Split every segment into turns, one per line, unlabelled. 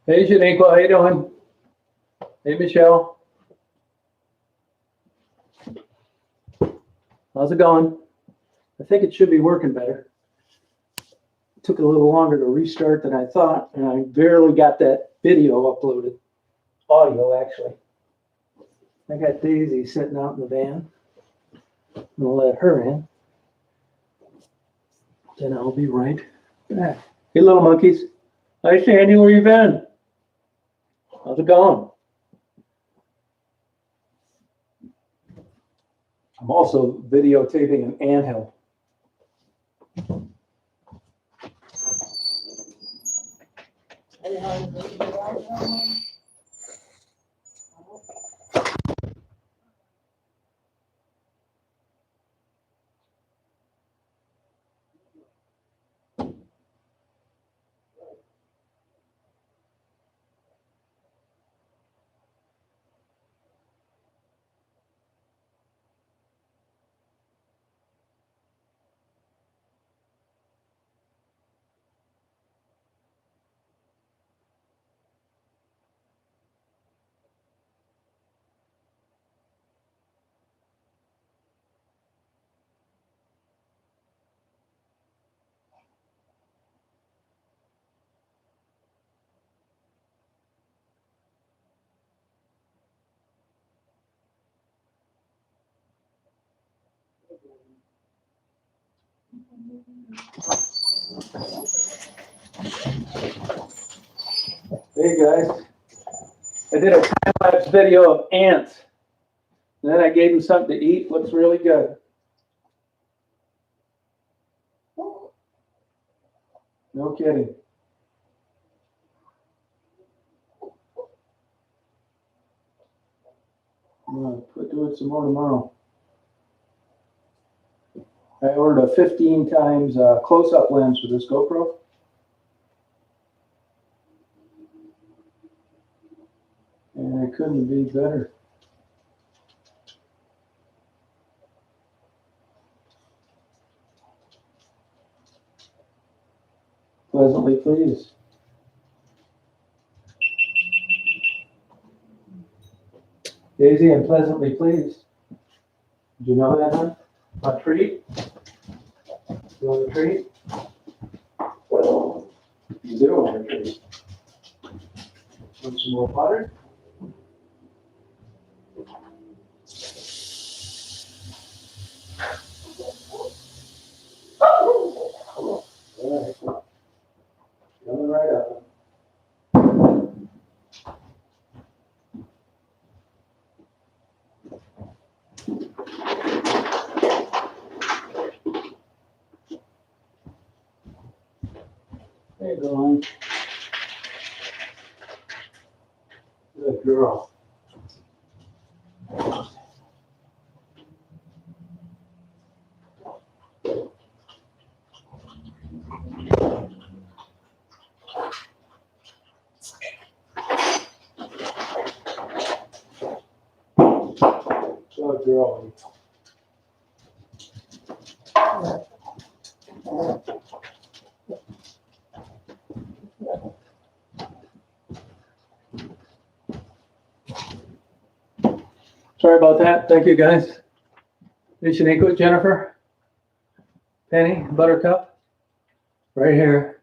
Hey, Shaniqua, how you doing? Hey, Michelle. How's it going? I think it should be working better. It took a little longer to restart than I thought, and I barely got that video uploaded. Audio, actually. I got Daisy sitting out in the van. I'm gonna let her in. Then I'll be right back. Hey, little monkeys. Hi, Sandy, where you been? How's it going? I'm also videotaping an anthill. Hey guys, I did a time-lapse video of ants. And then I gave them something to eat. Looks really good. No kidding. I'm gonna do it some more tomorrow. I ordered a 15 times close-up lens for this GoPro. And it couldn't be better. Pleasantly pleased. Daisy, I'm pleasantly pleased. Did you know that, huh? A treat? You want a treat? You do want a treat. Want some more butter? All right. Coming right up. There you go, hon. Good girl. Good girl. Sorry about that. Thank you, guys. Hey, Shaniqua, Jennifer, Penny, Buttercup, right here.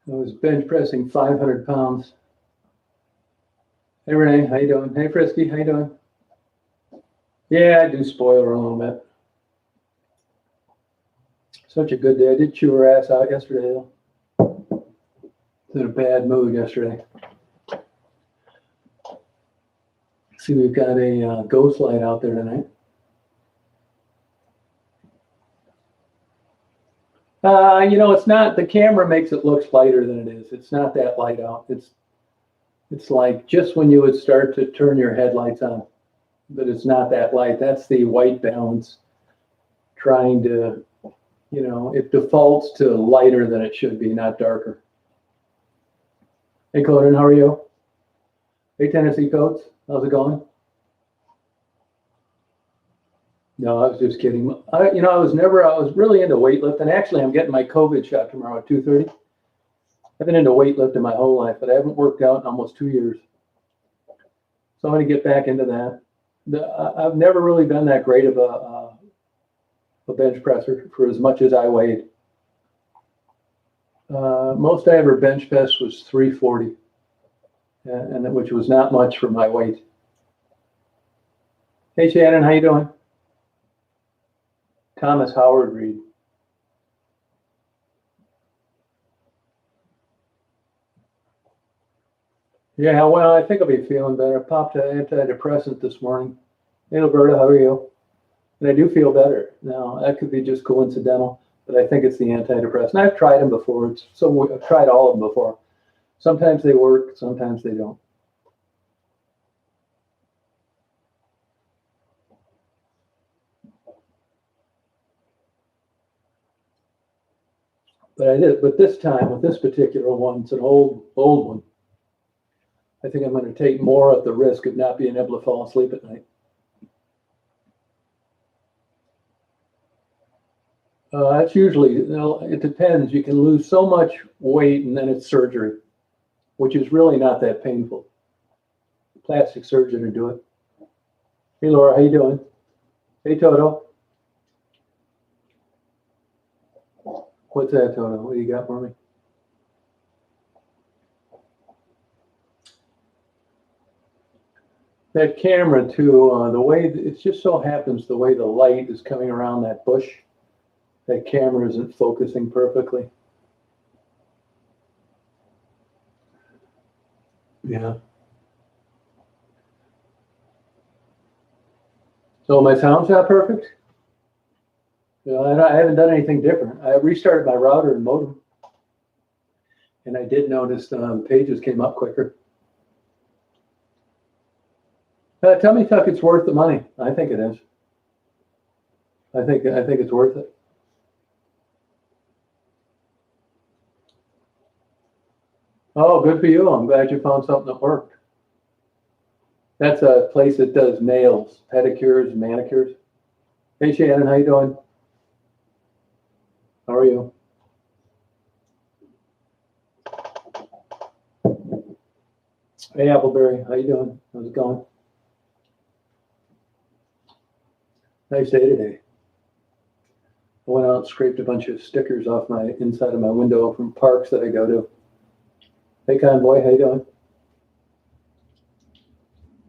I was bench pressing 500 pounds. Hey, Renee, how you doing? Hey, Frisky, how you doing? Yeah, I do spoil her a little bit. Such a good day. I did chew her ass out yesterday, though. In a bad mood yesterday. See, we've got a ghost light out there tonight. You know, it's not, the camera makes it look lighter than it is. It's not that light out. It's like just when you would start to turn your headlights on, but it's not that light. That's the white balance trying to, you know, it defaults to lighter than it should be, not darker. Hey, Conan, how are you? Hey, Tennessee Coats, how's it going? No, I was just kidding. I was really into weightlifting. Actually, I'm getting my COVID shot tomorrow at 2:30. I've been into weightlifting my whole life, but I haven't worked out in almost 2 years. So I'm going to get back into that. I've never really been that great of a bench presser for as much as I weighed. Most I ever bench pressed was 340, and which was not much for my weight. Hey Shannon, how you doing? Thomas Howard Reed. Yeah, well, I think I'll be feeling better. I popped an antidepressant this morning. Hey, Roberta, how are you? And I do feel better. Now, that could be just coincidental, but I think it's the antidepressant. I've tried them before. I've tried all of them before. Sometimes they work, sometimes they don't. But I did. But this time, with this particular one, it's an old one. I think I'm going to take more at the risk of not being able to fall asleep at night. That's usually, it depends. You can lose so much weight and then it's surgery, which is really not that painful. Plastic surgeon to do it. Hey Laura, how you doing? Hey Toto. What's that, Toto? What do you got for me? That camera too, the way it just so happens the way the light is coming around that bush, that camera isn't focusing perfectly. Yeah. So my sound's not perfect? I haven't done anything different. I restarted my router and modem, and I did notice pages came up quicker. Tell me, Tuck, it's worth the money. I think it is. I think it's worth it. Oh, good for you. I'm glad you found something that worked. That's a place that does nails, pedicures, manicures. Hey, Shannon, how you doing? How are you? Hey, Appleberry, how you doing? How's it going? Nice day today. I went out and scraped a bunch of stickers off my inside of my window from parks that I go to. Hey, Convoy, how you doing?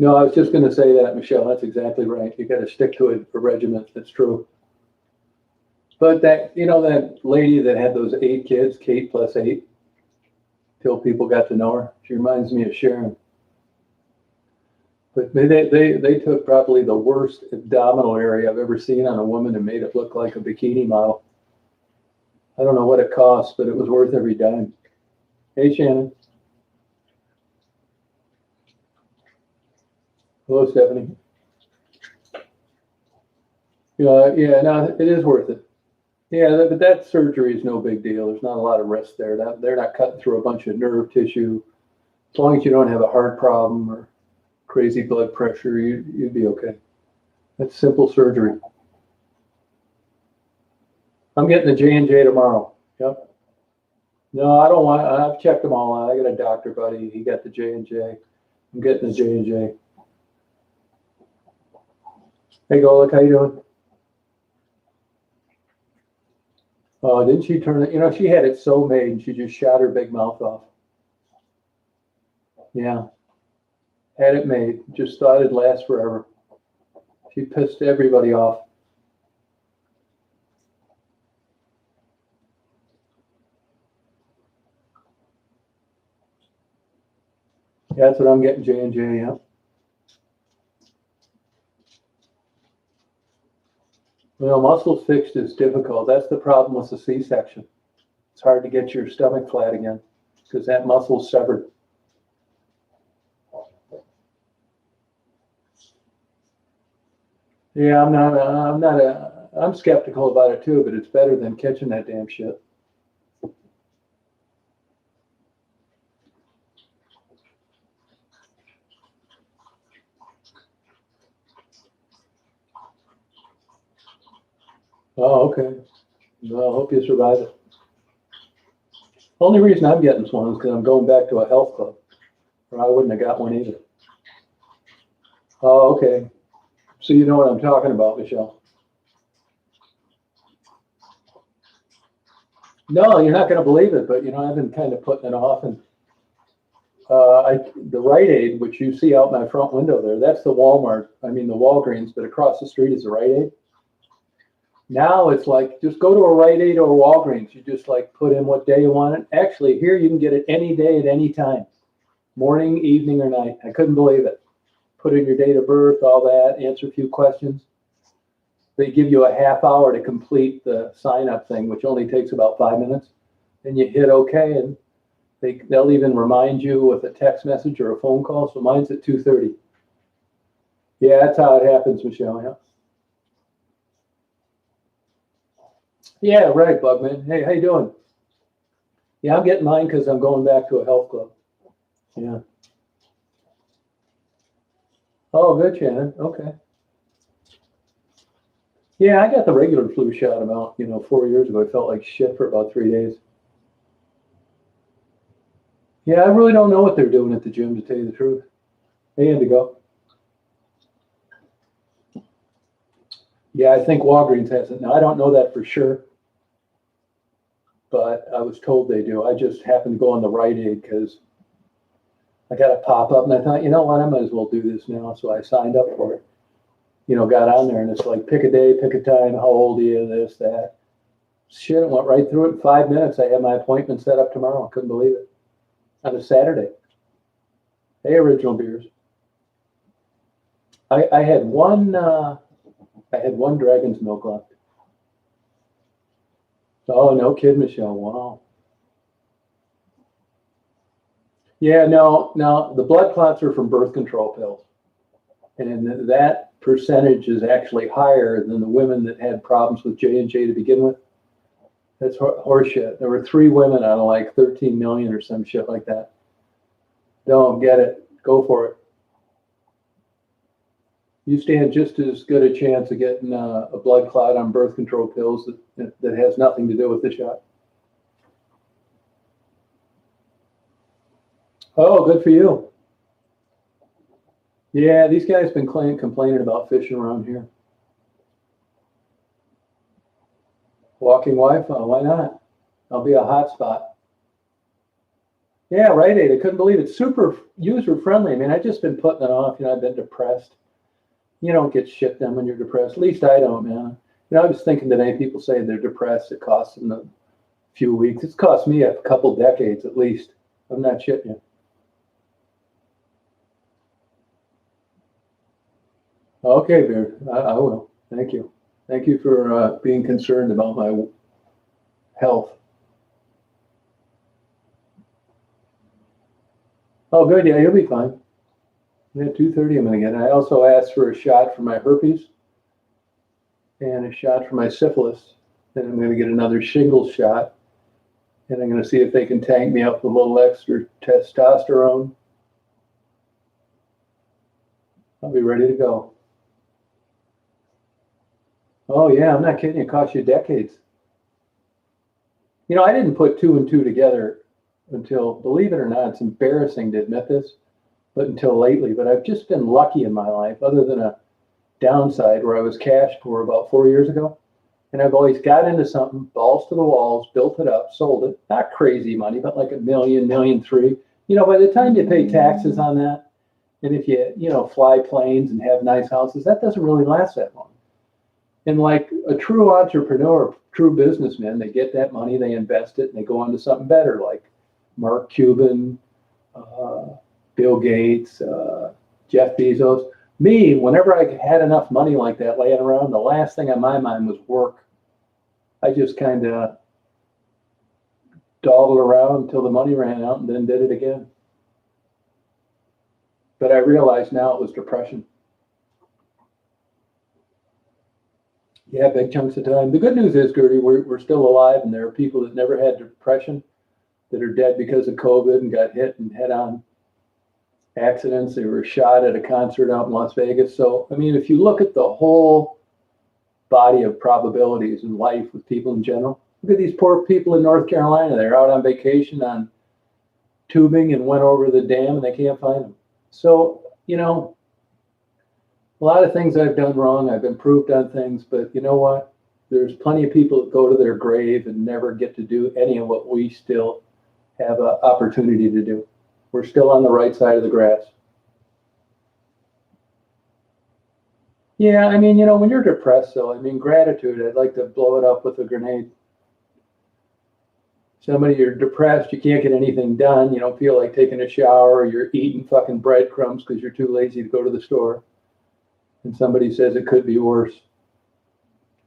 No, I was just going to say that, Michelle. That's exactly right. You got to stick to a regiment. That's true. But that lady that had those 8 kids, Kate plus 8, till people got to know her. She reminds me of Sharon. But they took probably the worst abdominal area I've ever seen on a woman and made it look like a bikini model. I don't know what it cost, but it was worth every dime. Hey, Shannon. Hello, Stephanie. Yeah, no, it is worth it. Yeah, but that surgery is no big deal. There's not a lot of risk there. They're not cutting through a bunch of nerve tissue. As long as you don't have a heart problem or crazy blood pressure, you'd be okay. That's simple surgery. I'm getting the J&J tomorrow. Yep. No, I don't want. I've checked them all out. I got a doctor buddy. He got the J&J. I'm getting the J&J. Hey, Golik, how you doing? Oh, didn't she turn it? She had it so made, and she just shot her big mouth off. Yeah. Had it made. Just thought it'd last forever. She pissed everybody off. Yeah, that's what I'm getting, J&J, yeah. Well, muscles fixed is difficult. That's the problem with the C-section. It's hard to get your stomach flat again because that muscle's severed. Yeah, I'm skeptical about it too, but it's better than catching that damn shit. Oh, okay. Well, I hope you survive it. Only reason I'm getting this one is because I'm going back to a health club, or I wouldn't have got one either. Oh, okay. So you know what I'm talking about, Michelle. No, you're not going to believe it, but I've been kind of putting it off, and the Rite Aid, which you see out my front window there, that's the Walmart. I mean the Walgreens, but across the street is the Rite Aid. Now it's like just go to a Rite Aid or a Walgreens. You just like put in what day you want it. Actually, here you can get it any day at any time, morning, evening, or night. I couldn't believe it. Put in your date of birth, all that, answer a few questions. They give you a half hour to complete the sign-up thing, which only takes about 5 minutes. Then you hit OK, and they'll even remind you with a text message or a phone call. So mine's at 2:30. Yeah, that's how it happens, Michelle. Yeah. Yeah, right, Bugman. Hey, how you doing? Yeah, I'm getting mine because I'm going back to a health club. Yeah. Oh, good, Shannon. Okay. Yeah, I got the regular flu shot about 4 years ago. I felt like shit for about 3 days. Yeah, I really don't know what they're doing at the gym, to tell you the truth. Hey, Indigo. Yeah, I think Walgreens has it now. I don't know that for sure, but I was told they do. I just happened to go on the Rite Aid because I got a pop up, and I thought, you know what, I might as well do this now. So I signed up for it. Got on there, and it's like pick a day, pick a time, how old are you, this, that. Shit, it went right through it in 5 minutes. I had my appointment set up tomorrow. I couldn't believe it. On a Saturday. Hey, Original Beers. I had one dragon's milk left. Oh, no kid, Michelle. Wow. Yeah, no, the blood clots are from birth control pills. And that percentage is actually higher than the women that had problems with J&J to begin with. That's horseshit. There were 3 women out of like 13 million or some shit like that. Don't get it. Go for it. You stand just as good a chance of getting a blood clot on birth control pills that has nothing to do with the shot. Oh, good for you. Yeah, these guys been complaining about fishing around here. Walking Wi-Fi, why not? I'll be a hotspot. Yeah, Rite Aid. I couldn't believe it. Super user-friendly. I mean, I've just been putting it off. I've been depressed. You don't get shit done when you're depressed. At least I don't, man. I was thinking today, people say they're depressed. It costs them a few weeks. It's cost me a couple decades at least. I'm not shitting you. Okay, Beard. I will. Thank you. Thank you for being concerned about my health. Oh, good. Yeah, you'll be fine. Yeah, 2:30 I'm going to get it. I also asked for a shot for my herpes and a shot for my syphilis. And I'm going to get another shingles shot. And I'm going to see if they can tank me up with a little extra testosterone. I'll be ready to go. Oh, yeah, I'm not kidding. It cost you decades. I didn't put 2 and 2 together until, believe it or not, it's embarrassing to admit this, but until lately. But I've just been lucky in my life, other than a downside where I was cash poor about 4 years ago. And I've always got into something, balls to the walls, built it up, sold it. Not crazy money, but like $1 million, $1.3 million. By the time you pay taxes on that, and if you, fly planes and have nice houses, that doesn't really last that long. And like a true entrepreneur, true businessman, they get that money, they invest it, and they go on to something better, like Mark Cuban, Bill Gates, Jeff Bezos. Me, whenever I had enough money like that laying around, the last thing on my mind was work. I just kind of dawdled around until the money ran out and then did it again. But I realize now it was depression. Yeah, big chunks of time. The good news is, Gertie, we're still alive, and there are people that never had depression that are dead because of COVID and got hit in head-on accidents. They were shot at a concert out in Las Vegas. So, I mean, if you look at the whole body of probabilities in life with people in general, Look at these poor people in North Carolina. They're out on vacation on tubing and went over the dam and they can't find them. So, a lot of things I've done wrong. I've improved on things, but you know what? There's plenty of people that go to their grave and never get to do any of what we still have an opportunity to do. We're still on the right side of the grass. Yeah, when you're depressed, though, gratitude, I'd like to blow it up with a grenade. Somebody, you're depressed, you can't get anything done, you don't feel like taking a shower, you're eating fucking breadcrumbs because you're too lazy to go to the store. And somebody says it could be worse.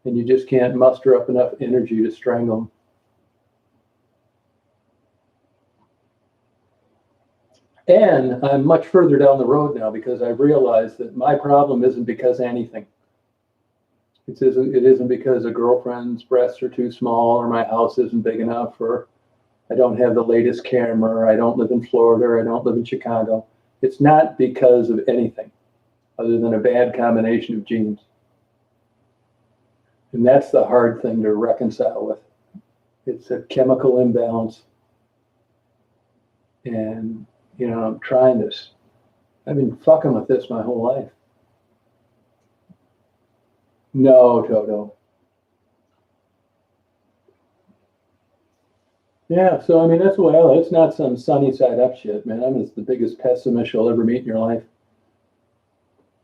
And you just can't muster up enough energy to strangle them. And I'm much further down the road now because I've realized that my problem isn't because of anything. It isn't because a girlfriend's breasts are too small, or my house isn't big enough, or I don't have the latest camera, or I don't live in Florida, or I don't live in Chicago. It's not because of anything other than a bad combination of genes. And that's the hard thing to reconcile with. It's a chemical imbalance. And, I'm trying this. I've been fucking with this my whole life. No, Toto. Yeah, so that's the way I live. It's not some sunny side up shit, man. I'm just the biggest pessimist you'll ever meet in your life.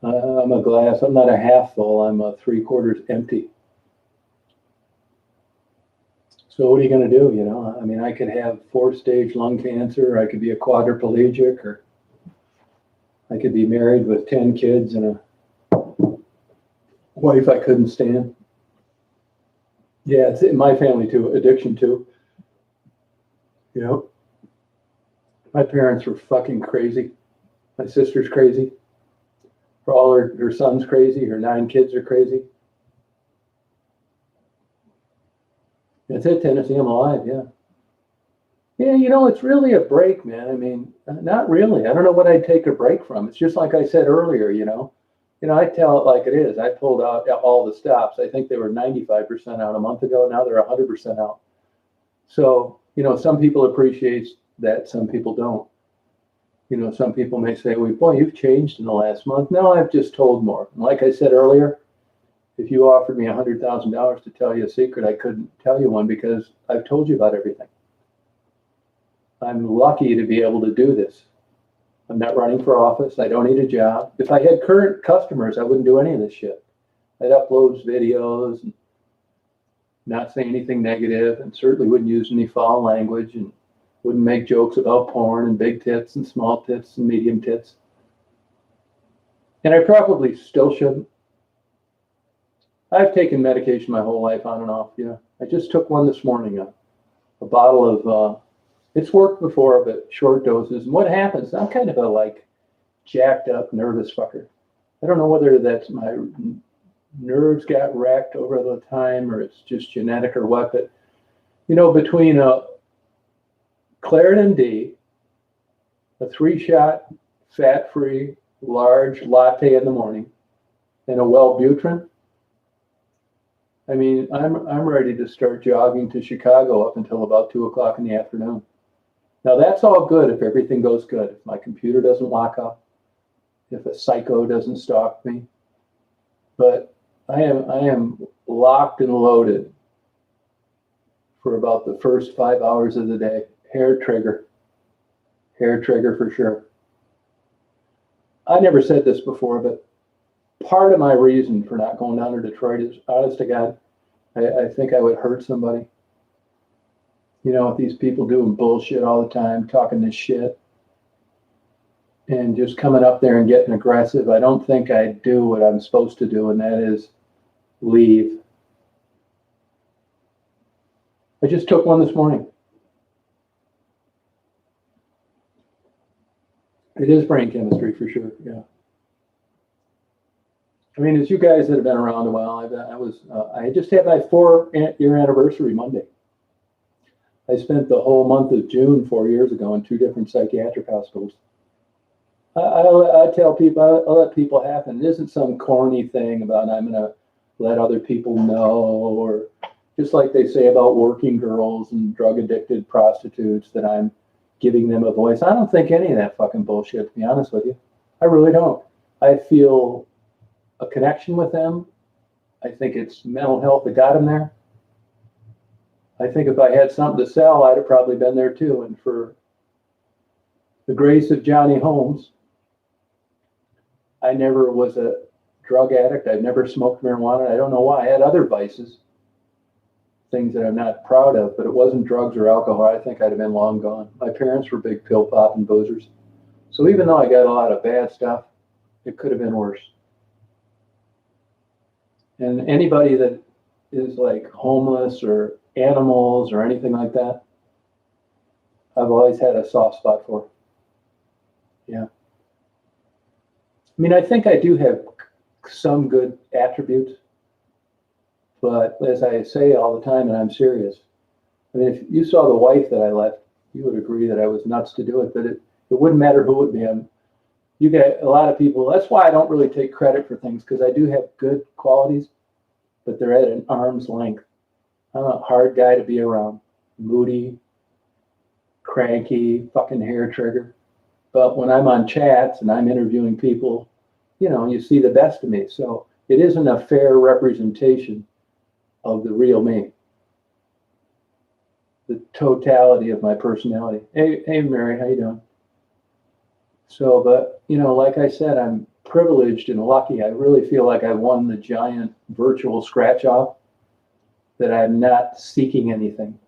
I'm a glass. I'm not a half full. I'm a 3/4 empty. So what are you going to do? I could have 4-stage lung cancer. I could be a quadriplegic, or I could be married with 10 kids and a wife I couldn't stand. Yeah, it's in my family too. Addiction too. My parents were fucking crazy. My sister's crazy. All her son's crazy. Her 9 kids are crazy. That's it, Tennessee. I'm alive. Yeah. Yeah, it's really a break, man. Not really. I don't know what I'd take a break from. It's just like I said earlier, I tell it like it is. I pulled out all the stops. I think they were 95% out a month ago. Now they're 100% out. So, some people appreciate that. Some people don't. Some people may say, well, boy, you've changed in the last month. No, I've just told more. And like I said earlier, if you offered me $100,000 to tell you a secret, I couldn't tell you one because I've told you about everything. I'm lucky to be able to do this. I'm not running for office. I don't need a job. If I had current customers, I wouldn't do any of this shit. I'd upload videos and not say anything negative, and certainly wouldn't use any foul language, and wouldn't make jokes about porn and big tits and small tits and medium tits. And I probably still shouldn't. I've taken medication my whole life on and off. I just took one this morning, a bottle of, it's worked before, but short doses. And what happens, I'm kind of a jacked up, nervous fucker. I don't know whether that's my nerves got wrecked over the time or it's just genetic or what, but, between a Claritin D, a 3-shot, fat-free, large latte in the morning, and a Wellbutrin, I'm ready to start jogging to Chicago up until about 2:00 in the afternoon. Now that's all good if everything goes good. If my computer doesn't lock up, if a psycho doesn't stalk me. But I am locked and loaded for about the first 5 hours of the day. Hair trigger for sure. I never said this before, but part of my reason for not going down to Detroit is, honest to God, I think I would hurt somebody. With these people doing bullshit all the time, talking this shit, and just coming up there and getting aggressive, I don't think I'd do what I'm supposed to do, and that is leave. I just took one this morning. It is brain chemistry for sure, yeah. As you guys that have been around a while, I just had my 4-year anniversary Monday. I spent the whole month of June 4 years ago in 2 different psychiatric hospitals. I tell people, I let people happen. It isn't some corny thing about I'm going to let other people know or Just like they say about working girls and drug addicted prostitutes, that I'm giving them a voice. I don't think any of that fucking bullshit, to be honest with you. I really don't. I feel a connection with them. I think it's mental health that got them there. I think if I had something to sell, I'd have probably been there too. And for the grace of Johnny Holmes, I never was a drug addict. I've never smoked marijuana. I don't know why. I had other vices, things that I'm not proud of, but it wasn't drugs or alcohol. I think I'd have been long gone. My parents were big pill popping boozers. So even though I got a lot of bad stuff, it could have been worse. And anybody that is like homeless or animals or anything like that, I've always had a soft spot for. Yeah. I mean, I think I do have some good attributes, but as I say all the time, and I'm serious, I mean, if you saw the wife that I left, you would agree that I was nuts to do it, but it wouldn't matter who it would be. You get a lot of people, that's why I don't really take credit for things, because I do have good qualities, but they're at an arm's length. I'm a hard guy to be around, moody, cranky, fucking hair trigger. But when I'm on chats and I'm interviewing people, you know, you see the best of me. So it isn't a fair representation of the real me, the totality of my personality. Hey, Mary, how you doing? So, but, you know, like I said, I'm privileged and lucky. I really feel like I won the giant virtual scratch off, that I'm not seeking anything.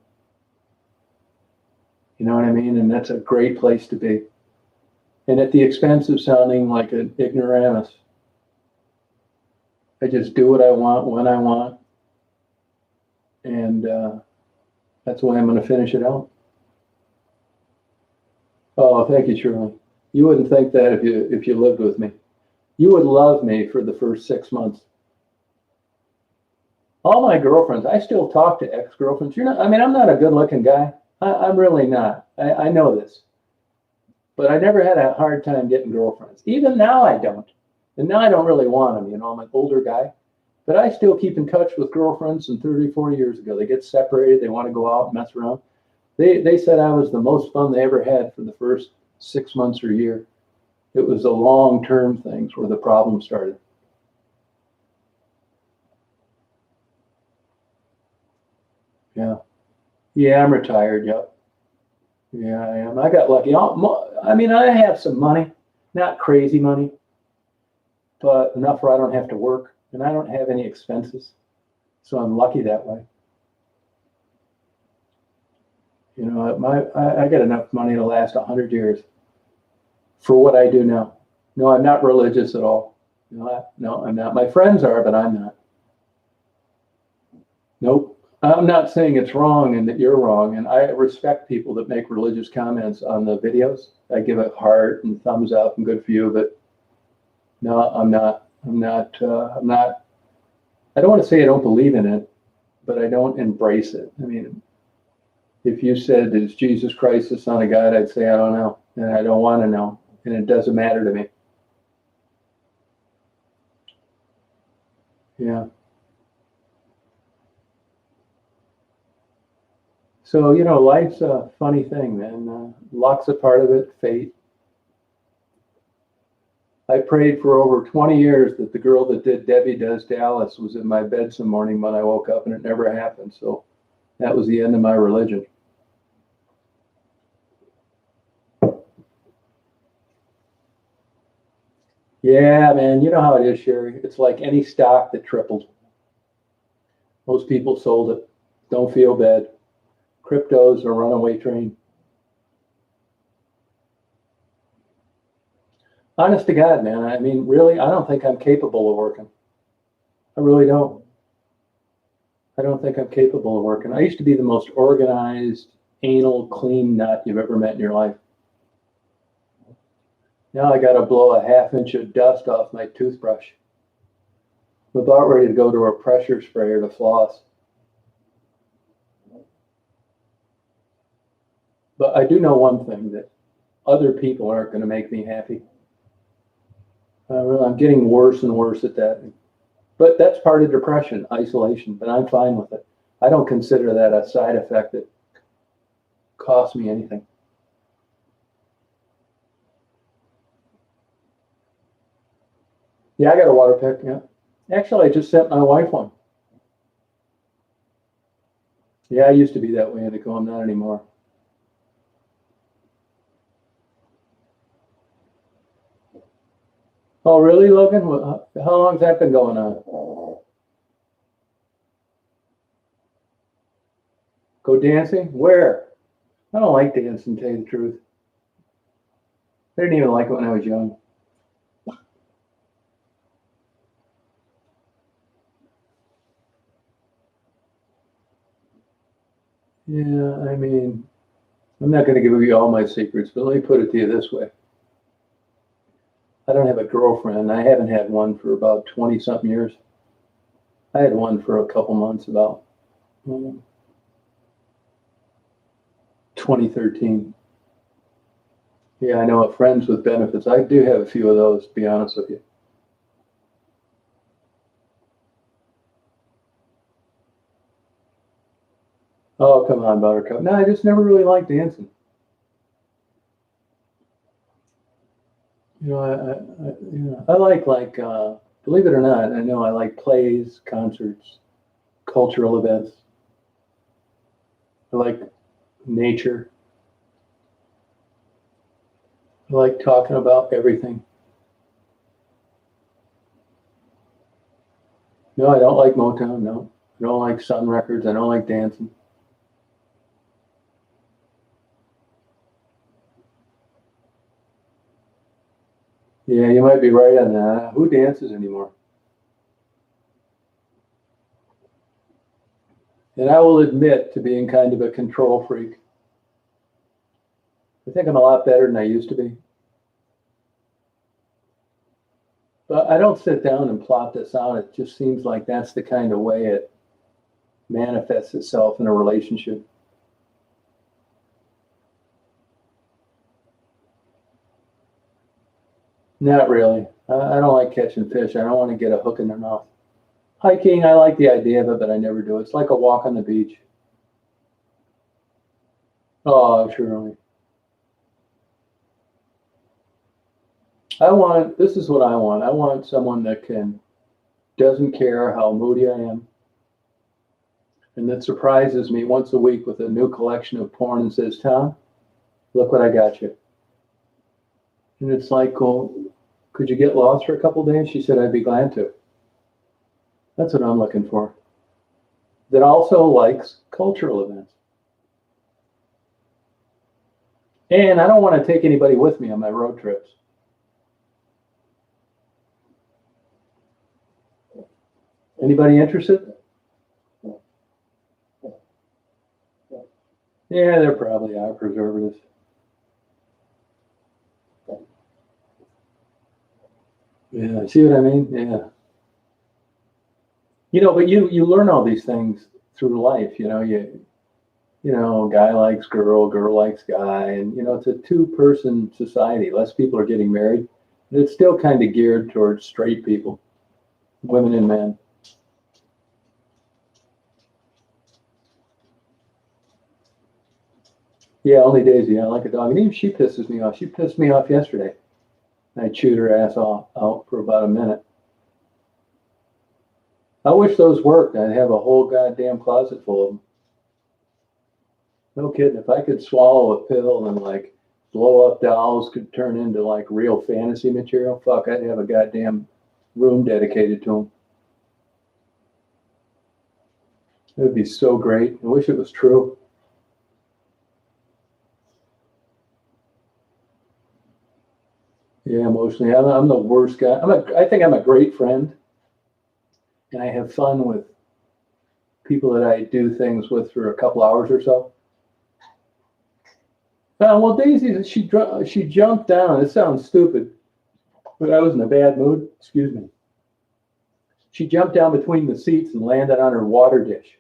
You know what I mean? And that's a great place to be. And at the expense of sounding like an ignoramus, I just do what I want when I want. And that's the way I'm going to finish it out. Oh, thank you, Shirley. You wouldn't think that if you lived with me. You would love me for the first 6 months. All my girlfriends, I still talk to ex-girlfriends. I'm not a good-looking guy. I'm really not. I know this. But I never had a hard time getting girlfriends. Even now I don't. And now I don't really want them. You know, I'm an older guy. But I still keep in touch with girlfriends from 30, 40 years ago. They get separated. They want to go out and mess around. They said I was the most fun they ever had for the first 6 months or a year. It was the long-term things where the problem started. Yeah. Yeah, I'm retired. Yep. Yeah, I am. I got lucky. I mean, I have some money, not crazy money, but enough where I don't have to work, and I don't have any expenses. So I'm lucky that way. You know, I got enough money to last 100 years for what I do now. No, I'm not religious at all. No, I'm not. My friends are, but I'm not. Nope. I'm not saying it's wrong and that you're wrong, and I respect people that make religious comments on the videos. I give a heart and thumbs up and good for you, but no, I'm not. I don't want to say I don't believe in it, but I don't embrace it. I mean, if you said, is Jesus Christ the Son of God, I'd say I don't know, and I don't want to know, and it doesn't matter to me. Yeah. So, you know, life's a funny thing, man. Luck's a part of it, fate. I prayed for over 20 years that the girl that did Debbie Does Dallas was in my bed some morning when I woke up, and it never happened. So that was the end of my religion. Yeah, man, you know how it is, Sherry. It's like any stock that tripled. Most people sold it. Don't feel bad. Crypto's a runaway train. Honest to God, man. I mean, really, I don't think I'm capable of working. I really don't. I don't think I'm capable of working. I used to be the most organized, anal, clean nut you've ever met in your life. Now I got to blow a half-inch of dust off my toothbrush. I'm about ready to go to a pressure sprayer to floss. But I do know one thing, that other people aren't going to make me happy. I'm getting worse and worse at that. But that's part of depression, isolation, but I'm fine with it. I don't consider that a side effect that costs me anything. Yeah, I got a water pick, yeah. Actually, I just sent my wife one. Yeah, I used to be that way, Indigo. I'm not anymore. Oh, really, Logan? How long has that been going on? Go dancing? Where? I don't like dancing, to tell you the truth. I didn't even like it when I was young. Yeah, I mean, I'm not going to give you all my secrets, but let me put it to you this way. I don't have a girlfriend. I haven't had one for about 20 something years. I had one for a couple months, about 2013. Yeah, I know, friends with benefits. I do have a few of those, to be honest with you. Oh, come on, Buttercup. No, I just never really liked dancing. You know, I like believe it or not, I know I like plays, concerts, cultural events. I like nature. I like talking about everything. No, I don't like Motown. No, I don't like Sun Records. I don't like dancing. Yeah, you might be right on that. Who dances anymore? And I will admit to being kind of a control freak. I think I'm a lot better than I used to be. But I don't sit down and plot this out. It just seems like that's the kind of way it manifests itself in a relationship. Not really. I don't like catching fish. I don't want to get a hook in their mouth. Hiking, I like the idea of it, but I never do. It's like a walk on the beach. Oh, surely. This is what I want. I want someone that doesn't care how moody I am, and that surprises me once a week with a new collection of porn and says, Tom, look what I got you. And it's like, well, could you get lost for a couple of days? She said, I'd be glad to. That's what I'm looking for. That also likes cultural events. And I don't want to take anybody with me on my road trips. Anybody interested? Yeah, there probably are preservatives. Yeah, see what I mean? Yeah. But you learn all these things through life. Guy likes girl, girl likes guy, and it's a two-person society. Less people are getting married, but it's still kind of geared towards straight people, women and men. Yeah, only Daisy. I like a dog, and even she pisses me off. She pissed me off yesterday. I chewed her ass off out for about a minute. I wish those worked. I'd have a whole goddamn closet full of them. No kidding. If I could swallow a pill and blow up dolls could turn into real fantasy material, fuck, I'd have a goddamn room dedicated to them. It would be so great. I wish it was true. Yeah, emotionally, I'm the worst guy. I think I'm a great friend, and I have fun with people that I do things with for a couple hours or so. Well, Daisy, she jumped down. It sounds stupid, but I was in a bad mood. Excuse me. She jumped down between the seats and landed on her water dish.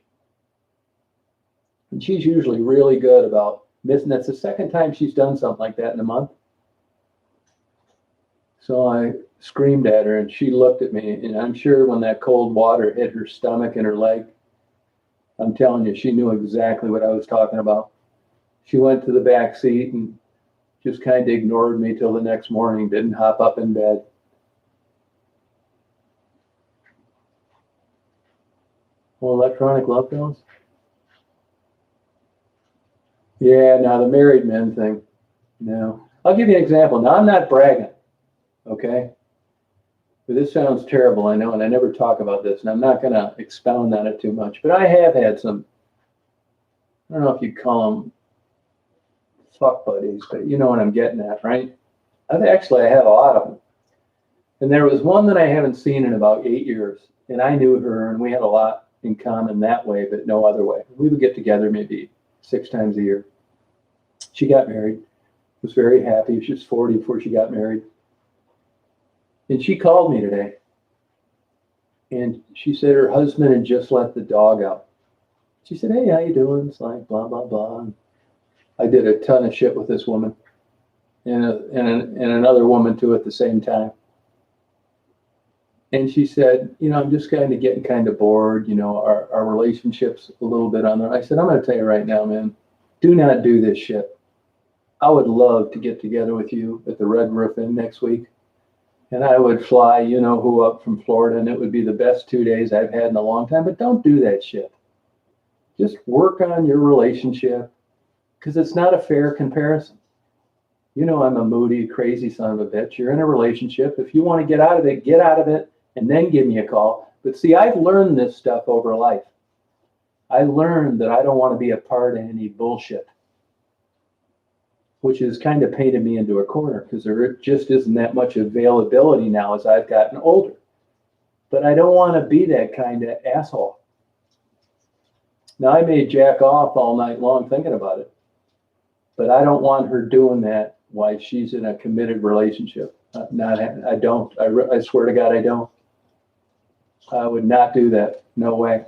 And she's usually really good about missing. That's the second time she's done something like that in a month. So I screamed at her, and she looked at me, and I'm sure when that cold water hit her stomach and her leg, I'm telling you, she knew exactly what I was talking about. She went to the back seat and just kind of ignored me till the next morning, didn't hop up in bed. Well, electronic love pills? Yeah, now the married men thing. No. I'll give you an example. Now, I'm not bragging, okay? But this sounds terrible, I know, and I never talk about this, and I'm not going to expound on it too much. But I have had some, I don't know if you'd call them fuck buddies, but you know what I'm getting at, right? I have a lot of them. And there was one that I haven't seen in about 8 years, and I knew her, and we had a lot in common that way, but no other way. We would get together maybe 6 times a year. She got married, was very happy. She was 40 before she got married. And she called me today, and she said her husband had just let the dog out. She said, hey, how you doing? It's like blah, blah, blah. And I did a ton of shit with this woman and another woman too at the same time. And she said, you know, I'm just kind of getting kind of bored, you know, our relationship's a little bit on there. I said, I'm going to tell you right now, man, do not do this shit. I would love to get together with you at the Red Roof Inn next week. And I would fly, you know who, up from Florida, and it would be the best 2 days I've had in a long time. But don't do that shit. Just work on your relationship, because it's not a fair comparison. You know I'm a moody, crazy son of a bitch. You're in a relationship. If you want to get out of it, get out of it, and then give me a call. But see, I've learned this stuff over life. I learned that I don't want to be a part of any bullshit, which has kind of painted me into a corner because there just isn't that much availability now as I've gotten older. But I don't want to be that kind of asshole. Now, I may jack off all night long thinking about it, but I don't want her doing that while she's in a committed relationship. I don't. I swear to God, I don't. I would not do that. No way.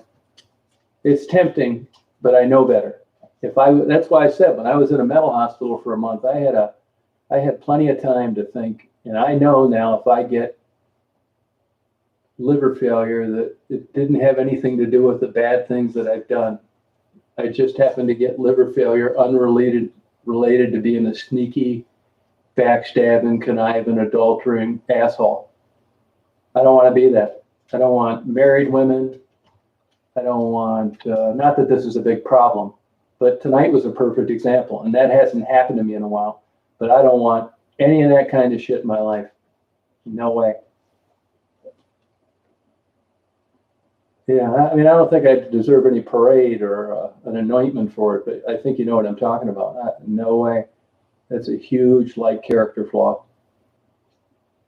It's tempting, but I know better. That's why I said when I was in a mental hospital for a month, I had plenty of time to think, and I know now if I get liver failure that it didn't have anything to do with the bad things that I've done. I just happened to get liver failure related to being a sneaky, backstabbing, conniving, adultering asshole. I don't want to be that. I don't want married women. I don't want, not that this is a big problem, but tonight was a perfect example, and that hasn't happened to me in a while. But I don't want any of that kind of shit in my life. No way. Yeah, I mean, I don't think I deserve any parade or an anointment for it, but I think you know what I'm talking about. No way. That's a huge character flaw.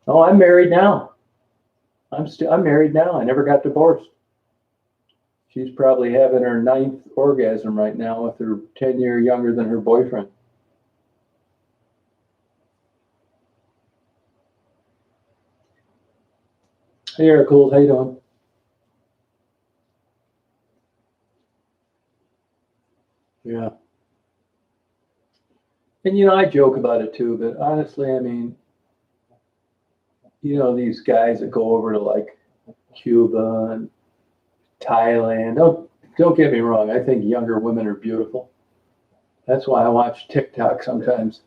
Oh, I'm married now. I'm married now. I never got divorced. She's probably having her 9th orgasm right now with her 10-year younger than her boyfriend. Hey, Eric, how you doing? Yeah. And, you know, I joke about it too, but honestly, I mean, you know, these guys that go over to Cuba and Thailand, don't get me wrong. I think younger women are beautiful. That's why I watch TikTok sometimes.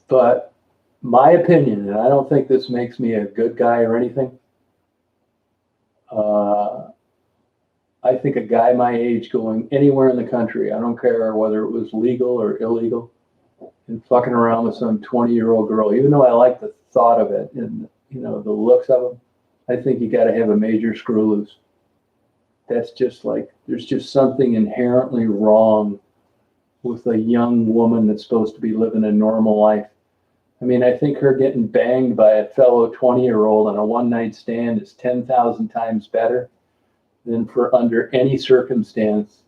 But my opinion, and I don't think this makes me a good guy or anything, I think a guy my age going anywhere in the country, I don't care whether it was legal or illegal, and fucking around with some 20-year-old girl, even though I like the thought of it and, you know, the looks of them, I think you got to have a major screw loose. That's just there's just something inherently wrong with a young woman that's supposed to be living a normal life. I mean, I think her getting banged by a fellow 20-year-old on a one-night stand is 10,000 times better than for under any circumstance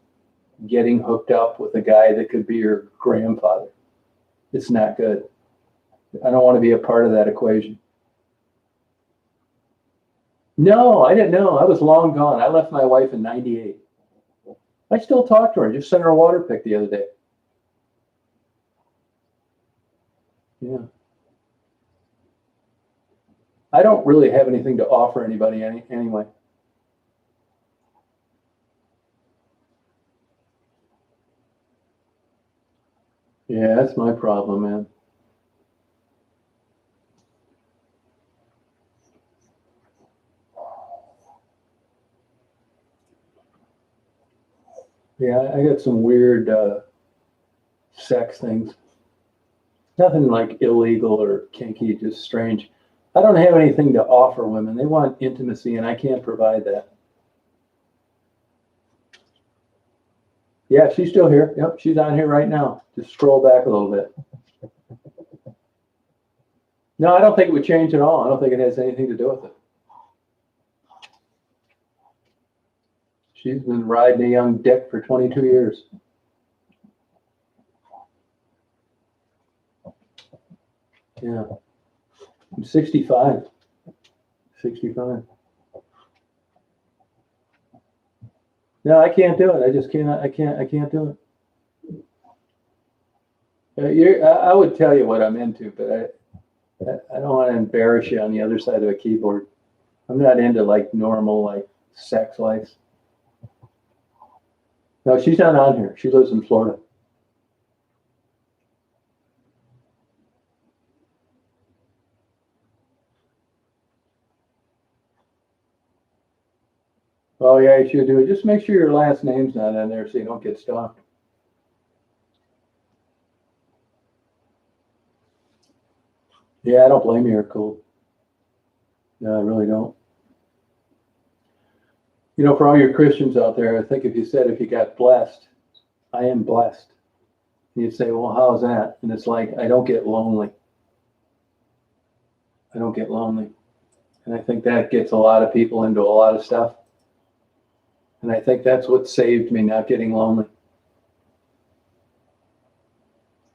getting hooked up with a guy that could be her grandfather. It's not good. I don't want to be a part of that equation. No, I didn't know. I was long gone. I left my wife in 98. I still talk to her. I just sent her a water pic the other day. Yeah. I don't really have anything to offer anybody anyway. Yeah, that's my problem, man. Yeah, I got some weird sex things. Nothing like illegal or kinky, just strange. I don't have anything to offer women. They want intimacy, and I can't provide that. Yeah, she's still here. Yep, she's on here right now. Just scroll back a little bit. No, I don't think it would change at all. I don't think it has anything to do with it. She's been riding a young dick for 22 years. Yeah. I'm 65. 65. No, I can't do it. I just can't. I can't do it. I would tell you what I'm into, but I don't want to embarrass you on the other side of a keyboard. I'm not into like normal like sex life. No, she's not on here. She lives in Florida. Oh yeah, you should do it. Just make sure your last name's not in there so you don't get stalked. Yeah, I don't blame you. You're cool. No, I really don't. You know, for all your Christians out there, I think if you said if you got blessed, I am blessed. You'd say, well, how's that? And it's like, I don't get lonely. I don't get lonely. And I think that gets a lot of people into a lot of stuff. And I think that's what saved me, not getting lonely.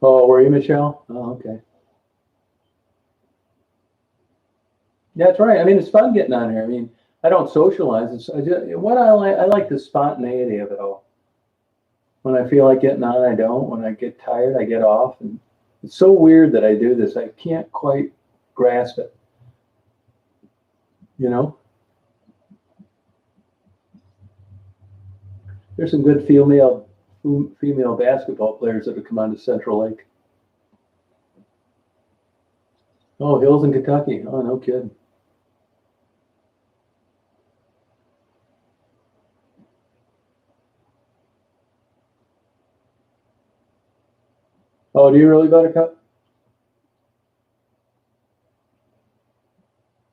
Oh, were you, Michelle? Oh, okay. Yeah, that's right. I mean, it's fun getting on here. I mean, I don't socialize. What I like the spontaneity of it all. When I feel like getting on, I don't. When I get tired, I get off. And it's so weird that I do this. I can't quite grasp it. You know? There's some good female basketball players that have come on to Central Lake. Oh, Hills in Kentucky. Oh, no kidding. Oh, do you really, Buttercup?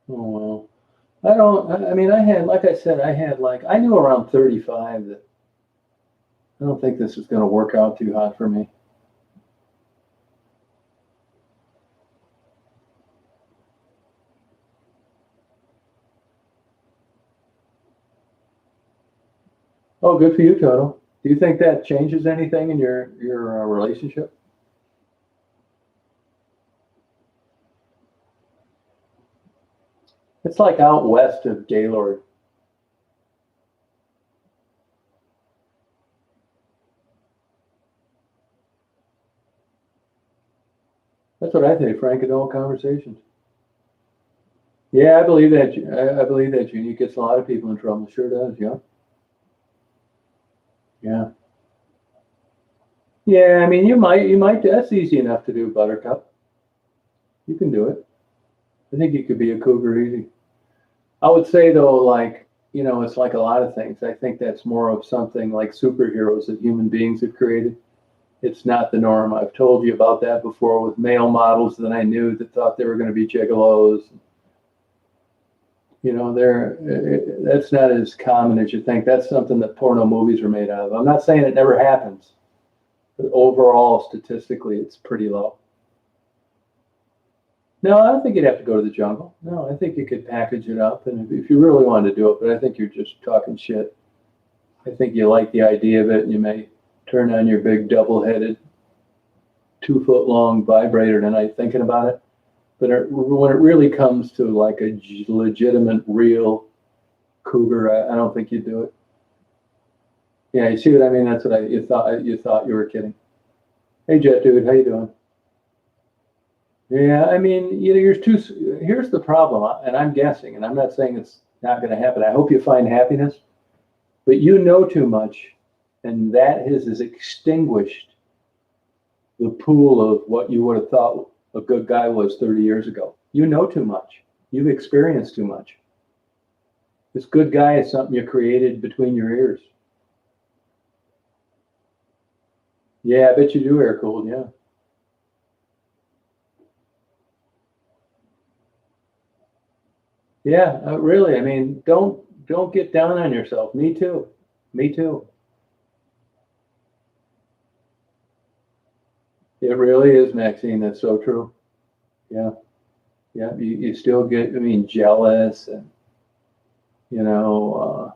Oh, well. I don't, I mean, I had, like I said, I knew around 35 that I don't think this is going to work out too hot for me. Oh, good for you, Toto. Do you think that changes anything in your relationship? It's like out west of Gaylord. That's what I think, Frank, in all conversations. Yeah, I believe that. I believe that unique gets a lot of people in trouble. Sure does. Yeah. Yeah. Yeah. I mean, you might. That's easy enough to do, Buttercup. You can do it. I think you could be a cougar easy. I would say though, like, it's like a lot of things. I think that's more of something like superheroes that human beings have created. It's not the norm. I've told you about that before with male models that I knew that thought they were going to be gigolos. That's not as common as you think. That's something that porno movies are made out of. I'm not saying it never happens, but overall, statistically, it's pretty low. No, I don't think you'd have to go to the jungle. No, I think you could package it up, and if you really wanted to do it, but I think you're just talking shit. I think you like the idea of it, and you may turn on your big double-headed, 2-foot long vibrator tonight thinking about it. But when it really comes to like a legitimate, real cougar, I don't think you'd do it. Yeah, you see what I mean? That's what you thought you were kidding. Hey, Jet Dude, how you doing? Yeah, I mean, here's the problem, and I'm guessing, and I'm not saying it's not going to happen. I hope you find happiness, but you know too much, and that is extinguished the pool of what you would have thought a good guy was 30 years ago. You know too much. You've experienced too much. This good guy is something you created between your ears. Yeah, I bet you do, air cooled, yeah. Yeah, really. I mean, don't get down on yourself. Me too. Me too. It really is, Maxine. That's so true. Yeah. Yeah. You still get, I mean, jealous and, you know,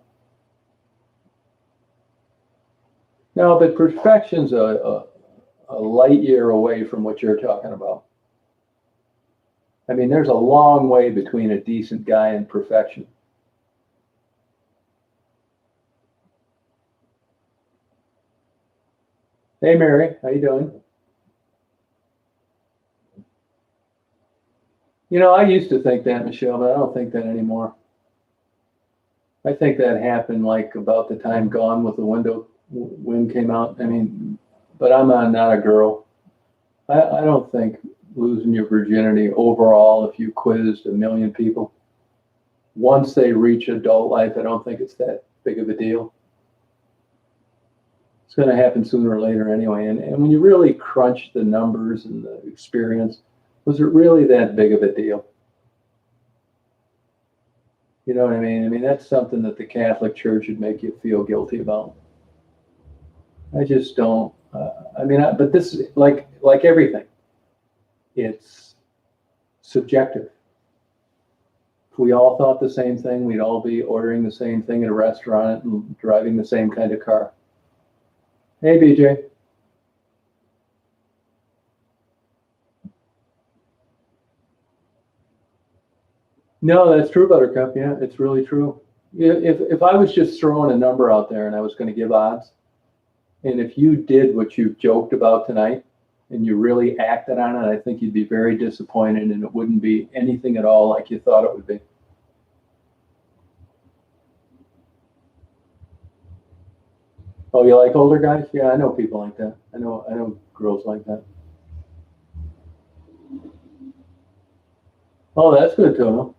no, but perfection's a light year away from what you're talking about. I mean, there's a long way between a decent guy and perfection. Hey, Mary, how you doing? You know, I used to think that, Michelle, but I don't think that anymore. I think that happened like about the time Gone with the Wind came out. I mean, but I'm not a girl. I don't think losing your virginity overall, if you quizzed 1 million people, once they reach adult life, I don't think it's that big of a deal. It's going to happen sooner or later anyway. And when you really crunch the numbers and the experience, was it really that big of a deal? You know what I mean? I mean, that's something that the Catholic Church would make you feel guilty about. I just don't. I mean, but this is like everything. It's subjective. If we all thought the same thing, we'd all be ordering the same thing at a restaurant and driving the same kind of car. Hey, BJ. No, that's true, Buttercup. Yeah, it's really true. If I was just throwing a number out there and I was going to give odds, and if you did what you've joked about tonight and you really acted on it, I think you'd be very disappointed and it wouldn't be anything at all like you thought it would be. Oh, you like older guys? Yeah, I know people like that. I know girls like that. Oh, that's good to know.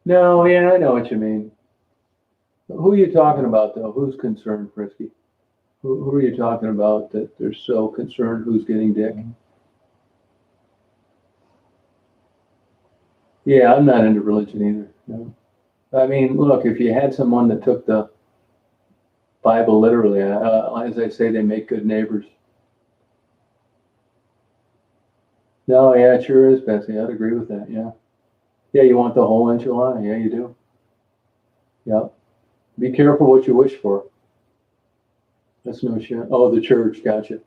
No, yeah, I know what you mean. Who are you talking about, though? Who's concerned, Frisky? Who are you talking about that they're so concerned who's getting dick? Yeah, I'm not into religion either. No. I mean, look, if you had someone that took the Bible literally, as I say, they make good neighbors. No, yeah, it sure is, Betsy. I'd agree with that. Yeah. Yeah, you want the whole enchilada. Yeah, you do. Yep. Be careful what you wish for. That's no shit. Oh, the church. Gotcha.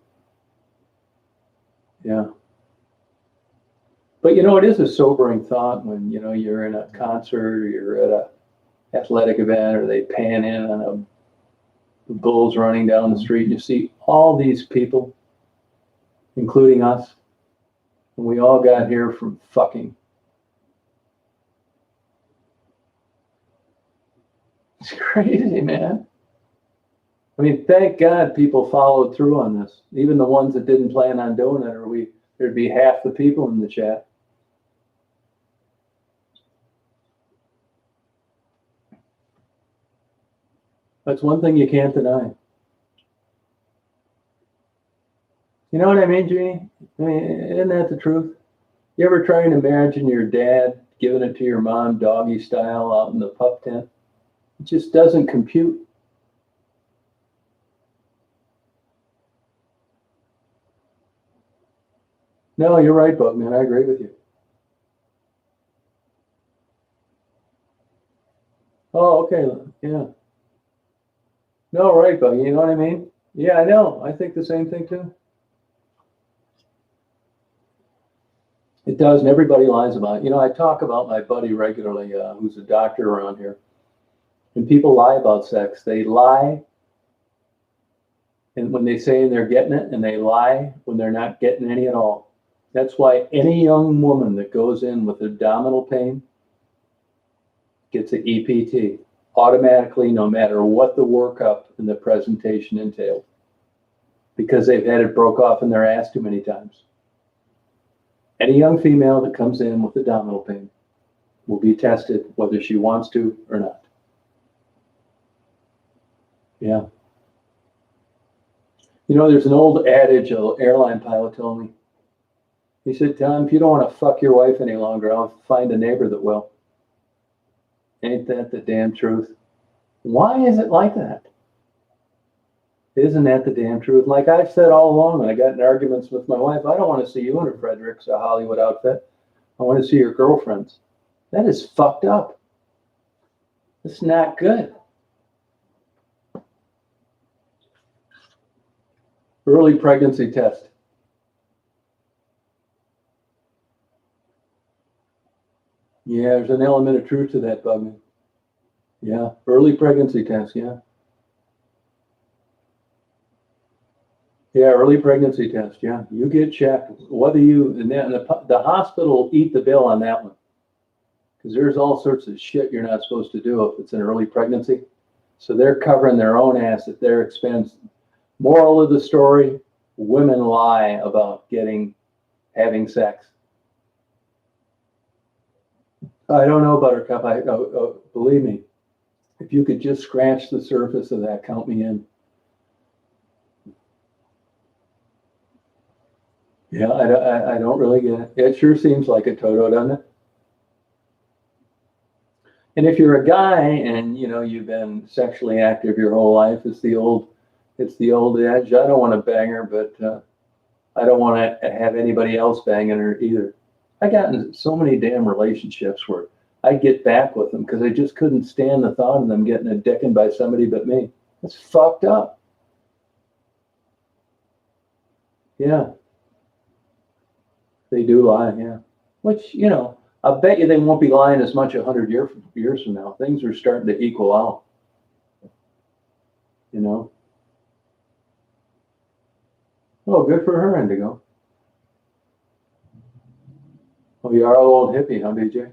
Yeah. But you know, it is a sobering thought when, you know, you're in a concert or you're at a athletic event or they pan in on the bulls running down the street and you see all these people, including us, and we all got here from fucking. It's crazy, man. I mean, thank God people followed through on this. Even the ones that didn't plan on doing it, or there'd be half the people in the chat. That's one thing you can't deny. You know what I mean, Jeannie? I mean, isn't that the truth? You ever try and imagine your dad giving it to your mom doggy style out in the pup tent? It just doesn't compute. No, you're right, Bugman. I agree with you. Oh, okay. Yeah. No, right, Bug. You know what I mean? Yeah, I know. I think the same thing too. It does, and everybody lies about it. You know, I talk about my buddy regularly, who's a doctor around here, and people lie about sex. They lie, and when they say they're getting it, and they lie when they're not getting any at all. That's why any young woman that goes in with abdominal pain gets an EPT automatically, no matter what the workup and the presentation entailed. because they've had it broke off in their ass too many times. Any young female that comes in with abdominal pain will be tested whether she wants to or not. Yeah. You know, there's an old adage, an airline pilot told me. He said, Tom, if you don't want to fuck your wife any longer, I'll find a neighbor that will. Ain't that the damn truth? Why is it like that? Isn't that the damn truth? Like I've said all along when I got in arguments with my wife, I don't want to see you in a Fredericks or Hollywood outfit. I want to see your girlfriends. That is fucked up. It's not good. Early pregnancy test. Yeah, there's an element of truth to that, Bugman. Yeah, early pregnancy test, yeah. Yeah, early pregnancy test, yeah. You get checked. Whether you, and then the hospital will eat the bill on that one. Because there's all sorts of shit you're not supposed to do if it's an early pregnancy. So they're covering their own ass at their expense. Moral of the story, women lie about having sex. I don't know, Buttercup. Believe me, if you could just scratch the surface of that, count me in. Yeah, I don't really get it. It sure seems like a Toto, doesn't it? And if you're a guy and you've been sexually active your whole life, it's the old adage. I don't want to bang her, but I don't want to have anybody else banging her either. I got in so many damn relationships where I get back with them because I just couldn't stand the thought of them getting a dicking by somebody but me. That's fucked up. Yeah. They do lie, yeah. Which, I bet you they won't be lying as much 100 years from now. Things are starting to equal out. Oh, good for her, Indigo. Oh, you are a little hippie, huh, BJ?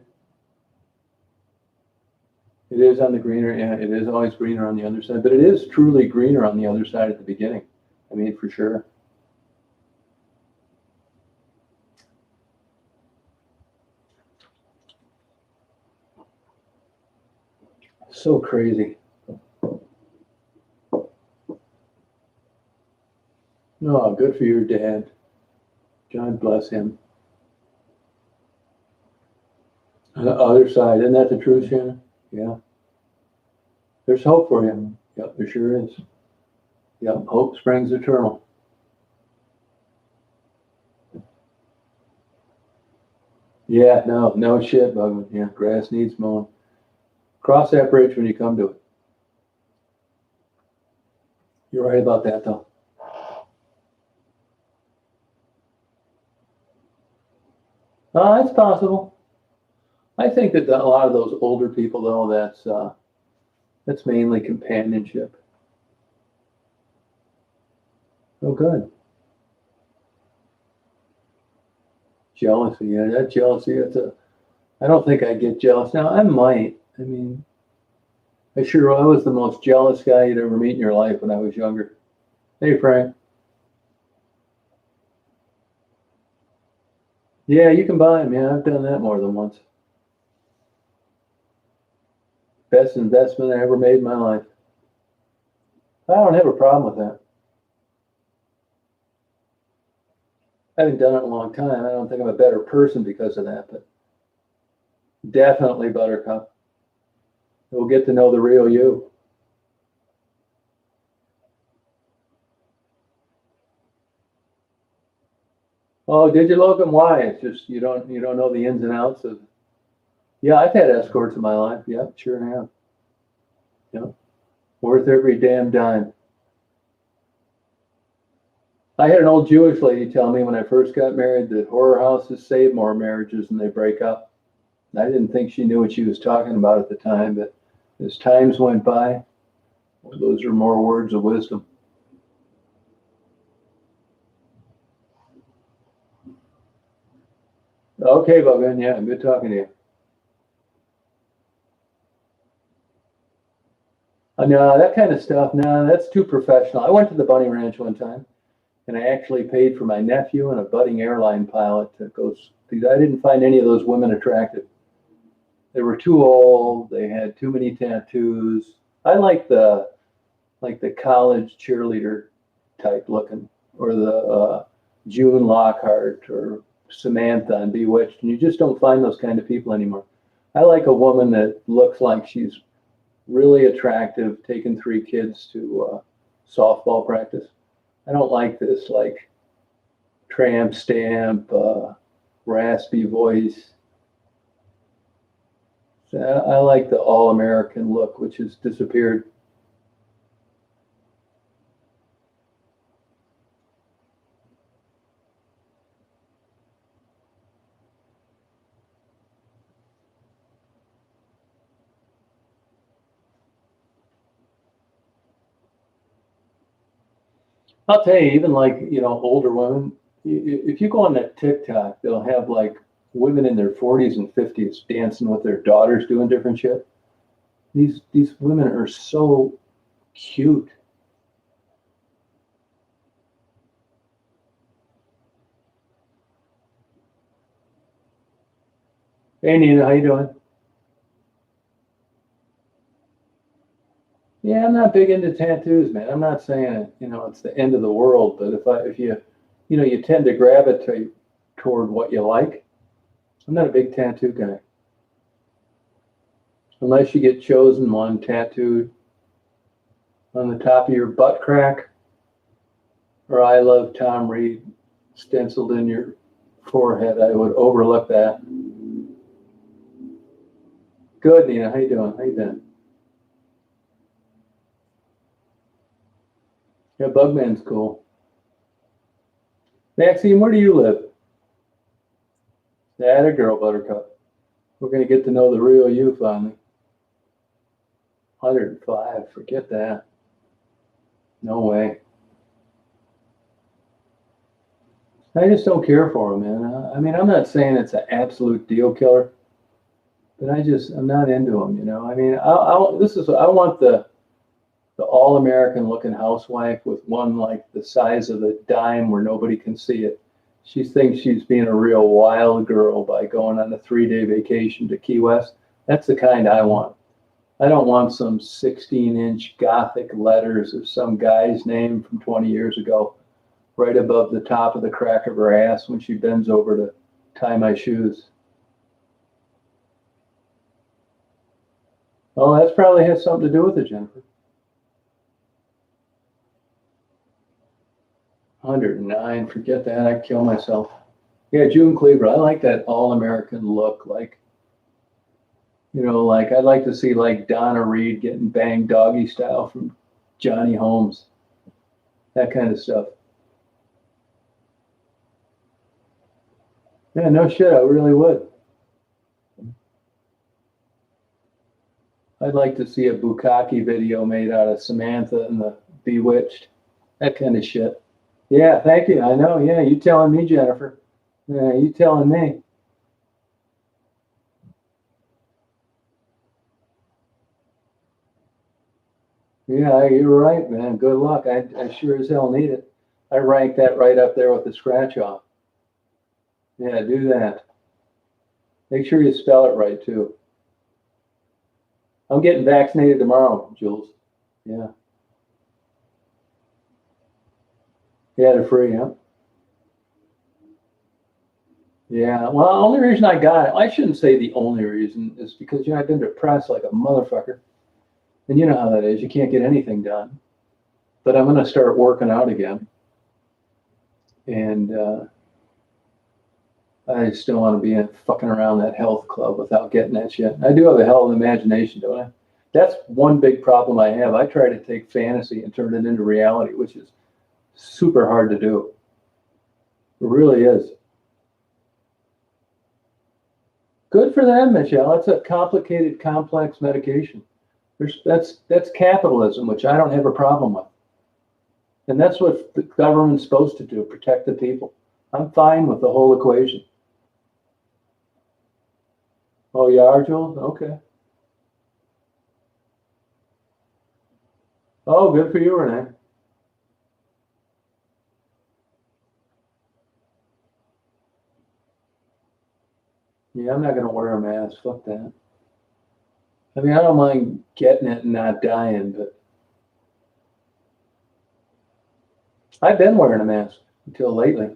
It is on the greener, yeah, it is always greener on the other side, but it is truly greener on the other side at the beginning. I mean, for sure. So crazy. No, good for your dad. God bless him. On the other side, isn't that the truth, Shannon? Yeah. There's hope for him. Yep, there sure is. Yep, hope springs eternal. Yeah, no shit, Bugman. Yeah, grass needs mowing. Cross that bridge when you come to it. You're right about that, though. It's possible. I think that a lot of those older people, though, that's mainly companionship. Oh, good. Jealousy, yeah, that jealousy. I don't think I get jealous now. I might. I mean, I was the most jealous guy you'd ever meet in your life when I was younger. Hey, Frank. Yeah, you can buy them. Yeah, I've done that more than once. Best investment I ever made in my life. I don't have a problem with that. I haven't done it in a long time. I don't think I'm a better person because of that, but definitely, Buttercup. We'll get to know the real you. Oh, did you, Logan? Why? It's just you don't know the ins and outs of. Yeah, I've had escorts in my life. Yeah, sure have. Yeah, worth every damn dime. I had an old Jewish lady tell me when I first got married that horror houses save more marriages than they break up. I didn't think she knew what she was talking about at the time, but as times went by, those are more words of wisdom. Okay, Bogan, yeah, good talking to you. No, that kind of stuff, no, that's too professional. I went to the Bunny Ranch one time. And I actually paid for my nephew and a budding airline pilot to go. I didn't find any of those women attractive. They were too old. They had too many tattoos. I like the college cheerleader type looking, or the June Lockhart or Samantha and Bewitched. And you just don't find those kind of people anymore. I like a woman that looks like she's really attractive, taking 3 kids to softball practice. I don't like this like tramp stamp, raspy voice. So I like the all-American look, which has disappeared. I'll tell you, even like, older women, if you go on that TikTok, they'll have like women in their 40s and 50s dancing with their daughters doing different shit. These women are so cute. Hey Nina, how you doing? Yeah, I'm not big into tattoos, man. I'm not saying it's the end of the world, but if you tend to gravitate toward what you like. I'm not a big tattoo guy. Unless you get chosen one tattooed on the top of your butt crack, or I love Tom Reed stenciled in your forehead, I would overlook that. Good, Nina. How you doing? How you been? Yeah, Bugman's cool. Maxine, where do you live? That a girl, Buttercup. We're gonna get to know the real you finally. 105. Forget that. No way. I just don't care for him, man. I mean, I'm not saying it's an absolute deal killer, but I'm not into him. I mean, I want the all-American looking housewife with one like the size of a dime where nobody can see it. She thinks she's being a real wild girl by going on a 3-day vacation to Key West. That's the kind I want. I don't want some 16-inch Gothic letters of some guy's name from 20 years ago right above the top of the crack of her ass when she bends over to tie my shoes. Oh, that probably has something to do with it, Jennifer. 109, forget that. I'd kill myself. Yeah, June Cleaver. I like that all-American look. Like I'd like to see like Donna Reed getting banged doggy style from Johnny Holmes. That kind of stuff. Yeah, no shit, I really would. I'd like to see a Bukkake video made out of Samantha and the Bewitched. That kind of shit. Yeah, thank you. I know. Yeah, you telling me, Jennifer. Yeah, you telling me. Yeah, you're right, man. Good luck. I sure as hell need it. I rank that right up there with the scratch off. Yeah, do that. Make sure you spell it right too. I'm getting vaccinated tomorrow, Jules. Yeah. Yeah, they're free, huh? Yeah. Well, the only reason I got it, I shouldn't say the only reason, is because I've been depressed like a motherfucker. And you know how that is. You can't get anything done. But I'm gonna start working out again. And I still want to be in fucking around that health club without getting that shit. I do have a hell of an imagination, don't I? That's one big problem I have. I try to take fantasy and turn it into reality, which is super hard to do. It really is. Good for them, Michelle. It's a complicated, complex medication. That's capitalism, which I don't have a problem with. And that's what the government's supposed to do, protect the people. I'm fine with the whole equation. Oh, you are, Jules? Okay. Oh, good for you, Renee. Yeah, I'm not going to wear a mask. Fuck that. I mean, I don't mind getting it and not dying, but I've been wearing a mask until lately.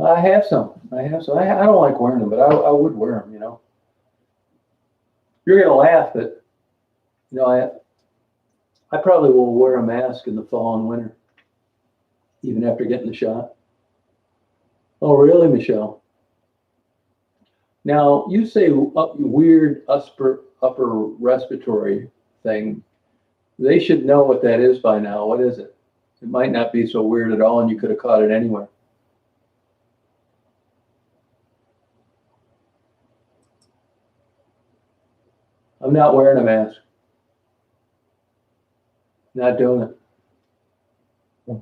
I have some. I don't like wearing them, but I would wear them, you know. You're going to laugh, but, you know, I probably will wear a mask in the fall and winter, even after getting the shot. Oh, really, Michelle? Now, you say weird upper respiratory thing. They should know what that is by now. What is it? It might not be so weird at all, and you could have caught it anywhere. I'm not wearing a mask. Not doing it.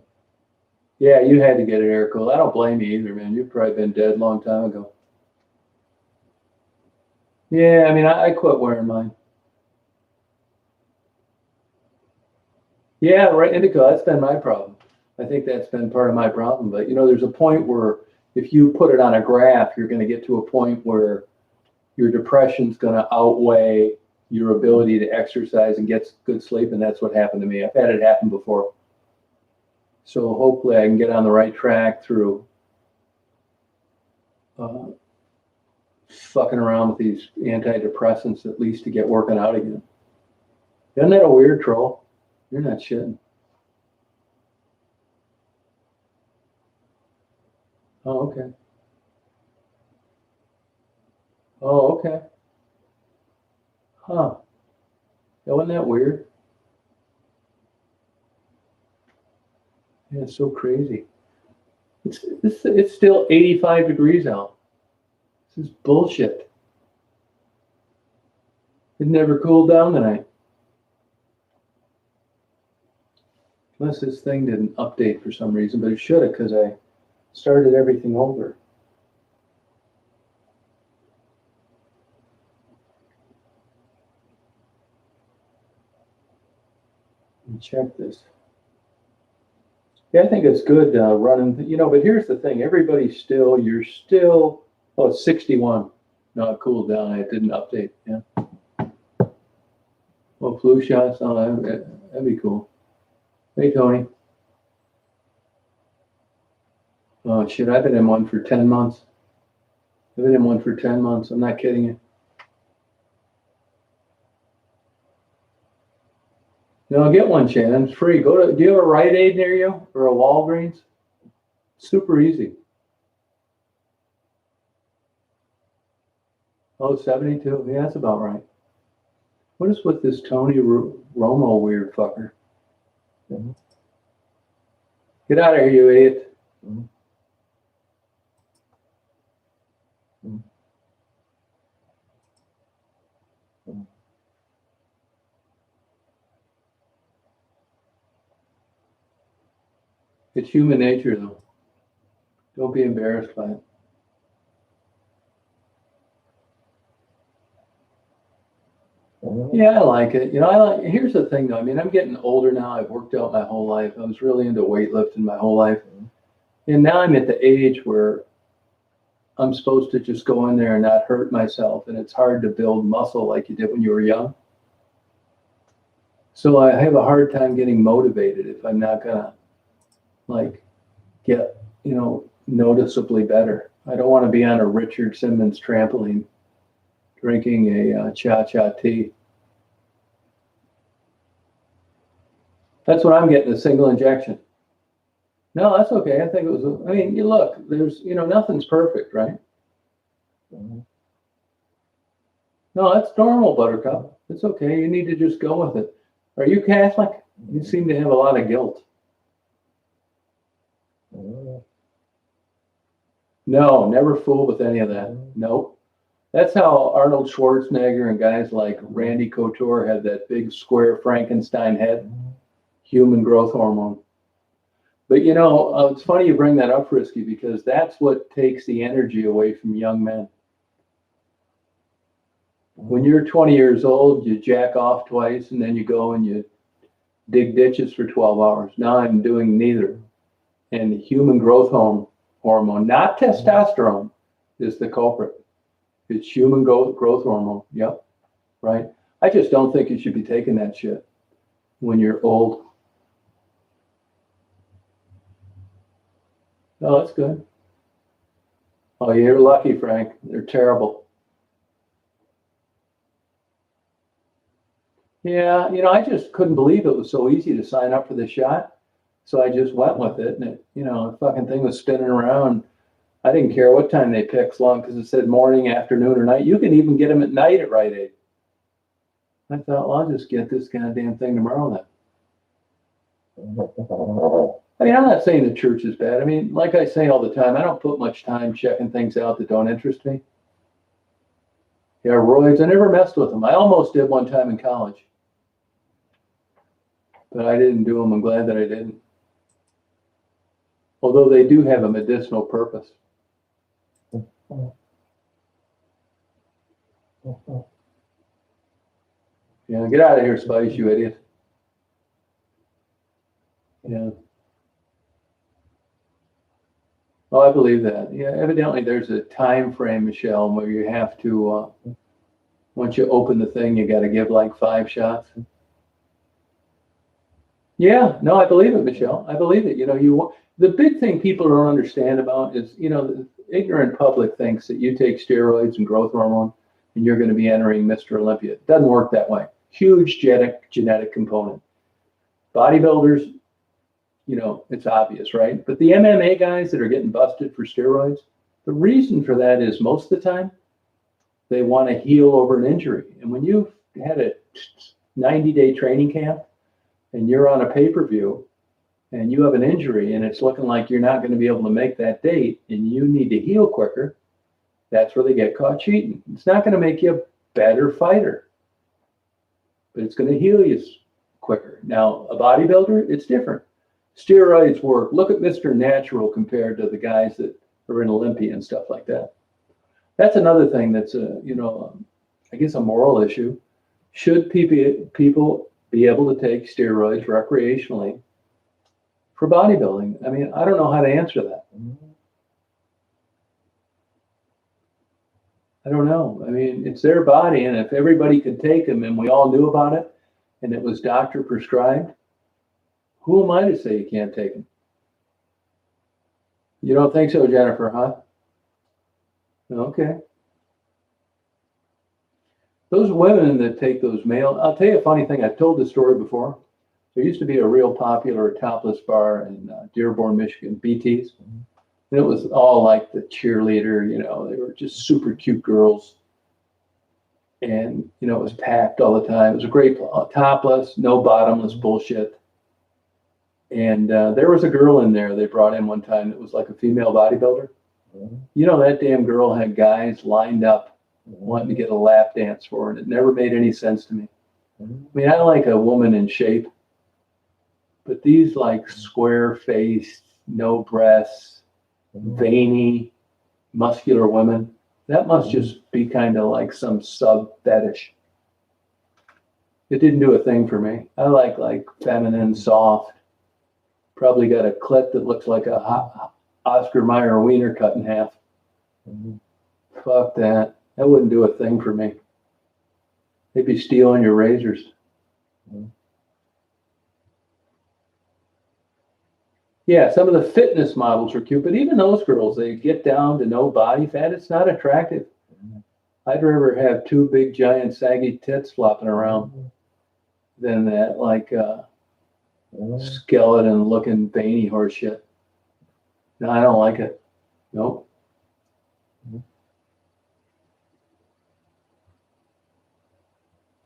Yeah, you had to get it air cooled. I don't blame you either, man. You've probably been dead a long time ago. Yeah, I mean, I quit wearing mine. Yeah, right, indica, that's been my problem. I think that's been part of my problem. But, you know, there's a point where if you put it on a graph, you're going to get to a point where your depression's going to outweigh your ability to exercise and get good sleep. And that's what happened to me. I've had it happen before. So hopefully I can get on the right track through fucking around with these antidepressants, at least to get working out again. Isn't that a weird troll? You're not shitting. Oh, okay. Oh, okay. Huh. Wasn't that weird? Yeah, it's so crazy. It's still 85 degrees out. This is bullshit. It never cooled down tonight. Unless this thing didn't update for some reason, but it should have because I started everything over. Let me check this. Yeah, I think it's good running, you know, but here's the thing. You're still, oh, it's 61. No, it cooled down. It didn't update. Yeah. Well, flu shots, oh, that'd be cool. Hey, Tony. Oh, shit, I've been in one for 10 months. I've been in one for 10 months. I'm not kidding you. No, get one, Shannon. It's free. Do you have a Rite Aid near you or a Walgreens? Super easy. Oh, 72. Yeah, that's about right. What is with this Tony Romo weird fucker? Mm-hmm. Get out of here, you idiot. Mm-hmm. Mm-hmm. It's human nature, though. Don't be embarrassed by it. Yeah, I like it. You know, here's the thing, though. I mean, I'm getting older now. I've worked out my whole life. I was really into weightlifting my whole life. And now I'm at the age where I'm supposed to just go in there and not hurt myself. And it's hard to build muscle like you did when you were young. So I have a hard time getting motivated if I'm not going to, like, get, you know, noticeably better. I don't want to be on a Richard Simmons trampoline drinking a cha-cha tea. That's what I'm getting, a single injection. No, that's okay. I think it was, I mean, you look, there's, you know, nothing's perfect, right? Mm-hmm. No, that's normal, Buttercup. It's okay. You need to just go with it. Are you Catholic? You seem to have a lot of guilt. No, never fooled with any of that. Nope. That's how Arnold Schwarzenegger and guys like Randy Couture had that big square Frankenstein head, human growth hormone. But you know, it's funny you bring that up, Frisky, because that's what takes the energy away from young men. When you're 20 years old, you jack off twice and then you go and you dig ditches for 12 hours. Now I'm doing neither. And human growth hormone, not testosterone, is the culprit. It's human growth hormone. Yep. Right. I just don't think you should be taking that shit when you're old. Oh, that's good. Oh, you're lucky, Frank. They're terrible. Yeah, I just couldn't believe it was so easy to sign up for the shot. So I just went with it, and the fucking thing was spinning around. I didn't care what time they picked, as long because it said morning, afternoon, or night. You can even get them at night at Rite Aid. I thought, well, I'll just get this goddamn thing tomorrow then. I mean, I'm not saying the church is bad. I mean, like I say all the time, I don't put much time checking things out that don't interest me. Yeah, roids, I never messed with them. I almost did one time in college, but I didn't do them. I'm glad that I didn't. Although they do have a medicinal purpose. Yeah, get out of here, Spice, you idiot. Yeah. Oh, I believe that. Yeah, evidently there's a time frame, Michelle, where you have to, once you open the thing, you got to give like 5 shots. Yeah, no, I believe it, Michelle. I believe it. The big thing people don't understand about is, the ignorant public thinks that you take steroids and growth hormone and you're going to be entering Mr. Olympia. It doesn't work that way. Huge genetic component. Bodybuilders, it's obvious, right? But the MMA guys that are getting busted for steroids, the reason for that is most of the time they want to heal over an injury. And when you've had a 90-day training camp and you're on a pay-per-view and you have an injury and it's looking like you're not going to be able to make that date and you need to heal quicker, that's where they get caught cheating. It's not going to make you a better fighter, but it's going to heal you quicker. Now, a bodybuilder, it's different. Steroids work. Look at Mr. Natural compared to the guys that are in Olympia and stuff like that. That's another thing that's I guess a moral issue. Should people be able to take steroids recreationally for bodybuilding? I mean, I don't know how to answer that. I don't know. I mean, it's their body, and if everybody could take them and we all knew about it and it was doctor prescribed, who am I to say you can't take them? You don't think so, Jennifer, huh? Okay. Those women that take those I'll tell you a funny thing. I've told this story before. There used to be a real popular topless bar in Dearborn, Michigan, BT's. And it was all like the cheerleader, they were just super cute girls. And, it was packed all the time. It was a great topless, no bottomless bullshit. And there was a girl in there they brought in one time that was like a female bodybuilder. That damn girl had guys lined up wanting to get a lap dance for her, and it never made any sense to me. I mean, I like a woman in shape, but these like square-faced, no breasts, veiny, muscular women, that must just be kind of like some sub-fetish. It didn't do a thing for me. I like feminine, soft, probably got a clit that looks like a Oscar Mayer wiener cut in half. Fuck that. That wouldn't do a thing for me. They'd be stealing your razors. Yeah, some of the fitness models are cute, but even those girls, they get down to no body fat. It's not attractive. I'd rather have 2 big, giant, saggy tits flopping around than that, like, skeleton-looking, veiny horse shit. No, I don't like it. Nope.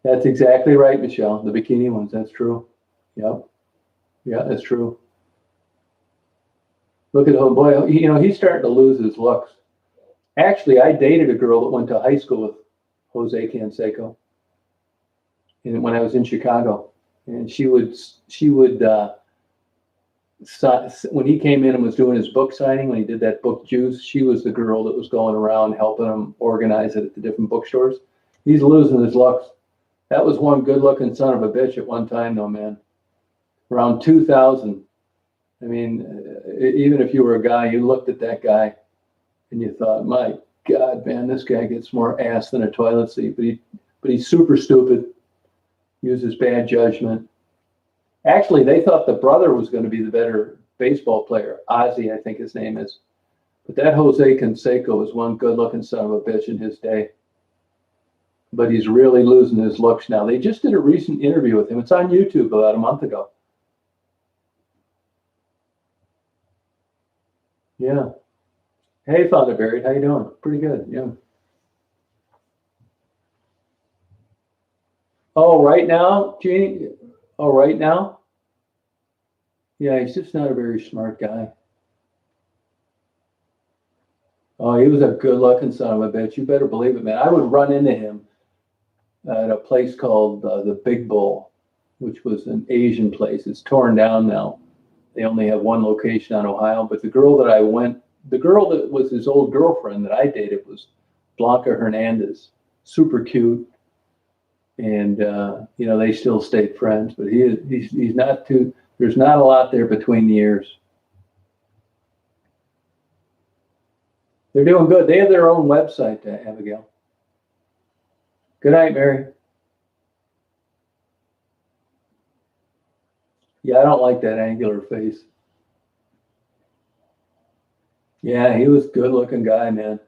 That's exactly right, Michelle. The bikini ones, that's true. Yep. Yeah, that's true. Look at him, boy, he's starting to lose his looks. Actually, I dated a girl that went to high school with Jose Canseco. And when I was in Chicago, and she would when he came in and was doing his book signing, when he did that book Juice, she was the girl that was going around helping him organize it at the different bookstores. He's losing his looks. That was one good-looking son of a bitch at one time, though, man. Around 2000. I mean, even if you were a guy, you looked at that guy and you thought, my God, man, this guy gets more ass than a toilet seat, but he's super stupid, uses bad judgment. Actually, they thought the brother was going to be the better baseball player. Ozzy, I think his name is. But that Jose Canseco was one good-looking son of a bitch in his day. But he's really losing his looks now. They just did a recent interview with him. It's on YouTube about a month ago. Yeah. Hey, Father Barry, how you doing? Pretty good, yeah. Oh, right now, Jeannie? Oh, right now? Yeah, he's just not a very smart guy. Oh, he was a good-looking son of a bitch. You better believe it, man. I would run into him at a place called the Big Bull, which was an Asian place. It's torn down now. They only have one location on Ohio. But the girl that was his old girlfriend that I dated was Blanca Hernandez. Super cute. And, they still stayed friends. But he's not too, there's not a lot there between the ears. They're doing good. They have their own website, Abigail. Good night, Mary. Yeah, I don't like that angular face. Yeah, he was a good-looking guy, man.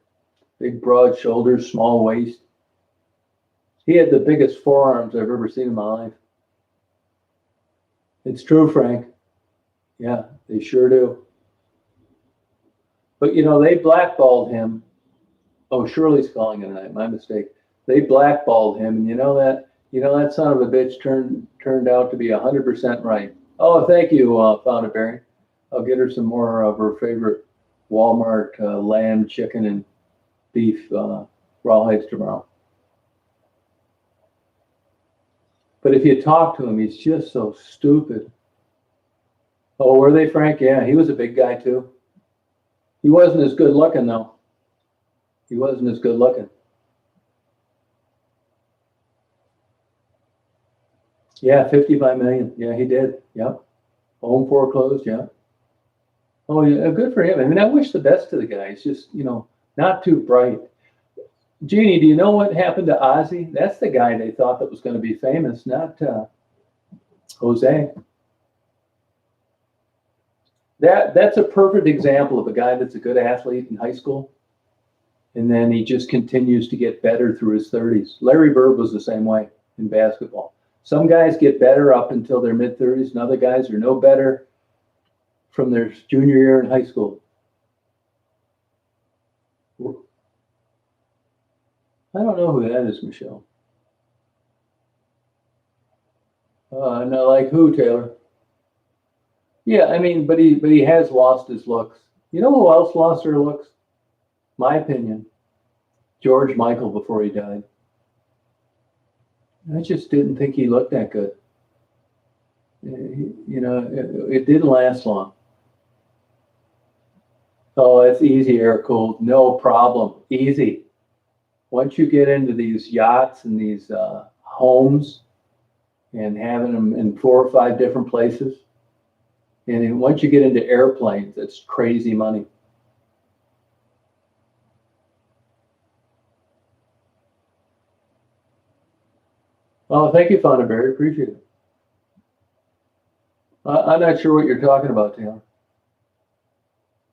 Big, broad shoulders, small waist. He had the biggest forearms I've ever seen in my life. It's true, Frank. Yeah, they sure do. But, they blackballed him. Oh, Shirley's calling it tonight. My mistake. They blackballed him, and that son of a bitch turned out to be 100% right. Oh, thank you, Founder Barry. I'll get her some more of her favorite Walmart lamb, chicken, and beef rawhides tomorrow. But if you talk to him, he's just so stupid. Oh, were they, Frank? Yeah, he was a big guy too. He wasn't as good looking though. He wasn't as good looking. Yeah, 55 million. Yeah, he did. Yep. Home foreclosed. Yeah. Oh, yeah, good for him. I mean, I wish the best to the guy. He's just, not too bright. Jeannie, do you know what happened to Ozzy? That's the guy they thought that was going to be famous, not Jose. That's a perfect example of a guy that's a good athlete in high school, and then he just continues to get better through his 30s. Larry Bird was the same way in basketball. Some guys get better up until their mid-30s, and other guys are no better from their junior year in high school. I don't know who that is, Michelle. No, like who, Taylor? Yeah, I mean, but he has lost his looks. You know who else lost their looks? My opinion, George Michael before he died. I just didn't think he looked that good. It didn't last long. Oh, it's easy, air cooled, no problem, easy. Once you get into these yachts and these homes and having them in 4 or 5 different places, and then once you get into airplanes, it's crazy money. Oh, thank you, Fonda Barry. Appreciate it. I'm not sure what you're talking about, Taylor.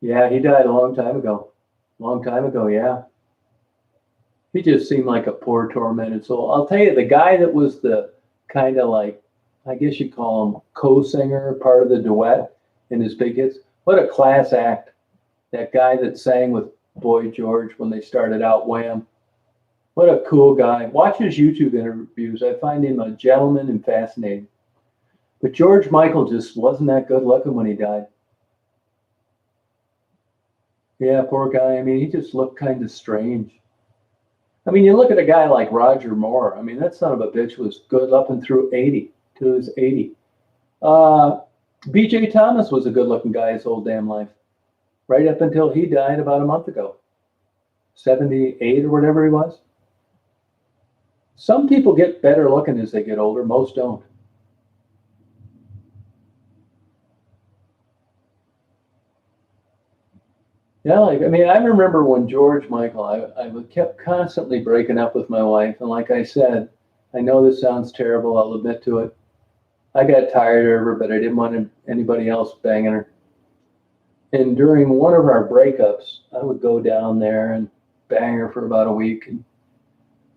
Yeah, he died a long time ago. Long time ago, yeah. He just seemed like a poor, tormented soul. I'll tell you, the guy that was the kind of like, I guess you'd call him co-singer, part of the duet in his big hits. What a class act. That guy that sang with Boy George when they started out, Wham. What a cool guy. Watch his YouTube interviews. I find him a gentleman and fascinating. But George Michael just wasn't that good looking when he died. Yeah, poor guy. I mean, he just looked kind of strange. I mean, you look at a guy like Roger Moore. I mean, that son of a bitch was good up and through 80, to his 80. B.J. Thomas was a good-looking guy his whole damn life, right up until he died about a month ago. 78 or whatever he was. Some people get better looking as they get older. Most don't. Yeah, like, I mean, I remember when George Michael, I kept constantly breaking up with my wife. And like I said, I know this sounds terrible. I'll admit to it. I got tired of her, but I didn't want anybody else banging her. And during one of our breakups, I would go down there and bang her for about a week and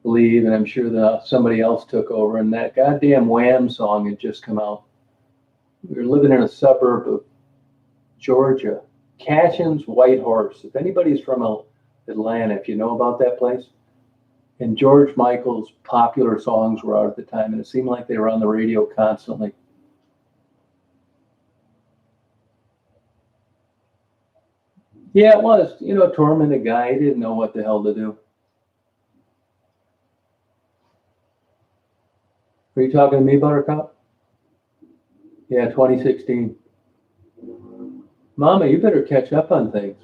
leave. And I'm sure that somebody else took over. And that goddamn Wham song had just come out. We were living in a suburb of Georgia, Cashin's White Horse. If anybody's from Atlanta, if you know about that place, and George Michael's popular songs were out at the time, and it seemed like they were on the radio constantly. Yeah, it was. You know, tormented guy. He didn't know what the hell to do. Are you talking to me, Buttercup? Yeah, 2016. Mama, you better catch up on things.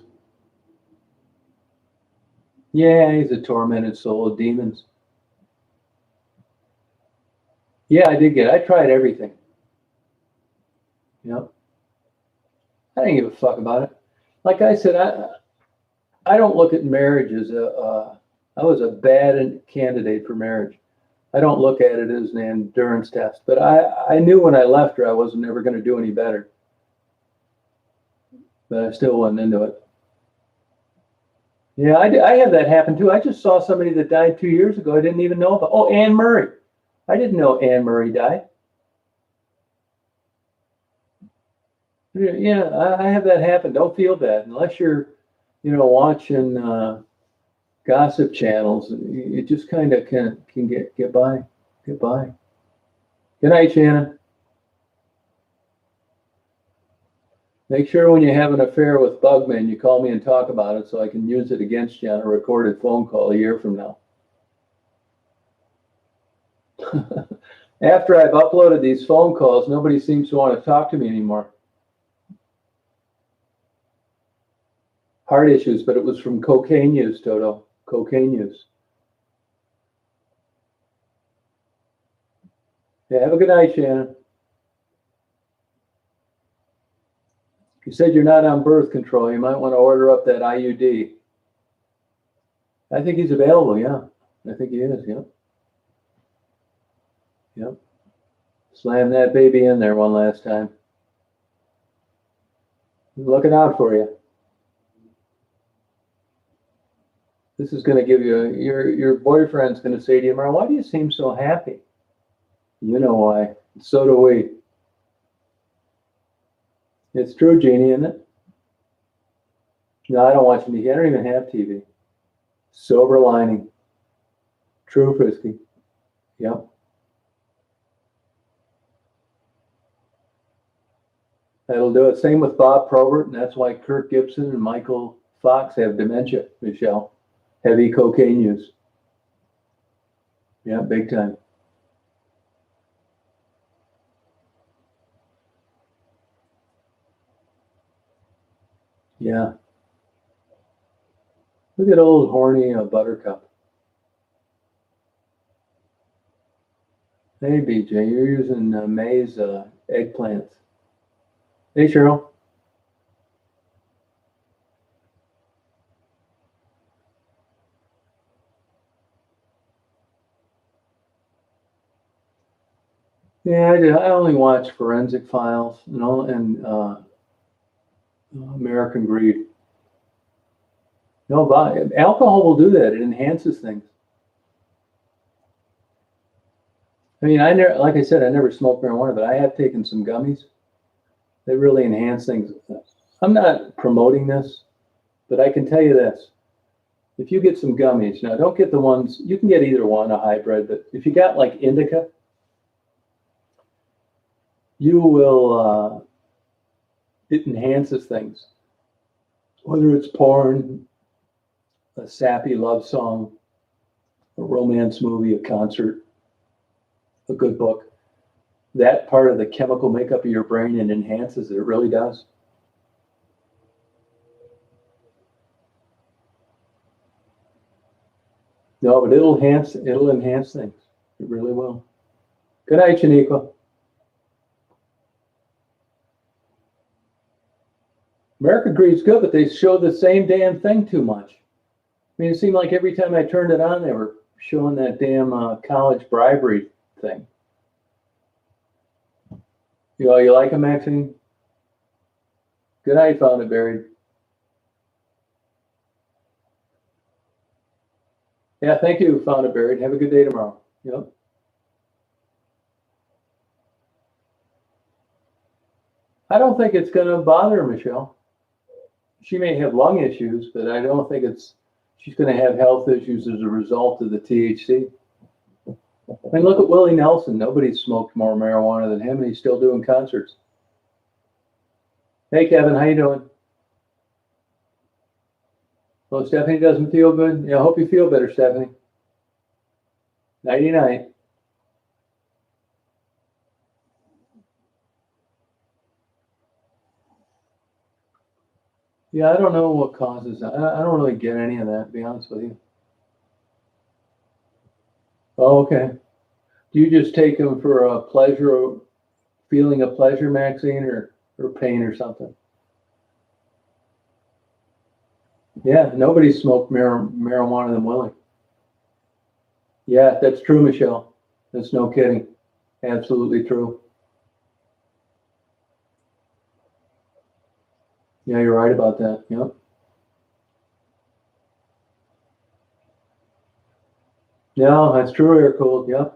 Yeah, he's a tormented soul of demons. Yeah, I tried everything. Yep. I didn't give a fuck about it. Like I said, I don't look at marriage as I was a bad candidate for marriage. I don't look at it as an endurance test, but I knew when I left her, I wasn't ever going to do any better, but I still wasn't into it. Yeah, I had that happen too. I just saw somebody that died 2 years ago. I didn't even know about. Oh, Anne Murray. I didn't know Anne Murray died. Yeah, I have that happen. Don't feel bad unless you're, watching gossip channels. You just kind of can get by, get by. Good night, Shannon. Make sure when you have an affair with Bugman, you call me and talk about it so I can use it against you on a recorded phone call a year from now. After I've uploaded these phone calls, nobody seems to want to talk to me anymore. Heart issues, but it was from cocaine use, Toto. Cocaine use. Yeah, have a good night, Shannon. You said you're not on birth control. You might want to order up that IUD. I think he's available, yeah. I think he is, yeah. Yep. Slam that baby in there one last time. Looking out for you. This is going to give you, your boyfriend's going to say to you tomorrow, why do you seem so happy? You know why. So do we. It's true, Jeannie, isn't it? No, I don't watch TV. I don't even have TV. Silver lining. True, Frisky. Yep. That'll do it. Same with Bob Probert, and that's why Kirk Gibson and Michael Fox have dementia, Michelle. Heavy cocaine use. Yeah, big time. Yeah. Look at old horny Buttercup. Hey, BJ, you're using maize eggplants. Hey, Cheryl. Yeah, I only watch Forensic Files and American Greed. No, alcohol will do that. It enhances things. I mean, like I said, I never smoked marijuana, but I have taken some gummies. They really enhance things. I'm not promoting this, but I can tell you this. If you get some gummies, now don't get the ones, you can get either one, a hybrid, but if you got like indica, you will, it enhances things. Whether it's porn, a sappy love song, a romance movie, a concert, a good book, that part of the chemical makeup of your brain and enhances it. It really does. No, but it'll enhance things. It really will. Good night, Shaniqua. America Greed's good, but they show the same damn thing too much. I mean, it seemed like every time I turned it on, they were showing that damn college bribery thing. You like it, Maxine? Good night, found it buried. Yeah, thank you, found it buried. Have a good day tomorrow. Yep. I don't think it's going to bother Michelle. She may have lung issues, but I don't think she's going to have health issues as a result of the THC. I mean, look at Willie Nelson. Nobody smoked more marijuana than him, and he's still doing concerts. Hey, Kevin, how you doing? Well, Stephanie doesn't feel good. Yeah, I hope you feel better, Stephanie. Nighty-night. Yeah, I don't know what causes that. I don't really get any of that, to be honest with you. Oh, okay. Do you just take them for a pleasure, feeling of pleasure, Maxine, or pain or something? Yeah, nobody smoked marijuana than Willie. Yeah, that's true, Michelle. That's no kidding. Absolutely true. Yeah, you're right about that. Yep. Yeah, that's true, air cooled. Yep.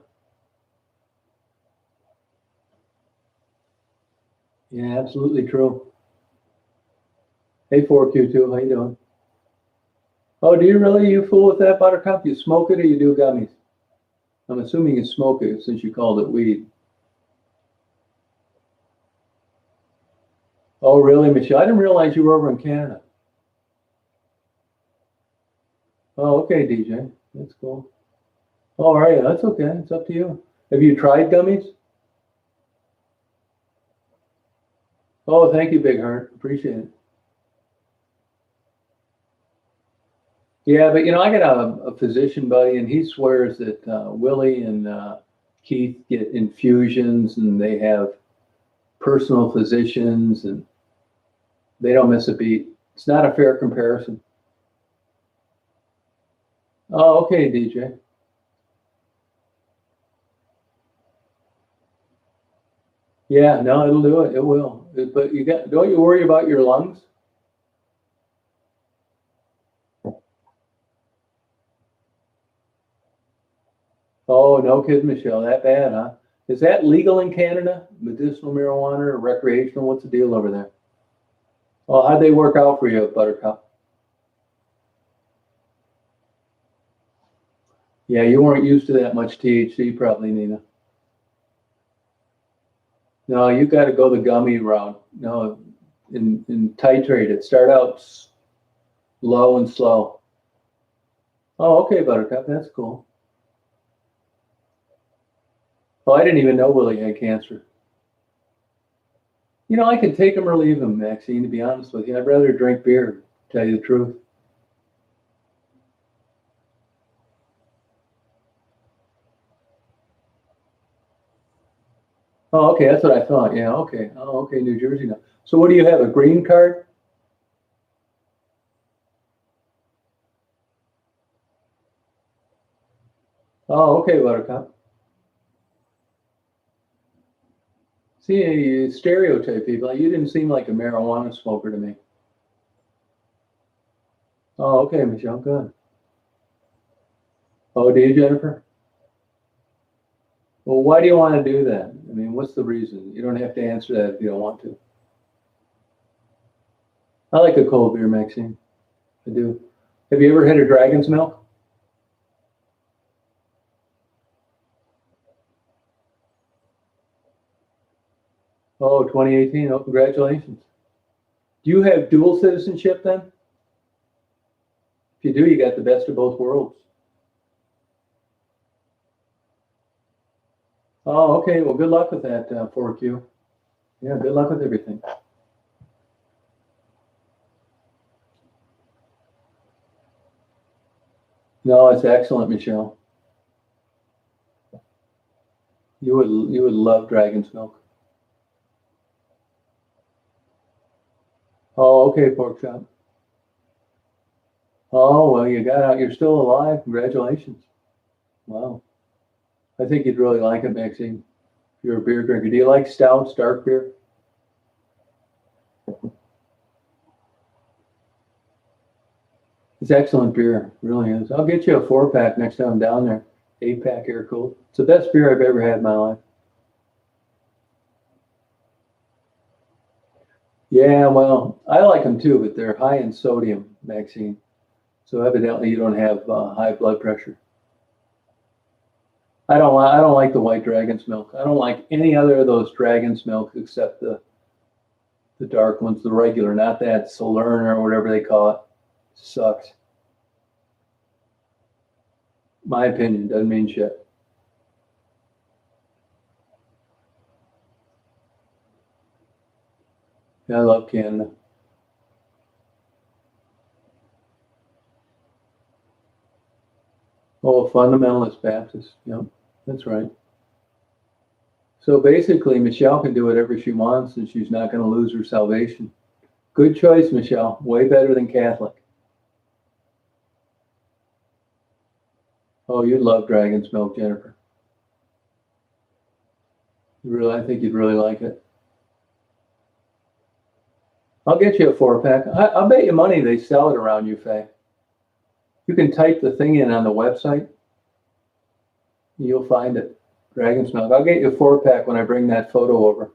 Yeah, absolutely true. Hey, 4Q2, how you doing? Oh, do you really? You fool with that, Buttercup? You smoke it or you do gummies? I'm assuming you smoke it since you called it weed. Oh, really, Michelle? I didn't realize you were over in Canada. Oh, okay, DJ. That's cool. Oh, all right, that's okay. It's up to you. Have you tried gummies? Oh, thank you, Big Heart. Appreciate it. Yeah, but I got a physician buddy, and he swears that Willie and Keith get infusions, and they have personal physicians, and they don't miss a beat. It's not a fair comparison. Oh, okay, DJ. Yeah, no, it'll do it. It will. But don't you worry about your lungs? Oh, no kidding, Michelle. That bad, huh? Is that legal in Canada? Medicinal marijuana or recreational? What's the deal over there? Oh, how'd they work out for you, Buttercup? Yeah, you weren't used to that much THC, probably, Nina. No, you got to go the gummy route. No, and titrate it. Start out low and slow. Oh, okay, Buttercup. That's cool. Oh, I didn't even know Willie had cancer. I could take him or leave him, Maxine, to be honest with you. I'd rather drink beer, to tell you the truth. Oh, okay, that's what I thought. Yeah, okay. Oh, okay, New Jersey now. So what do you have, a green card? Oh, okay, Buttercup. See, you stereotype people. You didn't seem like a marijuana smoker to me. Oh, okay, Michelle, good. Oh, do you, Jennifer? Well, why do you want to do that? I mean, what's the reason? You don't have to answer that if you don't want to. I like a cold beer, Maxine. I do. Have you ever had a dragon's milk? Oh, 2018. Oh, congratulations. Do you have dual citizenship then? If you do, you got the best of both worlds. Oh, okay. Well, good luck with that, 4Q. Yeah, good luck with everything. No, it's excellent, Michelle. You would love dragon's milk. Oh, okay, pork chop. Oh, well, you got out. You're still alive. Congratulations. Wow. I think you'd really like it, Maxine. If you're a beer drinker. Do you like stouts, dark beer? It's excellent beer. It really is. I'll get you a 4-pack next time I'm down there. 8-pack air cooled. It's the best beer I've ever had in my life. Yeah, well, I like them too, but they're high in sodium, Maxine. So evidently you don't have high blood pressure. I don't like the white dragon's milk. I don't like any other of those dragon's milk except the dark ones, the regular, not that Salern or whatever they call it. Sucks. My opinion, doesn't mean shit. Yeah, I love Canada. Oh, fundamentalist Baptist. Yep, that's right. So basically, Michelle can do whatever she wants and she's not going to lose her salvation. Good choice, Michelle. Way better than Catholic. Oh, you'd love Dragon's Milk, Jennifer. Really, I think you'd really like it. I'll get you a 4-pack. I'll bet you money they sell it around you, Faye. You can type the thing in on the website. You'll find it. Dragon's Milk. I'll get you a 4-pack when I bring that photo over.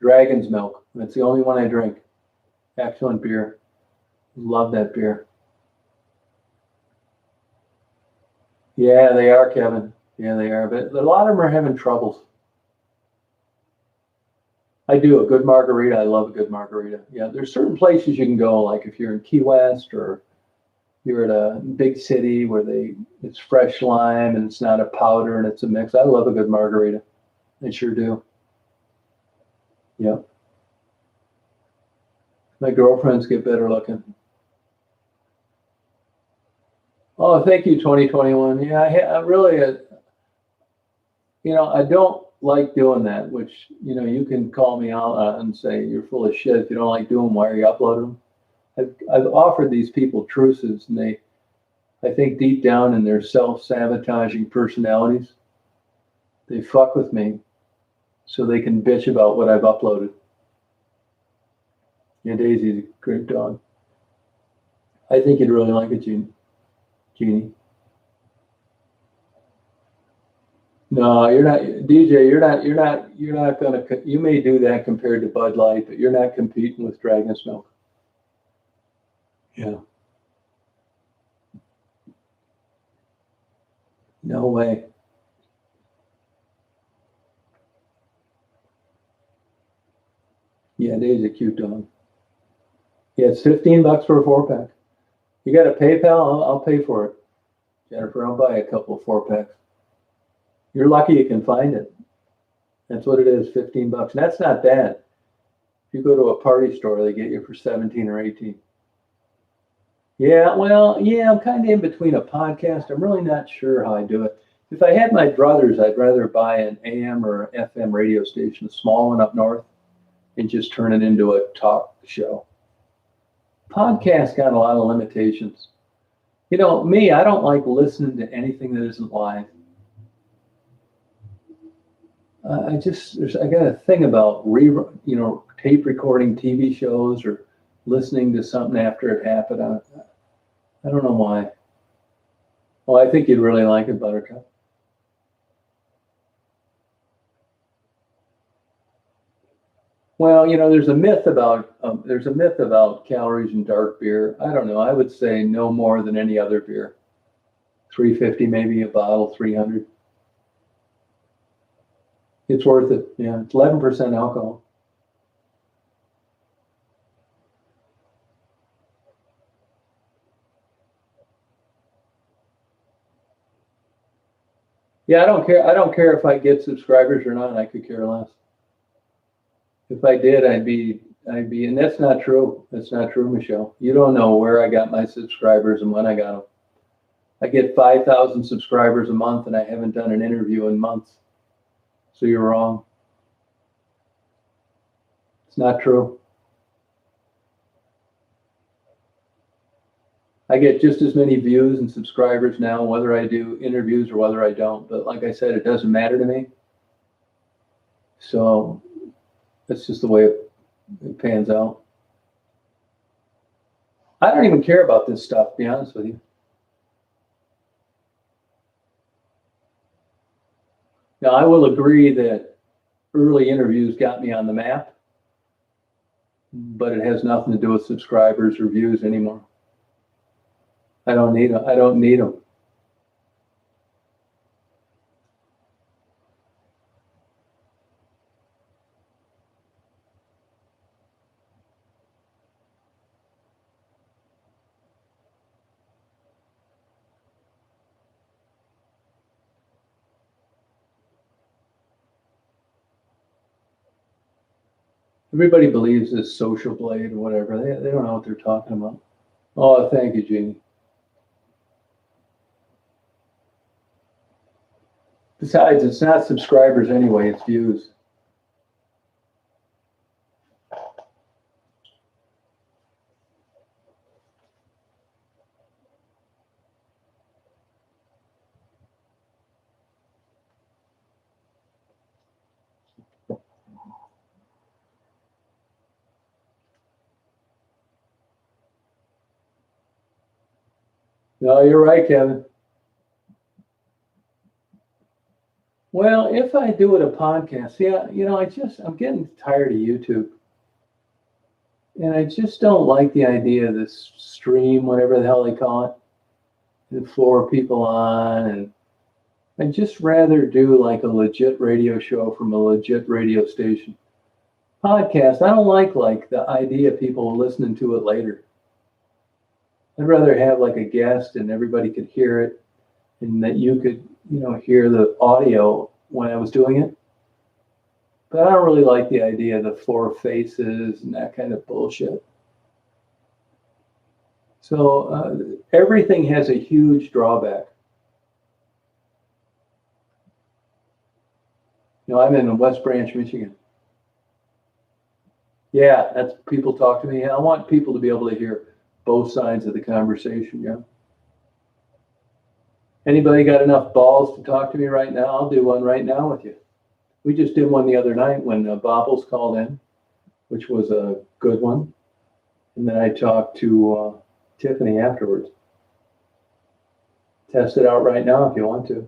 Dragon's Milk. That's the only one I drink. Excellent beer. Love that beer. Yeah, they are, Kevin. Yeah, they are. But a lot of them are having troubles. I do. A good margarita. I love a good margarita. Yeah, there's certain places you can go, like if you're in Key West or you're at a big city where it's fresh lime and it's not a powder and it's a mix. I love a good margarita. I sure do. Yeah. My girlfriends get better looking. Oh, thank you, 2021. Yeah, I really, I don't like doing that, which, you can call me out and say you're full of shit. If you don't like doing them, why are you uploading them? I've offered these people truces, and I think deep down in their self-sabotaging personalities, they fuck with me so they can bitch about what I've uploaded. Yeah, Daisy's a great dog. I think you'd really like it, Jeannie. No, you're not, DJ. You're not gonna. You may do that compared to Bud Light, but you're not competing with Dragon's Milk. Yeah. No way. Yeah, Daisy's a cute dog. Yeah, it's $15 for a 4-pack. You got a PayPal? I'll pay for it, Jennifer. I'll buy a couple of 4-packs. You're lucky you can find it. That's what it is, $15. And that's not bad. If you go to a party store, they get you for 17 or 18. Yeah, well, yeah, I'm kind of in between a podcast. I'm really not sure how I do it. If I had my brothers, I'd rather buy an AM or FM radio station, a small one up north, and just turn it into a talk show. Podcast got a lot of limitations. Me, I don't like listening to anything that isn't live. I got a thing about tape recording TV shows or listening to something after it happened. I don't know why. Well, I think you'd really like it, Buttercup. Well, there's a myth about calories in dark beer. I don't know. I would say no more than any other beer. 350 maybe a bottle, 300. It's worth it. Yeah, it's 11% alcohol. Yeah, I don't care. I don't care if I get subscribers or not. I could care less. If I did, I'd be, and that's not true. That's not true, Michelle. You don't know where I got my subscribers and when I got them. I get 5,000 subscribers a month, and I haven't done an interview in months. So you're wrong. It's not true. I get just as many views and subscribers now, whether I do interviews or whether I don't. But like I said, it doesn't matter to me. So that's just the way it pans out. I don't even care about this stuff, to be honest with you. Now, I will agree that early interviews got me on the map, but it has nothing to do with subscribers or views anymore. I don't need them. I don't need them. Everybody believes this social blade or whatever. They don't know what they're talking about. Oh, thank you, Jeannie. Besides, it's not subscribers anyway, it's views. No, you're right, Kevin. Well, if I do it a podcast, yeah, I'm getting tired of YouTube. And I just don't like the idea of this stream, whatever the hell they call it, and floor people on. And I'd just rather do like a legit radio show from a legit radio station. Podcast, I don't like the idea of people listening to it later. I'd rather have like a guest and everybody could hear it and that you could, hear the audio when I was doing it. But I don't really like the idea of the four faces and that kind of bullshit. So everything has a huge drawback. I'm in West Branch, Michigan. Yeah, that's people talk to me. I want people to be able to hear both sides of the conversation. Yeah. Anybody got enough balls to talk to me right now? I'll do one right now with you. We just did one the other night when Bobbles called in, which was a good one. And then I talked to Tiffany afterwards. Test it out right now if you want to.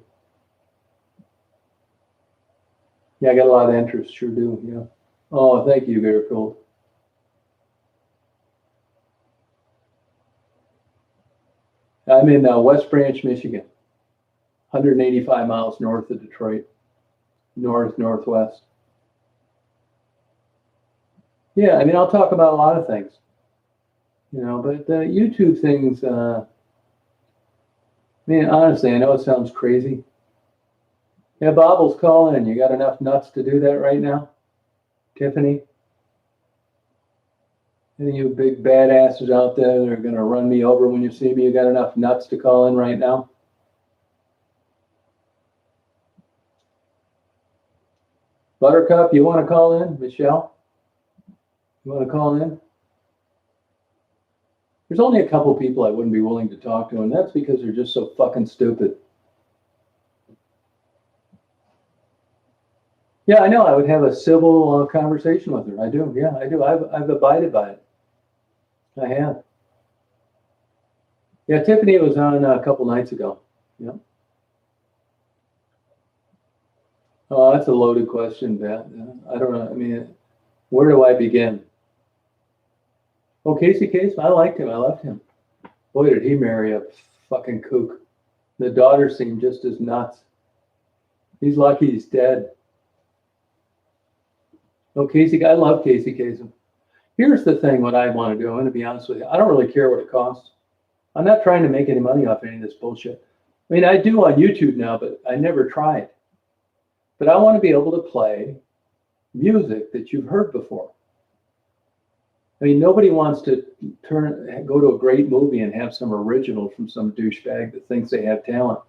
Yeah, I got a lot of interest. Sure do. Yeah. Oh, thank you, Garfield. I'm in West Branch, Michigan, 185 miles north of Detroit, northwest. Yeah, I'll talk about a lot of things, but the YouTube things, honestly, I know it sounds crazy. Yeah, Bobbles calling. You got enough nuts to do that right now? Tiffany? Any of you big badasses out there that are going to run me over when you see me, you got enough nuts to call in right now? Buttercup, you want to call in? Michelle? You want to call in? There's only a couple people I wouldn't be willing to talk to, and that's because they're just so fucking stupid. Yeah, I know. I would have a civil conversation with her. I do. Yeah, I do. I've abided by it. I have. Yeah, Tiffany was on a couple nights ago. Yeah. Oh, that's a loaded question, Pat. I don't know. Where do I begin? Oh, Casey Kasem, I liked him. I loved him. Boy, did he marry a fucking kook. The daughter seemed just as nuts. He's lucky he's dead. Oh, I love Casey Kasem. Here's the thing, what I want to do. I'm going to be honest with you. I don't really care what it costs. I'm not trying to make any money off any of this bullshit. I do on YouTube now, but I never tried. But I want to be able to play music that you've heard before. Nobody wants to go to a great movie and have some original from some douchebag that thinks they have talent.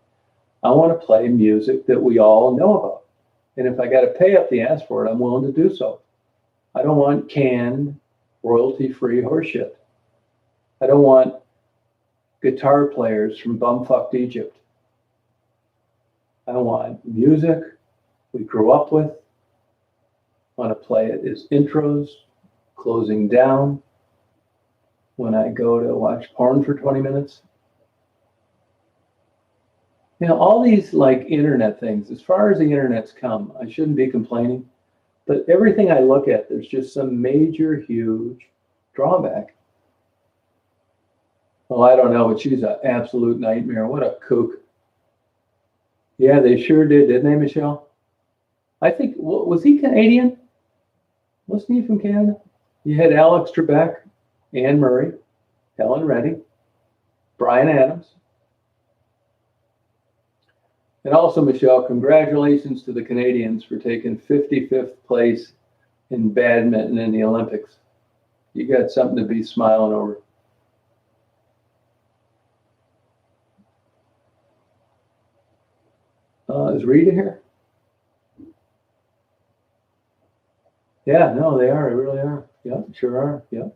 I want to play music that we all know about. And if I got to pay up the ass for it, I'm willing to do so. I don't want canned, royalty-free horseshit. I don't want guitar players from bumfucked Egypt. I want music we grew up with. I want to play it as intros, closing down, when I go to watch porn for 20 minutes. All these like internet things, as far as the internet's come, I shouldn't be complaining, but everything I look at, there's just some major, huge drawback. Oh, I don't know, but she's an absolute nightmare. What a kook. Yeah, they sure did, didn't they, Michelle? I think, was he Canadian? Wasn't he from Canada? You had Alex Trebek, Anne Murray, Helen Reddy, Brian Adams. And also, Michelle, congratulations to the Canadians for taking 55th place in badminton in the Olympics. You got something to be smiling over. Is Rita here? Yeah, no, they are. They really are. Yeah, sure are. Yeah.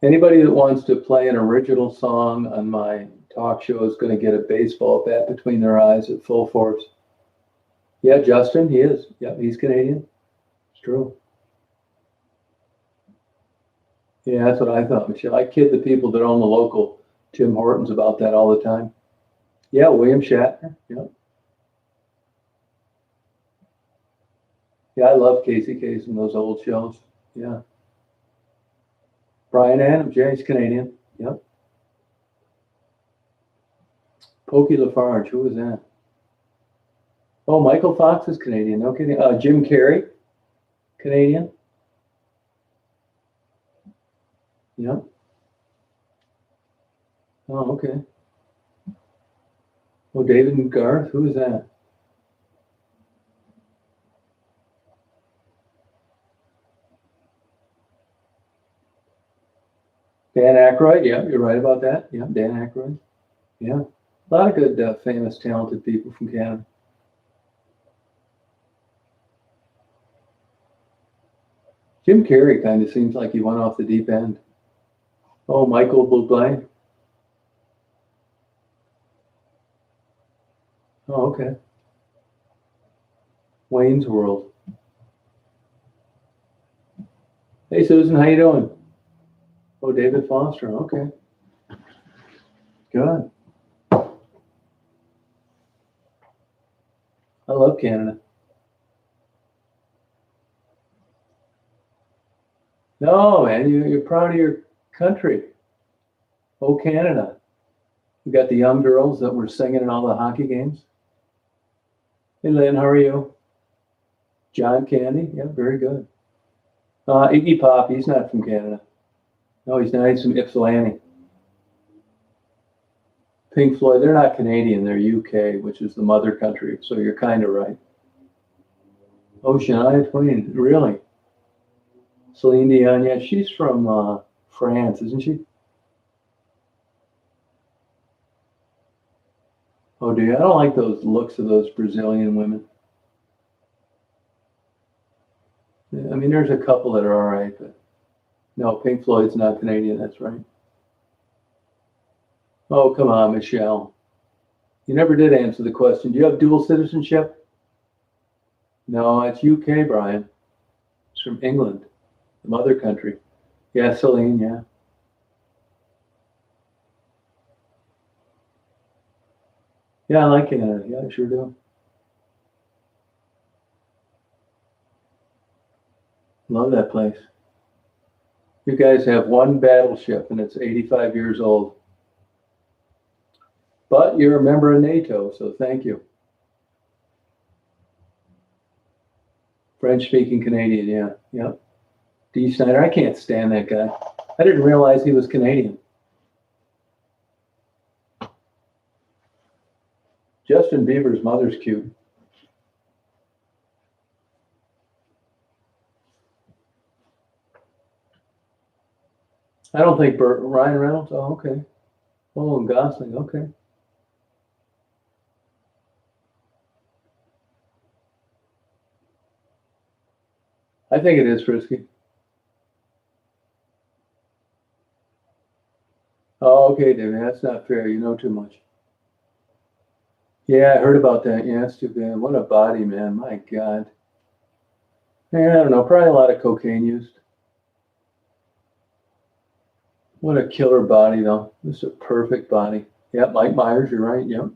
Anybody that wants to play an original song on my talk show is going to get a baseball bat between their eyes at full force. Yeah, Justin, he is. Yeah, he's Canadian. It's true. Yeah, that's what I thought, Michelle. I kid the people that own the local Tim Hortons about that all the time. Yeah, William Shatner. Yeah. Yeah, I love Casey Kasem and those old shows. Yeah. Brian Adams, yeah, he's Canadian. Yep. Pokey Lafarge, who is that? Oh, Michael Fox is Canadian. No kidding. Jim Carrey, Canadian. Yep. Oh, okay. Oh, David and Garth, who is that? Dan Aykroyd, yeah, you're right about that. Yeah, Dan Aykroyd. Yeah, a lot of good, famous, talented people from Canada. Jim Carrey kind of seems like he went off the deep end. Oh, Michael Bublé. Oh, okay. Wayne's World. Hey, Susan, how you doing? Oh, David Foster. Okay. Good. I love Canada. No, man, you're proud of your country. Oh, Canada. You got the young girls that were singing in all the hockey games. Hey, Lynn, how are you? John Candy. Yeah, very good. Iggy Pop, he's not from Canada. No, he's not. He's from Ypsilanti. Pink Floyd, they're not Canadian. They're UK, which is the mother country. So you're kind of right. Oh, Shania Twain, really? Celine Dion, yeah, she's from France, isn't she? Oh, do you? I don't like those looks of those Brazilian women. I mean, there's a couple that are all right, but no, Pink Floyd's not Canadian, that's right. Oh, come on, Michelle. You never did answer the question. Do you have dual citizenship? No, it's UK, Brian. It's from England, the mother country. Yeah, Celine, yeah. Yeah, I like Canada. Yeah, I sure do. Love that place. You guys have one battleship and it's 85 years old. But you're a member of NATO, so thank you. French-speaking Canadian, yeah. Yep. D. Snyder, I can't stand that guy. I didn't realize he was Canadian. Justin Bieber's mother's cute. I don't think Ryan Reynolds. Oh, okay. Oh, and Gosling. Okay. I think it is frisky. Oh, okay, David, that's not fair. You know too much. Yeah, I heard about that. Yeah, that's too bad. What a body, man. My God. Yeah, I don't know. Probably a lot of cocaine used. What a killer body, though. This is a perfect body. Yeah, Mike Myers, you're right. Yep.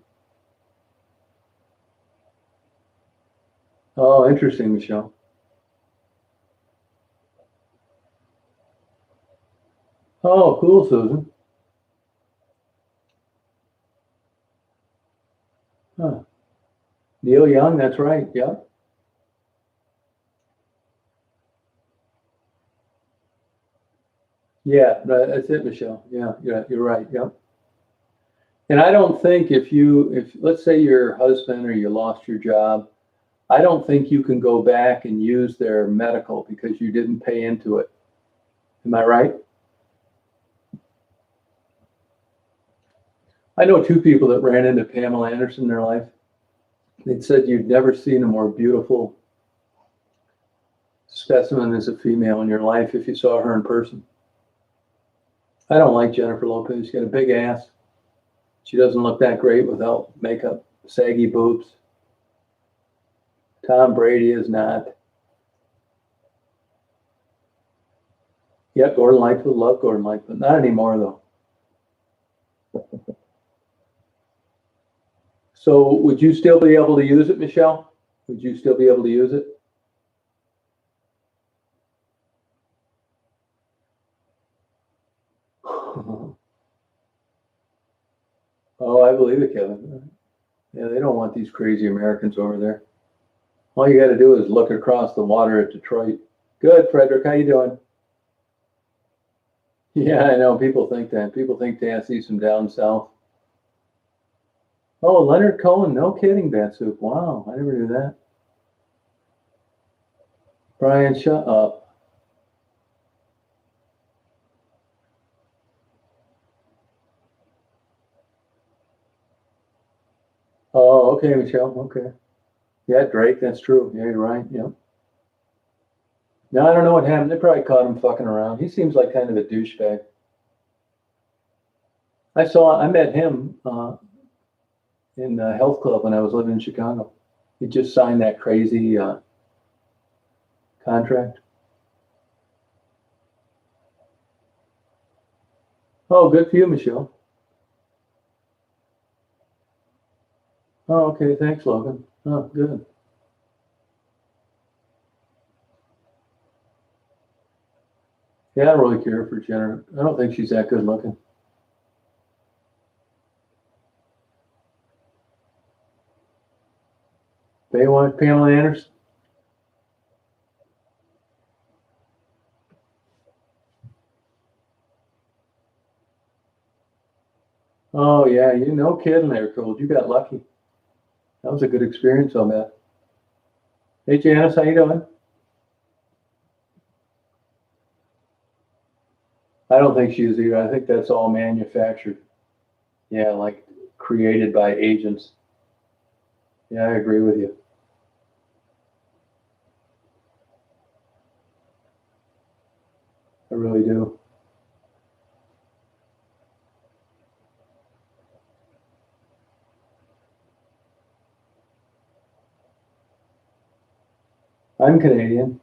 Oh, interesting, Michelle. Oh, cool, Susan. Huh. Neil Young, that's right. Yep. Yeah, that's it, Michelle. Yeah, you're right. Yep. And I don't think if let's say your husband or you lost your job, I don't think you can go back and use their medical because you didn't pay into it. Am I right? I know two people that ran into Pamela Anderson in their life. They said you'd never seen a more beautiful specimen as a female in your life if you saw her in person. I don't like Jennifer Lopez. She's got a big ass. She doesn't look that great without makeup, saggy boobs. Tom Brady is not. Yeah, Gordon Lightfoot, love Gordon Lightfoot. Not anymore, though. So would you still be able to use it, Michelle? Would you still be able to use it? Oh, I believe it, Kevin. Yeah, they don't want these crazy Americans over there. All you got to do is look across the water at Detroit. Good, Frederick. How you doing? Yeah, I know. People think that. People think Dan sees them down south. Oh, Leonard Cohen. No kidding, Batsuk. Wow, I never knew that. Brian, shut up. Oh, okay, Michelle. Okay. Yeah, Drake. That's true. Yeah, you're right. Yeah. No, I don't know what happened. They probably caught him fucking around. He seems like kind of a douchebag. I met him in the health club when I was living in Chicago. He just signed that crazy contract. Oh, good for you, Michelle. Oh, okay. Thanks, Logan. Oh, good. Yeah, I don't really care for Jenner. I don't think she's that good looking. Baywatch, Pamela Anderson. Oh yeah, you no kidding there, Cold. You got lucky. That was a good experience on that. Hey Janice, how you doing? I don't think she is either. I think that's all manufactured. Yeah, like created by agents. Yeah, I agree with you. I really do. I'm Canadian.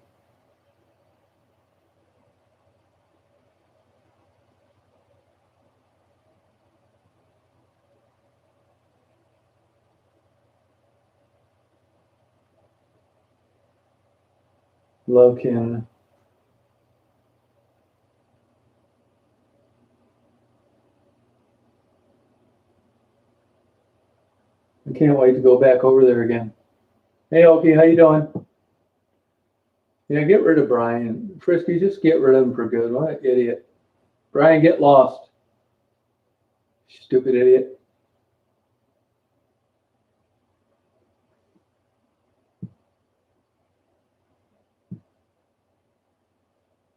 Love Canada. I can't wait to go back over there again. Hey Okie, how you doing? Yeah, get rid of Brian. Frisky, just get rid of him for good. What an idiot. Brian, get lost. Stupid idiot.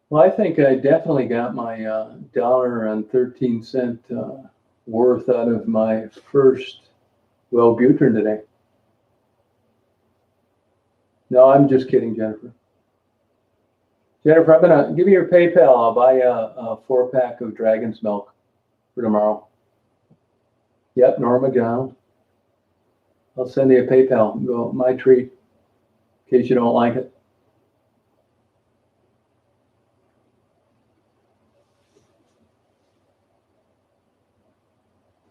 Well, I think I definitely got my dollar and 13 cent worth out of my first Wellbutrin today. No, I'm just kidding, Jennifer. Jennifer, I'm gonna give me your PayPal. I'll buy a 4 pack of Dragon's Milk. for tomorrow. Yep, Norma McDonald. I'll send you a PayPal. Go, my treat, in case you don't like it.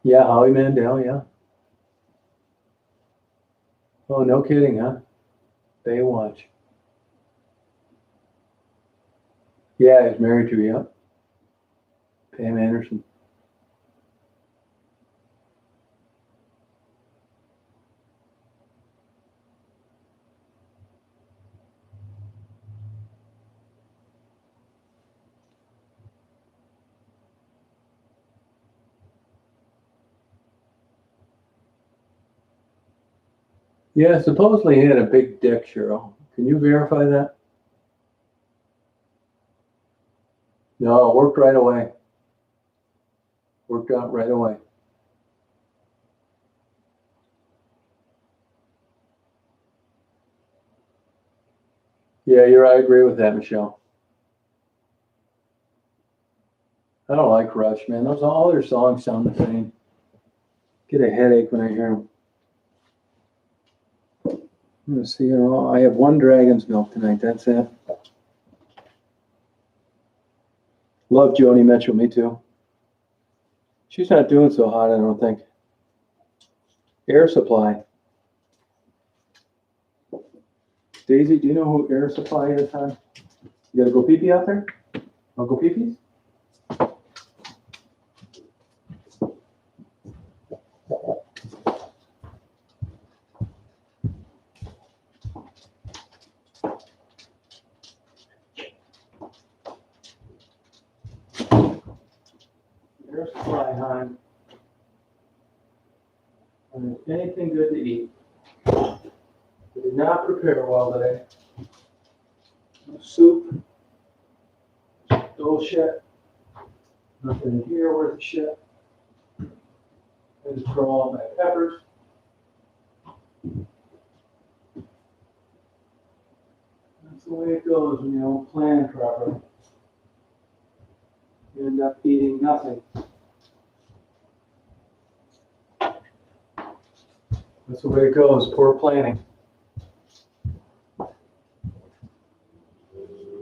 Yeah, Howie Mandel, yeah. Oh, no kidding, huh? Baywatch. Yeah, he's married to, yeah. Pam Anderson. Yeah, supposedly he had a big dick, Cheryl. Can you verify that? No, it worked right away. Worked out right away. Yeah, I agree with that, Michelle. I don't like Rush, man. All their songs sound the same. Get a headache when I hear them. Let's see here. I have one Dragon's Milk tonight. That's it. Love Joni Mitchell. Me too. She's not doing so hot, I don't think. Air Supply. Daisy, do you know who Air Supply is, hon? You gotta go pee-pee out there? Wanna go pee-pee? Air Supply, hon. Anything good to eat? We did not prepare well today. No soup. Bullshit. Nothing here worth a shit. I just throw all my peppers. That's the way it goes when you don't plan properly. You end up eating nothing. That's the way it goes, poor planning.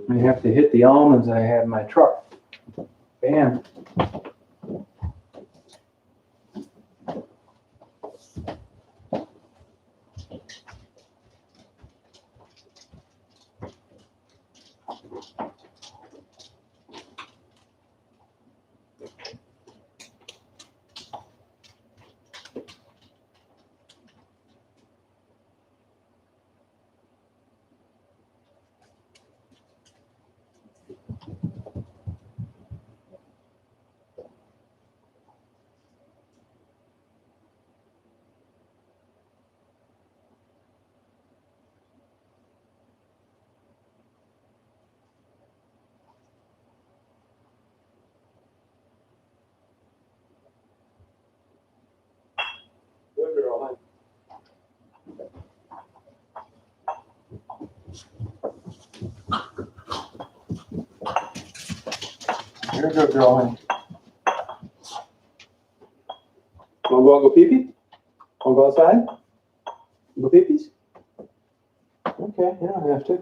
I have to hit the almonds I had in my truck. Bam. Good girl, honey. You're a good girl, honey. Wanna go pee-pee? Wanna go outside? Go pee-pees? Okay, you don't have to.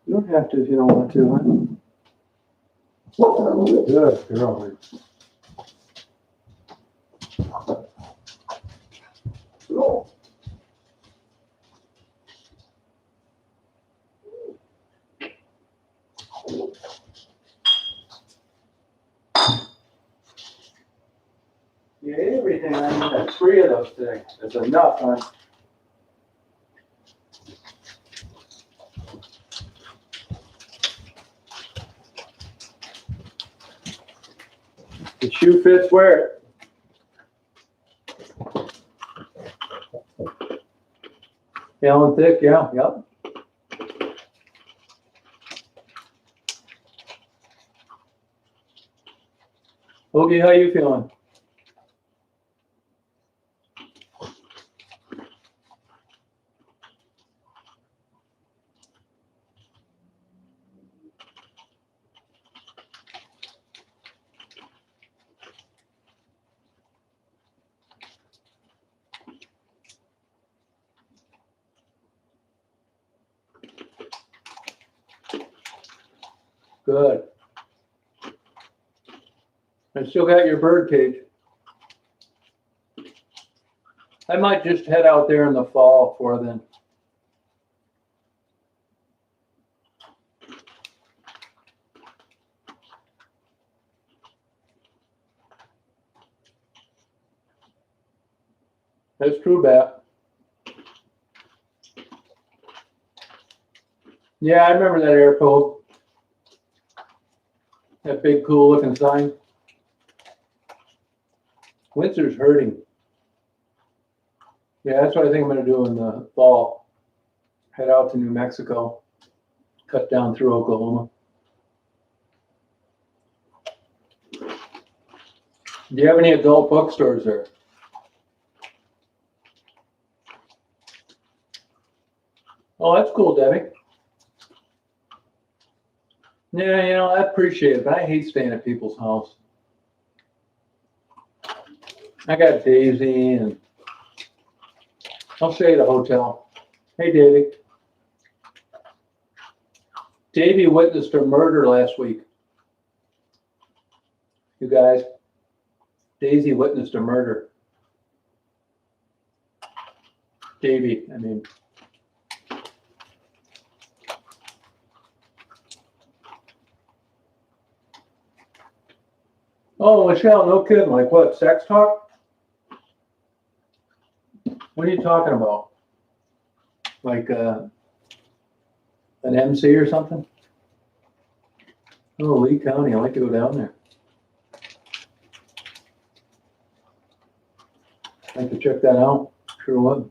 You don't have to if you don't want to, huh? Good girl, honey. You ate everything. I had 3 of those today. That's enough, huh? The shoe fits, wear it. Gallon thick, yeah, yep. Ogie, how you feeling? Good. I still got your bird cage. I might just head out there in the fall for then. That's true, Bat. Yeah, I remember that airport. That big, cool looking sign. Windsor's hurting. Yeah, that's what I think I'm going to do in the fall. Head out to New Mexico. Cut down through Oklahoma. Do you have any adult bookstores there? Oh, that's cool, Debbie. Yeah, you know, I appreciate it, but I hate staying at people's house. I got Daisy, and I'll stay at a hotel. Hey, Davey. Davey witnessed a murder last week. You guys, Daisy witnessed a murder. Davey, I mean. Oh, Michelle, no kidding. Like what, sex talk? What are you talking about? Like an MC or something? Oh, Lee County, I like to go down there. I'd like to check that out. Sure would.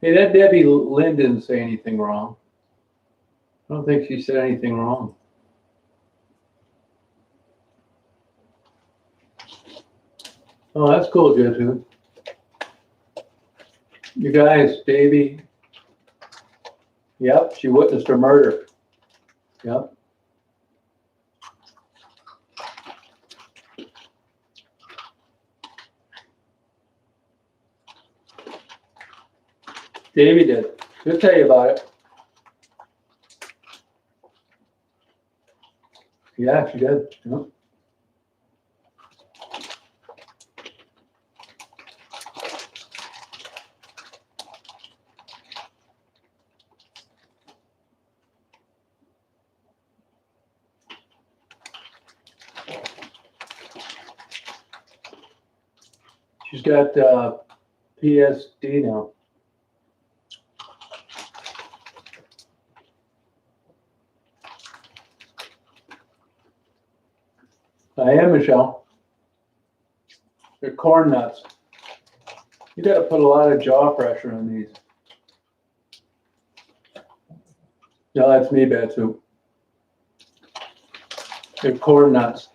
Hey, that Debbie Lynn didn't say anything wrong. I don't think she said anything wrong. Oh, that's cool, Jesu. You guys, Davey. Yep, she witnessed a murder. Yep. Davey did. She'll tell you about it. Yeah, she did. Yep. She's got PSD now. I am, Michelle. They're corn nuts. You got to put a lot of jaw pressure on these. No, that's me, Batsu. They're corn nuts.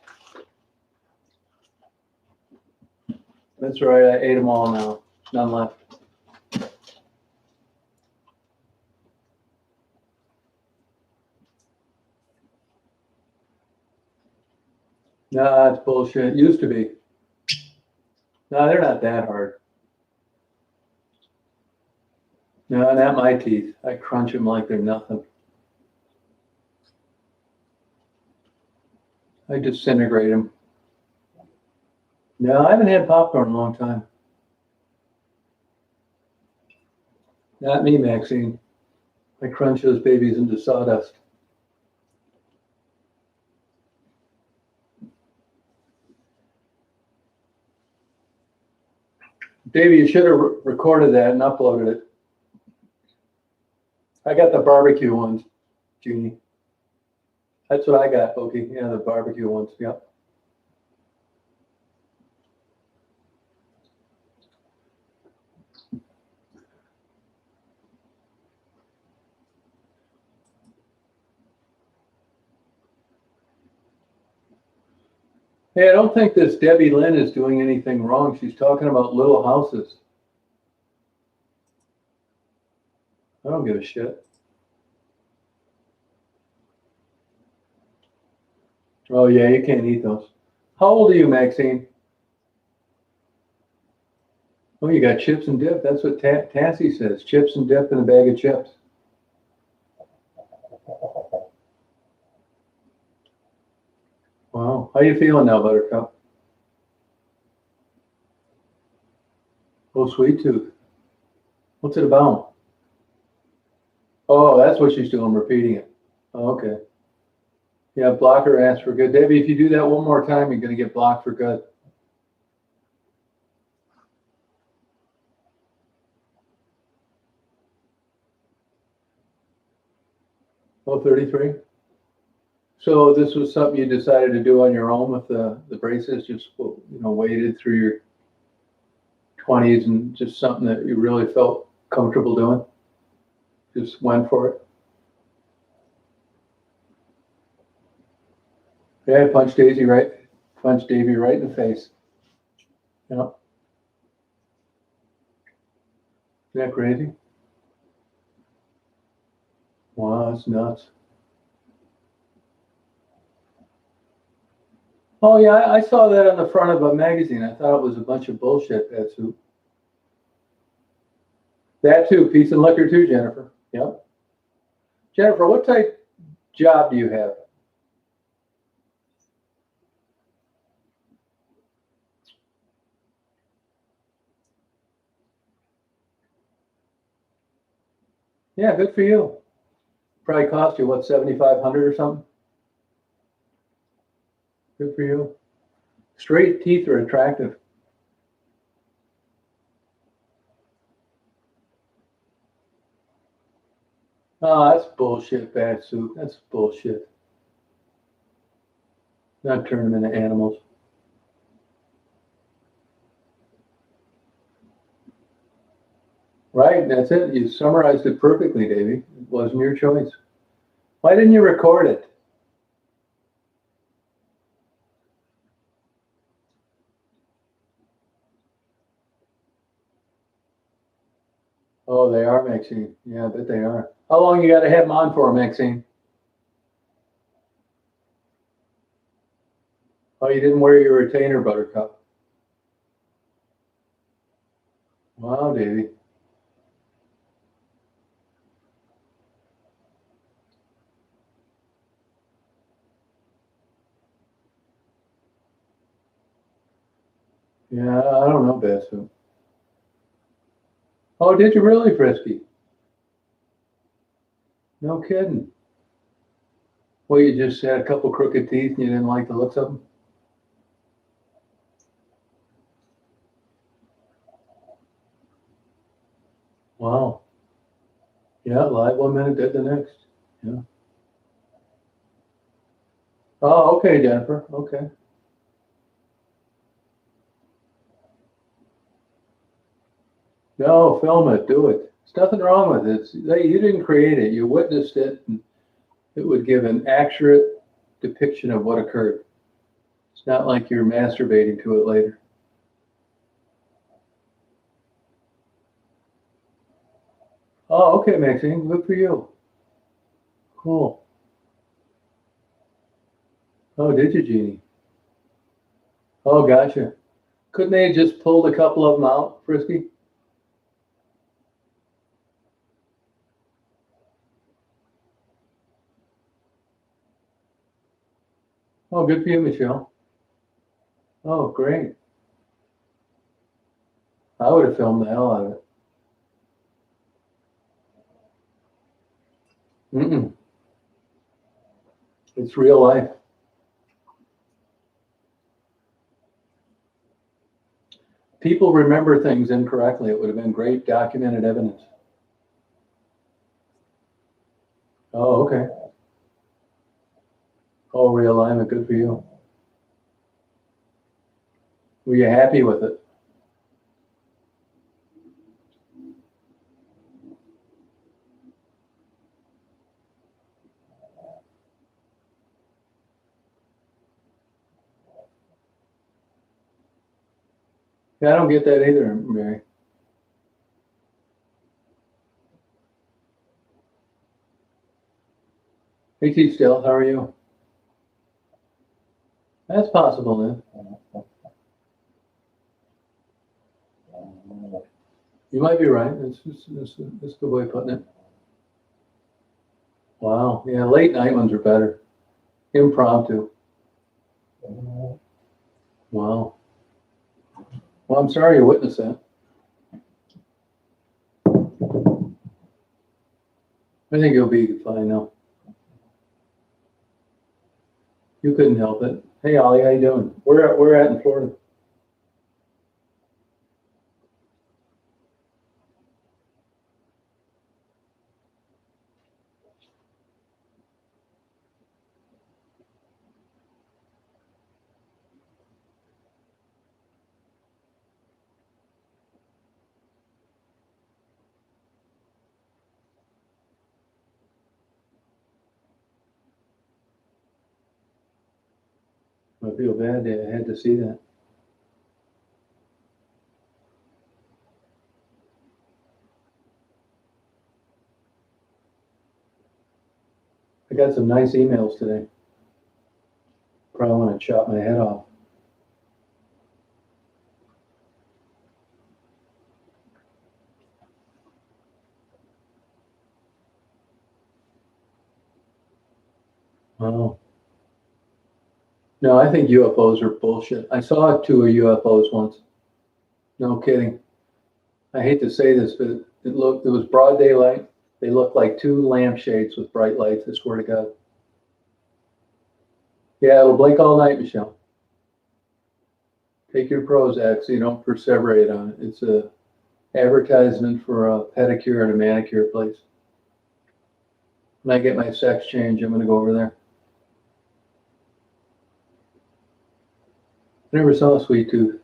That's right, I ate them all now. None left. No, that's bullshit. It used to be. No, they're not that hard. No, not my teeth. I crunch them like they're nothing. I disintegrate them. No, I haven't had popcorn in a long time. Not me, Maxine. I crunch those babies into sawdust. Davey, you should have recorded that and uploaded it. I got the barbecue ones, Jeannie. That's what I got, Okie. Yeah, the barbecue ones. Yep. Hey, I don't think this Debbie Lynn is doing anything wrong. She's talking about little houses. I don't give a shit. Oh, yeah, you can't eat those. How old are you, Maxine? Oh, you got chips and dip. That's what Tassie says. Chips and dip and a bag of chips. Wow. How you feeling now, Buttercup? Oh, sweet tooth. What's it about? Oh, that's what she's doing, repeating it. Oh, okay. Yeah, blocker asked for good. Debbie, if you do that one more time, you're going to get blocked for good. Oh, 33? So this was something you decided to do on your own with the braces, just, waited through your 20s and just something that you really felt comfortable doing? Just went for it? Yeah, punch Davey right in the face. Yeah. Isn't that crazy? Wow, that's nuts. Oh yeah, I saw that on the front of a magazine. I thought it was a bunch of bullshit, that too. That too, peace and liquor too, Jennifer. Yep. Jennifer, what type job do you have? Yeah, good for you. Probably cost you, what, 7,500 or something? Good for you. Straight teeth are attractive. Oh, that's bullshit, bad soup. That's bullshit. Not turn them into animals. Right, that's it. You summarized it perfectly, Davey. It wasn't your choice. Why didn't you record it? Oh, they are, Maxine. Yeah, I bet they are. How long you got to have them on for, Maxine? Oh, you didn't wear your retainer, Buttercup. Wow, Davey. Yeah, I don't know, Basu. Oh, did you really, Frisky? No kidding. Well, you just had a couple crooked teeth and you didn't like the looks of them? Wow. Yeah, live 1 minute, dead the next. Yeah. Oh, okay, Jennifer. Okay. No, film it. Do it. There's nothing wrong with it. You didn't create it. You witnessed it, and it would give an accurate depiction of what occurred. It's not like you're masturbating to it later. Oh, okay, Maxine. Good for you. Cool. Oh, did you, Jeannie? Oh, gotcha. Couldn't they have just pulled a couple of them out, Frisky? Oh, good for you, Michelle. Oh, great. I would have filmed the hell out of it. Mm-mm. It's real life. People remember things incorrectly. It would have been great documented evidence. Oh, okay. Oh, realignment. Good for you. Were you happy with it? Yeah, I don't get that either, Mary. Hey, T. Still, how are you? That's possible, then. You might be right. That's a good way of putting it. Wow. Yeah, late night ones are better. Impromptu. Wow. Well, I'm sorry you witnessed that. I think you'll be fine now. You couldn't help it. Hey, Ollie, how you doing? Where at in Florida? I feel bad. I had to see that. I got some nice emails today. Probably want to chop my head off. Oh. No, I think UFOs are bullshit. I saw 2 UFOs once. No kidding. I hate to say this, but it was broad daylight. They looked like 2 lampshades with bright lights, I swear to God. Yeah, it'll blink all night, Michelle. Take your Prozac so you don't perseverate on it. It's a advertisement for a pedicure and a manicure place. When I get my sex change, I'm going to go over there. I never saw a sweet tooth.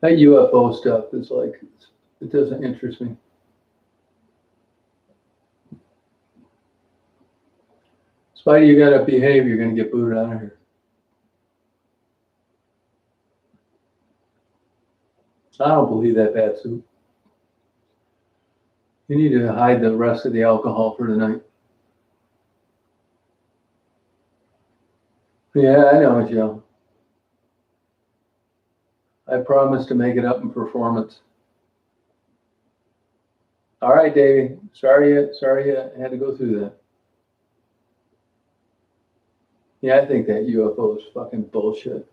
That UFO stuff is like, it doesn't interest me. Spidey, you gotta behave, you're gonna get booted out of here. I don't believe that, bad soup. You need to hide the rest of the alcohol for tonight. Yeah, I know, Joe. I promise to make it up in performance. All right, Davey. Sorry you had to go through that. Yeah, I think that UFO is fucking bullshit.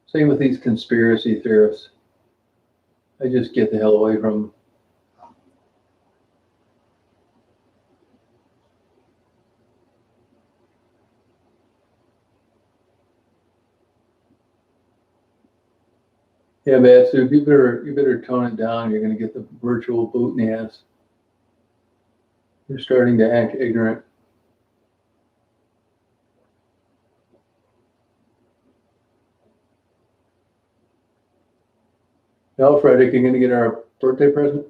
Same with these conspiracy theorists. I just get the hell away from them. Yeah, bad soup. You better tone it down. You're gonna get the virtual boot in the ass. You're starting to act ignorant. No, Frederick, you're gonna get our birthday present?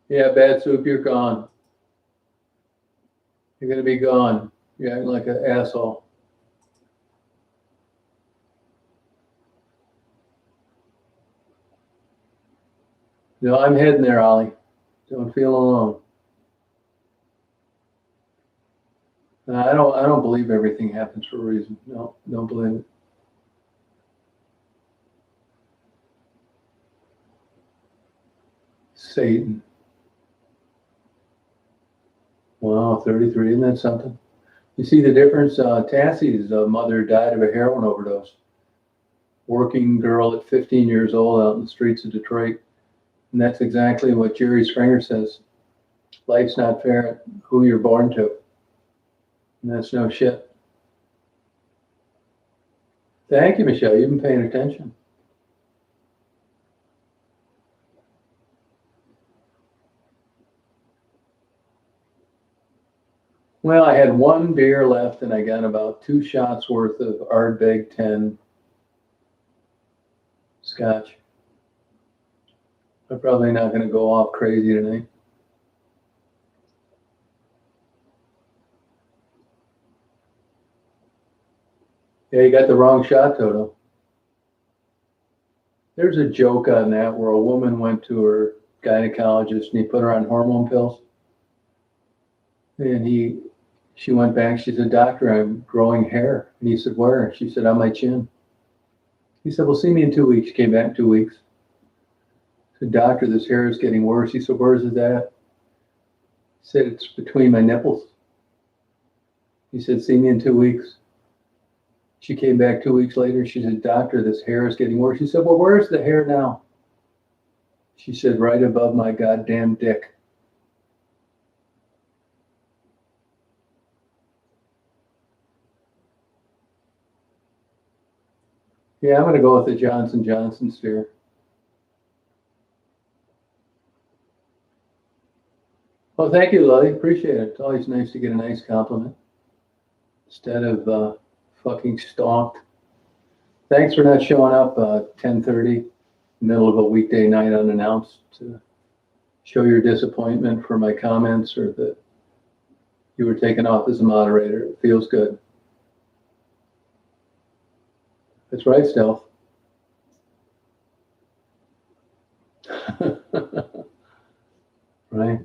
Yeah, bad soup, you're gone. You're gonna be gone. You're acting like an asshole. No, I'm heading there, Ollie. Don't feel alone. I don't believe everything happens for a reason. No, don't believe it. Satan. Wow, 33, isn't that something? You see the difference? Tassie's mother died of a heroin overdose. Working girl at 15 years old out in the streets of Detroit. And that's exactly what Jerry Springer says. Life's not fair, who you're born to. And that's no shit. Thank you, Michelle. You've been paying attention. Well, I had 1 beer left and I got about 2 shots worth of Ardbeg 10 scotch. I'm probably not going to go off crazy tonight. Yeah, you got the wrong shot, Toto. There's a joke on that where a woman went to her gynecologist and he put her on hormone pills. And she went back, she said, "Doctor, I'm growing hair." And he said, "Where?" She said, "On my chin." He said, well, see me in 2 weeks. She came back in 2 weeks. I said, doctor, this hair is getting worse. He said, where's it at? He said, it's between my nipples. He said, see me in 2 weeks. She came back 2 weeks later. She said, doctor, this hair is getting worse. He said, well, where's the hair now? She said, right above my goddamn dick. Yeah, I'm going to go with the Johnson & Johnson steer. Well, thank you, Lily. Appreciate it. It's always nice to get a nice compliment instead of fucking stalked. Thanks for not showing up 10:30, middle of a weekday night unannounced to show your disappointment for my comments or that you were taken off as a moderator. It feels good. That's right, Stealth. Right.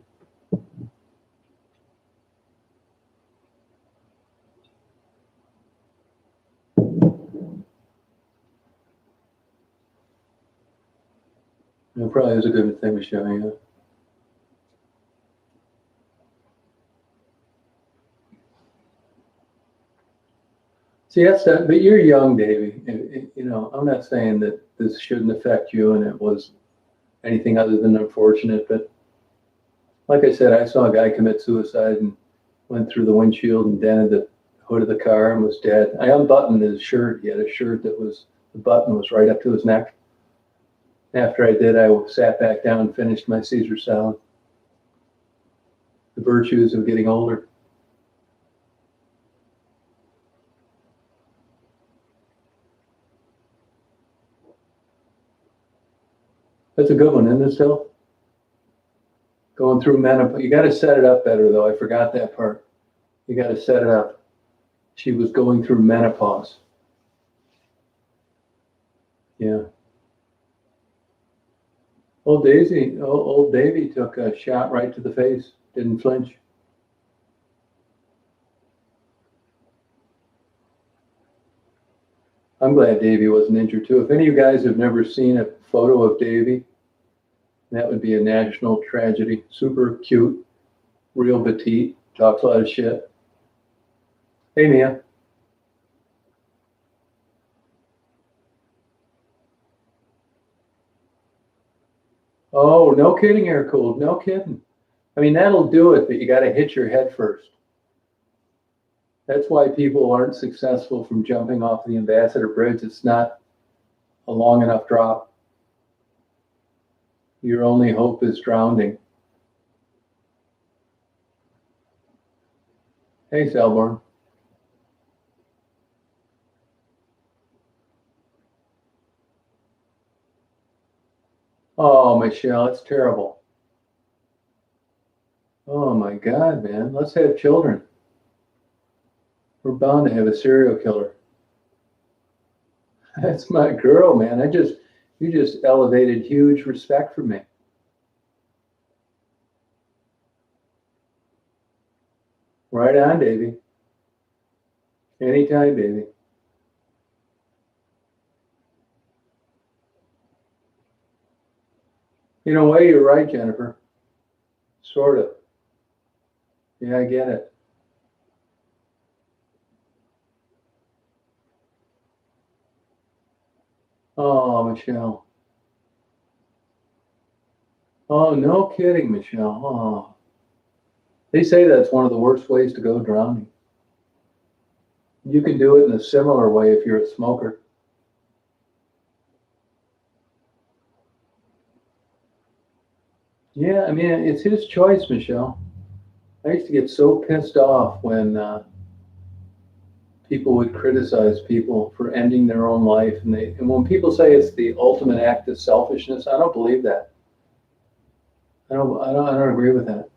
It probably is a good thing to show you. See, that's that, but you're young, Davey. You know, I'm not saying that this shouldn't affect you and it was anything other than unfortunate, but like I said, I saw a guy commit suicide and went through the windshield and dented the hood of the car and was dead. I unbuttoned his shirt. He had a shirt that was, the button was right up to his neck. After I did, I sat back down and finished my Caesar salad. The virtues of getting older. That's a good one, isn't it, still? Going through menopause. You got to set it up better, though. I forgot that part. You got to set it up. She was going through menopause. Yeah. Old Davy took a shot right to the face. Didn't flinch. I'm glad Davy wasn't injured too. If any of you guys have never seen a photo of Davy, that would be a national tragedy. Super cute, real petite, talks a lot of shit. Hey, Mia. Oh, no kidding, air cooled. No kidding. I mean, that'll do it, but you got to hit your head first. That's why people aren't successful from jumping off the Ambassador Bridge. It's not a long enough drop. Your only hope is drowning. Hey, Selborn. Oh, Michelle, it's terrible. Oh my God, man. Let's have children. We're bound to have a serial killer. That's my girl, man. You just elevated huge respect for me. Right on, Davey. Anytime, baby. In a way, you're right, Jennifer. Sort of. Yeah, I get it. Oh, Michelle. Oh, no kidding, Michelle. Oh. They say that's one of the worst ways to go drowning. You can do it in a similar way if you're a smoker. Yeah, I mean, it's his choice, Michelle. I used to get so pissed off when people would criticize people for ending their own life, and when people say it's the ultimate act of selfishness, I don't believe that. I don't agree with that.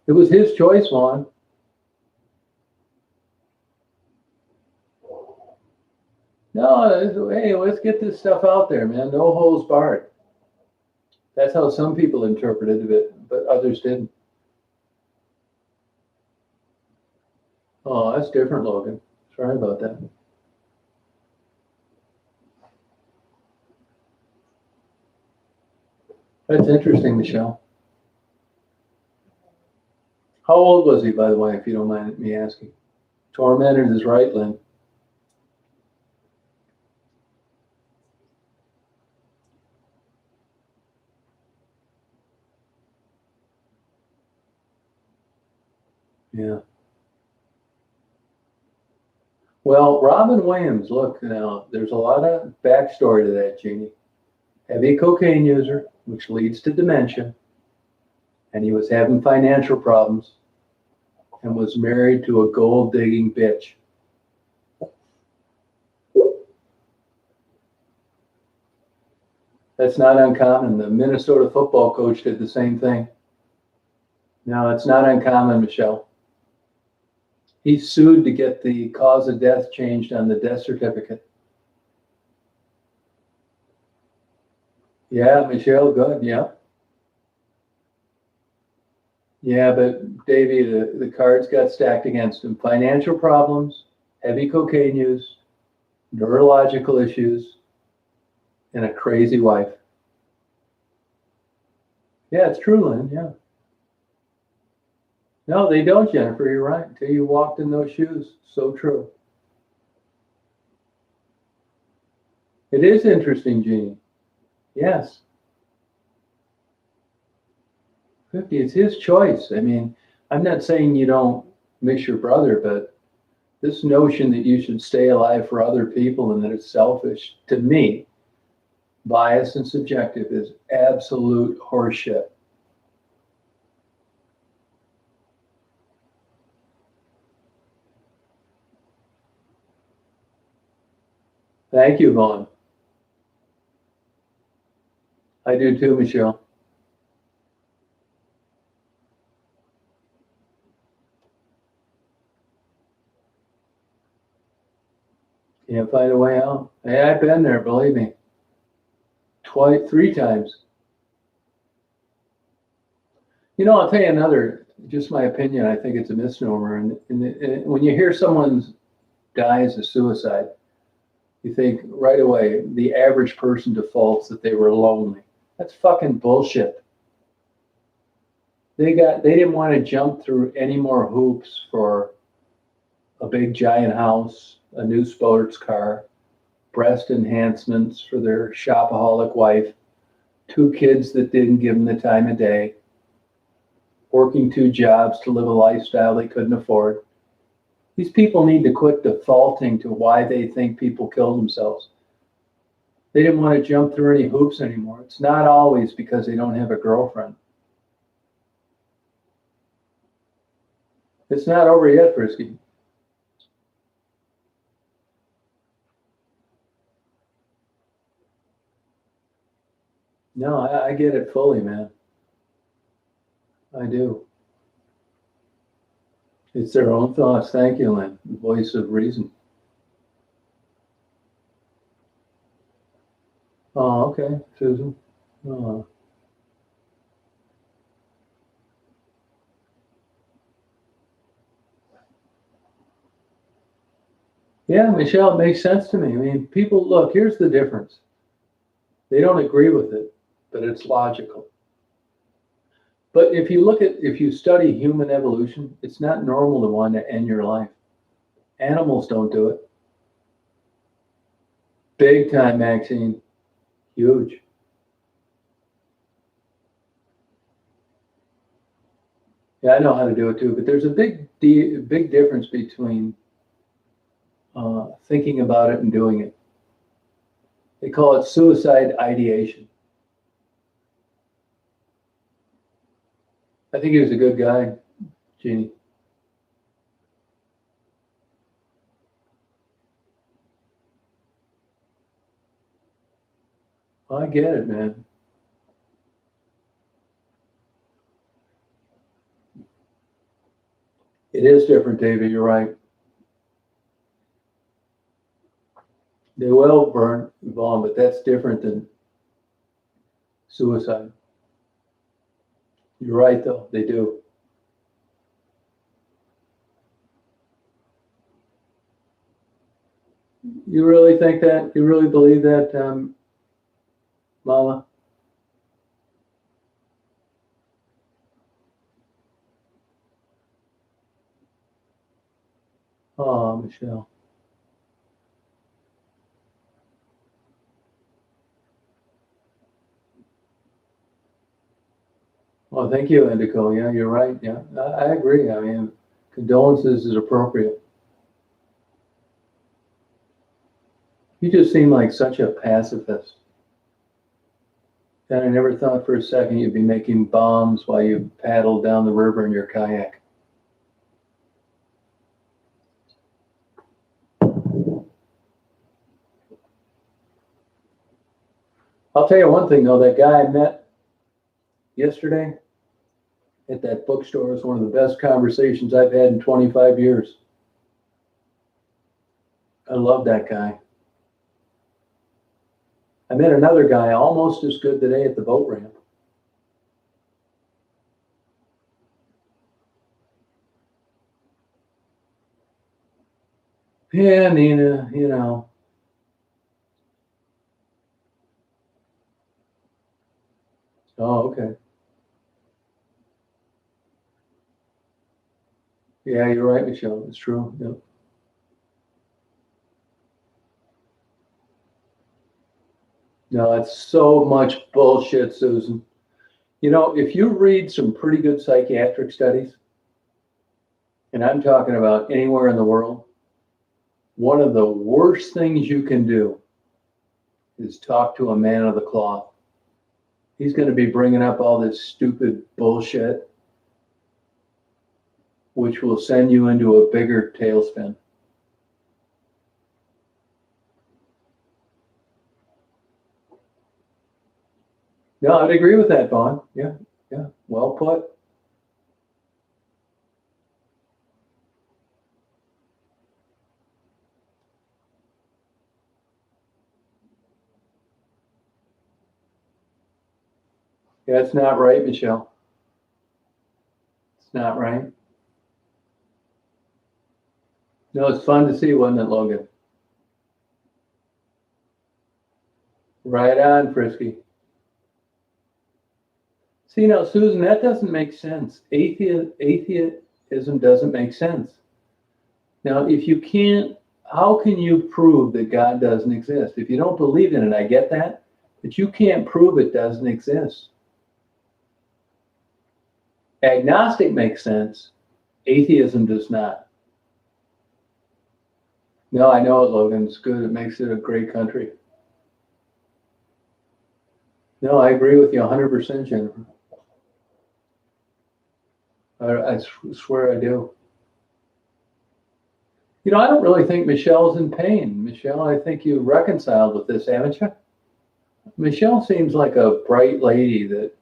It was his choice, Vaughn. No, hey, let's get this stuff out there, man. No holes barred. That's how some people interpreted it, but others didn't. Oh, that's different, Logan. Sorry about that. That's interesting, Michelle. How old was he, by the way, if you don't mind me asking? Tormented his right limb. Yeah. Well, Robin Williams, look, now, there's a lot of backstory to that, Jeannie. Heavy cocaine user, which leads to dementia, and he was having financial problems and was married to a gold digging bitch. That's not uncommon. The Minnesota football coach did the same thing. No, it's not uncommon, Michelle. He sued to get the cause of death changed on the death certificate. Yeah, Michelle, good. Yeah. Yeah, but Davey, the cards got stacked against him. Financial problems, heavy cocaine use, neurological issues, and a crazy wife. Yeah, it's true, Lynn. Yeah. No, they don't, Jennifer. You're right. Until you walked in those shoes. So true. It is interesting, Jeannie. Yes. 50, it's his choice. I mean, I'm not saying you don't miss your brother, but this notion that you should stay alive for other people and that it's selfish, to me, biased and subjective, is absolute horseshit. Thank you, Vaughn. I do too, Michelle. Can't find a way out. Hey, I've been there, believe me. Twice, 3 times. You know, I'll tell you another, just my opinion, I think it's a misnomer. And when you hear someone dies of suicide, you think right away the average person defaults that they were lonely. That's fucking bullshit. They didn't want to jump through any more hoops for a big giant house, a new sports car, breast enhancements for their shopaholic wife, 2 kids that didn't give them the time of day, working 2 jobs to live a lifestyle they couldn't afford. These people need to quit defaulting to why they think people kill themselves. They didn't want to jump through any hoops anymore. It's not always because they don't have a girlfriend. It's not over yet, Frisky. No, I get it fully, man. I do. It's their own thoughts. Thank you, Lynn. Voice of reason. Oh, okay, Susan. Oh. Yeah, Michelle, it makes sense to me. I mean, people, look, here's the difference. They don't agree with it, but it's logical. But if you study human evolution, it's not normal to want to end your life. Animals don't do it. Big time, Maxine. Huge. Yeah, I know how to do it too, but there's a big difference between thinking about it and doing it. They call it suicide ideation. I think he was a good guy, Jeannie. I get it, man. It is different, David. You're right. They will burn Vaughn, but that's different than suicide. You're right, though. They do. You really think that? You really believe that, Mama? Oh, Michelle. Well, thank you, Indigo. Yeah, you're right. Yeah, I agree. I mean, condolences is appropriate. You just seem like such a pacifist. And I never thought for a second you'd be making bombs while you paddled down the river in your kayak. I'll tell you one thing, though. That guy I met yesterday at that bookstore was one of the best conversations I've had in 25 years. I love that guy. I met another guy almost as good today at the boat ramp. Yeah, Nina, you know. Oh, okay. Yeah, you're right, Michelle. It's true. Yep. No, it's so much bullshit, Susan. You know, if you read some pretty good psychiatric studies, and I'm talking about anywhere in the world, one of the worst things you can do is talk to a man of the cloth. He's going to be bringing up all this stupid bullshit, which will send you into a bigger tailspin. No, I'd agree with that, Vaughn. Yeah, yeah, well put. Yeah, it's not right, Michelle. It's not right. No, it's fun to see, wasn't it, Logan? Right on, Frisky. See, now, Susan, that doesn't make sense. Atheism doesn't make sense. Now, if you can't, how can you prove that God doesn't exist? If you don't believe in it, I get that, but you can't prove it doesn't exist. Agnostic makes sense. Atheism does not. No, I know it, Logan. It's good. It makes it a great country. No, I agree with you 100%, Jennifer. I swear I do. You know, I don't really think Michelle's in pain. Michelle, I think you reconciled with this, haven't you? Michelle seems like a bright lady that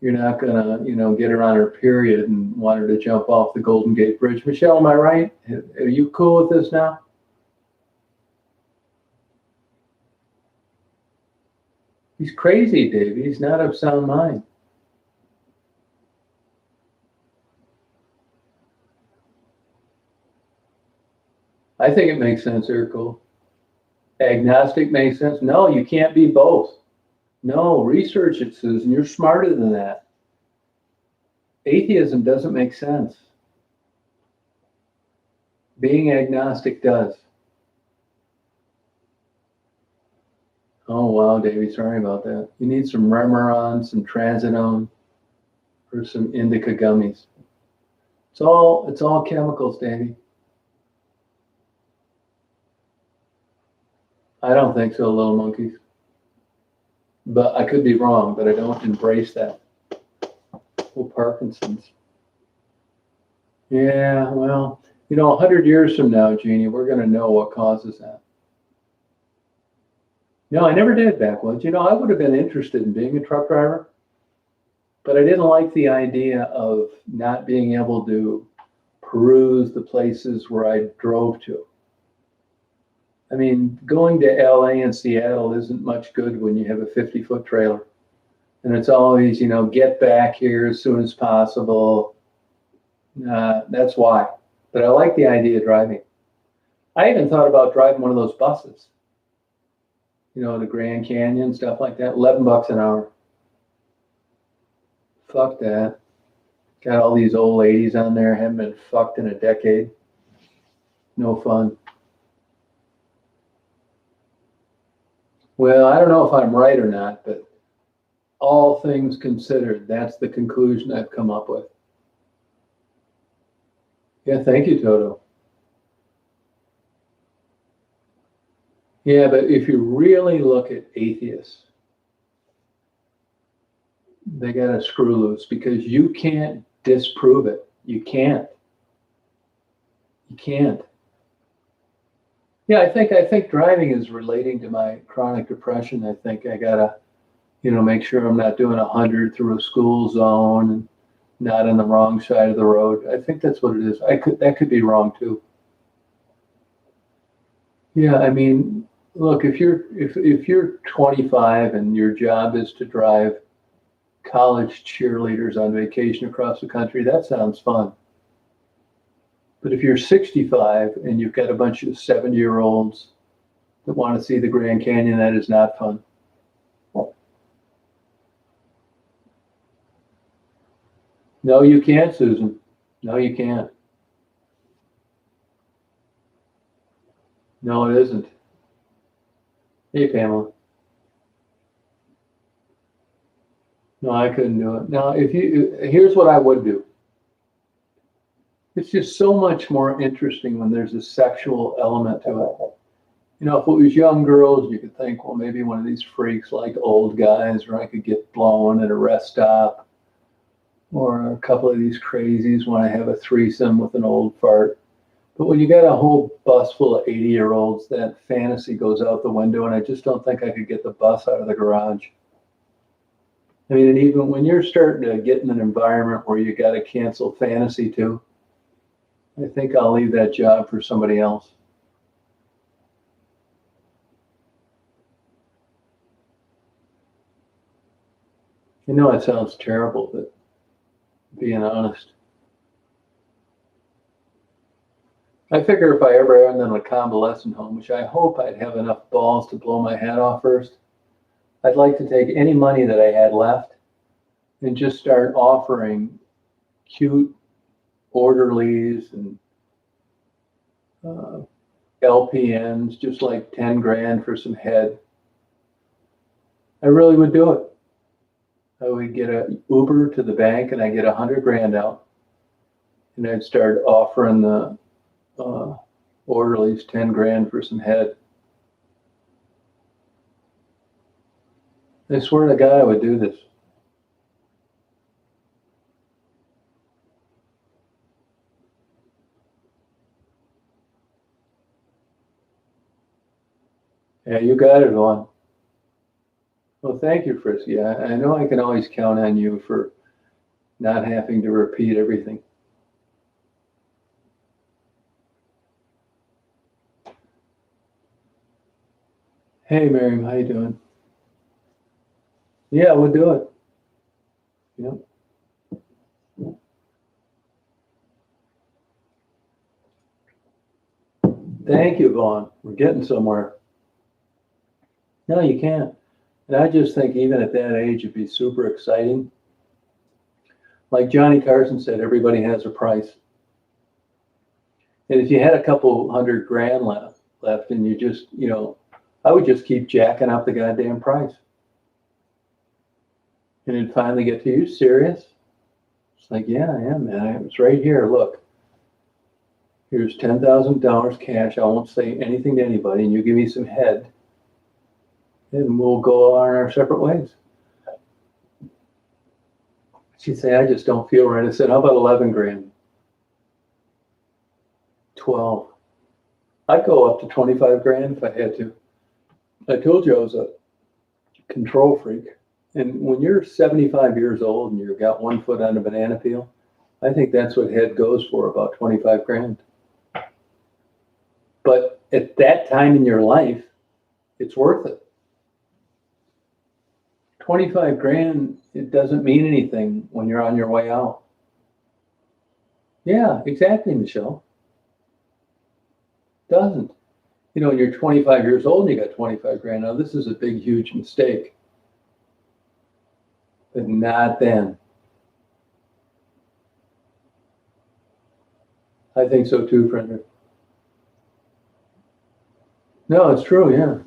you're not gonna, get her on her period and want her to jump off the Golden Gate Bridge. Michelle, am I right? Are you cool with this now? He's crazy, Dave. He's not of sound mind. I think it makes sense, Urkel. Agnostic makes sense. No, you can't be both. No, research it, Susan. You're smarter than that. Atheism doesn't make sense. Being agnostic does. Oh, wow, Davey, sorry about that. You need some Remeron, some Trazodone, or some indica gummies. It's all chemicals, Davey. I don't think so, little monkeys. But I could be wrong, but I don't embrace that. Oh, Parkinson's. Yeah, well, 100 years from now, Jeannie, we're going to know what causes that. No, I never did backwoods. I would have been interested in being a truck driver, but I didn't like the idea of not being able to peruse the places where I drove to. I mean, going to LA and Seattle isn't much good when you have a 50-foot trailer. And it's always, get back here as soon as possible. That's why. But I like the idea of driving. I even thought about driving one of those buses, the Grand Canyon, stuff like that. $11 an hour. Fuck that. Got all these old ladies on there, haven't been fucked in a decade. no fun. Well, I don't know if I'm right or not, but all things considered, that's the conclusion I've come up with. Yeah, thank you, Toto. Yeah, but if you really look at atheists, they got a screw loose because you can't disprove it. You can't. You can't. Yeah, I think driving is relating to my chronic depression. I think I gotta, make sure I'm not doing 100 through a school zone and not on the wrong side of the road. I think that's what it is. That could be wrong too. Yeah, I mean, look, if you're 25 and your job is to drive college cheerleaders on vacation across the country, that sounds fun. But if you're 65 and you've got a bunch of 70-year-olds that want to see the Grand Canyon, that is not fun. No, you can't, Susan. No, you can't. No, it isn't. Hey, Pamela. No, I couldn't do it. Now, here's what I would do. It's just so much more interesting when there's a sexual element to it. If it was young girls, you could think, well, maybe one of these freaks like old guys, or I could get blown at a rest stop, or a couple of these crazies want to have a threesome with an old fart. But when you got a whole bus full of 80-year-olds, that fantasy goes out the window, and I just don't think I could get the bus out of the garage. I mean, and even when you're starting to get in an environment where you got to cancel fantasy too, I think I'll leave that job for somebody else. I know it sounds terrible, but being honest, I figure if I ever end in a convalescent home, which I hope I'd have enough balls to blow my hat off first, I'd like to take any money that I had left and just start offering cute orderlies and LPNs, just like 10 grand for some head. I really would do it. I would get an Uber to the bank and I get 100 grand out, and I'd start offering the orderlies 10 grand for some head. I swear to God, I would do this. Yeah, you got it, Vaughn. Well, thank you, Frisky. I know I can always count on you for not having to repeat everything. Hey, Miriam, how you doing? Yeah, we'll do it. Yep. Thank you, Vaughn. We're getting somewhere. No, you can't. And I just think even at that age, it'd be super exciting. Like Johnny Carson said, everybody has a price. And if you had a couple 100 grand left and you just, I would just keep jacking up the goddamn price. And it'd finally get to you, serious? It's like, yeah, I am, man. It's right here. Look, here's $10,000 cash. I won't say anything to anybody, and you give me some head, and we'll go on our separate ways. She'd say, I just don't feel right. I said, how about 11 grand? 12. I'd go up to 25 grand if I had to. I told you I was a control freak. And when you're 75 years old and you've got one foot on a banana peel, I think that's what head goes for, about 25 grand. But at that time in your life, it's worth it. 25 grand, it doesn't mean anything when you're on your way out. Yeah, exactly, Michelle. Doesn't. When you're 25 years old and you got 25 grand, now this is a big, huge mistake. But not then. I think so too, Frederick. No, it's true, yeah.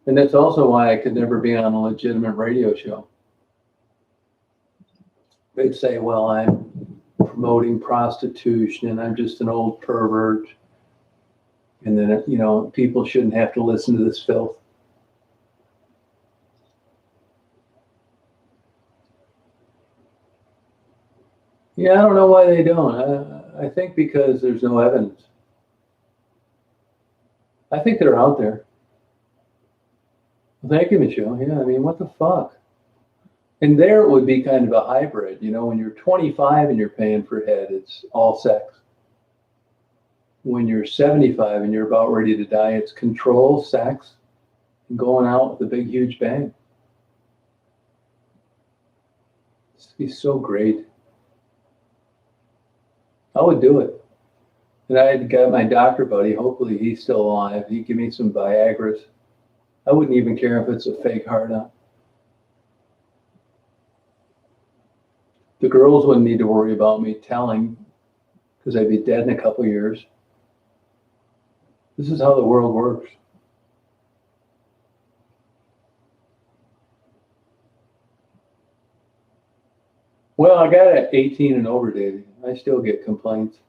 And that's also why I could never be on a legitimate radio show. They'd say, well, I'm promoting prostitution and I'm just an old pervert. And then, people shouldn't have to listen to this filth. Yeah, I don't know why they don't. I think because there's no evidence. I think they're out there. Well, thank you, Michelle. Yeah, I mean, what the fuck? And there it would be kind of a hybrid. When you're 25 and you're paying for head, it's all sex. When you're 75 and you're about ready to die, it's control, sex, and going out with a big, huge bang. This would be so great. I would do it. And I had got my doctor buddy, hopefully he's still alive. He'd give me some Viagra's. I wouldn't even care if it's a fake heart-on. The girls wouldn't need to worry about me telling because I'd be dead in a couple years. This is how the world works. Well, I got it 18 and over, Davey. I still get complaints.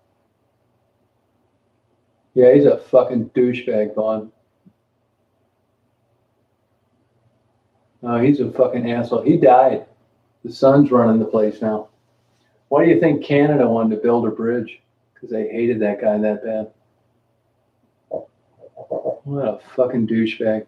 Yeah, he's a fucking douchebag, Vaughn. No, he's a fucking asshole. He died. The son's running the place now. Why do you think Canada wanted to build a bridge? Because they hated that guy that bad. What a fucking douchebag.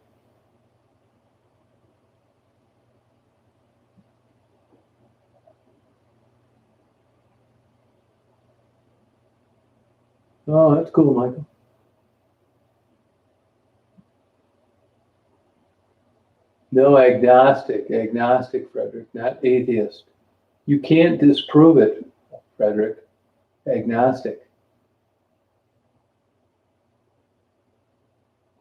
Oh, that's cool, Michael. No, agnostic, Frederick, not atheist. You can't disprove it, Frederick. Agnostic.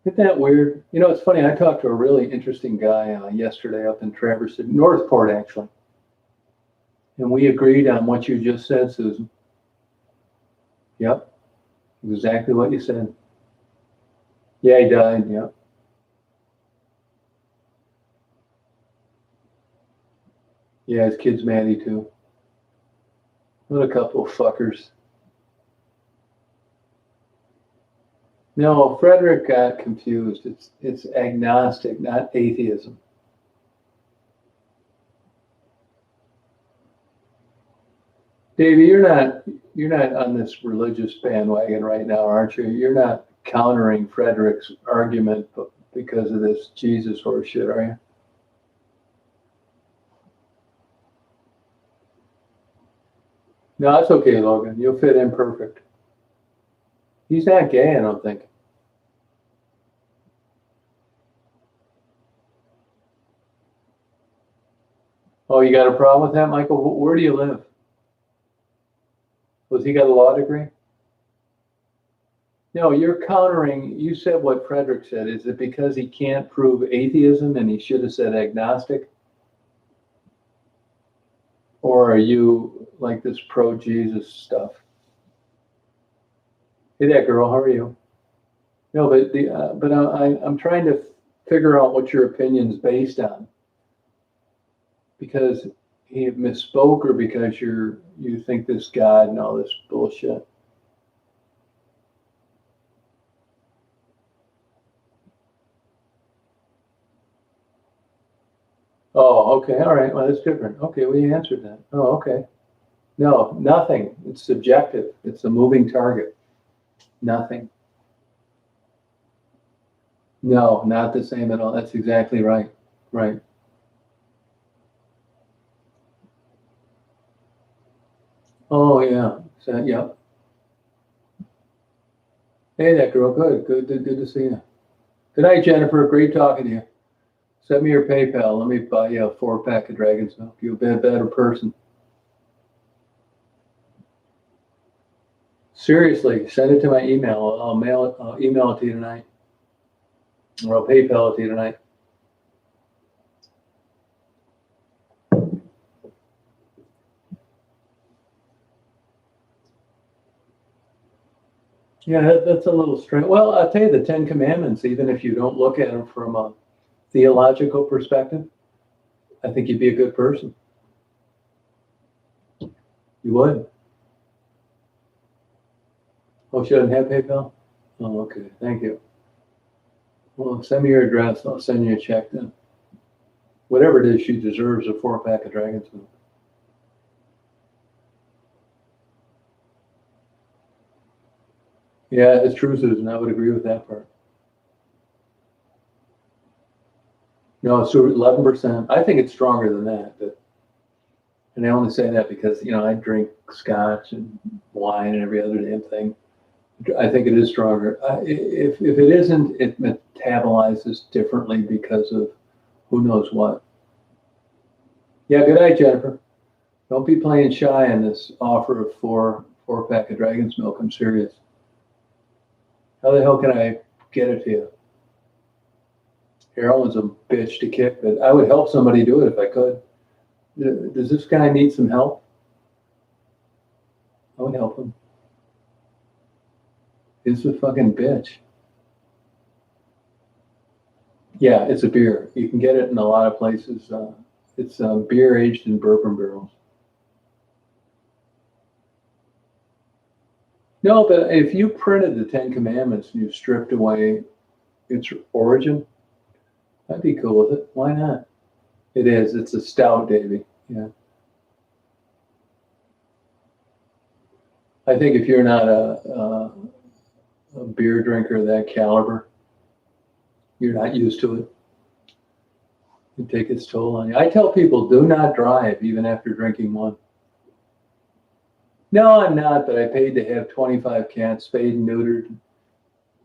Isn't that weird? It's funny. I talked to a really interesting guy yesterday up in Traverse City, Northport, actually. And we agreed on what you just said, Susan. Yep. Exactly what you said. Yeah, he died. Yep. Yeah, his kid's Maddie, too. What a couple of fuckers. No, Frederick got confused. It's agnostic, not atheism. Davey, you're not on this religious bandwagon right now, aren't you? You're not countering Frederick's argument because of this Jesus horse shit, are you? No, it's okay, Logan. You'll fit in perfect. He's not gay, I don't think. Oh, you got a problem with that, Michael? Where do you live? Was he got a law degree? No, you're countering. You said what Frederick said. Is it because he can't prove atheism and he should have said agnostic? Or are you like this pro-Jesus stuff? Hey, that girl, how are you? No, but I'm trying to figure out what your opinion's based on. Because he misspoke, or because you think this God and all this bullshit. Oh, okay, all right. Well, that's different. Okay, well, you answered that. Oh, okay. No, nothing. It's subjective. It's a moving target. Nothing. No, not the same at all. That's exactly right. Right. Oh, yeah. So, yeah. Hey, that girl. Good to see you. Good night, Jennifer. Great talking to you. Send me your PayPal. Let me buy you a 4-pack of Dragon's Milk. You'll be a better person. Seriously, send it to my email. I'll email it to you tonight. Or I'll PayPal it to you tonight. Yeah, that's a little strange. Well, I'll tell you, the Ten Commandments, even if you don't look at them from a theological perspective, I think you'd be a good person. You would. Oh, she doesn't have PayPal? Oh, okay. Thank you. Well, send me your address. I'll send you a check then. Whatever it is, she deserves a 4-pack of Dragon's Milk. Yeah, it's true, Susan. I would agree with that part. No, so 11%. I think it's stronger than that. And I only say that because, I drink scotch and wine and every other damn thing. I think it is stronger. If it isn't, it metabolizes differently because of who knows what. Yeah, good night, Jennifer. Don't be playing shy on this offer of four-pack of Dragon's Milk. I'm serious. How the hell can I get it to you? Heroin's a bitch to kick, but I would help somebody do it if I could. Does this guy need some help? I would help him. He's a fucking bitch. Yeah, it's a beer. You can get it in a lot of places. It's beer aged in bourbon barrels. No, but if you printed the Ten Commandments and you stripped away its origin, I'd be cool with it. Why not? It is. It's a stout, Davy. Yeah. I think if you're not a beer drinker of that caliber, you're not used to it. It takes its toll on you. I tell people, do not drive even after drinking one. No, I'm not, but I paid to have 25 cats spayed and neutered.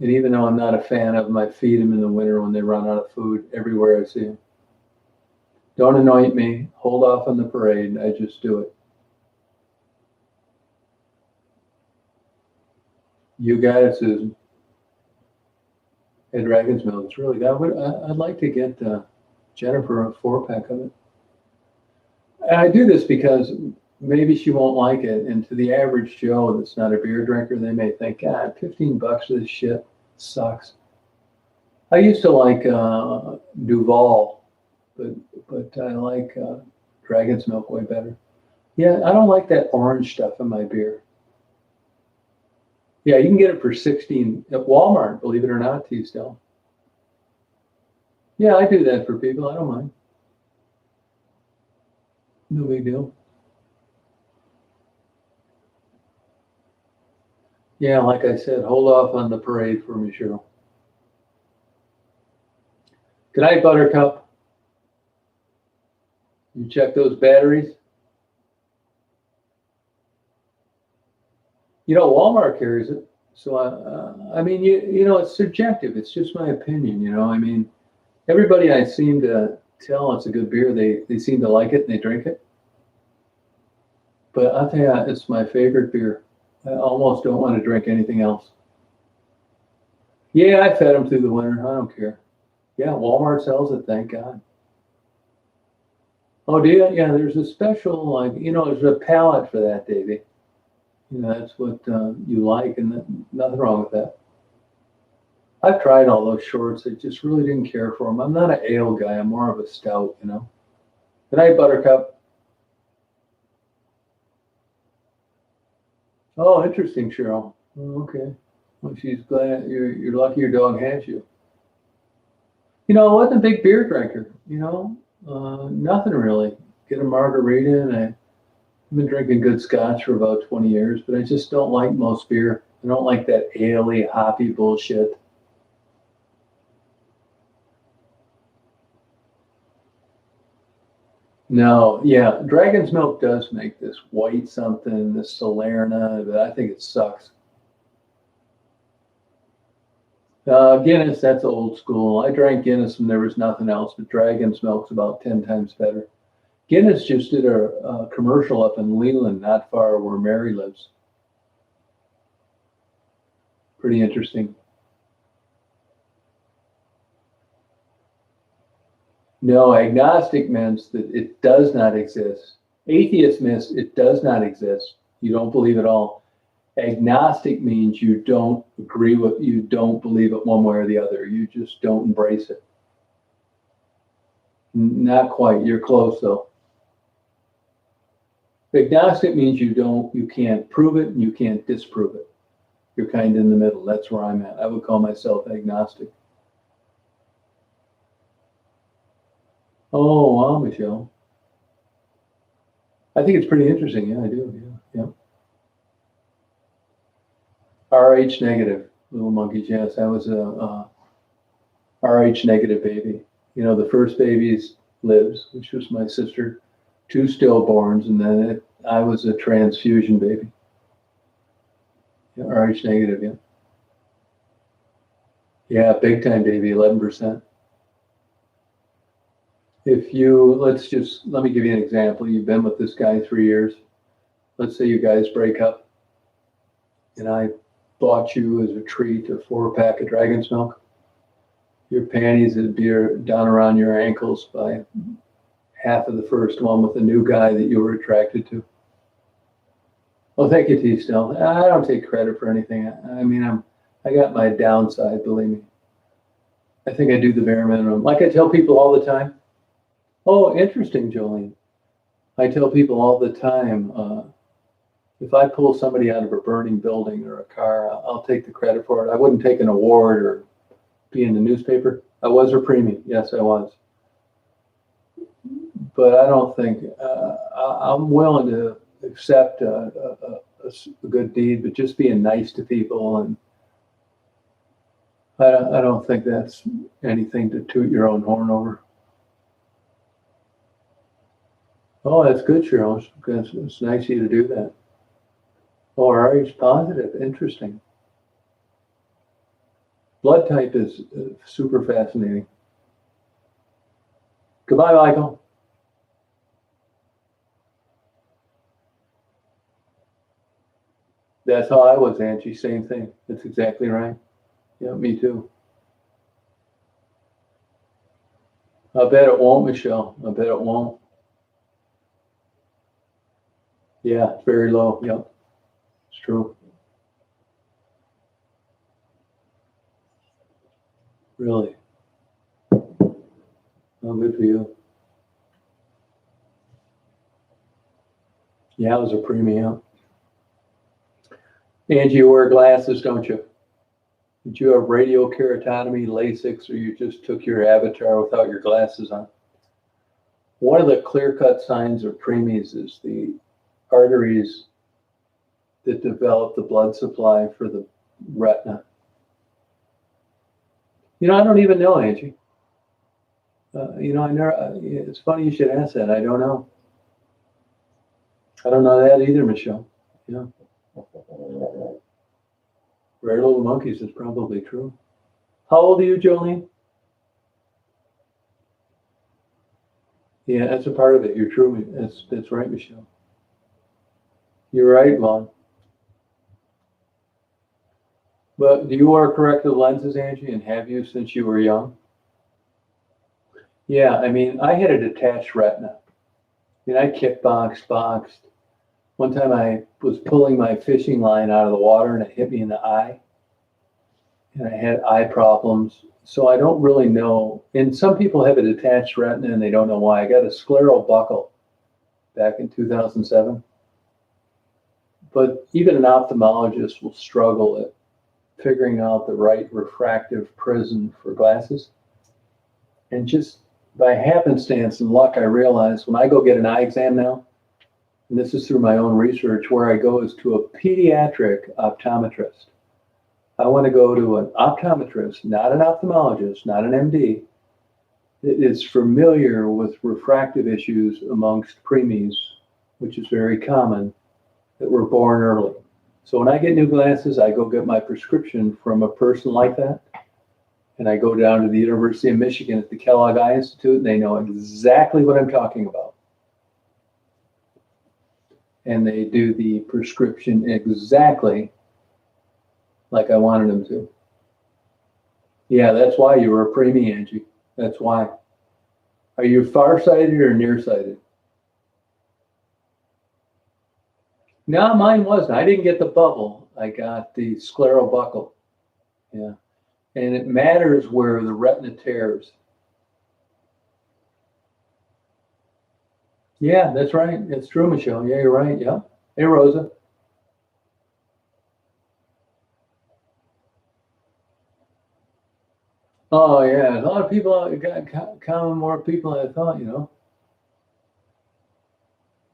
And even though I'm not a fan of them, I feed them in the winter when they run out of food everywhere I see them. Don't anoint me. Hold off on the parade. I just do it. You got it, Susan. Hey, Dragon's Milk. It's really good. I'd like to get Jennifer a 4-pack of it. And I do this because maybe she won't like it. And to the average Joe that's not a beer drinker, they may think, God, $15 for this shit sucks. I used to like Duval, but I like Dragon's Milk way better. Yeah, I don't like that orange stuff in my beer. Yeah, you can get it for 16 at Walmart, believe it or not, T-Stone. Yeah, I do that for people. I don't mind. No big deal. Yeah, like I said, hold off on the parade for me, Cheryl. Good night, Buttercup. You check those batteries? Walmart carries it. So, I mean, it's subjective. It's just my opinion, I mean, everybody I seem to tell it's a good beer, they seem to like it and they drink it. But I'll tell you, it's my favorite beer. I almost don't want to drink anything else. Yeah, I fed them through the winter. I don't care. Yeah, Walmart sells it, thank God. Oh, do you? Yeah, there's a special, there's a palette for that, Davey. That's what you like, and nothing wrong with that. I've tried all those shorts. I just really didn't care for them. I'm not an ale guy. I'm more of a stout, Good night, Buttercup. Oh, interesting, Cheryl. Oh, okay. Well, she's glad you're lucky your dog has you. I wasn't a big beer drinker, nothing really. Get a margarita, and I've been drinking good scotch for about 20 years, but I just don't like most beer. I don't like that ale-y, hoppy bullshit. No, yeah, Dragon's Milk does make this white something, this Salerna, but I think it sucks. Guinness, that's old school. I drank Guinness when there was nothing else, but Dragon's Milk's about 10 times better. Guinness just did a commercial up in Leland, not far where Mary lives. Pretty interesting. No, agnostic means that it does not exist. Atheist means it does not exist. You don't believe at all. Agnostic means you don't agree with, you don't believe it one way or the other. You just don't embrace it. Not quite. You're close though. Agnostic means you can't prove it and you can't disprove it. You're kind of in the middle. That's where I'm at. I would call myself agnostic. Oh, wow, Michelle. I think it's pretty interesting. Yeah, I do. Yeah. RH negative, little monkeys. Yes, I was a RH negative baby. You know, the first baby's lives, which was my sister, 2 stillborns, and then I was a transfusion baby. Yeah, RH negative, yeah. Yeah, big time baby, 11%. If you, let me give you an example. You've been with this guy 3 years. Let's say you guys break up, and I bought you as a treat a 4-pack of Dragon's Milk. Your panties would be down around your ankles by half of the first one with a new guy that you were attracted to. Well, thank you, T. Still. I don't take credit for anything. I mean, I got my downside, believe me. I think I do the bare minimum. Like I tell people all the time. Oh, interesting, Jolene. I tell people all the time, if I pull somebody out of a burning building or a car, I'll take the credit for it. I wouldn't take an award or be in the newspaper. I was a premium. Yes, I was. But I don't think, I'm willing to accept a good deed, but just being nice to people, and I don't think that's anything to toot your own horn over. Oh, that's good, Cheryl. It's nice of you to do that. Oh, RH positive. Interesting. Blood type is super fascinating. Goodbye, Michael. That's how I was, Angie. Same thing. That's exactly right. Yeah, me too. I bet it won't, Michelle. I bet it won't. Yeah, it's very low. Yep, it's true. Really. Oh, good for you. Yeah, it was a premium. Angie, you wear glasses, don't you? Did you have radiokeratotomy, LASIK, or you just took your avatar without your glasses on? One of the clear-cut signs of preemies is the arteries that develop the blood supply for the retina. You know, I don't even know, Angie. You know, I never. It's funny you should ask that. I don't know. I don't know that either, Michelle. Yeah. Rare little monkeys is probably true. How old are you, Jolene? Yeah, that's a part of it. You're true. That's right, Michelle. You're right, Vaughn. But do you wear corrective lenses, Angie, and have you since you were young? Yeah, I mean, I had a detached retina. I mean, I kickboxed, boxed. One time I was pulling my fishing line out of the water and it hit me in the eye. And I had eye problems. So I don't really know. And some people have a detached retina and they don't know why. I got a scleral buckle back in 2007. But even an ophthalmologist will struggle at figuring out the right refractive prism for glasses. And just by happenstance and luck, I realized when I go get an eye exam now, and this is through my own research, where I go is to a pediatric optometrist. I want to go to an optometrist, not an ophthalmologist, not an MD, that is familiar with refractive issues amongst preemies, which is very common, that were born early. So when I get new glasses, I go get my prescription from a person like that. And I go down to the University of Michigan at the Kellogg Eye Institute, and they know exactly what I'm talking about. And they do the prescription exactly like I wanted them to. Yeah, that's why you were a preemie, Angie. That's why. Are you farsighted or nearsighted? No, mine wasn't. I didn't get the bubble. I got the scleral buckle. Yeah. And it matters where the retina tears. Yeah, that's right. It's true, Michelle. Yeah, you're right. Yeah. Hey, Rosa. Oh, yeah. A lot of people, it got common more people than I thought, you know.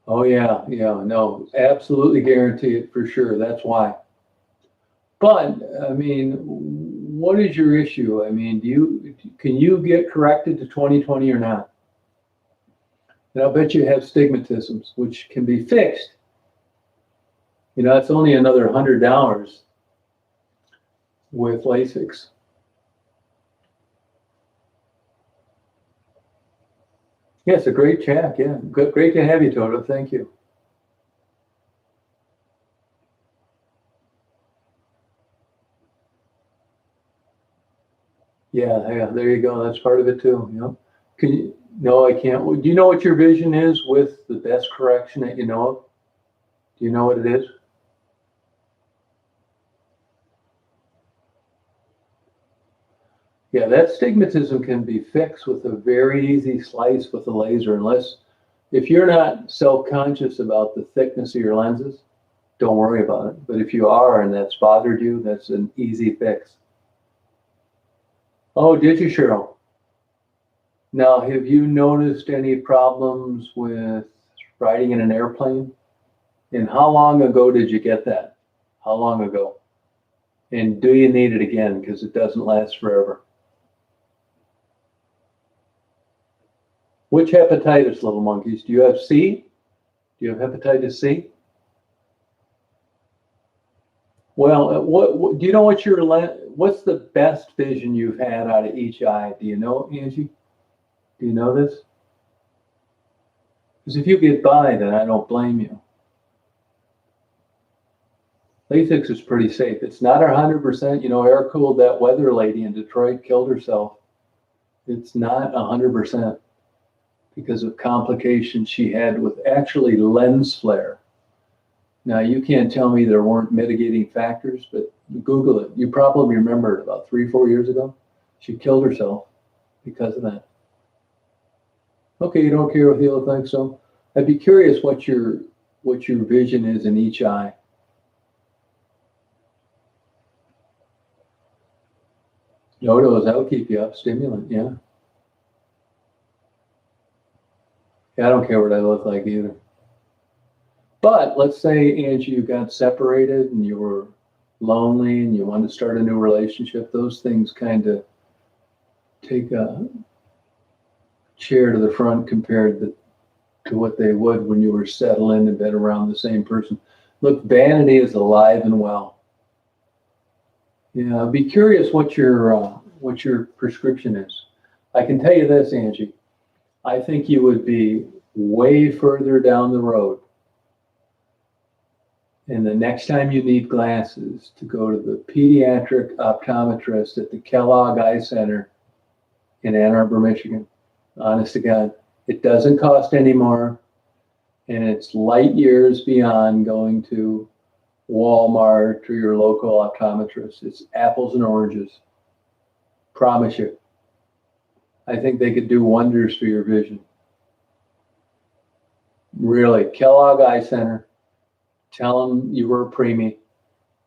Oh, yeah. Yeah. No, absolutely guarantee it for sure. That's why. But, I mean, what is your issue? I mean, can you get corrected to 20/20 or not? And I'll bet you have stigmatisms, which can be fixed. You know, that's only another $100 with LASIX. Yeah, it's a great chat. Yeah, good, great to have you, Toto. Thank you. Yeah, yeah, there you go. That's part of it too. You know, can you? No, I can't. Do you know what your vision is with the best correction that you know of? Do you know what it is? Yeah, that stigmatism can be fixed with a very easy slice with a laser, unless if you're not self-conscious about the thickness of your lenses, don't worry about it. But if you are and that's bothered you, that's an easy fix. Oh, did you, Cheryl? Now, have you noticed any problems with riding in an airplane? And how long ago did you get that? How long ago? And do you need it again? Because it doesn't last forever. Which hepatitis, little monkeys? Do you have C? Do you have hepatitis C? Well, what do you know what's the best vision you've had out of each eye? Do you know, Angie? Do you know this? Because if you get by, then I don't blame you. LASIX is pretty safe. It's not 100%. You know, air cooled that weather lady in Detroit, killed herself. It's not 100% because of complications she had with actually lens flare. Now, you can't tell me there weren't mitigating factors, but Google it. You probably remember it about 3, 4 years ago. She killed herself because of that. Okay, you don't care if the other thinks so. I'd be curious what your vision is in each eye. No, that'll keep you up. Stimulant, yeah. Yeah, I don't care what I look like either. But let's say, Angie, you got separated and you were lonely and you wanted to start a new relationship. Those things kind of take a chair to the front compared to what they would when you were settled in bed around the same person. Look, vanity is alive and well. Yeah, I'd be curious what your prescription is. I can tell you this, Angie. I think you would be way further down the road. And the next time you need glasses, to go to the pediatric optometrist at the Kellogg Eye Center in Ann Arbor, Michigan. Honest to God, it doesn't cost any more, and it's light years beyond going to Walmart or your local optometrist. It's apples and oranges. Promise you. I think they could do wonders for your vision. Really, Kellogg Eye Center. Tell them you were a preemie,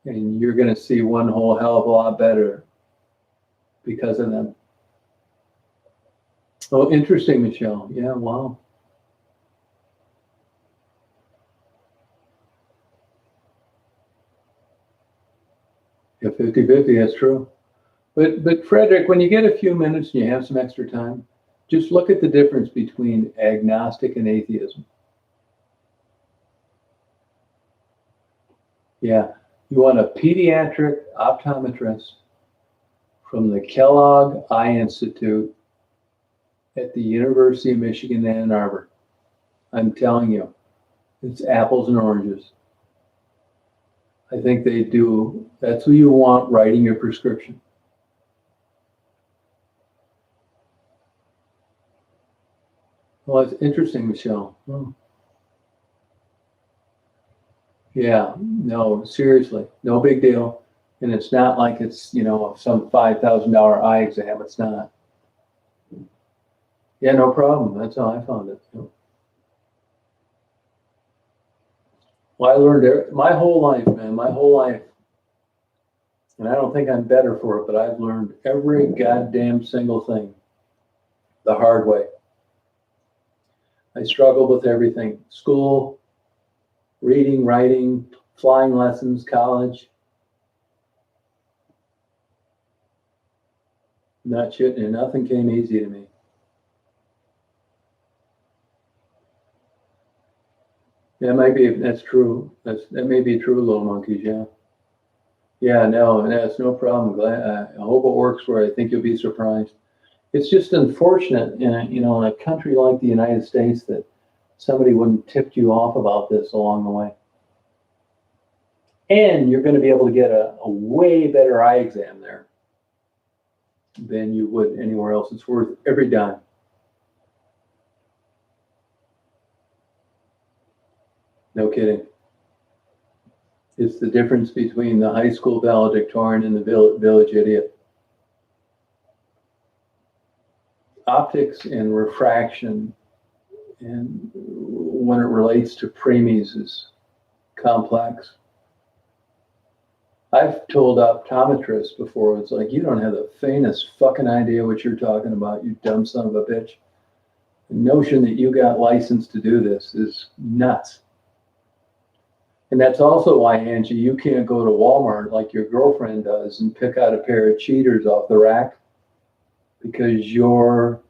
and you're going to see one whole hell of a lot better because of them. Oh, interesting, Michelle. Yeah, wow. Yeah, 50/50, that's true. But Frederick, when you get a few minutes and you have some extra time, just look at the difference between agnostic and atheism. Yeah, you want a pediatric optometrist from the Kellogg Eye Institute at the University of Michigan, Ann Arbor. I'm telling you, it's apples and oranges. I think they do. That's who you want writing your prescription. Well, it's interesting, Michelle. Oh, Yeah, no, seriously, no big deal. And it's not like it's, you know, some $5,000 eye exam. It's not. Yeah, no problem. That's how I found it. Well, I learned my whole life, man, my whole life. And I don't think I'm better for it, but I've learned every goddamn single thing the hard way. I struggled with everything: school, reading, writing, flying lessons, college. Not shit, and nothing came easy to me. That might be, that's true. That may be true, little monkeys, yeah. Yeah, no, and that's no problem. Glad, I hope it works for you. I think you'll be surprised. It's just unfortunate, you know, in a country like the United States that somebody wouldn't tip you off about this along the way. And you're going to be able to get a way better eye exam there than you would anywhere else. It's worth every dime. No kidding. It's the difference between the high school valedictorian and the village idiot. Optics and refraction, and when it relates to preemies, is complex. I've told optometrists before, it's like, you don't have the faintest fucking idea what you're talking about, you dumb son of a bitch. The notion that you got licensed to do this is nuts. And that's also why, Angie, you can't go to Walmart like your girlfriend does and pick out a pair of cheaters off the rack, because your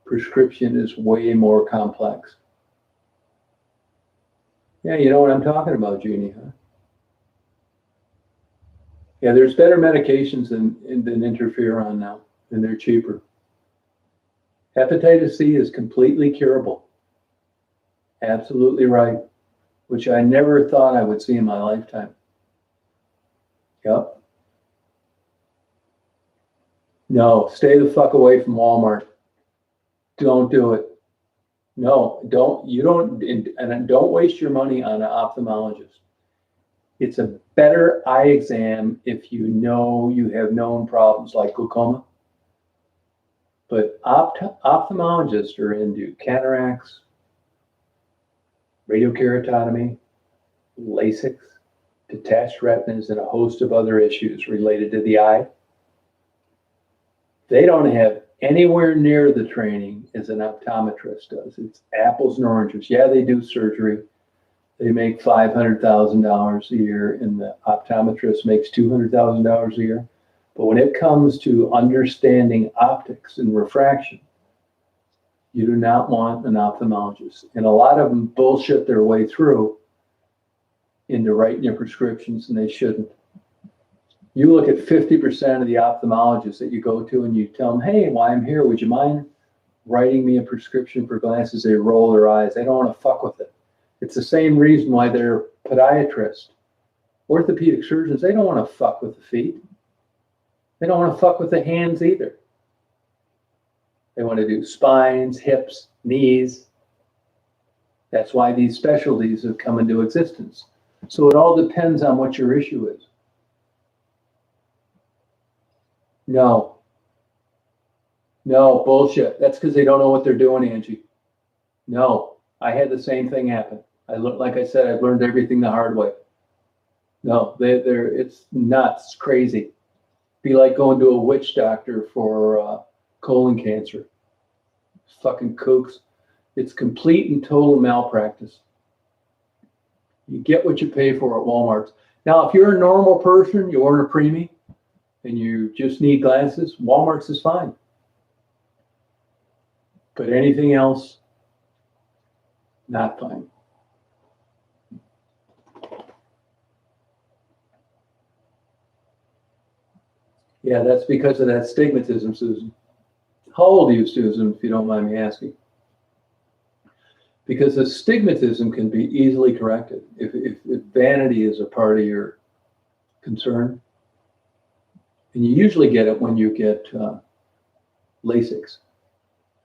prescription is way more complex. Yeah, you know what I'm talking about, Jeannie, huh? Yeah, there's better medications than interferon now, and they're cheaper. Hepatitis C is completely curable. Absolutely right. Which I never thought I would see in my lifetime. Yep. No, stay the fuck away from Walmart. Don't do it. No, don't waste your money on an ophthalmologist. It's a better eye exam if you know you have known problems like glaucoma. But ophthalmologists are into cataracts, radiokeratotomy, LASIK, detached retinas, and a host of other issues related to the eye. They don't have anywhere near the training as an optometrist does. It's apples and oranges. Yeah, they do surgery. They make $500,000 a year, and the optometrist makes $200,000 a year. But when it comes to understanding optics and refraction, you do not want an ophthalmologist. And a lot of them bullshit their way through into writing your prescriptions, and they shouldn't. You look at 50% of the ophthalmologists that you go to and you tell them, hey, while I'm here, would you mind writing me a prescription for glasses? They roll their eyes. They don't want to fuck with it. It's the same reason why they're podiatrists. Orthopedic surgeons, they don't want to fuck with the feet. They don't want to fuck with the hands either. They want to do spines, hips, knees. That's why these specialties have come into existence. So it all depends on what your issue is. No, bullshit. That's because they don't know what they're doing, Angie. No, I had the same thing happen. Like I said, I've learned everything the hard way. No, it's nuts, crazy. Be like going to a witch doctor for colon cancer. Fucking kooks. It's complete and total malpractice. You get what you pay for at Walmart. Now, if you're a normal person, you order a preemie, and you just need glasses, Walmart's is fine. But anything else, not fine. Yeah, that's because of that stigmatism, Susan. How old are you, Susan, if you don't mind me asking? Because the stigmatism can be easily corrected. If vanity is a part of your concern, and you usually get it when you get LASIK.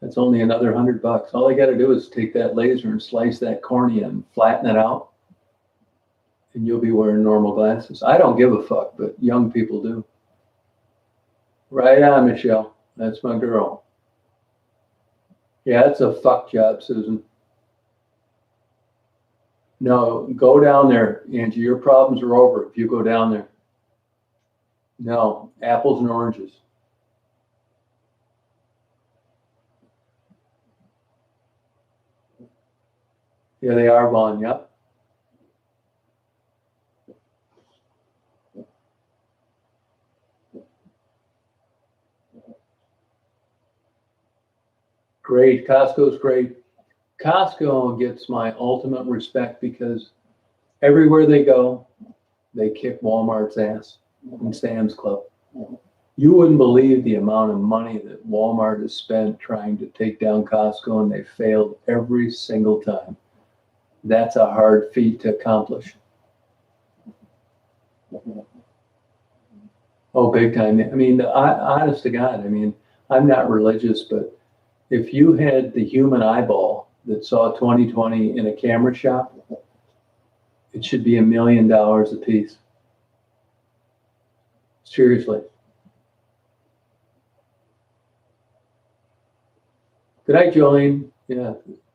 That's only another $100. All I got to do is take that laser and slice that cornea and flatten it out. and you'll be wearing normal glasses. I don't give a fuck, but young people do. Right on, Michelle. That's my girl. Yeah, it's a fuck job, Susan. No, go down there, Angie. Your problems are over if you go down there. No, apples and oranges. Yeah, they are, Vaughn. Yep. Great. Costco's great. Costco gets my ultimate respect because everywhere they go, they kick Walmart's ass and Sam's Club. You wouldn't believe the amount of money that Walmart has spent trying to take down Costco, and they failed every single time. That's a hard feat to accomplish. Oh, big time. I mean, honest to God, I mean, I'm not religious, but if you had the human eyeball that saw 20/20 in a camera shop, it should be $1 million a piece. Seriously. Good night, Jolene. Yeah,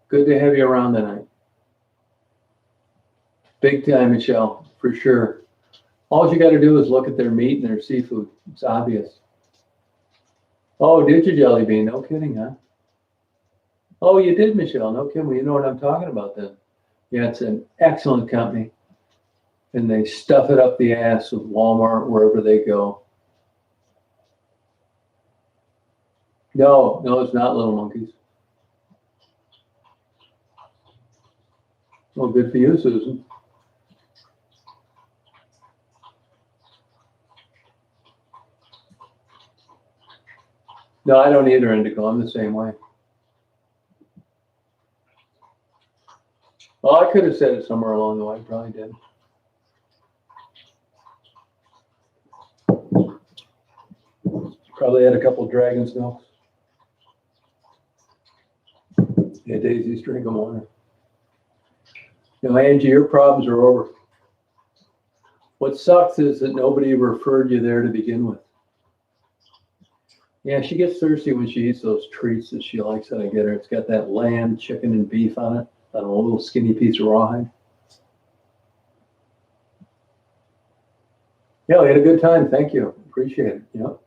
good to have you around tonight. Big time, Michelle, for sure. All you got to do is look at their meat and their seafood. It's obvious. Oh, did you, Jelly Bean? No kidding, huh? Oh, you did, Michelle. No kidding. Well, you know what I'm talking about then. Yeah, it's an excellent company. And they stuff it up the ass with Walmart wherever they go. No, it's not Little Monkeys. Well, good for you, Susan. No, I don't either, Indigo. I'm the same way. Well, I could have said it somewhere along the way. Probably did. Probably had a couple of Dragon's Milks. Yeah, Daisy's drinking water. You know, Angie, your problems are over. What sucks is that nobody referred you there to begin with. Yeah, she gets thirsty when she eats those treats that she likes that I get her. It's got that lamb, chicken, and beef on it, on a little skinny piece of rawhide. Yeah, we had a good time. Thank you. Appreciate it. Yep.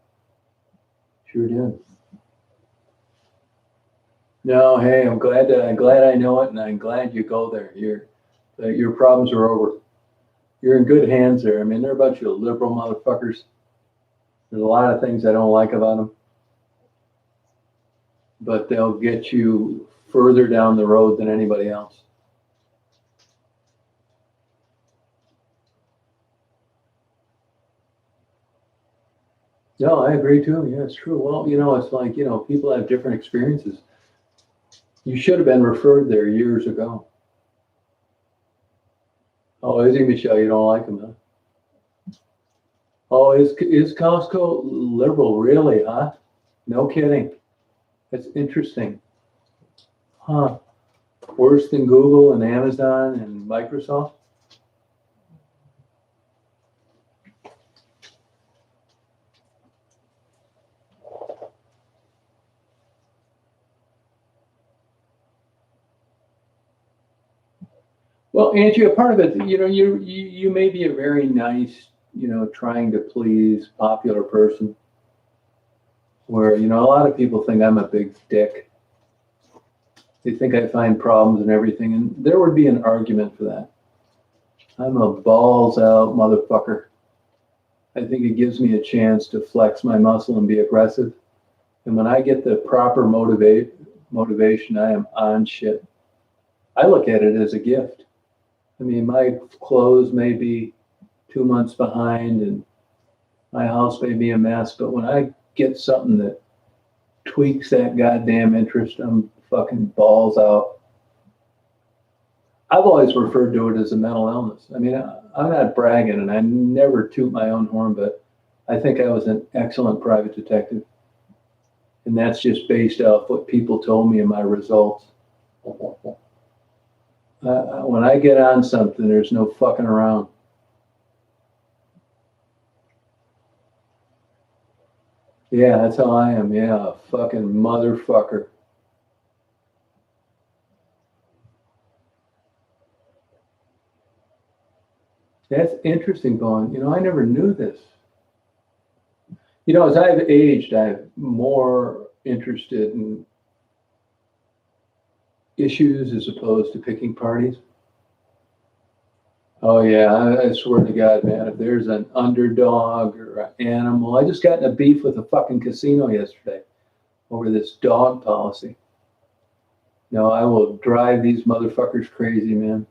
Sure did. No, hey, I'm glad I know it, and I'm glad you go there. Your problems are over. You're in good hands there. I mean, they're a bunch of liberal motherfuckers. There's a lot of things I don't like about them, but they'll get you further down the road than anybody else. No, I agree too. Yeah, it's true. Well, you know, it's like, you know, people have different experiences. You should have been referred there years ago. Oh, is he, Michelle? You don't like him, huh? Oh, is Costco liberal, really, huh? No kidding. That's interesting. Huh. Worse than Google and Amazon and Microsoft? Well, Angie, a part of it, you know, you may be a very nice, you know, trying to please popular person where, you know, a lot of people think I'm a big dick. They think I find problems and everything, and there would be an argument for that. I'm a balls out motherfucker. I think it gives me a chance to flex my muscle and be aggressive. And when I get the proper motivation, I am on shit. I look at it as a gift. I mean, my clothes may be 2 months behind and my house may be a mess, but when I get something that tweaks that goddamn interest, I'm fucking balls out. I've always referred to it as a mental illness. I mean, I'm not bragging and I never toot my own horn, but I think I was an excellent private detective. And that's just based off what people told me and my results. When I get on something, there's no fucking around. Yeah, that's how I am. Yeah, fucking motherfucker. That's interesting, Vaughn. I never knew this. As I've aged, I'm more interested in issues as opposed to picking parties. Oh yeah, I swear to God, man, if there's an underdog or an animal, I just got in a beef with a fucking casino yesterday over this dog policy. No, I will drive these motherfuckers crazy, man.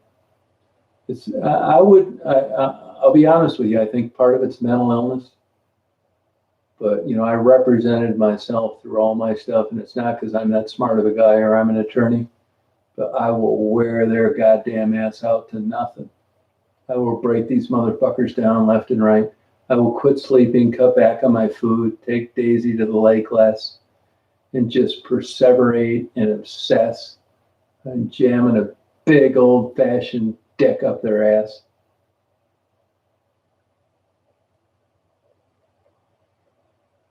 I'll be honest with you. I think part of it's mental illness, but I represented myself through all my stuff, and it's not because I'm that smart of a guy or I'm an attorney, but I will wear their goddamn ass out to nothing. I will break these motherfuckers down left and right. I will quit sleeping, cut back on my food, take Daisy to the lake less, and just perseverate and obsess and jamming a big old fashioned dick up their ass.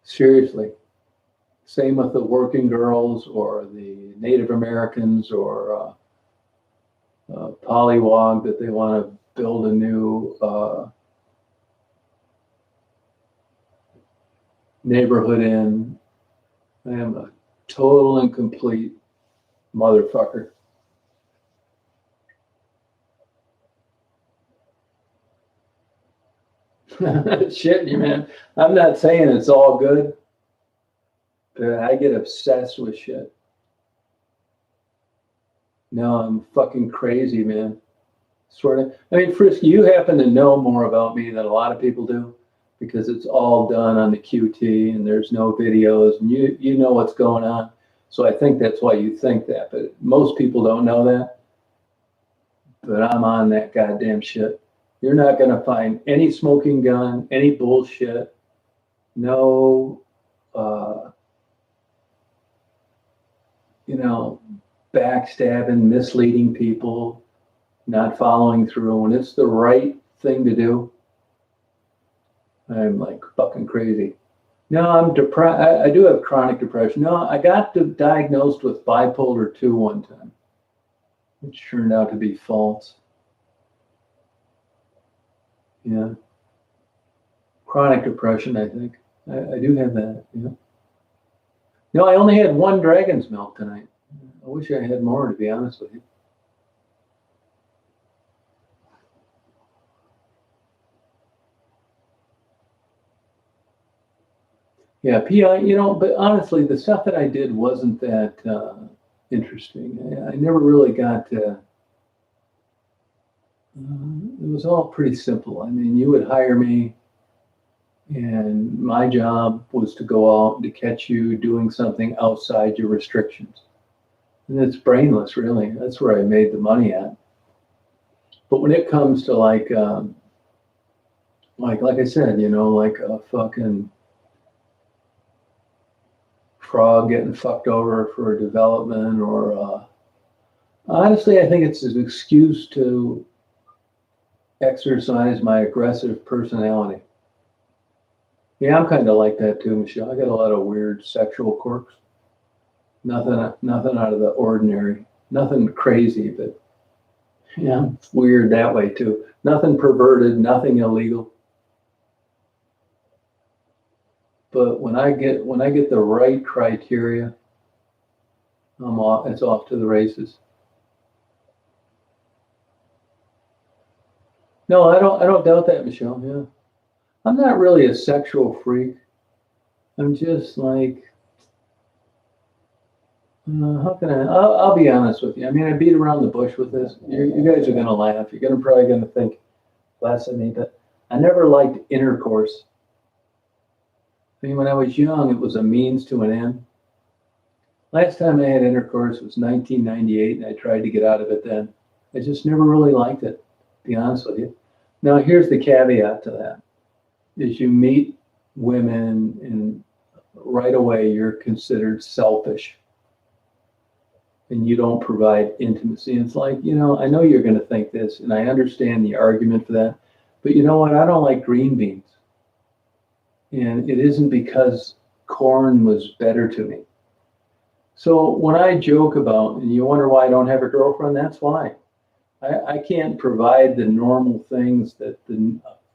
Seriously. Same with the working girls or the Native Americans or Polywog that they want to build a new neighborhood in. I am a total and complete motherfucker. Shit, you man. I'm not saying it's all good, but I get obsessed with shit. No, I'm fucking crazy, man. Sort of. I mean, Frisk, you happen to know more about me than a lot of people do because it's all done on the QT and there's no videos and you know what's going on. So I think that's why you think that, but most people don't know that. But I'm on that goddamn shit. You're not going to find any smoking gun, any bullshit, no, uh, backstabbing, misleading people, not following through. When it's the right thing to do, I'm like fucking crazy. No, I'm depressed. I do have chronic depression. No, I got diagnosed with bipolar 2 one time, which turned out to be false. Yeah. Chronic depression, I think. I do have that. Yeah. I only had one dragon's milk tonight. I wish I had more, to be honest with you. Yeah, PI, but honestly, the stuff that I did wasn't that interesting. I never really got to, it was all pretty simple. I mean, you would hire me, and my job was to go out and to catch you doing something outside your restrictions. And it's brainless, really. That's where I made the money at. But when it comes to like I said, like a fucking frog getting fucked over for development, or honestly, I think it's an excuse to exercise my aggressive personality. Yeah, I'm kind of like that too, Michelle. I got a lot of weird sexual quirks. Nothing out of the ordinary. Nothing crazy, but yeah, it's weird that way too. Nothing perverted, nothing illegal. But when I get the right criteria, I'm off. It's off to the races. No, I don't doubt that, Michelle. Yeah, I'm not really a sexual freak. I'm just like, how can I? I'll be honest with you. I mean, I beat around the bush with this. You guys are gonna laugh. You're probably gonna think less of me, but I never liked intercourse. I mean, when I was young, it was a means to an end. Last time I had intercourse was 1998, and I tried to get out of it then. I just never really liked it, to be honest with you. Now, here's the caveat to that, is you meet women and right away you're considered selfish and you don't provide intimacy. It's like, I know you're going to think this, and I understand the argument for that, but you know what? I don't like green beans. And it isn't because corn was better to me. So when I joke about, and you wonder why I don't have a girlfriend, that's why. I can't provide the normal things that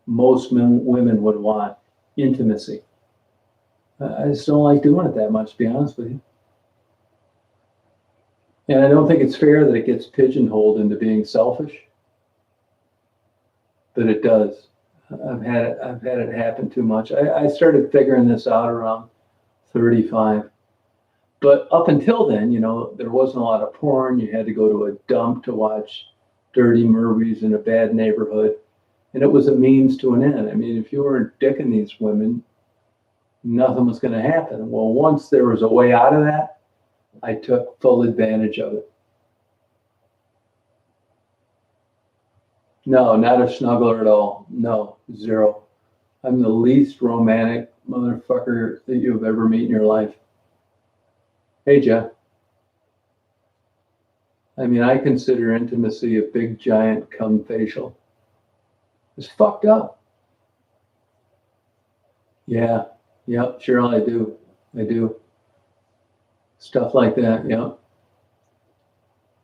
most women would want. Intimacy. I just don't like doing it that much, to be honest with you. And I don't think it's fair that it gets pigeonholed into being selfish, but it does. I've had it happen too much. I started figuring this out around 35. But up until then, there wasn't a lot of porn. You had to go to a dump to watch dirty movies in a bad neighborhood. And it was a means to an end. I mean, if you were dicking these women, nothing was going to happen. Well, once there was a way out of that, I took full advantage of it. No, not a snuggler at all. No, zero. I'm the least romantic motherfucker that you've ever met in your life. Hey, Jeff. I mean, I consider intimacy a big, giant cum facial. It's fucked up. Yeah, sure, I do. I do. Stuff like that, yeah.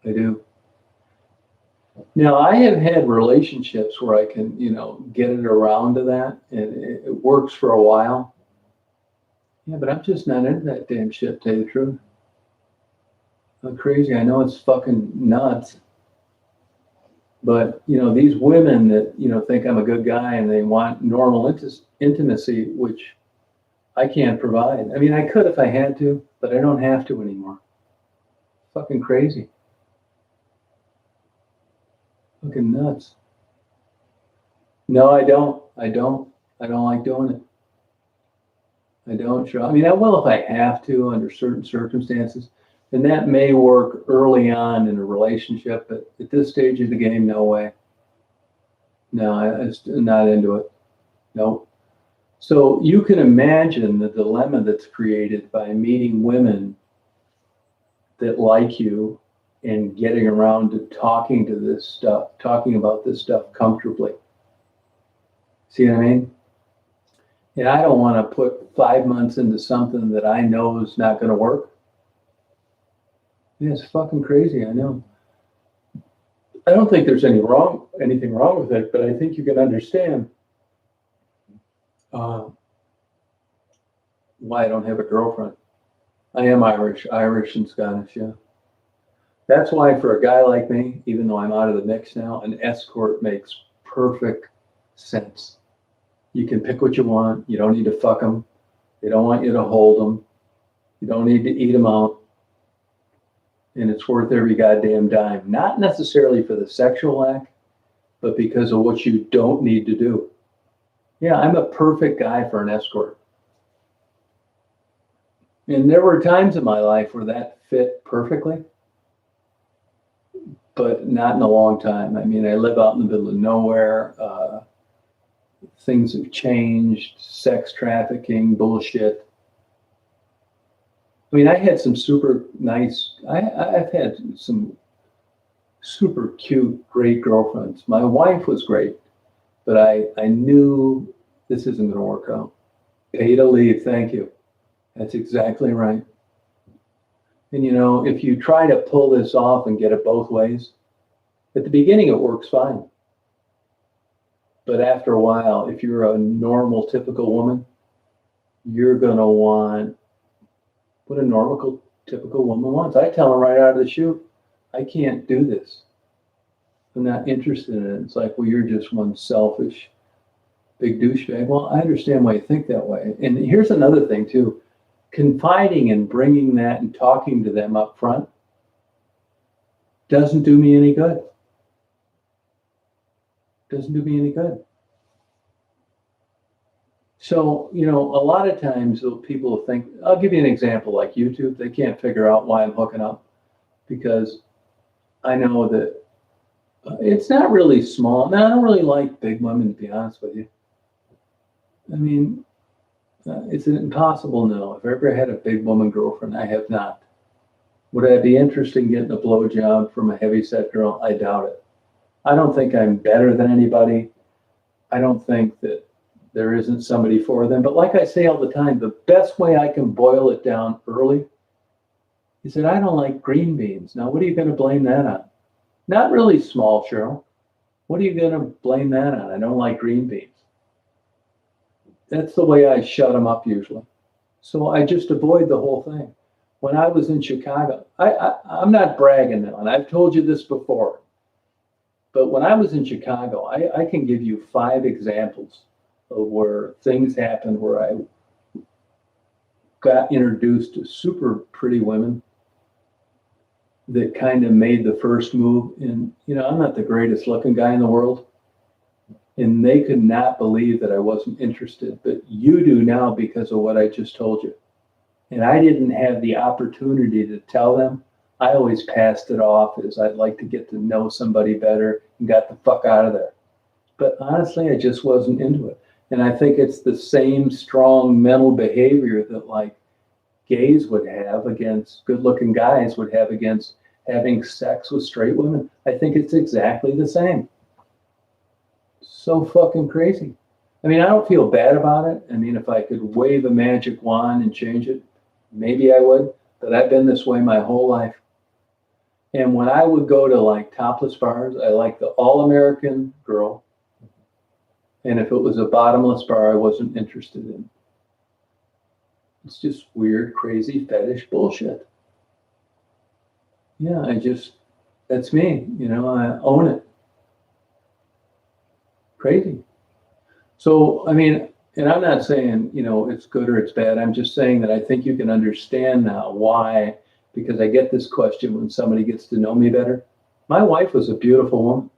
I do. Now, I have had relationships where I can, get it around to that, and it works for a while. Yeah, but I'm just not into that damn shit, to tell you the truth. I'm crazy. I know it's fucking nuts. But, these women that, think I'm a good guy and they want normal intimacy, which I can't provide. I mean, I could if I had to, but I don't have to anymore. Fucking crazy. Fucking nuts. No, I don't. I don't like doing it. I don't. Sure. I mean, I will if I have to under certain circumstances. And that may work early on in a relationship, but at this stage of the game, no way. No, I'm not into it. Nope. So you can imagine the dilemma that's created by meeting women that like you and getting around to talking about this stuff comfortably. See what I mean? And I don't want to put 5 months into something that I know is not going to work. Yeah, it's fucking crazy, I know. I don't think there's anything wrong with it, but I think you can understand why I don't have a girlfriend. I am Irish and Scottish, yeah. That's why for a guy like me, even though I'm out of the mix now, an escort makes perfect sense. You can pick what you want. You don't need to fuck them. They don't want you to hold them. You don't need to eat them out. And it's worth every goddamn dime. Not necessarily for the sexual act, but because of what you don't need to do. Yeah, I'm a perfect guy for an escort. And there were times in my life where that fit perfectly, but not in a long time. I mean, I live out in the middle of nowhere. Things have changed, sex trafficking, bullshit. I mean, I had some super nice, I've had some super cute, great girlfriends. My wife was great, but I knew this isn't going to work out. Pay to leave, thank you. That's exactly right. And if you try to pull this off and get it both ways, at the beginning it works fine. But after a while, if you're a normal, typical woman, you're going to want what a normal, typical woman wants. I tell her right out of the chute, I can't do this. I'm not interested in it. It's like, well, you're just one selfish, big douchebag. Well, I understand why you think that way. And here's another thing, too. Confiding and bringing that and talking to them up front doesn't do me any good. Doesn't do me any good. So, a lot of times people think, I'll give you an example like YouTube. They can't figure out why I'm hooking up because I know that it's not really small. Now, I don't really like big women, to be honest with you. I mean, it's an impossible no. If I ever had a big woman girlfriend, I have not. Would I be interested in getting a blowjob from a heavyset girl? I doubt it. I don't think I'm better than anybody. I don't think that there isn't somebody for them. But like I say all the time, the best way I can boil it down early is that I don't like green beans. Now, what are you going to blame that on? Not really small, Cheryl. What are you going to blame that on? I don't like green beans. That's the way I shut them up usually. So I just avoid the whole thing. When I was in Chicago, I'm not bragging now, and I've told you this before, but when I was in Chicago, I can give you 5 examples of where things happened where I got introduced to super pretty women that kind of made the first move. And, I'm not the greatest looking guy in the world. And they could not believe that I wasn't interested, but you do now because of what I just told you. And I didn't have the opportunity to tell them. I always passed it off as I'd like to get to know somebody better and got the fuck out of there. But honestly, I just wasn't into it. And I think it's the same strong mental behavior that like gays would have against good-looking guys would have against having sex with straight women. I think it's exactly the same. So fucking crazy. I mean, I don't feel bad about it. I mean, if I could wave a magic wand and change it, maybe I would. But I've been this way my whole life. And when I would go to like topless bars, I liked the all-American girl. And if it was a bottomless bar, I wasn't interested in. It's just weird, crazy fetish bullshit. Yeah, that's me. I own it. Crazy. So, I mean, and I'm not saying, it's good or it's bad. I'm just saying that I think you can understand now why, because I get this question when somebody gets to know me better. My wife was a beautiful woman,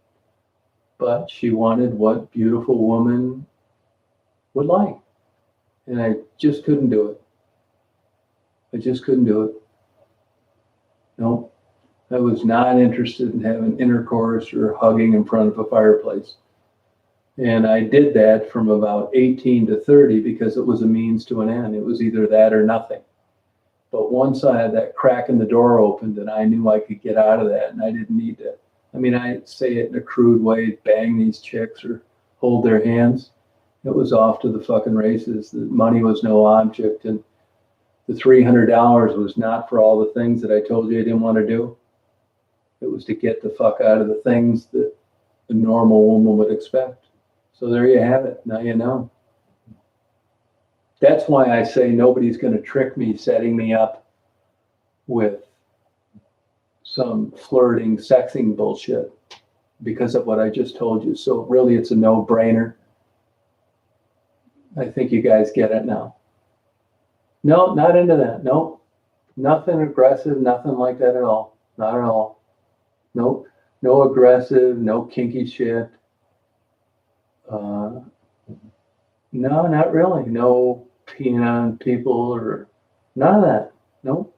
but she wanted what beautiful woman would like. And I just couldn't do it. I just couldn't do it. No, I was not interested in having intercourse or hugging in front of a fireplace. And I did that from about 18 to 30 because it was a means to an end. It was either that or nothing. But once I had that crack in the door opened and I knew I could get out of that and I didn't need to, I say it in a crude way, bang these chicks or hold their hands. It was off to the fucking races. The money was no object. And the $300 was not for all the things that I told you I didn't want to do. It was to get the fuck out of the things that a normal woman would expect. So there you have it. Now you know. That's why I say nobody's going to trick me, setting me up with some flirting, sexing bullshit because of what I just told you. So really, it's a no-brainer. I think you guys get it now. No, not into that. Nope. Nothing aggressive, nothing like that at all. Not at all. Nope. No aggressive, no kinky shit. No, not really. No peeing on people or none of that. Nope.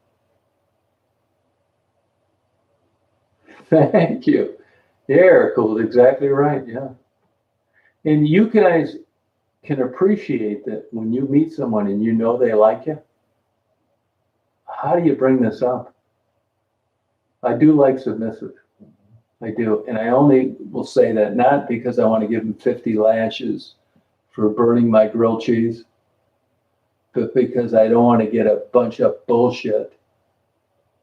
Thank you. Yeah, cool. Exactly right. Yeah. And you guys can appreciate that when you meet someone and you know they like you. How do you bring this up? I do like submissive. I do. And I only will say that not because I want to give them 50 lashes for burning my grilled cheese, but because I don't want to get a bunch of bullshit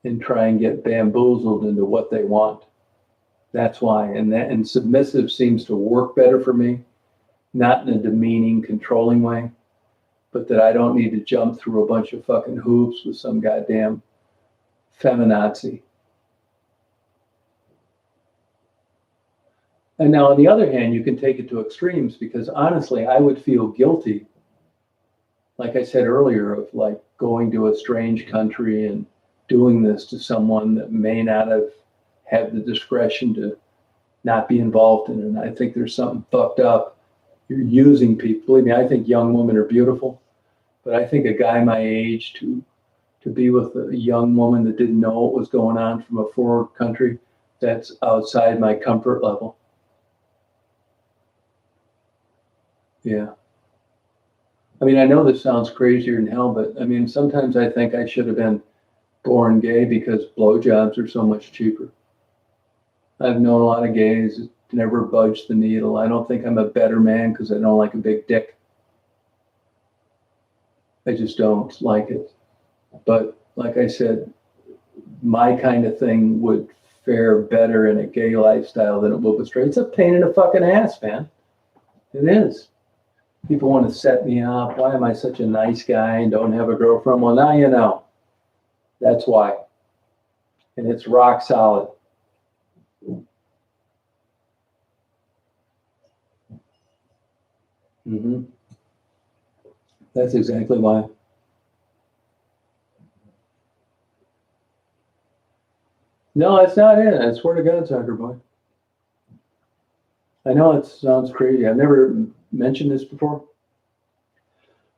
and try and get bamboozled into what they want. That's why. And submissive seems to work better for me, not in a demeaning, controlling way, but that I don't need to jump through a bunch of fucking hoops with some goddamn feminazi. And now, on the other hand, you can take it to extremes because honestly, I would feel guilty, like I said earlier, of like going to a strange country and doing this to someone that may not have had the discretion to not be involved in it. And I think there's something fucked up. You're using people. Believe me, I think young women are beautiful, but I think a guy my age to be with a young woman that didn't know what was going on from a foreign country, that's outside my comfort level. Yeah. I mean, I know this sounds crazier than hell, but I mean, sometimes I think I should have been born gay because blowjobs are so much cheaper. I've known a lot of gays, never budged the needle. I don't think I'm a better man because I don't like a big dick. I just don't like it. But like I said, my kind of thing would fare better in a gay lifestyle than it will with straight. It's a pain in the fucking ass, man. It is. People want to set me up. Why am I such a nice guy and don't have a girlfriend? Well, now you know. That's why. And it's rock solid. Mm-hmm. That's exactly why. No, that's not it. I swear to God, Soccer Boy. I know it sounds crazy. I've never mentioned this before.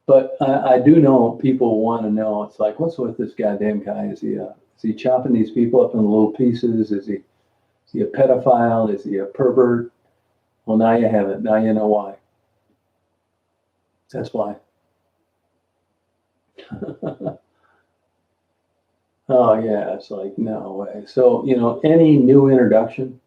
But I do know people want to know. It's like, what's with this goddamn guy? Is he chopping these people up in little pieces? Is he a pedophile? Is he a pervert? Well, now you have it. Now you know why. That's why. Oh yeah, it's like no way. So any new introduction,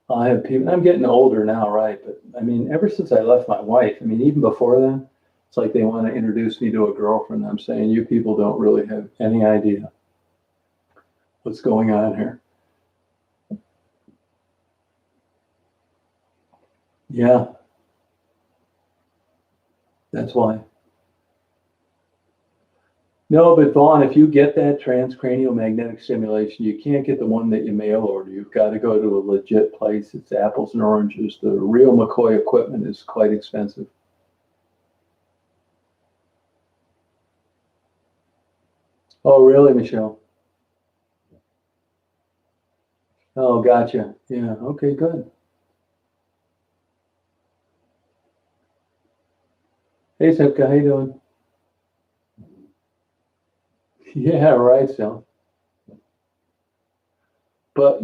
I have people. I'm getting older now, right? But I mean, ever since I left my wife, I mean, even before then, it's like they want to introduce me to a girlfriend. I'm saying you people don't really have any idea what's going on here. Yeah, that's why. No, but Vaughn, if you get that transcranial magnetic stimulation, you can't get the one that you mail order. You've got to go to a legit place. It's apples and oranges. The real McCoy equipment is quite expensive. Oh, really, Michelle? Oh, gotcha. Yeah. Okay, good. Hey, Sepka, how you doing? Yeah, right, so. But,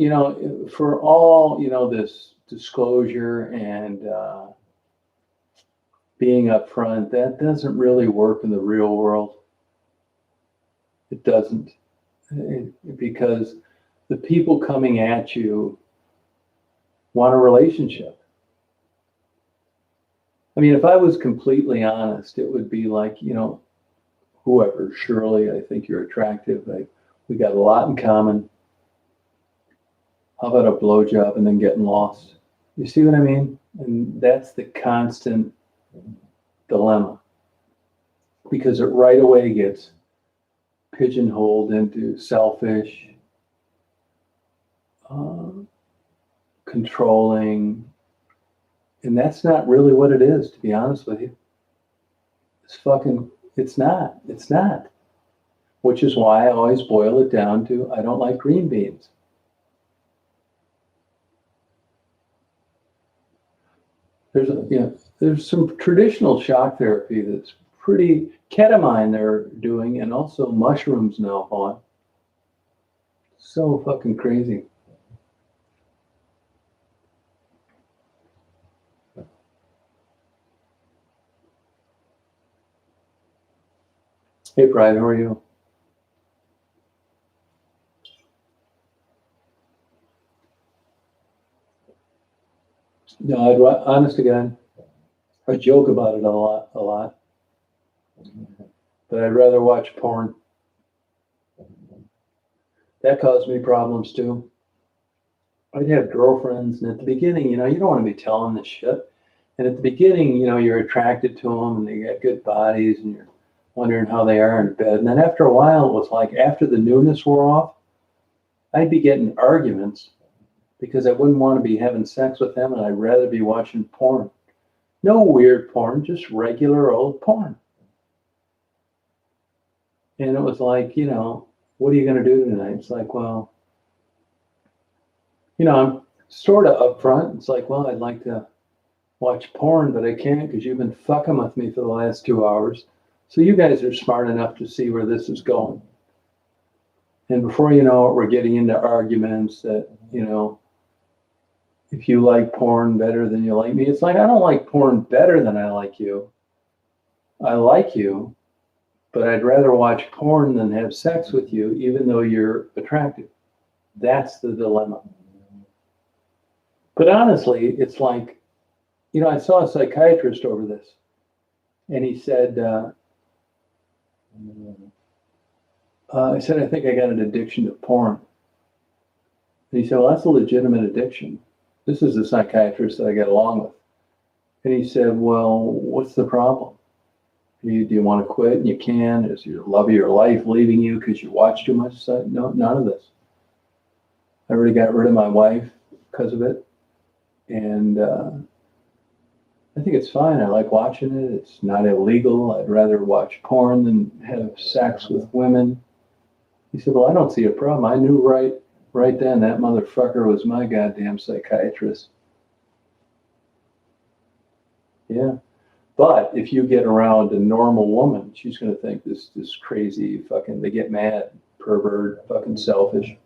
for all, this disclosure and being upfront, that doesn't really work in the real world. It doesn't. Because the people coming at you want a relationship. I mean, if I was completely honest, it would be like, whoever, Shirley, I think you're attractive. We got a lot in common. How about a blowjob and then getting lost? You see what I mean? And that's the constant dilemma because it right away gets pigeonholed into selfish, controlling, and that's not really what it is, to be honest with you. It's not. It's not. Which is why I always boil it down to I don't like green beans. There's some traditional shock therapy that's pretty ketamine they're doing, and also mushrooms now on. So fucking crazy. Hey, Pride, how are you? No, honest to God, I joke about it a lot, but I'd rather watch porn. That caused me problems too. I'd have girlfriends, and at the beginning, you don't want to be telling this shit. And at the beginning, you're attracted to them, and they got good bodies, and you're wondering how they are in bed. And then after a while, it was like after the newness wore off, I'd be getting arguments because I wouldn't want to be having sex with them, and I'd rather be watching porn. No weird porn, just regular old porn. And it was like, what are you going to do tonight? It's like, well, I'm sort of upfront. It's like, well, I'd like to watch porn, but I can't because you've been fucking with me for the last 2 hours. So you guys are smart enough to see where this is going. And before you know it, we're getting into arguments that, if you like porn better than you like me, it's like, I don't like porn better than I like you. I like you, but I'd rather watch porn than have sex with you, even though you're attractive. That's the dilemma. But honestly, it's like, I saw a psychiatrist over this, and he said, I said, I think I got an addiction to porn. And he said, well, that's a legitimate addiction. This is the psychiatrist that I get along with. And he said, well, what's the problem? Do you want to quit? And you can. Is your love of your life leaving you because you watch too much stuff? No, none of this. I already got rid of my wife because of it. And I think it's fine. I like watching it. It's not illegal. I'd rather watch porn than have sex with women. He said, well, I don't see a problem. I knew right then that motherfucker was my goddamn psychiatrist. Yeah. But if you get around a normal woman, she's going to think this crazy fucking, they get mad, pervert, fucking selfish.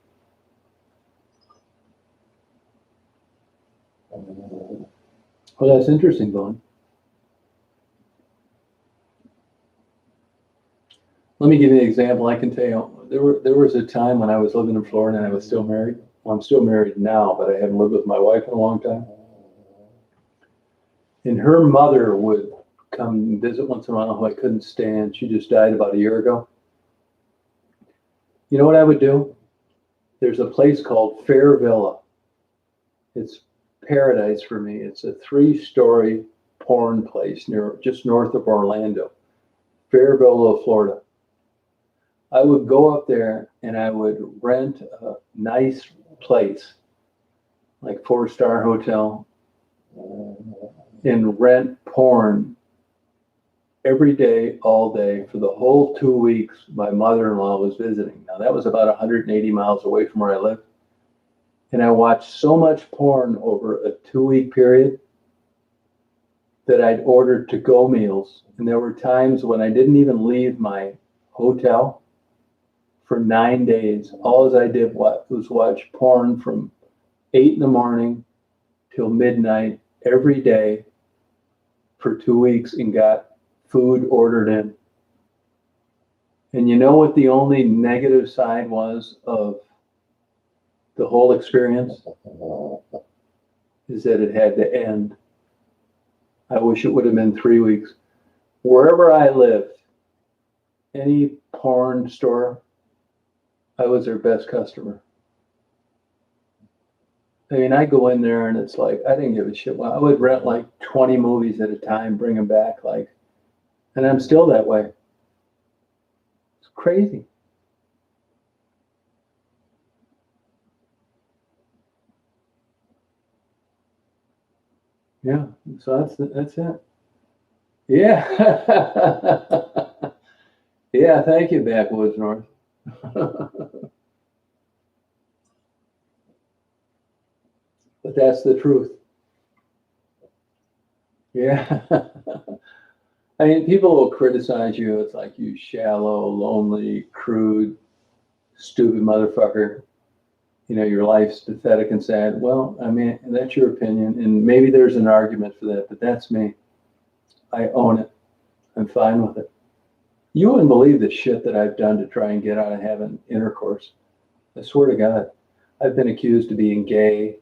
Well, that's interesting, Vaughn. Let me give you an example. I can tell you, there was a time when I was living in Florida and I was still married. Well, I'm still married now, but I haven't lived with my wife in a long time. And her mother would come visit once in a while who I couldn't stand. She just died about a year ago. You know what I would do? There's a place called Fair Villa. It's paradise for me. It's a 3-story porn place just north of Orlando, Fair Villa, Florida. I would go up there and I would rent a nice place, like 4-star hotel, and rent porn every day, all day, for the whole 2 weeks my mother-in-law was visiting. Now, that was about 180 miles away from where I lived. And I watched so much porn over a 2-week period that I'd ordered to-go meals. And there were times when I didn't even leave my hotel for 9 days. All I did was watch porn from 8 in the morning till midnight every day for 2 weeks and got food ordered in. And you know what the only negative side was of the whole experience? Is that it had to end. I wish it would have been 3 weeks. Wherever I lived, any porn store, I was their best customer. I mean, I go in there and it's like, I didn't give a shit. Well, I would rent like 20 movies at a time, bring them back, like, and I'm still that way. It's crazy. Yeah, so that's it. Yeah. Yeah, thank you, Backwoods North. But that's the truth. Yeah. I mean, people will criticize you. It's like, you shallow, lonely, crude, stupid motherfucker. You know, your life's pathetic and sad. Well, I mean, that's your opinion. And maybe there's an argument for that, but that's me. I own it. I'm fine with it. You wouldn't believe the shit that I've done to try and get out of having intercourse. I swear to God. I've been accused of being gay.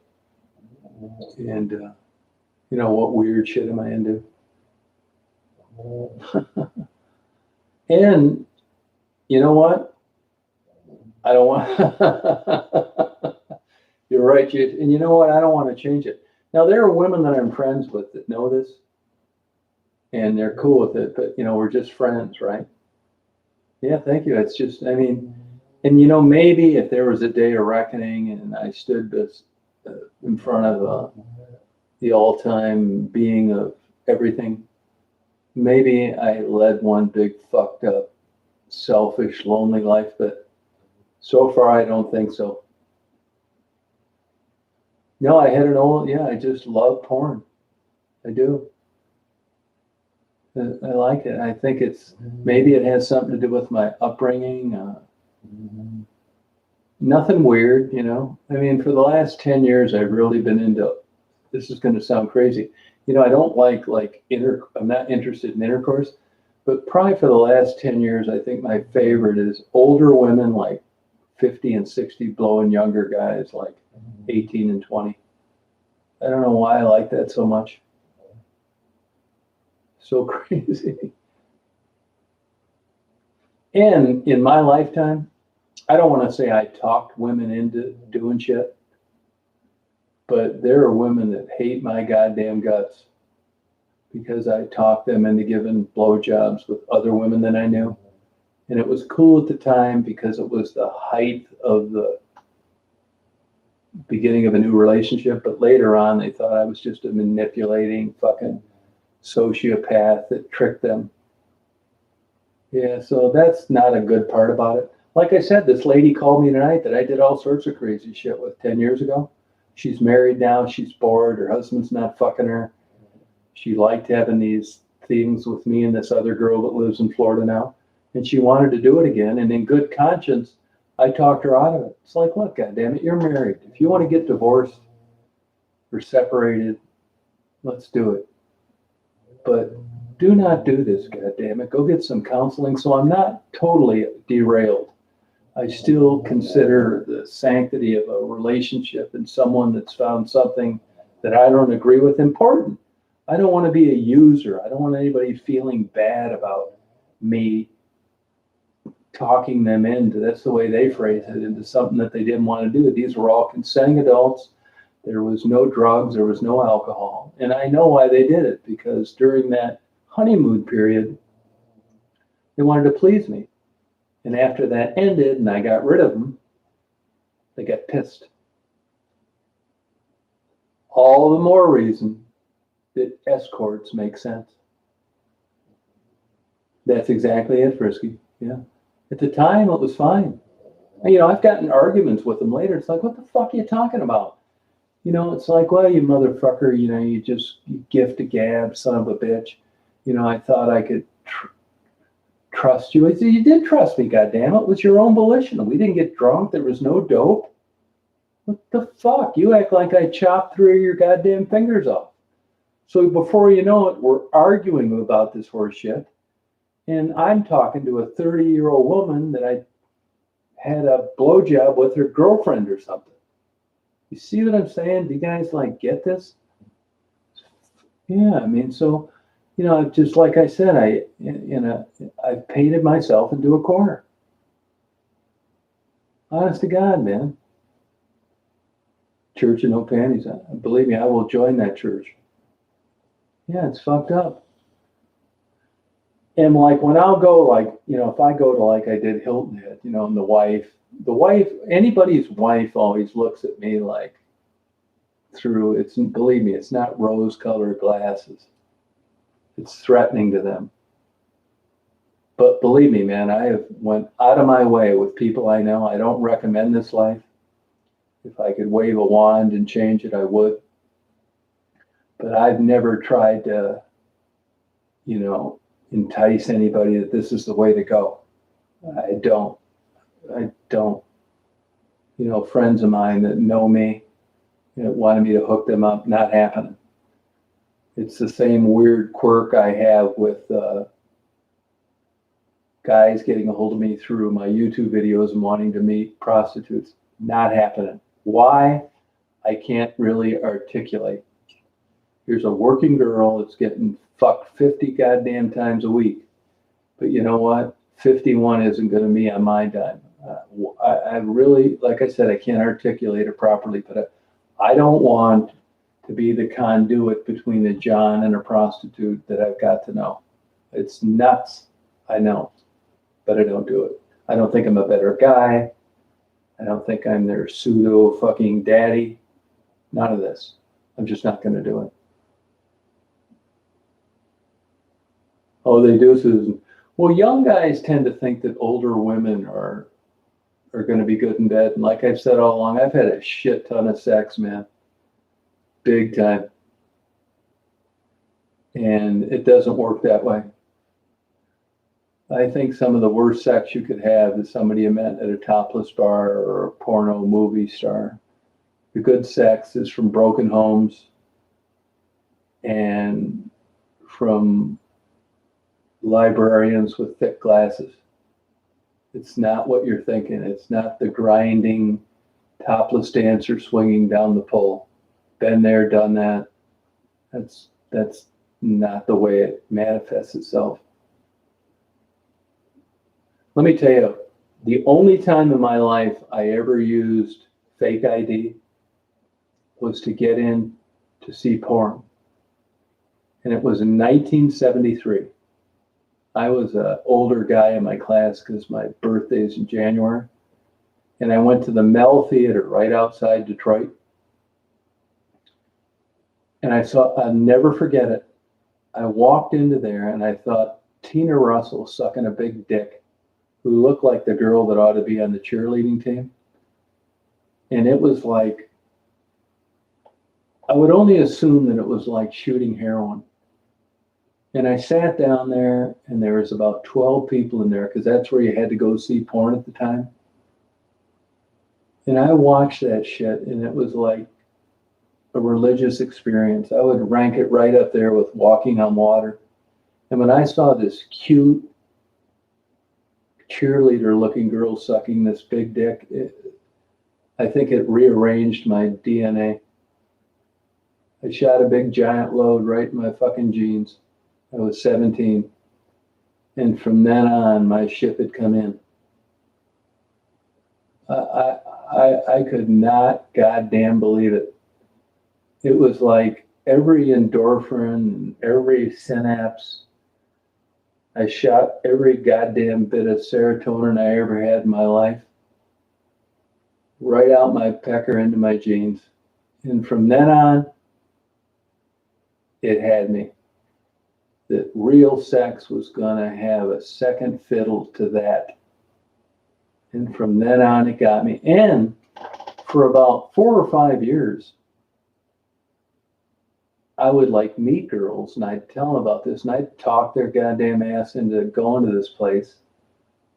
And, you know, what weird shit am I into? And you know what? I don't want. You're right, and you know what? I don't want to change it. Now, there are women that I'm friends with that know this, and they're cool with it, but, you know, we're just friends, right? Yeah, thank you. It's just, I mean, and, you know, maybe if there was a day of reckoning and I stood in front of the all-time being of everything, maybe I led one big fucked up, selfish, lonely life, but so far I don't think so. No, I had I just love porn. I do. I like it. I think maybe it has something to do with my upbringing. Nothing weird, you know. I mean, for the last 10 years, I've really been into, this is going to sound crazy. You know, I don't like I'm not interested in intercourse, but probably for the last 10 years, I think my favorite is older women like 50 and 60 blowing younger guys like 18 and 20. I don't know why I like that so much. So crazy. And in my lifetime, I don't want to say I talked women into doing shit, but there are women that hate my goddamn guts because I talked them into giving blowjobs with other women that I knew. And it was cool at the time because it was the height of the beginning of a new relationship. But later on, they thought I was just a manipulating fucking sociopath that tricked them. Yeah, so that's not a good part about it. Like I said, this lady called me tonight that I did all sorts of crazy shit with 10 years ago. She's married now. She's bored. Her husband's not fucking her. She liked having these things with me and this other girl that lives in Florida now. And she wanted to do it again. And in good conscience, I talked her out of it. It's like, look, goddammit, you're married. If you want to get divorced or separated, let's do it. But do not do this, goddammit. Go get some counseling. So I'm not totally derailed. I still consider the sanctity of a relationship and someone that's found something that I don't agree with important. I don't want to be a user. I don't want anybody feeling bad about me talking them into, that's the way they phrase it, into something that they didn't want to do. These were all consenting adults. There was no drugs. There was no alcohol. And I know why they did it, because during that honeymoon period, they wanted to please me. And after that ended and I got rid of them, they got pissed. All the more reason that escorts make sense. That's exactly it, Frisky. Yeah. At the time, it was fine. You know, I've gotten arguments with them later. It's like, what the fuck are you talking about? You know, it's like, well, you motherfucker, you know, you gift a gab, son of a bitch. You know, I thought I could trust you. I said, you did trust me, goddammit. It was your own volition. We didn't get drunk. There was no dope. What the fuck? You act like I chopped 3 of your goddamn fingers off. So before you know it, we're arguing about this horse shit. And I'm talking to a 30-year-old woman that I had a blowjob with her girlfriend or something. You see what I'm saying? Do you guys like get this? Yeah, I mean, so, you know, just like I said, I've painted myself into a corner. Honest to God, man. Church of no panties. Believe me, I will join that church. Yeah, it's fucked up. And like when I'll go, like, you know, if I go to like I did Hilton Head, you know, and the wife, anybody's wife always looks at me like through, believe me, it's not rose-colored glasses. It's threatening to them. But believe me, man, I have went out of my way with people I know. I don't recommend this life. If I could wave a wand and change it, I would. But I've never tried to, you know, entice anybody that this is the way to go. I don't. You know, friends of mine that know me, you know, wanted me to hook them up, not happening. It's the same weird quirk I have with guys getting a hold of me through my YouTube videos and wanting to meet prostitutes. Not happening. Why? I can't really articulate. Here's a working girl that's getting fucked 50 goddamn times a week. But you know what? 51 isn't going to be on my dime. I really, like I said, I can't articulate it properly, but I don't want to be the conduit between a John and a prostitute that I've got to know. It's nuts. I know, but I don't do it. I don't think I'm a better guy. I don't think I'm their pseudo fucking daddy. None of this. I'm just not going to do it. Oh, they do, Susan. Well, young guys tend to think that older women are going to be good in bed. And like I've said all along, I've had a shit ton of sex, man. Big time. And it doesn't work that way. I think some of the worst sex you could have is somebody you met at a topless bar or a porno movie star. The good sex is from broken homes and from librarians with thick glasses. It's not what you're thinking. It's not the grinding topless dancer swinging down the pole. Been there, done that. That's not the way it manifests itself. Let me tell you, the only time in my life I ever used fake ID was to get in to see porn. And it was in 1973. I was an older guy in my class because my birthday is in January. And I went to the Mel Theater right outside Detroit. And I'll never forget it. I walked into there and I thought, Tina Russell sucking a big dick, who looked like the girl that ought to be on the cheerleading team. And it was like, I would only assume that it was like shooting heroin. And I sat down there and there was about 12 people in there because that's where you had to go see porn at the time. And I watched that shit and it was like a religious experience. I would rank it right up there with walking on water. And when I saw this cute cheerleader looking girl sucking this big dick, I think it rearranged my DNA. I shot a big giant load right in my fucking jeans. I was 17. And from then on, my ship had come in. I could not goddamn believe it. It was like every endorphin, every synapse. I shot every goddamn bit of serotonin I ever had in my life right out my pecker into my jeans. And from then on, it had me. That real sex was going to have a second fiddle to that. And from then on, it got me. And for about 4 or 5 years, I would like meet girls and I'd tell them about this and I'd talk their goddamn ass into going to this place.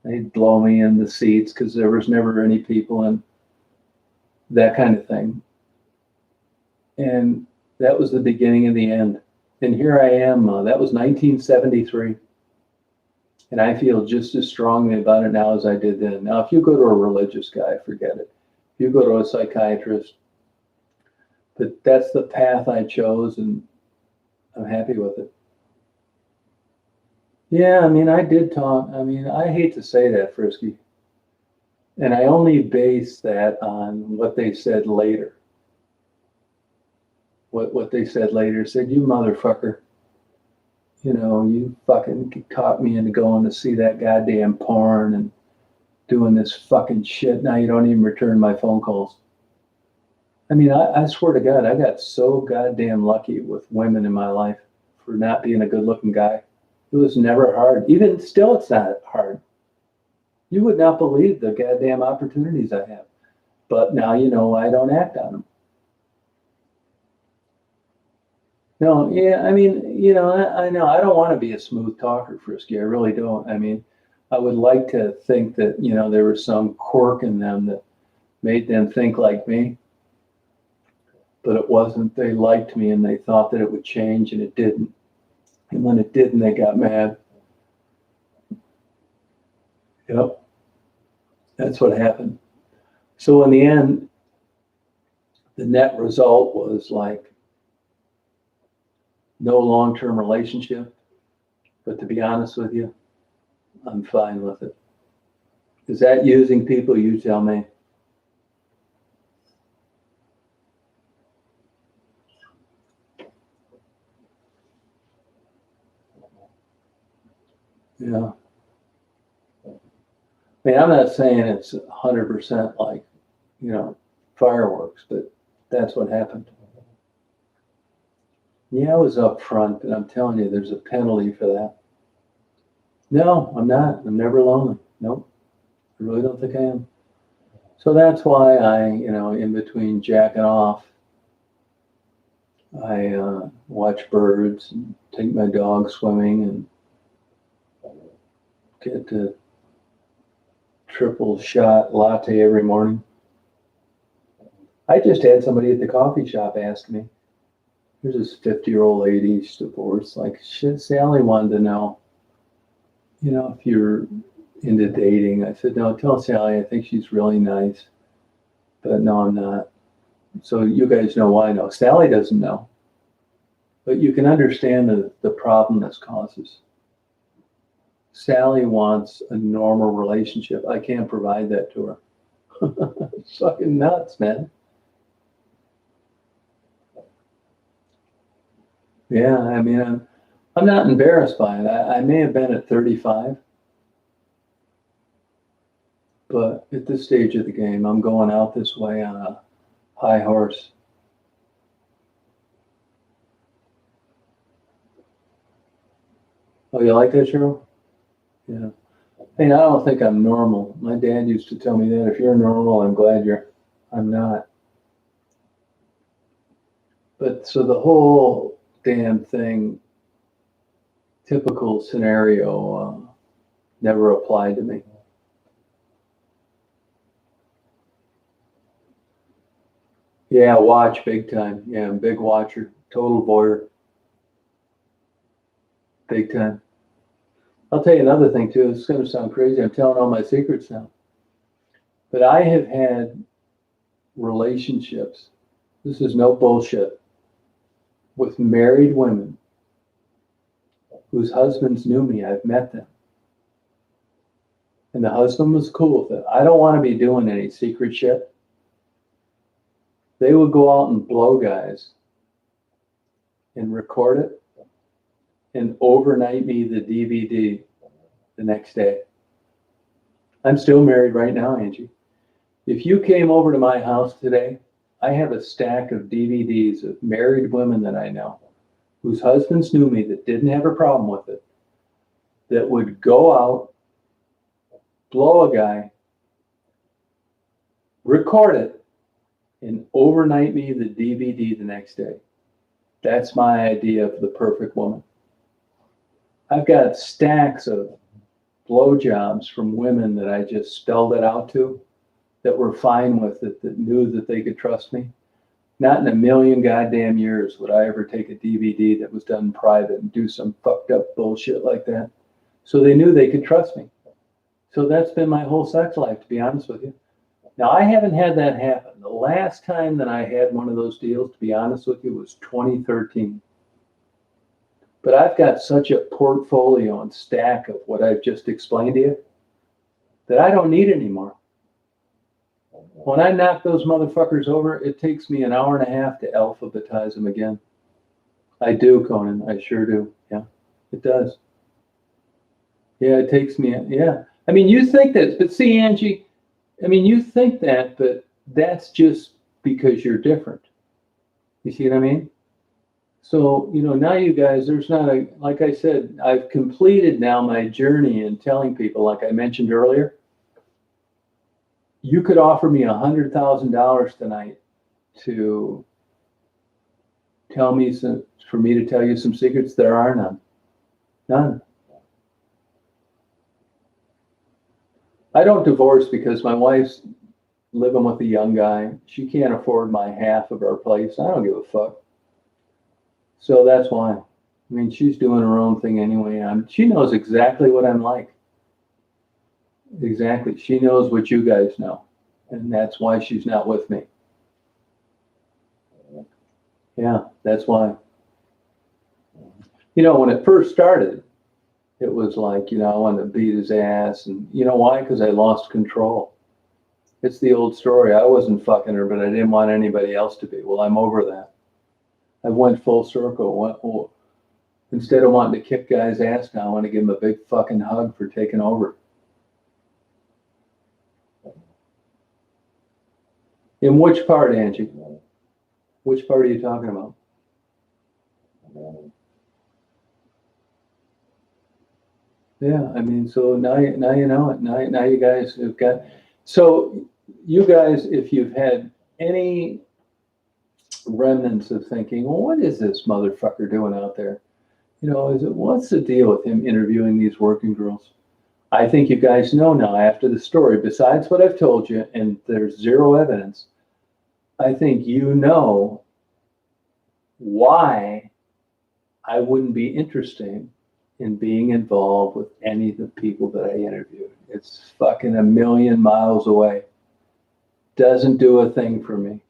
They'd blow me in the seats because there was never any people and that kind of thing. And that was the beginning of the end. And here I am. That was 1973. And I feel just as strongly about it now as I did then. Now, if you go to a religious guy, forget it. If you go to a psychiatrist, but that's the path I chose and I'm happy with it. Yeah, I mean, I did talk. I mean, I hate to say that, Frisky. And I only base that on what they said later. What they said later, said, you motherfucker, you know, you fucking caught me into going to see that goddamn porn and doing this fucking shit. Now you don't even return my phone calls. I mean, I swear to God, I got so goddamn lucky with women in my life for not being a good looking guy. It was never hard. Even still, it's not hard. You would not believe the goddamn opportunities I have. But now you know I don't act on them. No, yeah, I mean, you know, I know I don't want to be a smooth talker, Frisky. I really don't. I mean, I would like to think that, you know, there was some quirk in them that made them think like me. But it wasn't. They liked me and they thought that it would change and it didn't. And when it didn't, they got mad. Yep. That's what happened. So in the end, the net result was like no long-term relationship. But to be honest with you, I'm fine with it. Is that using people? You tell me. Yeah. I mean, I'm not saying it's 100% like, you know, fireworks, but that's what happened. Yeah, I was up front, but I'm telling you, there's a penalty for that. No, I'm not. I'm never lonely. Nope. I really don't think I am. So that's why I, you know, in between jacking off, I watch birds and take my dog swimming and get the triple shot latte every morning. I just had somebody at the coffee shop ask me, there's this 50-year-old lady, she's divorced, like, shit, Sally wanted to know, you know, if you're into dating. I said, no, tell Sally, I think she's really nice, but no, I'm not. So you guys know why I know. Sally doesn't know, but you can understand the problem this causes. Sally wants a normal relationship. I can't provide that to her. It's fucking nuts, man. Yeah, I mean, I'm not embarrassed by it. I may have been at 35, but at this stage of the game, I'm going out this way on a high horse. Oh, you like that, Cheryl? Yeah. I mean, I don't think I'm normal. My dad used to tell me that if you're normal, I'm glad I'm not. But so the whole damn thing, typical scenario, never applied to me. Yeah, watch big time. Yeah, I'm a big watcher, total voyeur, big time. I'll tell you another thing too. It's going to sound crazy. I'm telling all my secrets now. But I have had relationships. This is no bullshit. With married women whose husbands knew me. I've met them. And the husband was cool with it. I don't want to be doing any secret shit. They would go out and blow guys and record it and overnight me the DVD the next day. I'm still married right now, Angie. If you came over to my house today, I have a stack of DVDs of married women that I know whose husbands knew me that didn't have a problem with it, that would go out, blow a guy, record it, and overnight me the DVD the next day. That's my idea of the perfect woman. I've got stacks of blowjobs from women that I just spelled it out to that were fine with it, that knew that they could trust me. Not in a million goddamn years would I ever take a DVD that was done in private and do some fucked up bullshit like that. So they knew they could trust me. So that's been my whole sex life, to be honest with you. Now, I haven't had that happen. The last time that I had one of those deals, to be honest with you, was 2013. But I've got such a portfolio and stack of what I've just explained to you that I don't need anymore. When I knock those motherfuckers over, it takes me an hour and a half to alphabetize them again. I do, Conan. I sure do. Yeah, it does. Yeah, it takes me, yeah. I mean, you think that, but see, Angie, I mean, you think that, but that's just because you're different. You see what I mean? So, now you guys, there's not like I said, I've completed now my journey in telling people, like I mentioned earlier, you could offer me $100,000 tonight to tell me for me to tell you some secrets. There are none. None. I don't divorce because my wife's living with a young guy. She can't afford my half of our place. I don't give a fuck. So that's why. I mean, she's doing her own thing anyway. She knows exactly what I'm like. Exactly. She knows what you guys know. And that's why she's not with me. Yeah, that's why. When it first started, it was like, I wanted to beat his ass. And you know why? Because I lost control. It's the old story. I wasn't fucking her, but I didn't want anybody else to be. Well, I'm over that. I went full circle. Instead of wanting to kick guys' ass now, I want to give them a big fucking hug for taking over. In which part, Angie? Which part are you talking about? Yeah, I mean, so now you know it. Now you guys have got. So you guys, if you've had any remnants of thinking, well, what is this motherfucker doing out there? What's the deal with him interviewing these working girls? I think you guys know now after the story, besides what I've told you, and there's zero evidence, I think you know why I wouldn't be interested in being involved with any of the people that I interviewed. It's fucking a million miles away. Doesn't do a thing for me.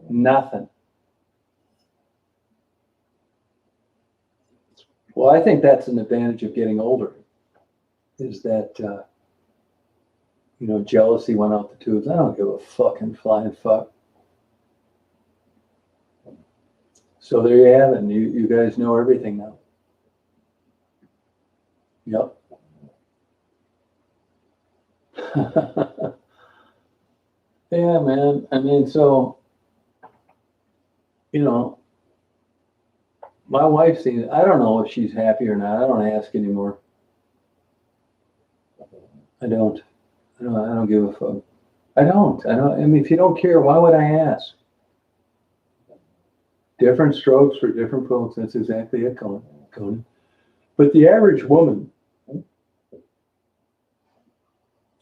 Nothing. Well, I think that's an advantage of getting older, is that, jealousy went out the tubes. I don't give a fucking flying fuck. So there you have it. And you guys know everything now. Yep. Yeah, man. I mean, so, my wife seems, I don't know if she's happy or not. I don't ask anymore. I don't give a fuck. I mean, if you don't care, why would I ask? Different strokes for different folks. That's exactly it, Conan. But the average woman,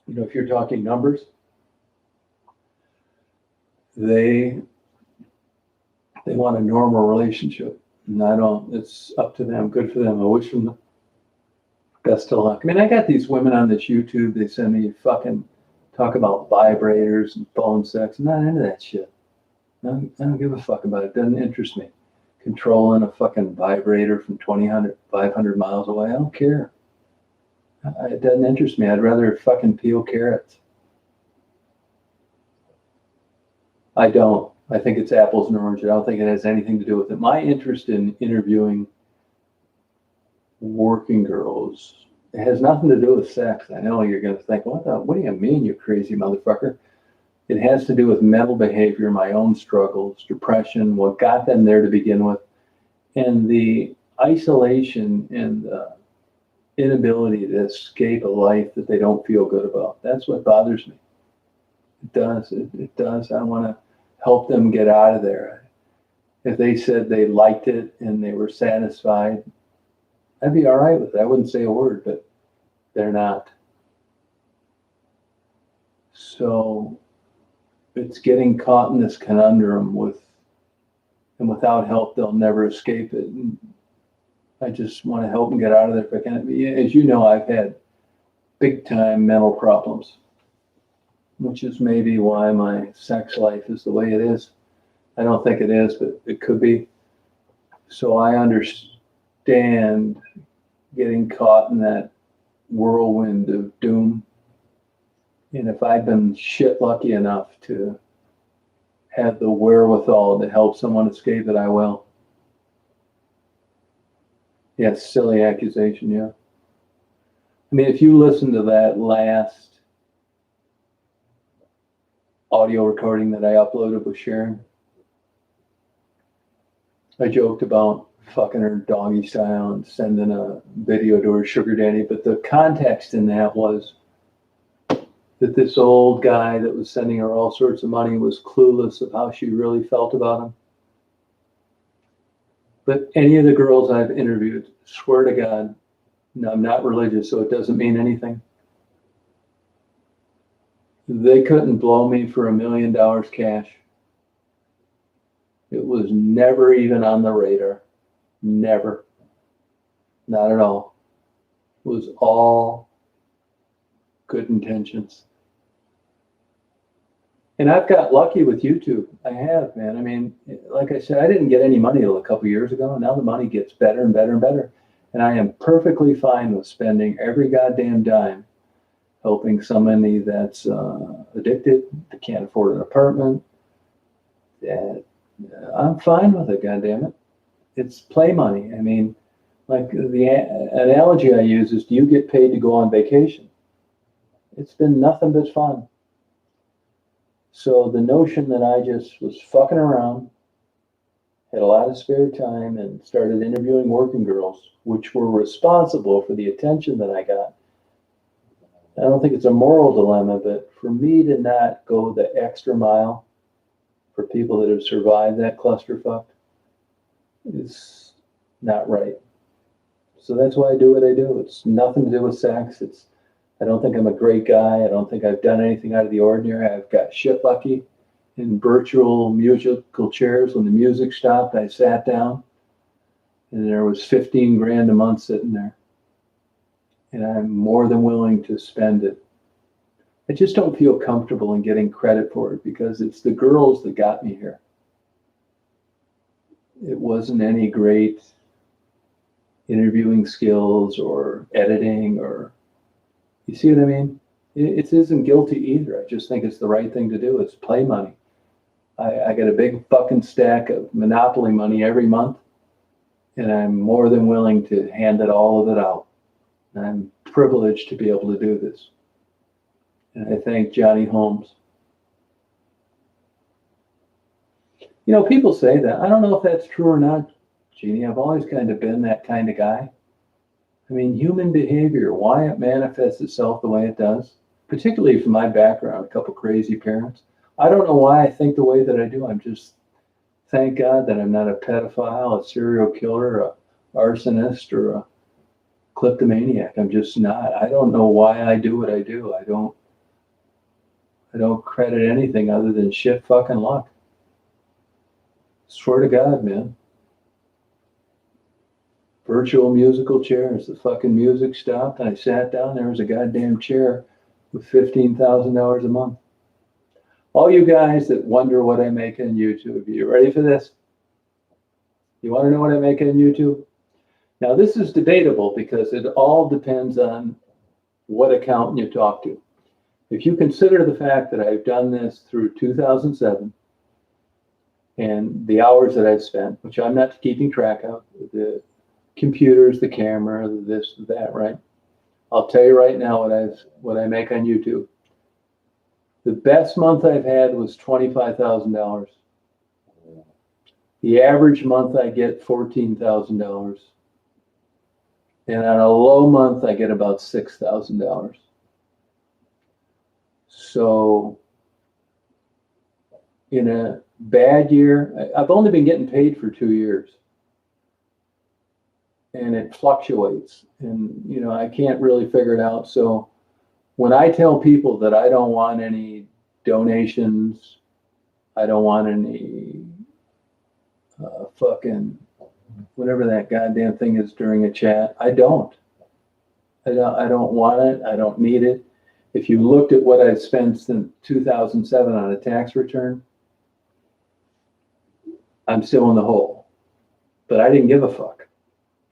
if you're talking numbers, they want a normal relationship. And it's up to them. Good for them. I wish them the best of luck. I mean, I got these women on this YouTube. They send me fucking talk about vibrators and phone sex. I'm not into that shit. I don't give a fuck about it. It doesn't interest me. Controlling a fucking vibrator from 500 miles away. I don't care. It doesn't interest me. I'd rather fucking peel carrots. I don't. I think it's apples and oranges. I don't think it has anything to do with it. My interest in interviewing working girls, it has nothing to do with sex. I know you're going to think, what do you mean, you crazy motherfucker? It has to do with mental behavior, my own struggles, depression, what got them there to begin with, and the isolation and the inability to escape a life that they don't feel good about. That's what bothers me. It does. It does. I want to help them get out of there. If they said they liked it and they were satisfied, I'd be all right with it. I wouldn't say a word, but they're not. So it's getting caught in this conundrum and without help, they'll never escape it. And I just want to help them get out of there if I can. As you know, I've had big time mental problems, which is maybe why my sex life is the way it is. I don't think it is, but it could be. So I understand getting caught in that whirlwind of doom. And if I've been shit lucky enough to have the wherewithal to help someone escape it, I will. Yeah, silly accusation, yeah. I mean, if you listen to that last audio recording that I uploaded with Sharon, I joked about fucking her doggy style and sending a video to her sugar daddy, but the context in that was that this old guy that was sending her all sorts of money was clueless of how she really felt about him. But any of the girls I've interviewed, swear to God, no, I'm not religious, so it doesn't mean anything. They couldn't blow me for $1 million cash. It was never even on the radar. Never. Not at all. It was all good intentions. And I've got lucky with YouTube. I have, man. I mean, like I said, I didn't get any money till a couple years ago. And now the money gets better and better and better. And I am perfectly fine with spending every goddamn dime helping somebody that's addicted, that can't afford an apartment. I'm fine with it, goddammit. It's play money. I mean, like the analogy I use is, do you get paid to go on vacation? It's been nothing but fun. So the notion that I just was fucking around, had a lot of spare time, and started interviewing working girls, which were responsible for the attention that I got. I don't think it's a moral dilemma, but for me to not go the extra mile for people that have survived that clusterfuck is not right. So that's why I do what I do. It's nothing to do with sex. I don't think I'm a great guy. I don't think I've done anything out of the ordinary. I've got shit lucky in virtual musical chairs. When the music stopped, I sat down and there was 15 grand a month sitting there. And I'm more than willing to spend it. I just don't feel comfortable in getting credit for it because it's the girls that got me here. It wasn't any great interviewing skills or editing, or, you see what I mean? It isn't guilty either. I just think it's the right thing to do. It's play money. I get a big fucking stack of Monopoly money every month, and I'm more than willing to hand all of it out. And I'm privileged to be able to do this. And I thank Johnny Holmes. You know, people say that. I don't know if that's true or not, Jeannie. I've always kind of been that kind of guy. I mean, human behavior, why it manifests itself the way it does, particularly from my background, a couple crazy parents. I don't know why I think the way that I do. I'm just, thank God that I'm not a pedophile, a serial killer, a arsonist, or a kleptomaniac. I'm just not. I don't know why I do what I do. I don't credit anything other than shit fucking luck. Swear to God, man. Virtual musical chairs. The fucking music stopped and I sat down. There was a goddamn chair with $15,000 a month. All you guys that wonder what I make on YouTube, you ready for this? You want to know what I make on YouTube? Now, this is debatable because it all depends on what accountant you talk to. If you consider the fact that I've done this through 2007 and the hours that I've spent, which I'm not keeping track of, the computers, the camera, this, that, right? I'll tell you right now what I make on YouTube. The best month I've had was $25,000. The average month I get $14,000. And on a low month, I get about $6,000. So in a bad year, I've only been getting paid for 2 years. And it fluctuates. And, you know, I can't really figure it out. So when I tell people that I don't want any donations, I don't want any fucking whatever that goddamn thing is during a chat, I don't want it. I don't need it. If you looked at what I've spent since 2007 on a tax return, I'm still in the hole. But I didn't give a fuck.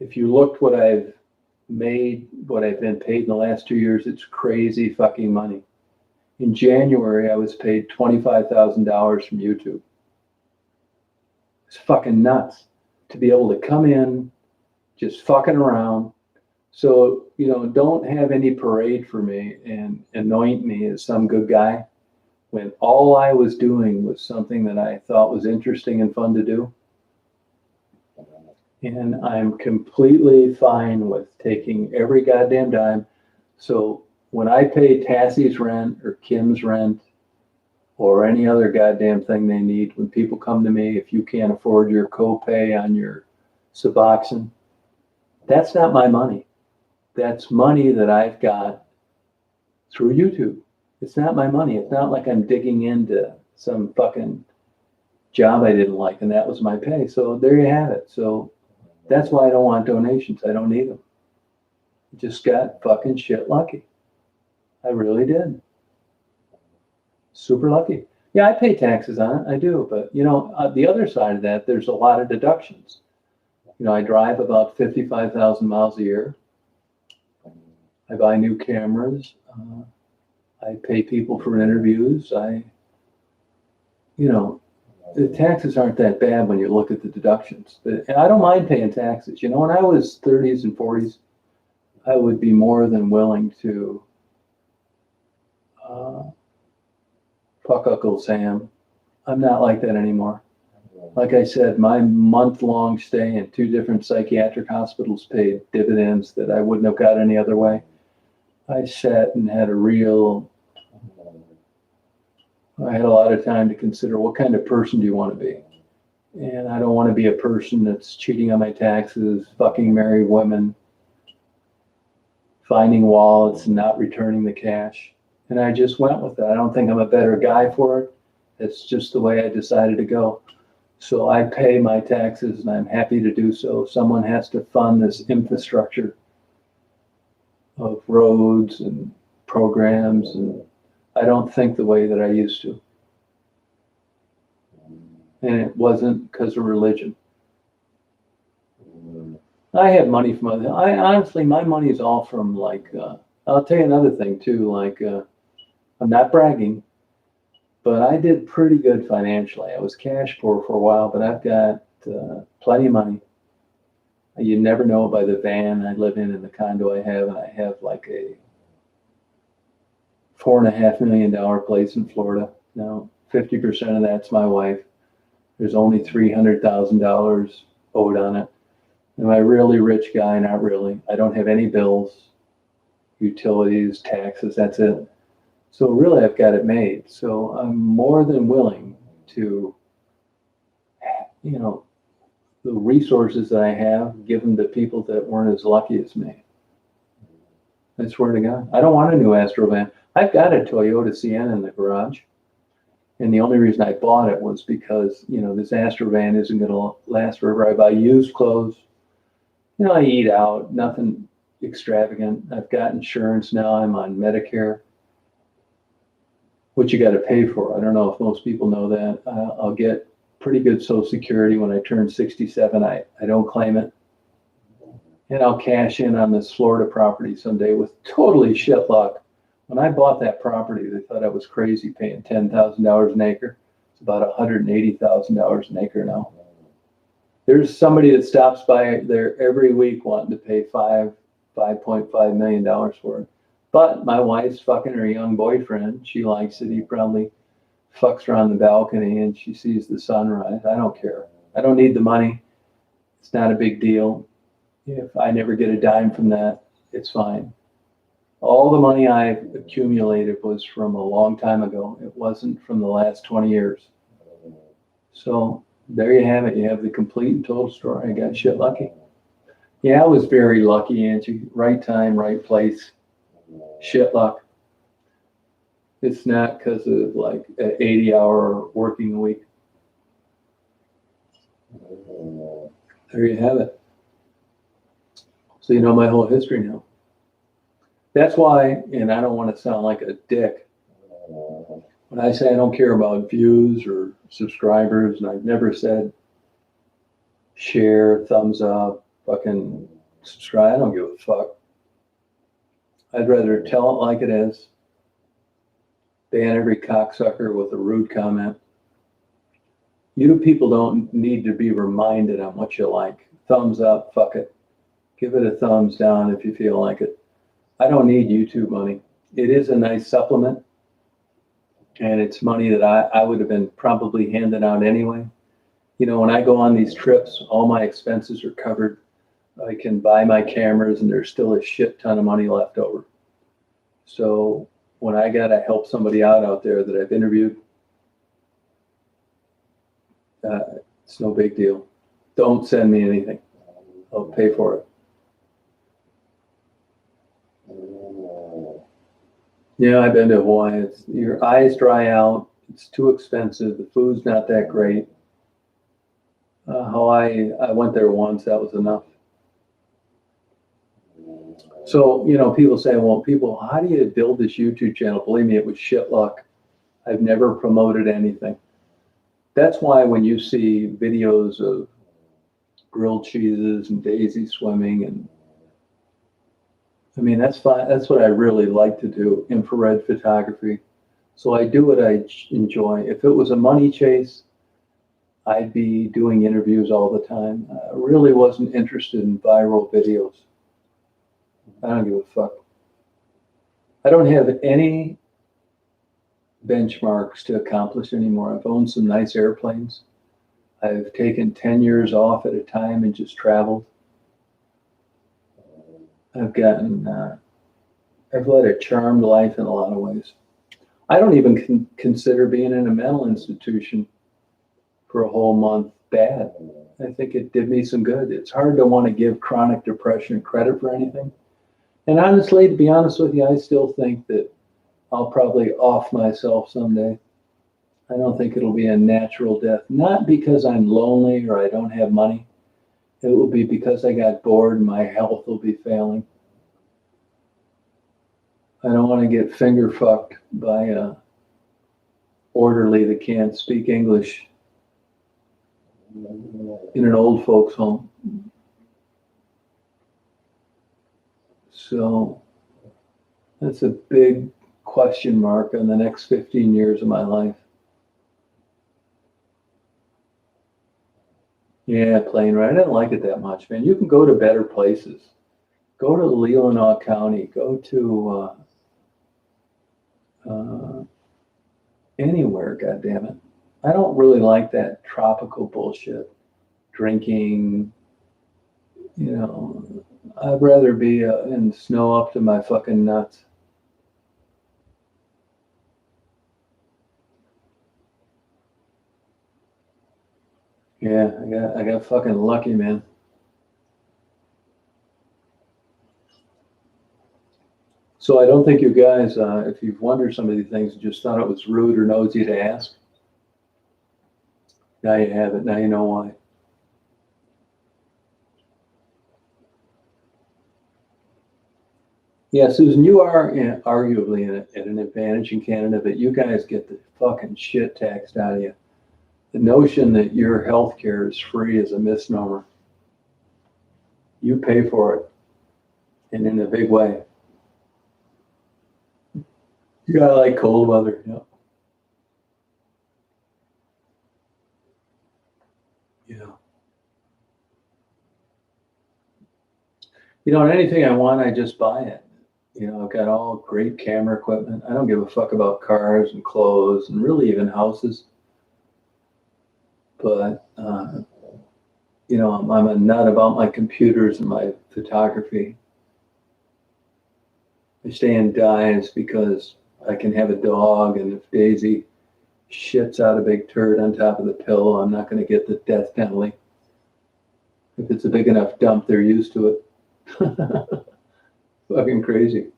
If you looked what I've made, what I've been paid in the last 2 years, it's crazy fucking money. In January, I was paid $25,000 from YouTube. It's fucking nuts to be able to come in, just fucking around. So, you know, don't have any parade for me and anoint me as some good guy when all I was doing was something that I thought was interesting and fun to do. And I'm completely fine with taking every goddamn dime. So when I pay Tassie's rent or Kim's rent or any other goddamn thing they need, when people come to me, if you can't afford your copay on your Suboxone, that's not my money. That's money that I've got through YouTube. It's not my money. It's not like I'm digging into some fucking job I didn't like and that was my pay. So there you have it. So that's why I don't want donations. I don't need them. I just got fucking shit lucky. I really did. Super lucky. Yeah, I pay taxes on it. I do. But, you know, the other side of that, there's a lot of deductions. You know, I drive about 55,000 miles a year. I buy new cameras. I pay people for interviews. You know, the taxes aren't that bad when you look at the deductions. And I don't mind paying taxes. You know, when I was 30s and 40s, I would be more than willing to fuck Uncle Sam. I'm not like that anymore. Like I said, my month-long stay in 2 different psychiatric hospitals paid dividends that I wouldn't have got any other way. I sat and had I had a lot of time to consider what kind of person do you want to be? And I don't want to be a person that's cheating on my taxes, fucking married women, finding wallets and not returning the cash. And I just went with that. I don't think I'm a better guy for it. It's just the way I decided to go. So I pay my taxes and I'm happy to do so. Someone has to fund this infrastructure of roads and programs, and I don't think the way that I used to. And it wasn't because of religion. I have money from other. I honestly, my money is all from like. I'll tell you another thing too. Like, I'm not bragging, but I did pretty good financially. I was cash poor for a while, but I've got plenty of money. You never know by the van I live in the condo I have, and I have like a $4.5 million place in Florida. Now, 50% of that's my wife. There's only $300,000 owed on it. Am I a really rich guy? Not really. I don't have any bills, utilities, taxes, that's it. So really, I've got it made. So I'm more than willing to, you know, the resources that I have, give them to people that weren't as lucky as me. I swear to God. I don't want a new Astro van. I've got a Toyota Sienna in the garage. And the only reason I bought it was because, this Astro van isn't going to last forever. I buy used clothes. I eat out, nothing extravagant. I've got insurance now. I'm on Medicare, which you got to pay for. I don't know if most people know that. I'll get pretty good Social Security when I turn 67. I don't claim it. And I'll cash in on this Florida property someday with totally shit luck. When I bought that property, they thought I was crazy paying $10,000 an acre. It's about $180,000 an acre now. There's somebody that stops by there every week wanting to pay $5.5 million for it. But my wife's fucking her young boyfriend. She likes it. He probably fucks her on the balcony and she sees the sunrise. I don't care. I don't need the money. It's not a big deal. If I never get a dime from that, it's fine. All the money I've accumulated was from a long time ago. It wasn't from the last 20 years. So there you have it. You have the complete and total story. I got shit lucky. Yeah, I was very lucky, Angie. Right time, right place. Shit luck. It's not because of like an 80-hour working week. There you have it. So you know my whole history now. That's why, and I don't want to sound like a dick, when I say I don't care about views or subscribers, and I've never said share, thumbs up, fucking subscribe, I don't give a fuck. I'd rather tell it like it is, ban every cocksucker with a rude comment. You people don't need to be reminded on what you like. Thumbs up, fuck it. Give it a thumbs down if you feel like it. I don't need YouTube money. It is a nice supplement, and it's money that I would have been probably handing out anyway. When I go on these trips, all my expenses are covered. I can buy my cameras, and there's still a shit ton of money left over. So when I got to help somebody out there that I've interviewed, it's no big deal. Don't send me anything. I'll pay for it. Yeah, I've been to Hawaii. Your eyes dry out. It's too expensive. The food's not that great. Hawaii, I went there once. That was enough. So, people say, well, how do you build this YouTube channel? Believe me, it was shit luck. I've never promoted anything. That's why when you see videos of grilled cheeses and daisy swimming and that's fine. That's what I really like to do, infrared photography. So I do what I enjoy. If it was a money chase, I'd be doing interviews all the time. I really wasn't interested in viral videos. I don't give a fuck. I don't have any benchmarks to accomplish anymore. I've owned some nice airplanes. I've taken 10 years off at a time and just traveled. I've led a charmed life in a lot of ways. I don't even consider being in a mental institution for a whole month bad. I think it did me some good. It's hard to want to give chronic depression credit for anything. And honestly, to be honest with you, I still think that I'll probably off myself someday. I don't think it'll be a natural death. Not because I'm lonely or I don't have money. It will be because I got bored and my health will be failing. I don't want to get finger fucked by a orderly that can't speak English in an old folks home. So that's a big question mark on the next 15 years of my life. Yeah, plane ride. I didn't like it that much, man. You can go to better places. Go to Leelanau County. Go to anywhere, goddammit. I don't really like that tropical bullshit. Drinking, you know. I'd rather be in snow up to my fucking nuts. Yeah, I got fucking lucky, man. So I don't think you guys, if you've wondered some of these things, just thought it was rude or nosy to ask. Now you have it. Now you know why. Yeah, Susan, you are arguably at an advantage in Canada, but you guys get the fucking shit taxed out of you. The notion that your health care is free is a misnomer. You pay for it, and in a big way. You gotta like cold weather, yeah. Yeah. You know, anything I want, I just buy it. You know, I've got all great camera equipment. I don't give a fuck about cars and clothes and really even houses. But, you know, I'm a nut about my computers and my photography. I stay in dives because I can have a dog, and if Daisy shits out a big turd on top of the pillow, I'm not going to get the death penalty. If it's a big enough dump, they're used to it. Fucking crazy.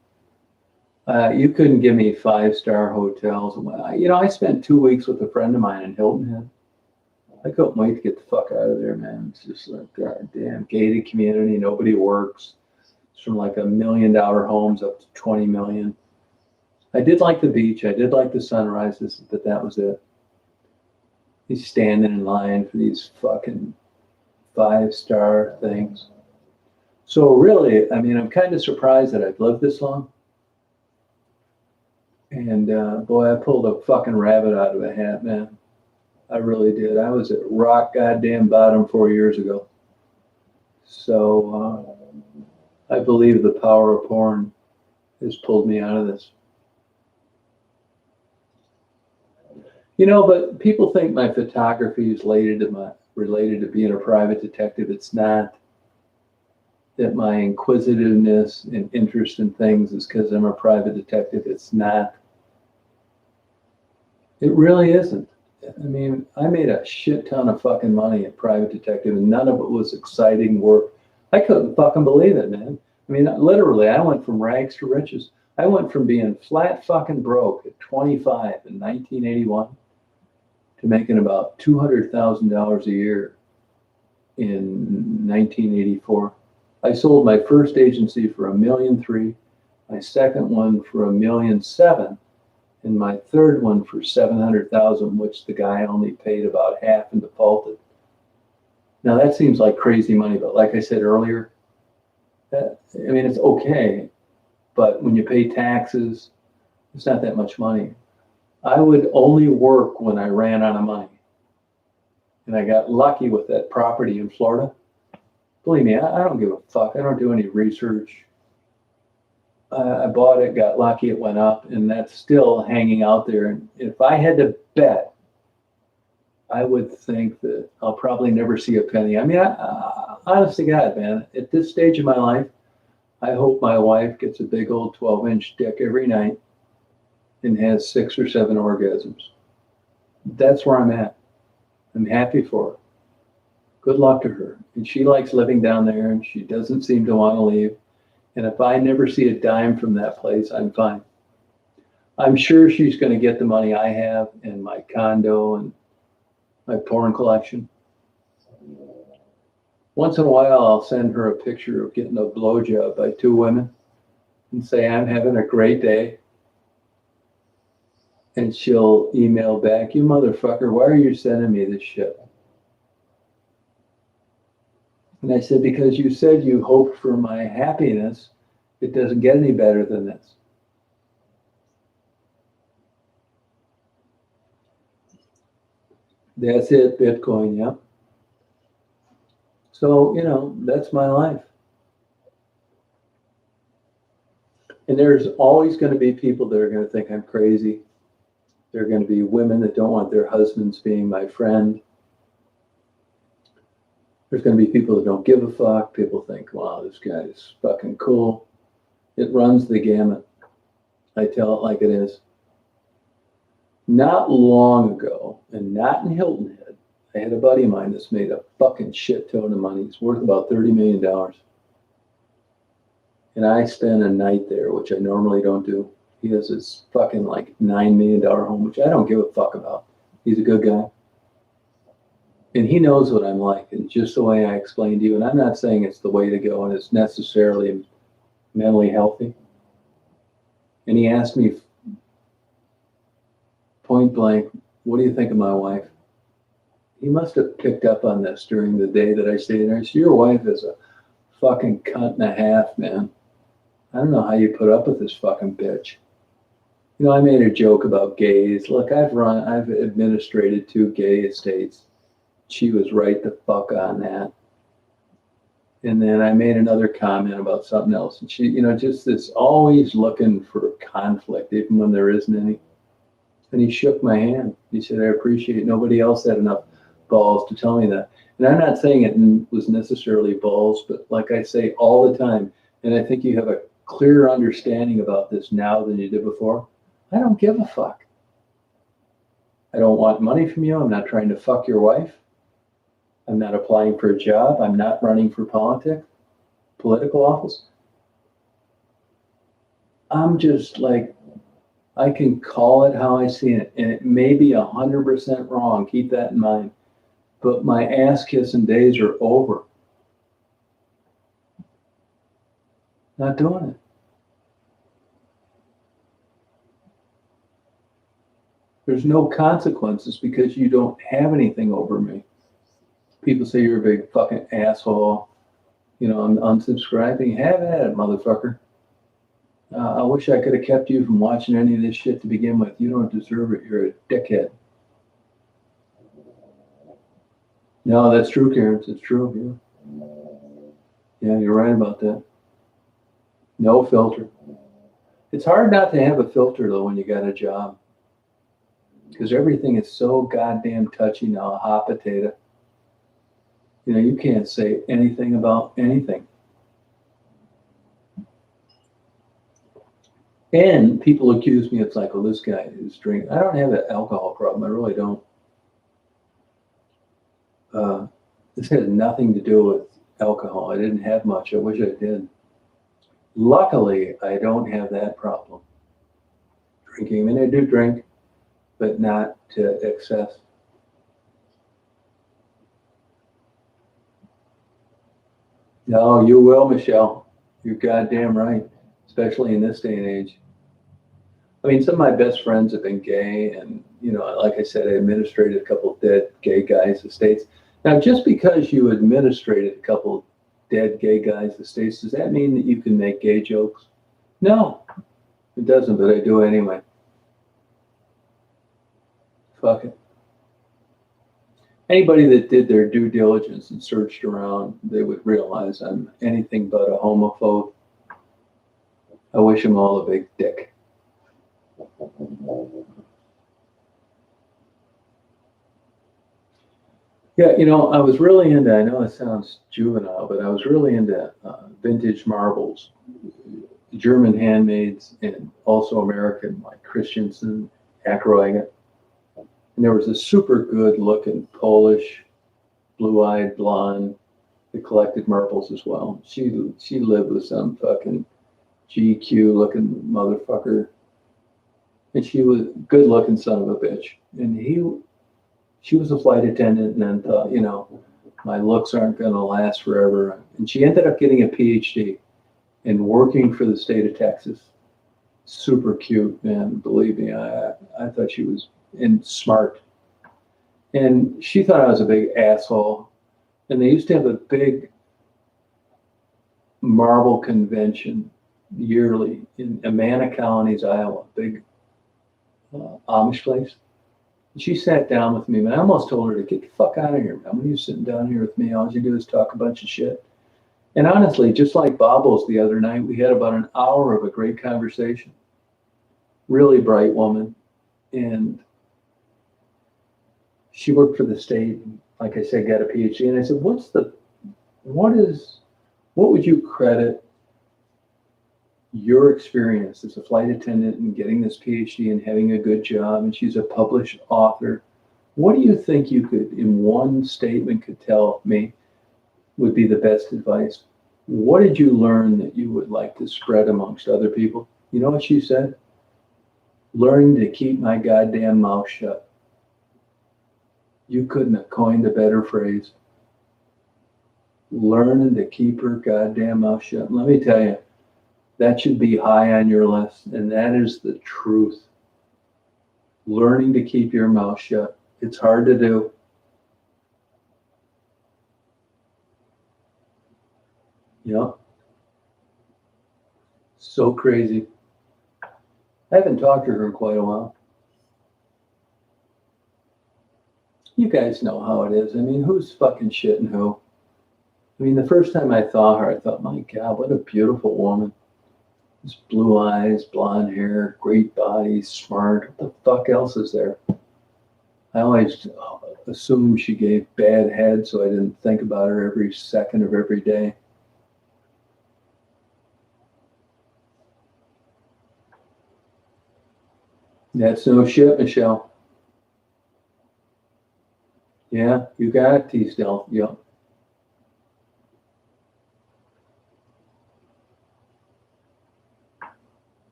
You couldn't give me 5-star hotels. You know, I spent 2 weeks with a friend of mine in Hilton Head. I couldn't wait to get the fuck out of there, man. It's just like, goddamn, gated community, nobody works. It's from like $1 million homes up to 20 million. I did like the beach. I did like the sunrises, but that was it. He's standing in line for these fucking 5-star things. So really, I mean, I'm kind of surprised that I've lived this long. And boy, I pulled a fucking rabbit out of a hat, man. I really did. I was at rock goddamn bottom 4 years ago. So I believe the power of porn has pulled me out of this. You know, but people think my photography is related to being a private detective. It's not. That my inquisitiveness and interest in things is because I'm a private detective. It's not. It really isn't. I mean, I made a shit ton of fucking money at private detective, and none of it was exciting work. I couldn't fucking believe it, man. I mean, literally, I went from rags to riches. I went from being flat fucking broke at 25 in 1981 to making about $200,000 a year in 1984. I sold my first agency for $1.3 million, my second one for $1.7 million, and my third one for $700,000, which the guy only paid about half and defaulted. Now that seems like crazy money, but like I said earlier, I mean, it's okay, but when you pay taxes, it's not that much money. I would only work when I ran out of money, and I got lucky with that property in Florida. Believe me, I don't give a fuck. I don't do any research. I bought it, got lucky, it went up, and that's still hanging out there. And if I had to bet, I would think that I'll probably never see a penny. I mean, honest to God, man, at this stage of my life, I hope my wife gets a big old 12-inch dick every night and has 6 or 7 orgasms. That's where I'm at. I'm happy for her. Good luck to her. And she likes living down there, and she doesn't seem to want to leave. And if I never see a dime from that place, I'm fine. I'm sure she's going to get the money I have and my condo and my porn collection. Once in a while, I'll send her a picture of getting a blowjob by 2 women and say, I'm having a great day. And she'll email back, you motherfucker, why are you sending me this shit? And I said, because you said you hoped for my happiness It doesn't get any better than this. That's it, Bitcoin, yeah. So, that's my life. And there's always going to be people that are going to think I'm crazy. There are going to be women that don't want their husbands being my friend. There's going to be people that don't give a fuck. People think, wow, this guy is fucking cool. It runs the gamut. I tell it like it is. Not long ago, and not in Hilton Head, I had a buddy of mine that's made a fucking shit ton of money. It's worth about $30 million. And I spent a night there, which I normally don't do. He has this fucking like $9 million home, which I don't give a fuck about. He's a good guy. And he knows what I'm like. And just the way I explained to you, and I'm not saying it's the way to go and it's necessarily mentally healthy. And he asked me point blank, what do you think of my wife? He must have picked up on this during the day that I stayed there. I said, your wife is a fucking cunt and a half, man. I don't know how you put up with this fucking bitch. I made a joke about gays. Look, I've administrated 2 gay estates. She was right the fuck on that. And then I made another comment about something else. And she, just this always looking for conflict, even when there isn't any. And he shook my hand. He said, I appreciate it. Nobody else had enough balls to tell me that. And I'm not saying it was necessarily balls, but like I say all the time, and I think you have a clearer understanding about this now than you did before. I don't give a fuck. I don't want money from you. I'm not trying to fuck your wife. I'm not applying for a job. I'm not running for political office. I'm just like, I can call it how I see it. And it may be 100% wrong. Keep that in mind. But my ass kissing days are over. Not doing it. There's no consequences because you don't have anything over me. People say you're a big fucking asshole. I'm unsubscribing. Have at it, motherfucker. I wish I could have kept you from watching any of this shit to begin with. You don't deserve it. You're a dickhead. No, that's true, Karen. It's true. Yeah, you're right about that. No filter. It's hard not to have a filter, though, when you got a job. Because everything is so goddamn touchy now, hot potato. You can't say anything about anything. And people accuse me, it's like, oh, this guy is drinking. I don't have an alcohol problem. I really don't. This has nothing to do with alcohol. I didn't have much. I wish I did. Luckily, I don't have that problem. Drinking. I mean, I do drink, but not to excess. No, you will, Michelle. You're goddamn right, especially in this day and age. I mean, some of my best friends have been gay, and, like I said, I administrated a couple of dead gay guys' estates. Now, just because you administrated a couple of dead gay guys' estates, does that mean that you can make gay jokes? No, it doesn't, but I do anyway. Fuck it. Anybody that did their due diligence and searched around, they would realize I'm anything but a homophobe. I wish them all a big dick. Yeah, I was really into, I know it sounds juvenile, but I was really into vintage marbles, German handmaids, and also American, like Christensen, Ackroyd. And there was a super good looking Polish, blue-eyed blonde that collected marbles as well. She lived with some fucking GQ looking motherfucker. And she was a good looking son of a bitch. And she was a flight attendant and then thought, my looks aren't going to last forever. And she ended up getting a PhD and working for the state of Texas. Super cute, man. Believe me, I thought she was smart. And she thought I was a big asshole. And they used to have a big marble convention yearly in Amana Colonies, Iowa, big Amish place. And she sat down with me, man. I almost told her to get the fuck out of here, man. When you sitting down here with me, all you do is talk a bunch of shit. And honestly, just like Bobbles the other night, we had about an hour of a great conversation. Really bright woman. And she worked for the state, and like I said, got a PhD. And I said, what would you credit your experience as a flight attendant and getting this PhD and having a good job? And she's a published author. What do you think you could, in one statement, could tell me would be the best advice? What did you learn that you would like to spread amongst other people? You know what she said? Learning to keep my goddamn mouth shut. You couldn't have coined a better phrase. Learning to keep her goddamn mouth shut. Let me tell you, that should be high on your list, and that is the truth. Learning to keep your mouth shut. It's hard to do. Yeah. So crazy. I haven't talked to her in quite a while. You guys know how it is. I mean, who's fucking shitting who? I mean, the first time I saw her, I thought, my God, what a beautiful woman. This blue eyes, blonde hair, great body, smart. What the fuck else is there? I always assumed she gave bad head, so I didn't think about her every second of every day. That's no shit, Michelle. Yeah, you got it, T-Still. Yep.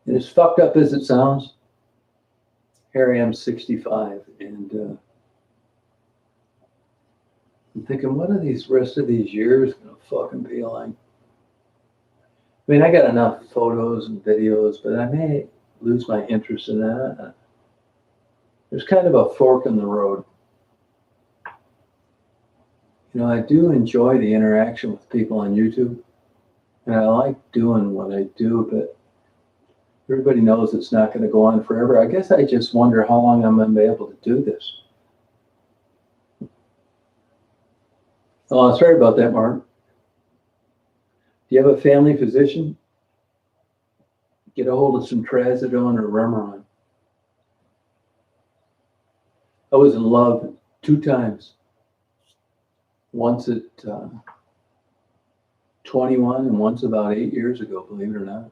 And as fucked up as it sounds, here I am 65, and I'm thinking, what are these rest of these years gonna fucking be like? I mean, I got enough photos and videos, but I may lose my interest in that. There's kind of a fork in the road. You know, I do enjoy the interaction with people on YouTube, and I like doing what I do, but everybody knows it's not going to go on forever. I guess I just wonder how long I'm going to be able to do this. Oh, sorry about that, Mark. Do you have a family physician? Get a hold of some Trazodone or Remeron. I was in love 2 times. Once at 21 and once about 8 years ago, believe it or not.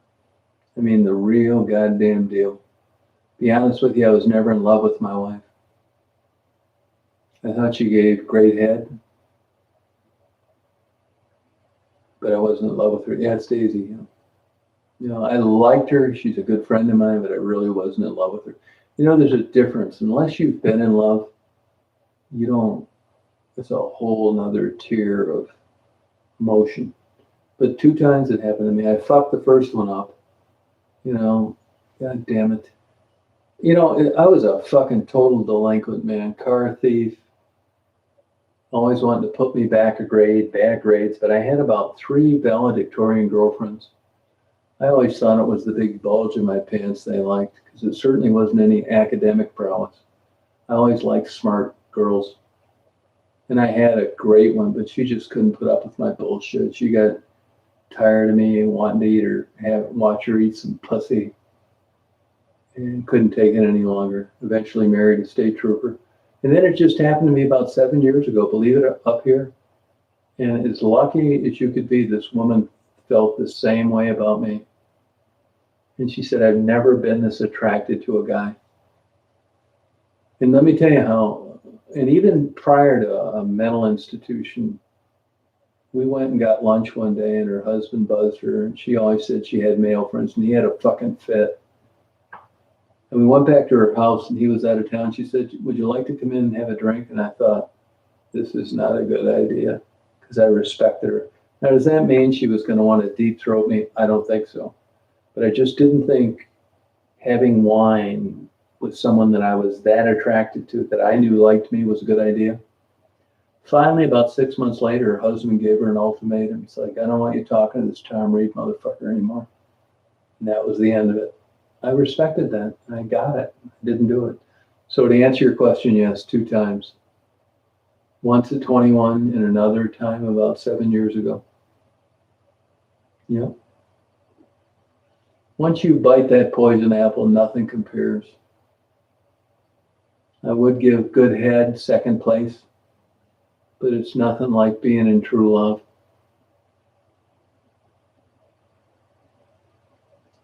I mean, the real goddamn deal. Be honest with you, I was never in love with my wife. I thought she gave great head, but I wasn't in love with her. Yeah, it's Daisy. You know, I liked her. She's a good friend of mine, but I really wasn't in love with her. You know, there's a difference. Unless you've been in love, you don't. It's a whole nother tier of emotion. But 2 times it happened to me. I fucked the first one up. You know, God damn it. You know, I was a fucking total delinquent, man. Car thief. Always wanted to put me back a grade, bad grades. But I had about 3 valedictorian girlfriends. I always thought it was the big bulge in my pants they liked, because it certainly wasn't any academic prowess. I always liked smart girls. And I had a great one, but she just couldn't put up with my bullshit. She got tired of me and wanting to eat her, watch her eat some pussy, and couldn't take it any longer. Eventually married a state trooper. And then it just happened to me about 7 years ago, believe it, up here. And as lucky as you could be, this woman felt the same way about me. And she said, I've never been this attracted to a guy. And let me tell you how, and even prior to a mental institution, we went and got lunch one day, and her husband buzzed her, and she always said she had male friends, and he had a fucking fit. And we went back to her house, and he was out of town. She said, would you like to come in and have a drink? And I thought, this is not a good idea, because I respected her. Now, does that mean she was going to want to deep throat me? I don't think so. But I just didn't think having wine with someone that I was that attracted to, that I knew liked me, was a good idea. Finally, about 6 months later, her husband gave her an ultimatum. It's like, I don't want you talking to this Tom Reed motherfucker anymore. And that was the end of it. I respected that. I got it. I didn't do it. So to answer your question, yes, 2 times. Once at 21 and another time about 7 years ago. Yeah. Once you bite that poison apple, nothing compares. I would give good head second place, but it's nothing like being in true love.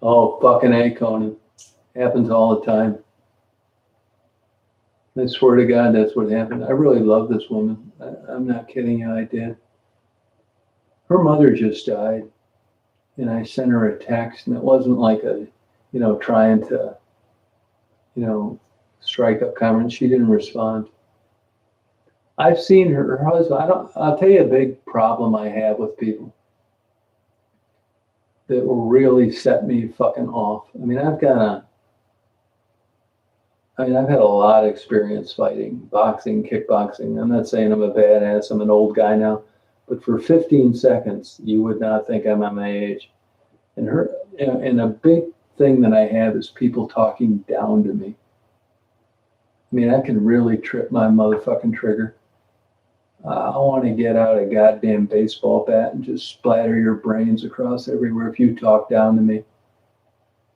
Oh, fucking A, Conan. Happens all the time. I swear to God, that's what happened. I really love this woman. I'm not kidding you, I did. Her mother just died, and I sent her a text, and it wasn't like a, trying to, strike up comments. She didn't respond. I've seen her husband. I'll tell you a big problem I have with people that will really set me fucking off. I mean, I've had a lot of experience fighting, boxing, kickboxing. I'm not saying I'm a badass. I'm an old guy now. But for 15 seconds, you would not think I'm at my age. And a big thing that I have is people talking down to me. I mean, I can really trip my motherfucking trigger. I want to get out a goddamn baseball bat and just splatter your brains across everywhere if you talk down to me.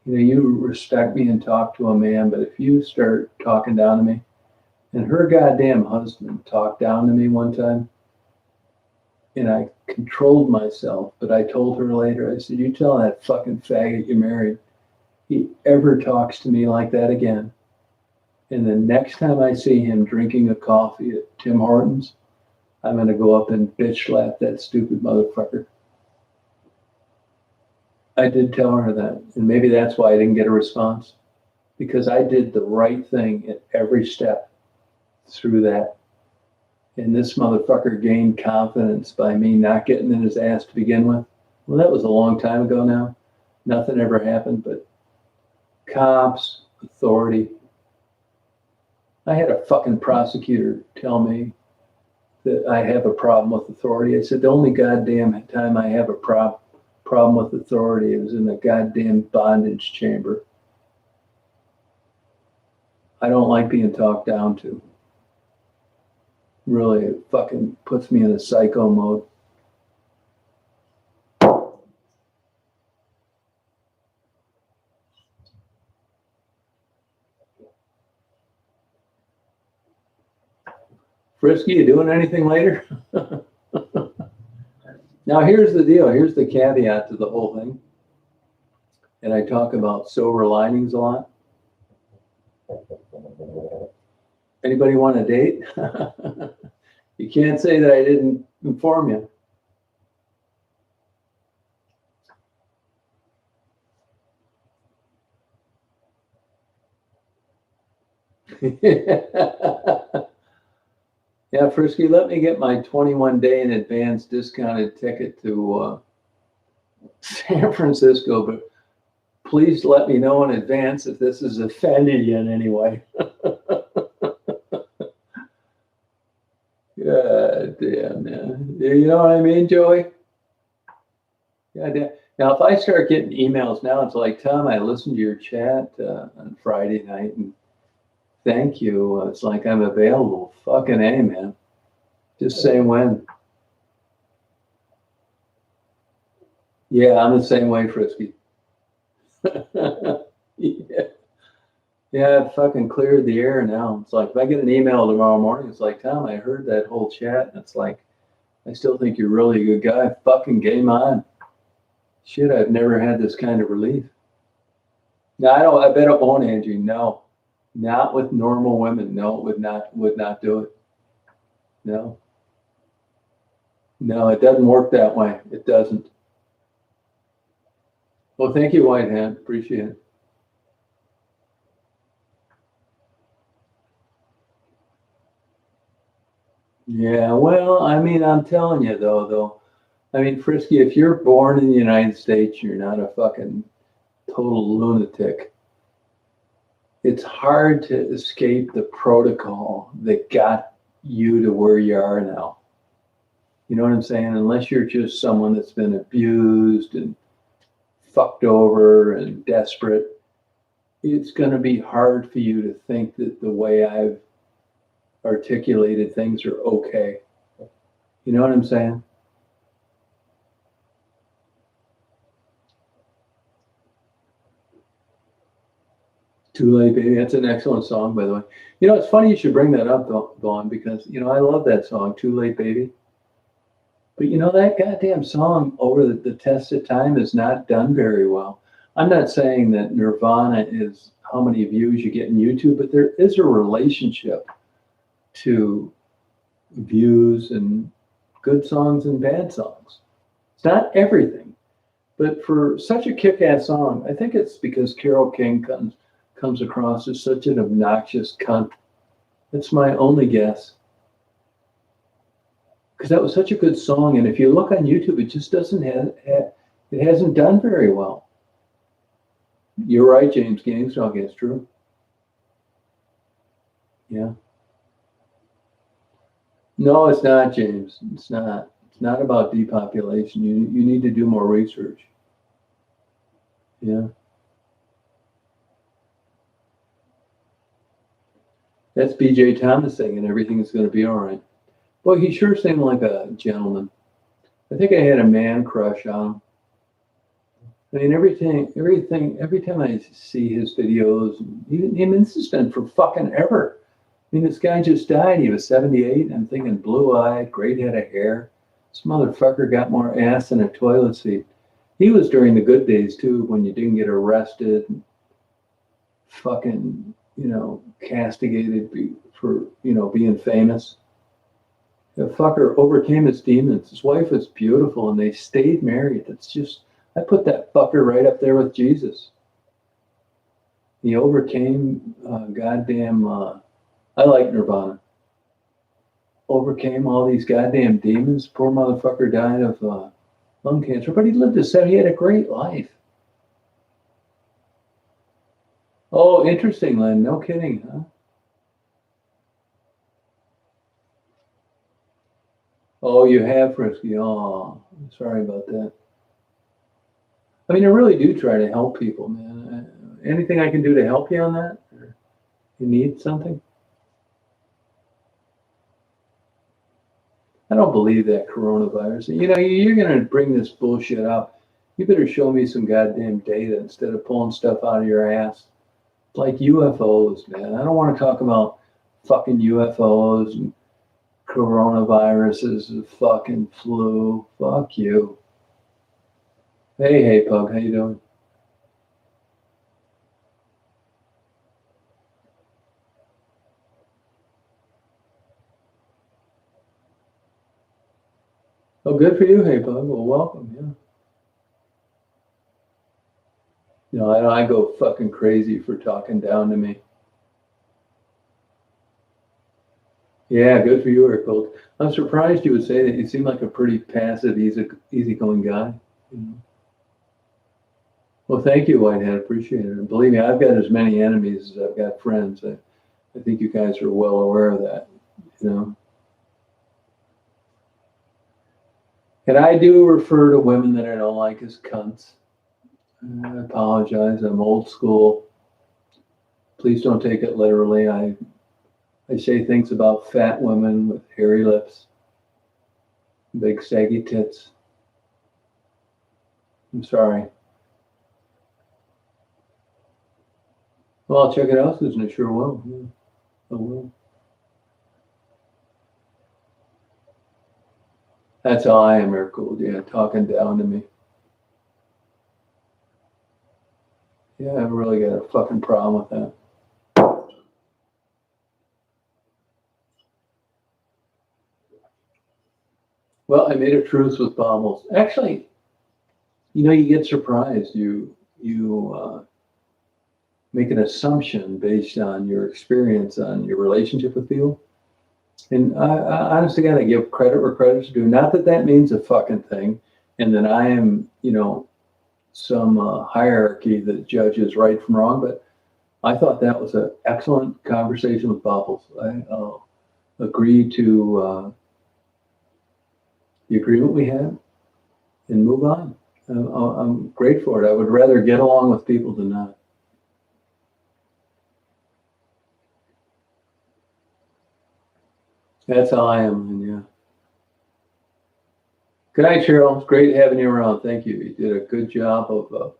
You respect me and talk to a man, but if you start talking down to me, and her goddamn husband talked down to me one time, and I controlled myself, but I told her later, I said, you tell that fucking faggot you married, he ever talks to me like that again, and the next time I see him drinking a coffee at Tim Hortons, I'm going to go up and bitch slap that stupid motherfucker. I did tell her that, and maybe that's why I didn't get a response, because I did the right thing at every step through that. And this motherfucker gained confidence by me not getting in his ass to begin with. Well, that was a long time ago now. Nothing ever happened, but cops, authority. I had a fucking prosecutor tell me that I have a problem with authority. I said, the only goddamn time I have a problem with authority is in a goddamn bondage chamber. I don't like being talked down to. Really, it fucking puts me in a psycho mode. Frisky, you doing anything later? Now, here's the deal. Here's the caveat to the whole thing. And I talk about silver linings a lot. Anybody want a date? You can't say that I didn't inform you. Yeah, Frisky, let me get my 21-day in advance discounted ticket to San Francisco, but please let me know in advance if this has offended you in any way. God damn, man. You know what I mean, Joey? God damn. Now, if I start getting emails now, it's like, Tom, I listened to your chat on Friday night, and thank you. It's like I'm available. Fucking A, man. Just say when. Yeah, I'm the same way, Frisky. Yeah, I fucking cleared the air now. It's like if I get an email tomorrow morning, it's like, Tom, I heard that whole chat. And it's like, I still think you're really a good guy. Fucking game on. Shit, I've never had this kind of relief. No, I bet it won't, Angie. No. Not with normal women. No, it would not do it. No. No, it doesn't work that way. It doesn't. Well, thank you, Whitehead. Appreciate it. Yeah, well, I mean, I'm telling you, though. I mean, Frisky, if you're born in the United States, you're not a fucking total lunatic. It's hard to escape the protocol that got you to where you are now. You know what I'm saying? Unless you're just someone that's been abused and fucked over and desperate, it's going to be hard for you to think that the way I've articulated things are okay. You know what I'm saying? Too Late Baby. That's an excellent song, by the way. You know, it's funny you should bring that up, Dawn, because, you know, I love that song, Too Late Baby. But, you know, that goddamn song over the test of time is not done very well. I'm not saying that Nirvana is how many views you get in YouTube, but there is a relationship to views and good songs and bad songs. It's not everything, but for such a kick-ass song, I think it's because Carole King comes across as such an obnoxious cunt. That's my only guess. Because that was such a good song, and if you look on YouTube, it just doesn't it hasn't done very well. You're right, James Gangstalk, it's true. Yeah. No, it's not, James. It's not. It's not about depopulation. You need to do more research. Yeah. That's B.J. Thomas saying, and everything is going to be all right. Well, he sure seemed like a gentleman. I think I had a man crush on him. I mean, every time I see his videos, even this has been for fucking ever. I mean, this guy just died. He was 78. And I'm thinking blue-eyed, great head of hair. This motherfucker got more ass than a toilet seat. He was during the good days, too, when you didn't get arrested and fucking, you know, castigated for, you know, being famous. The fucker overcame his demons. His wife was beautiful, and they stayed married. That's just, I put that fucker right up there with Jesus. He overcame I like Nirvana. Overcame all these goddamn demons. Poor motherfucker died of lung cancer, but he lived to 70. He had a great life. Oh, interesting, Len. No kidding, huh? Oh, you have Frisky. Oh, I'm sorry about that. I mean, I really do try to help people, man. Anything I can do to help you on that? Or you need something? I don't believe that coronavirus. You know, you're going to bring this bullshit up. You better show me some goddamn data instead of pulling stuff out of your ass. Like UFOs, man. I don't want to talk about fucking UFOs and coronaviruses and fucking flu. Fuck you. Hey, Pug, how you doing? Oh, good for you, Hey Pug. Well, welcome, yeah. You know, I go fucking crazy for talking down to me. Yeah, good for you, Eric Gold. I'm surprised you would say that. You seem like a pretty passive, easygoing guy. You know? Well, thank you, Whitehead. Appreciate it. And believe me, I've got as many enemies as I've got friends. I think you guys are well aware of that. You know. And I do refer to women that I don't like as cunts. I apologize. I'm old school. Please don't take it literally. I say things about fat women with hairy lips, big saggy tits. I'm sorry. Well, I'll check it out, Susan. I sure will. Yeah, I will. That's how I am, Eric Gould. Yeah, talking down to me. Yeah, I've really got a fucking problem with that. Well, I made a truce with Bobbles. Actually, you know, you get surprised. You make an assumption based on your experience, on your relationship with people. And I honestly got to give credit where credit's due. Not that that means a fucking thing, and that I am, you know, some hierarchy that judges right from wrong. But I thought that was an excellent conversation with Bobbles. I agree to the agreement we had and move on. I'm great for it. I would rather get along with people than not. That's how I am, and yeah. Good night, Cheryl. It's great having you around. Thank you. You did a good job of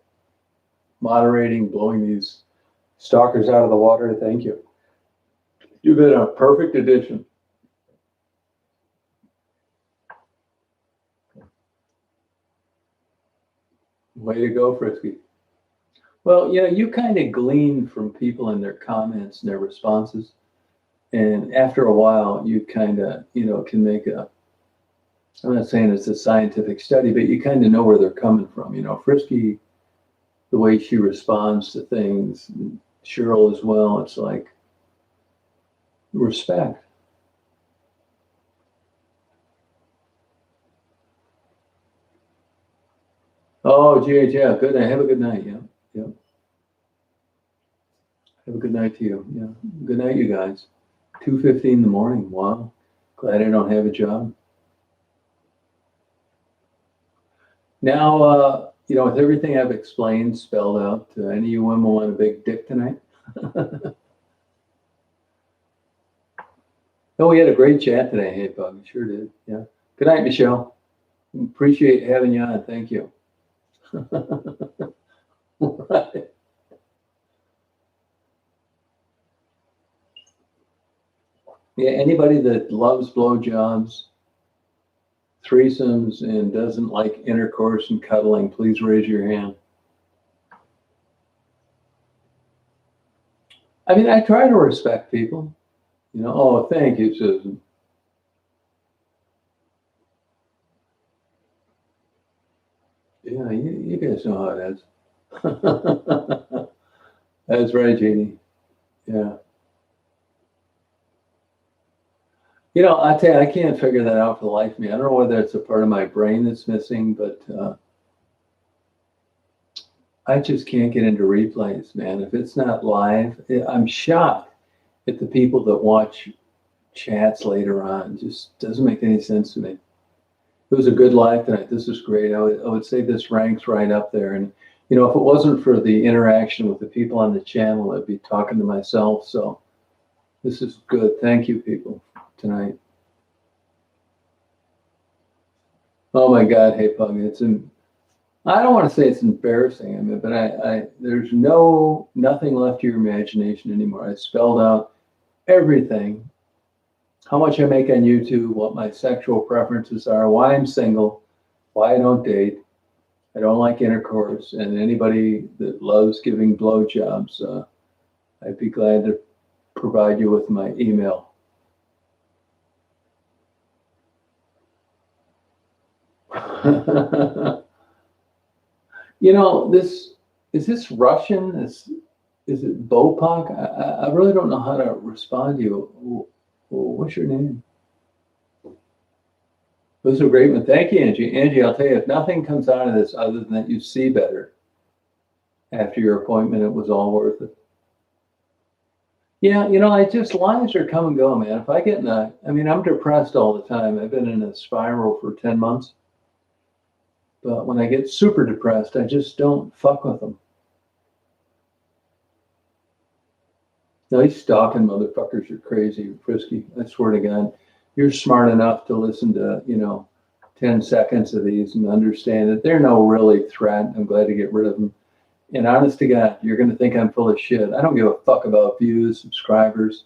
moderating, blowing these stalkers out of the water. Thank you. You've been a perfect addition. Way to go, Frisky. Well, you kind of glean from people and their comments and their responses. And after a while, you kind of, can make I'm not saying it's a scientific study, but you kind of know where they're coming from. Frisky, the way she responds to things, Cheryl as well, it's like respect. Oh, GH, yeah, good night. Have a good night. Yeah. Have a good night to you. Yeah. Good night, you guys. 2:15 in the morning. Wow. Glad I don't have a job. Now, with everything I've explained, spelled out, any of you women want a big dick tonight? Oh, we had a great chat today. Hey, Bug, sure did. Yeah. Good night, Michelle. Appreciate having you on. Thank you. Right. Yeah, anybody that loves blowjobs, threesomes, and doesn't like intercourse and cuddling, please raise your hand. I mean, I try to respect people. Oh, thank you, Susan. Yeah, you guys know how it is. That's right, Jeannie. Yeah. I tell you, I can't figure that out for the life of me. I don't know whether it's a part of my brain that's missing, but I just can't get into replays, man. If it's not live, I'm shocked at the people that watch chats later on. It just doesn't make any sense to me. It was a good live tonight. This is great. I would say this ranks right up there. And, if it wasn't for the interaction with the people on the channel, I'd be talking to myself. So this is good. Thank you, people, tonight. Oh my God, hey Pug, I don't want to say it's embarrassing. I mean, but there's nothing left to your imagination anymore. I spelled out everything, how much I make on YouTube, what my sexual preferences are, why I'm single, why I don't date, I don't like intercourse, and anybody that loves giving blowjobs, I'd be glad to provide you with my email. Is this Russian? Is it Bopak? I really don't know how to respond to you. What's your name? Those are great one. Thank you, Angie. Angie, I'll tell you, if nothing comes out of this other than that you see better after your appointment, it was all worth it. Yeah, lives are come and go, man. If I get I'm depressed all the time. I've been in a spiral for 10 months. But when I get super depressed, I just don't fuck with them. No, these stalking motherfuckers are crazy, Frisky. I swear to God, you're smart enough to listen to, 10 seconds of these and understand that they're no really threat. I'm glad to get rid of them. And honest to God, you're going to think I'm full of shit. I don't give a fuck about views, subscribers.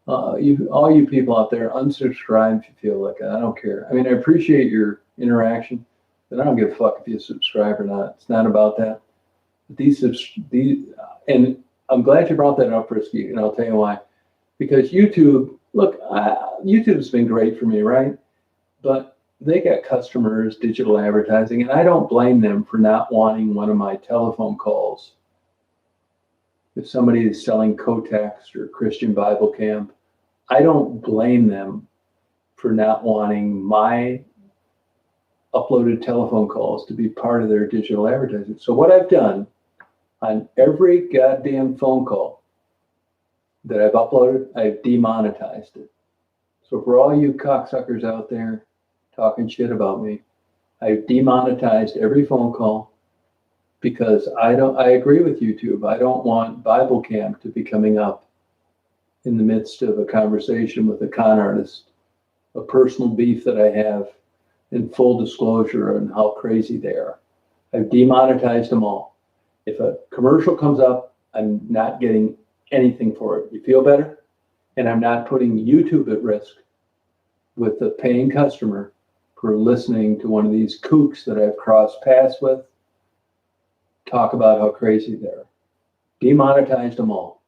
All you people out there, unsubscribe if you feel like it. I don't care. I mean, I appreciate your interaction, but I don't give a fuck if you subscribe or not. It's not about that. And I'm glad you brought that up, Frisky, and I'll tell you why. Because YouTube's been great for me, right? But they got customers, digital advertising, and I don't blame them for not wanting one of my telephone calls. If somebody is selling Kotex or Christian Bible Camp, I don't blame them for not wanting my uploaded telephone calls to be part of their digital advertising. So what I've done on every goddamn phone call that I've uploaded, I've demonetized it. So for all you cocksuckers out there, talking shit about me. I've demonetized every phone call because I agree with YouTube. I don't want Bible camp to be coming up in the midst of a conversation with a con artist, a personal beef that I have, in full disclosure on how crazy they are. I've demonetized them all. If a commercial comes up, I'm not getting anything for it. You feel better? And I'm not putting YouTube at risk with the paying customer for listening to one of these kooks that I've crossed paths with talk about how crazy they are. Demonetized them all.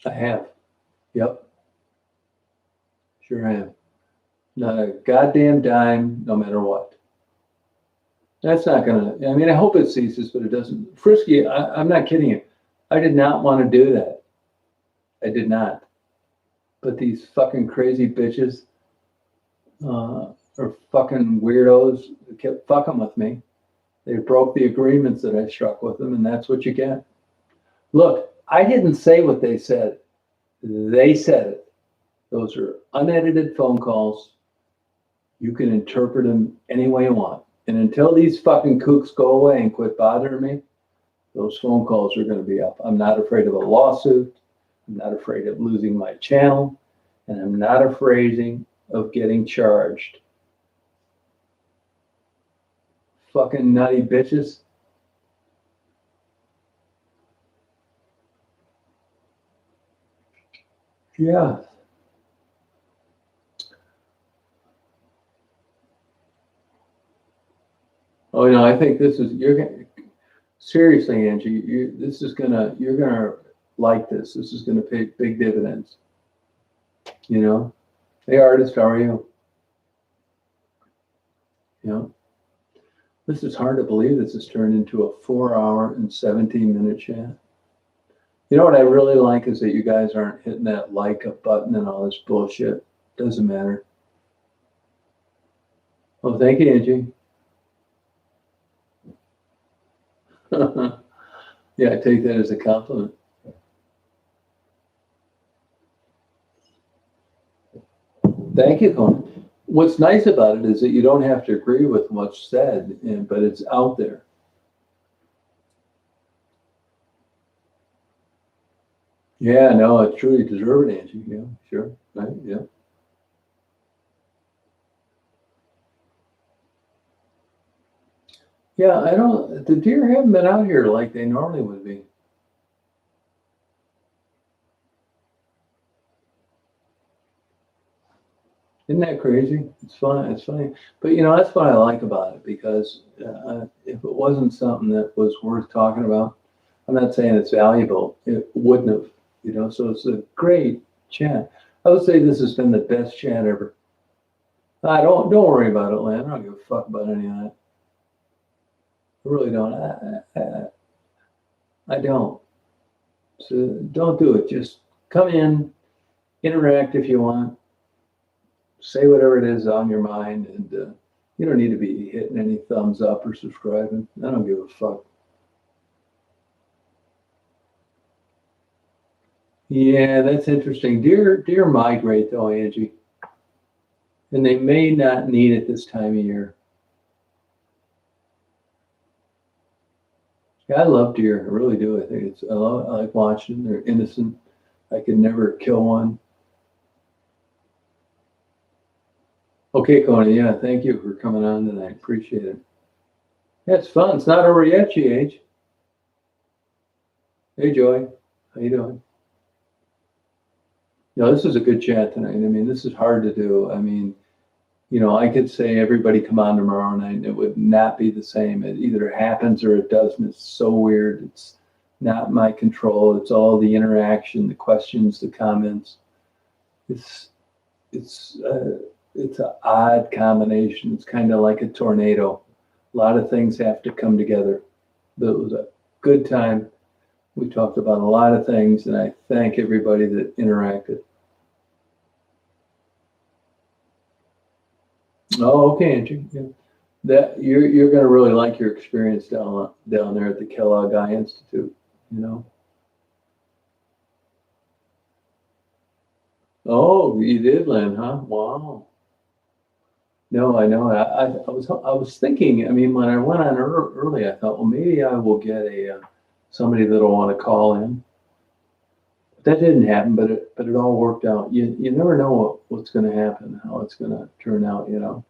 I have. Yep. Sure am. Not a goddamn dime, no matter what. That's not gonna, I mean, I hope it ceases, but it doesn't. Frisky, I'm not kidding you. I did not want to do that. I did not. But these fucking crazy bitches are fucking weirdos that kept fucking with me. They broke the agreements that I struck with them, and that's what you get. Look, I didn't say what they said. They said it. Those are unedited phone calls. You can interpret them any way you want. And until these fucking kooks go away and quit bothering me, those phone calls are going to be up. I'm not afraid of a lawsuit. I'm not afraid of losing my channel. And I'm not afraid of getting charged. Fucking nutty bitches. Yeah. Oh, no, I think this is, you're going to, seriously, Angie, you're going to like this. This is going to pay big dividends. You know? Hey, artist, how are you? You know? This is hard to believe this has turned into a 4-hour and 17-minute chat. You know what I really like is that you guys aren't hitting that like a button and all this bullshit. Doesn't matter. Oh, thank you, Angie. Yeah, I take that as a compliment. Thank you, Conan. What's nice about it is that you don't have to agree with what's said, but it's out there. Yeah, no, it's truly deserved, Angie. Yeah, sure. Right, yeah. Yeah, the deer haven't been out here like they normally would be. Isn't that crazy? It's fun. It's funny. But, that's what I like about it, because if it wasn't something that was worth talking about, I'm not saying it's valuable, it wouldn't have, so it's a great chat. I would say this has been the best chat ever. Don't worry about it, Lan. I don't give a fuck about any of that. I really don't. I don't. So don't do it. Just come in, interact if you want, say whatever it is on your mind, and you don't need to be hitting any thumbs up or subscribing. I don't give a fuck. Yeah, that's interesting. Deer migrate though, Angie, and they may not need it this time of year. Yeah, I love deer. I really do. I think I like watching them. They're innocent. I could never kill one. Okay, Coney. Yeah, thank you for coming on tonight. Appreciate it. Yeah, it's fun. It's not over yet, GH. Hey, Joy. How you doing? This is a good chat tonight. I mean, this is hard to do. I mean, I could say everybody come on tomorrow night and it would not be the same. It either happens or it doesn't. It's so weird. It's not my control. It's all the interaction, the questions, the comments. It's an odd combination. It's kind of like a tornado. A lot of things have to come together. But it was a good time. We talked about a lot of things, and I thank everybody that interacted. Oh, okay, Angie. Yeah. That you're going to really like your experience down there at the Kellogg Eye Institute. Oh, you did, Lynn, huh? Wow. No, I know. I was thinking. I mean, when I went on early, I thought, well, maybe I will get a somebody that'll want to call in. But that didn't happen. But it all worked out. You never know what's going to happen, how it's going to turn out, you know.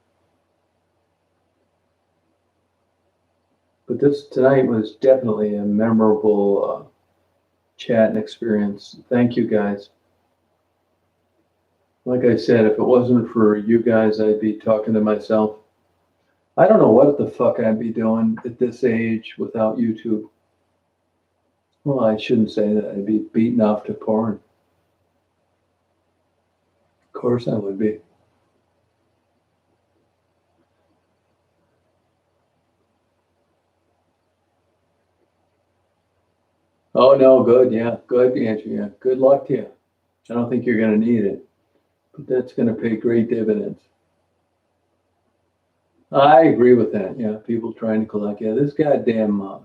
But this tonight was definitely a memorable chat and experience. Thank you, guys. Like I said, if it wasn't for you guys, I'd be talking to myself. I don't know what the fuck I'd be doing at this age without YouTube. Well, I shouldn't say that. I'd be beaten off to porn. Of course I would be. Oh, no, good. Yeah, good, Andrew. Yeah, good luck to you. I don't think you're going to need it, but that's going to pay great dividends. I agree with that. Yeah, people trying to collect. Yeah, this goddamn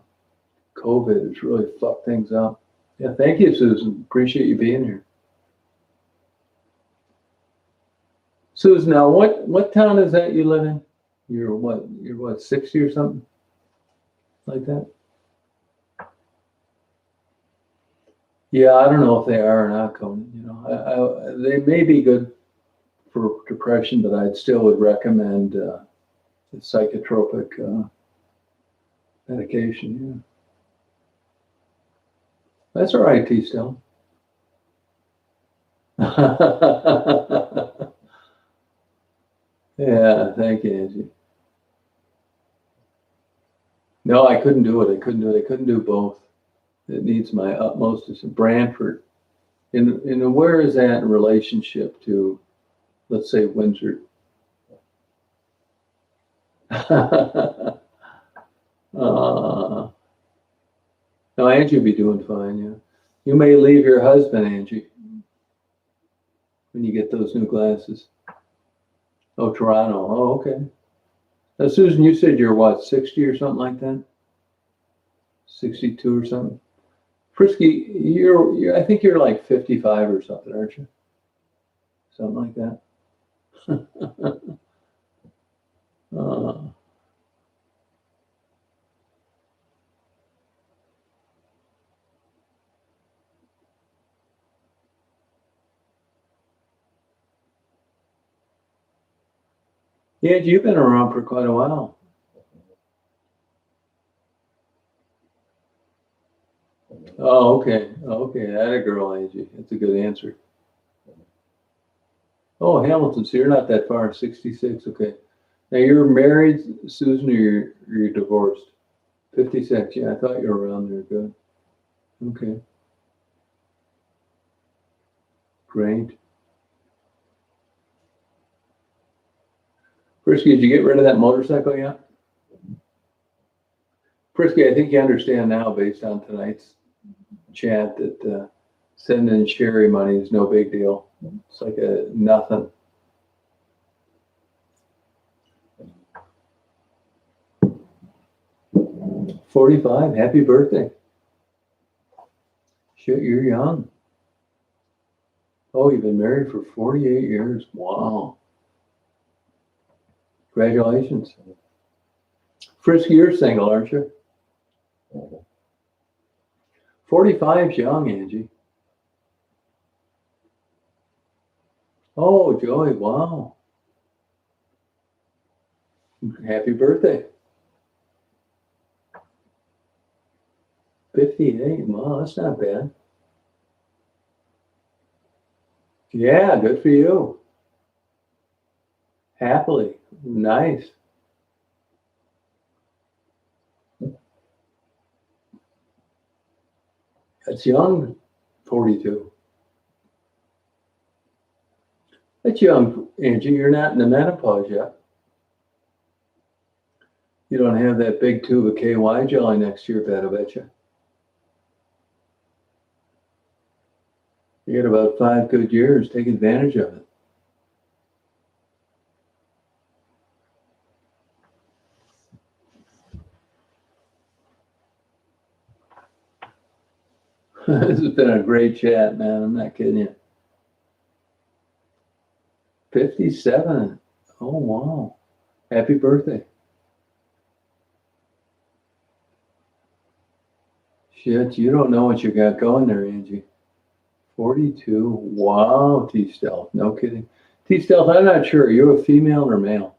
COVID has really fucked things up. Yeah, thank you, Susan. Appreciate you being here. Susan, now what town is that you live in? You're what, 60 or something? Like that? Yeah, I don't know if they are or not, Conan. You know, they may be good for depression, but I'd still would recommend psychotropic medication. Yeah, that's all right, T. Still. Yeah, thank you, Angie. No, I couldn't do it. I couldn't do it. I couldn't do both. It needs my utmost. It's Brantford. In where is that in relationship to, let's say, Windsor? uh, no, Angie will be doing fine. Yeah, you may leave your husband, Angie, when you get those new glasses. Oh, Toronto. Oh, okay. Now, Susan, you said you're what, 60 or something like that? 62 or something? Frisky, I think you're like 55 or something, aren't you? Something like that. uh, yeah, you've been around for quite a while. Oh, okay. Okay, that a girl, Angie. That's a good answer. Oh, Hamilton, so you're not that far, 66. Okay. Now you're married, Susan, or you're divorced? 56. Yeah, I thought you were around there. Good. Okay. Great. Frisky, did you get rid of that motorcycle yet? Frisky, I think you understand now, based on tonight's chat, that sending Sherry money is no big deal. It's like a nothing. "45, happy birthday." Shit, you're young. Oh, you've been married for 48 years. Wow. Congratulations. Frisky, you're single, aren't you? 45's young, Angie. Oh, Joey, wow. Happy birthday. 58, wow, that's not bad. Yeah, good for you. Happily. Nice. That's young, 42. That's young, Angie. You're not in the menopause yet. You don't have that big tube of KY jelly next to your bed, I bet you. You got about 5 good years. Take advantage of it. This has been a great chat, man. I'm not kidding you. 57. Oh, wow. Happy birthday. Shit, you don't know what you got going there, Angie. 42. Wow, T-Stealth. No kidding. T-Stealth, I'm not sure. Are you a female or male?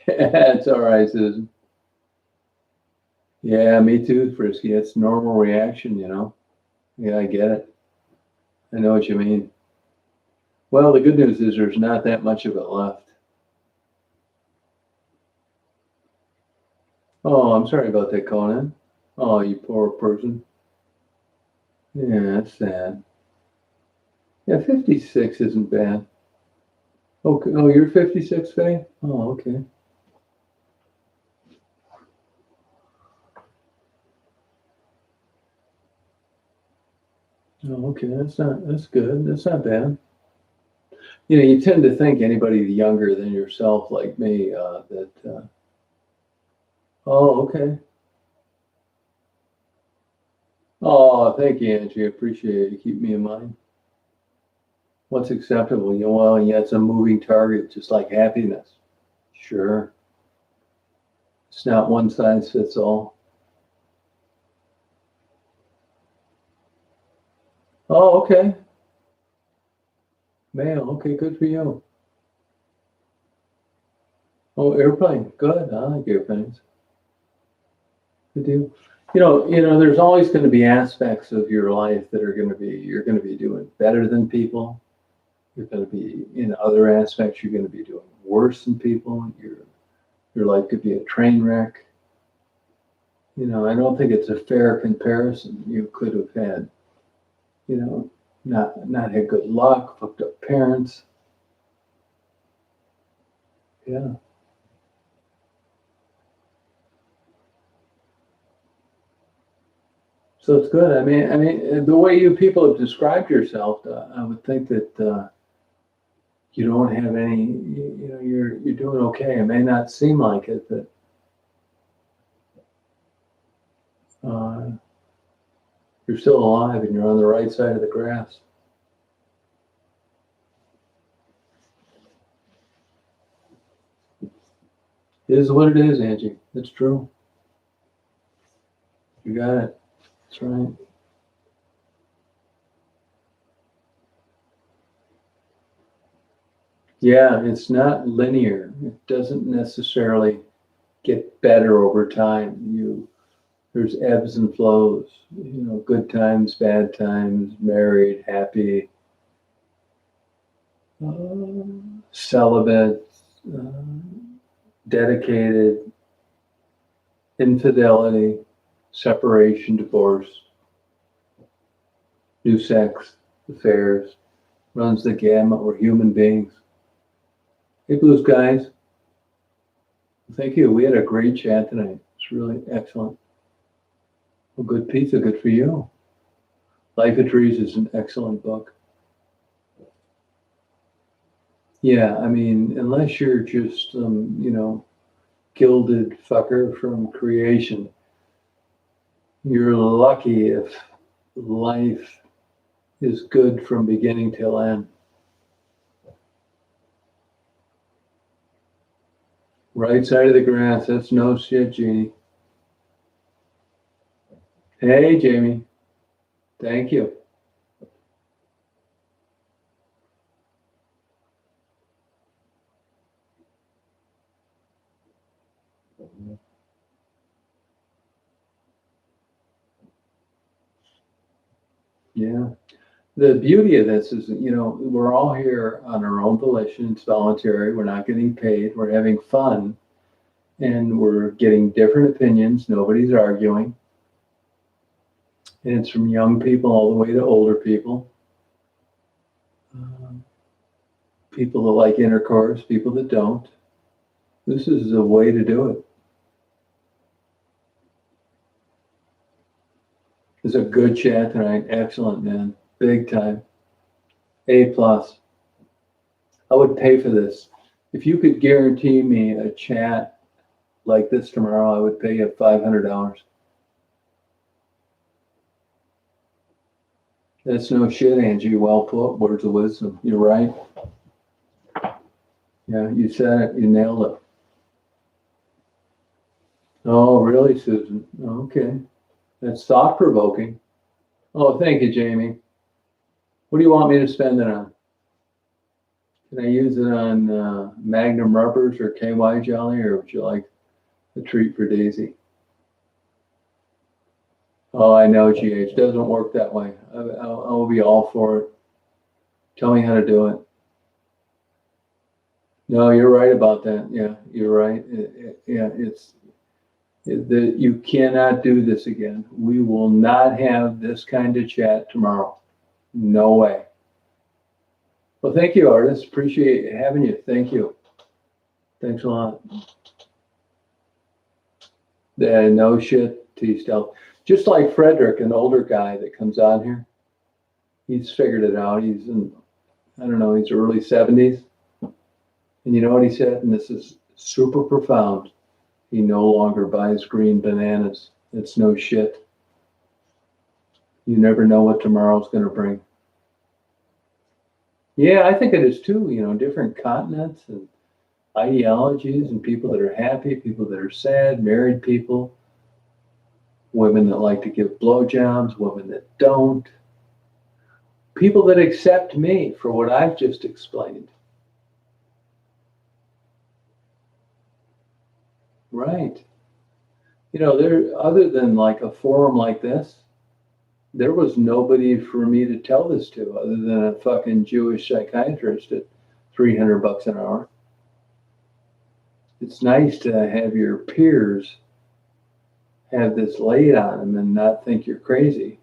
It's all right, Susan. Yeah, me too, Frisky. It's normal reaction, you know. Yeah, I get it. I know what you mean. Well, the good news is there's not that much of it left. Oh, I'm sorry about that, Conan. Oh, you poor person. Yeah, that's sad. Yeah, 56 isn't bad. Okay. Oh, you're 56, Faye? Oh, okay. Oh, okay. That's good. That's not bad. You know, you tend to think anybody younger than yourself, like me, oh, okay. Oh, thank you, Angie. I appreciate it. You keep me in mind. What's acceptable? You know, well, yeah, it's a moving target, just like happiness. Sure. It's not one size fits all. Oh, okay. Male. Okay, good for you. Oh, airplane. Good. I like airplanes. Good deal. There's always going to be aspects of your life that are going to be, you're going to be doing better than people. You're going to be, in other aspects, you're going to be doing worse than people. Your life could be a train wreck. You know, I don't think it's a fair comparison. You could have had, you know, not had good luck, fucked up parents. Yeah. So it's good. I mean, the way you people have described yourself, I would think that you don't have any. You're doing okay. It may not seem like it, but uh, you're still alive and you're on the right side of the grass. It is what it is, Angie. It's true. You got it. That's right. Yeah, it's not linear. It doesn't necessarily get better over time. There's ebbs and flows. You know, good times, bad times, married, happy, celibate, uh, dedicated, infidelity, separation, divorce, new sex, affairs, runs the gamut. We're human beings. Hey, Blue Skies. Thank you. We had a great chat tonight. It's really excellent. Well, good pizza, good for you. Life of Trees is an excellent book. Yeah, I mean, unless you're just gilded fucker from creation, you're lucky if life is good from beginning till end. Right side of the grass, that's no shit, Jeannie. Hey, Jamie. Thank you. Yeah. The beauty of this is, we're all here on our own volition. It's voluntary. We're not getting paid. We're having fun. And we're getting different opinions. Nobody's arguing. And it's from young people all the way to older people. People that like intercourse, people that don't. This is a way to do it. It's a good chat tonight. Excellent, man. Big time. A plus. I would pay for this. If you could guarantee me a chat like this tomorrow, I would pay you $500. That's no shit, Angie. Well put. Words of wisdom. You're right. Yeah, you said it. You nailed it. Oh, really, Susan? Okay. That's thought provoking. Oh, thank you, Jamie. What do you want me to spend it on? Can I use it on Magnum rubbers or KY jelly, or would you like a treat for Daisy? Oh, I know, GH. Doesn't work that way. I'll be all for it. Tell me how to do it. No, you're right about that. Yeah, you're right. You cannot do this again. We will not have this kind of chat tomorrow. No way. Well, thank you, artist. Appreciate having you. Thank you. Thanks a lot. No shit, T-Stealth. Just like Frederick, an older guy that comes on here. He's figured it out. He's in, I don't know, he's early 70s. And you know what he said? And this is super profound. He no longer buys green bananas. It's no shit. You never know what tomorrow's going to bring. Yeah, I think it is too. You know, different continents and ideologies and people that are happy, people that are sad, married people, women that like to give blowjobs, women that don't, people that accept me for what I've just explained. Right. You know, there, other than like a forum like this, there was nobody for me to tell this to other than a fucking Jewish psychiatrist at $300 an hour. It's nice to have your peers have this laid on them and not think you're crazy,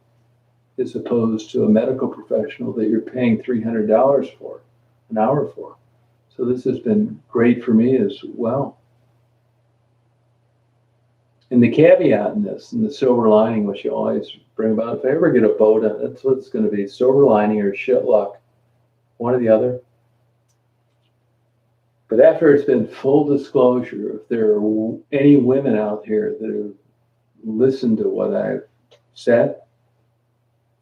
as opposed to a medical professional that you're paying $300 for an hour for. So this has been great for me as well. And the caveat in this, and the silver lining, which you always bring about, if I ever get a boat, that's what it's going to be, silver lining or shit luck, one or the other. But after it's been full disclosure, if there are any women out here that have listened to what I've said,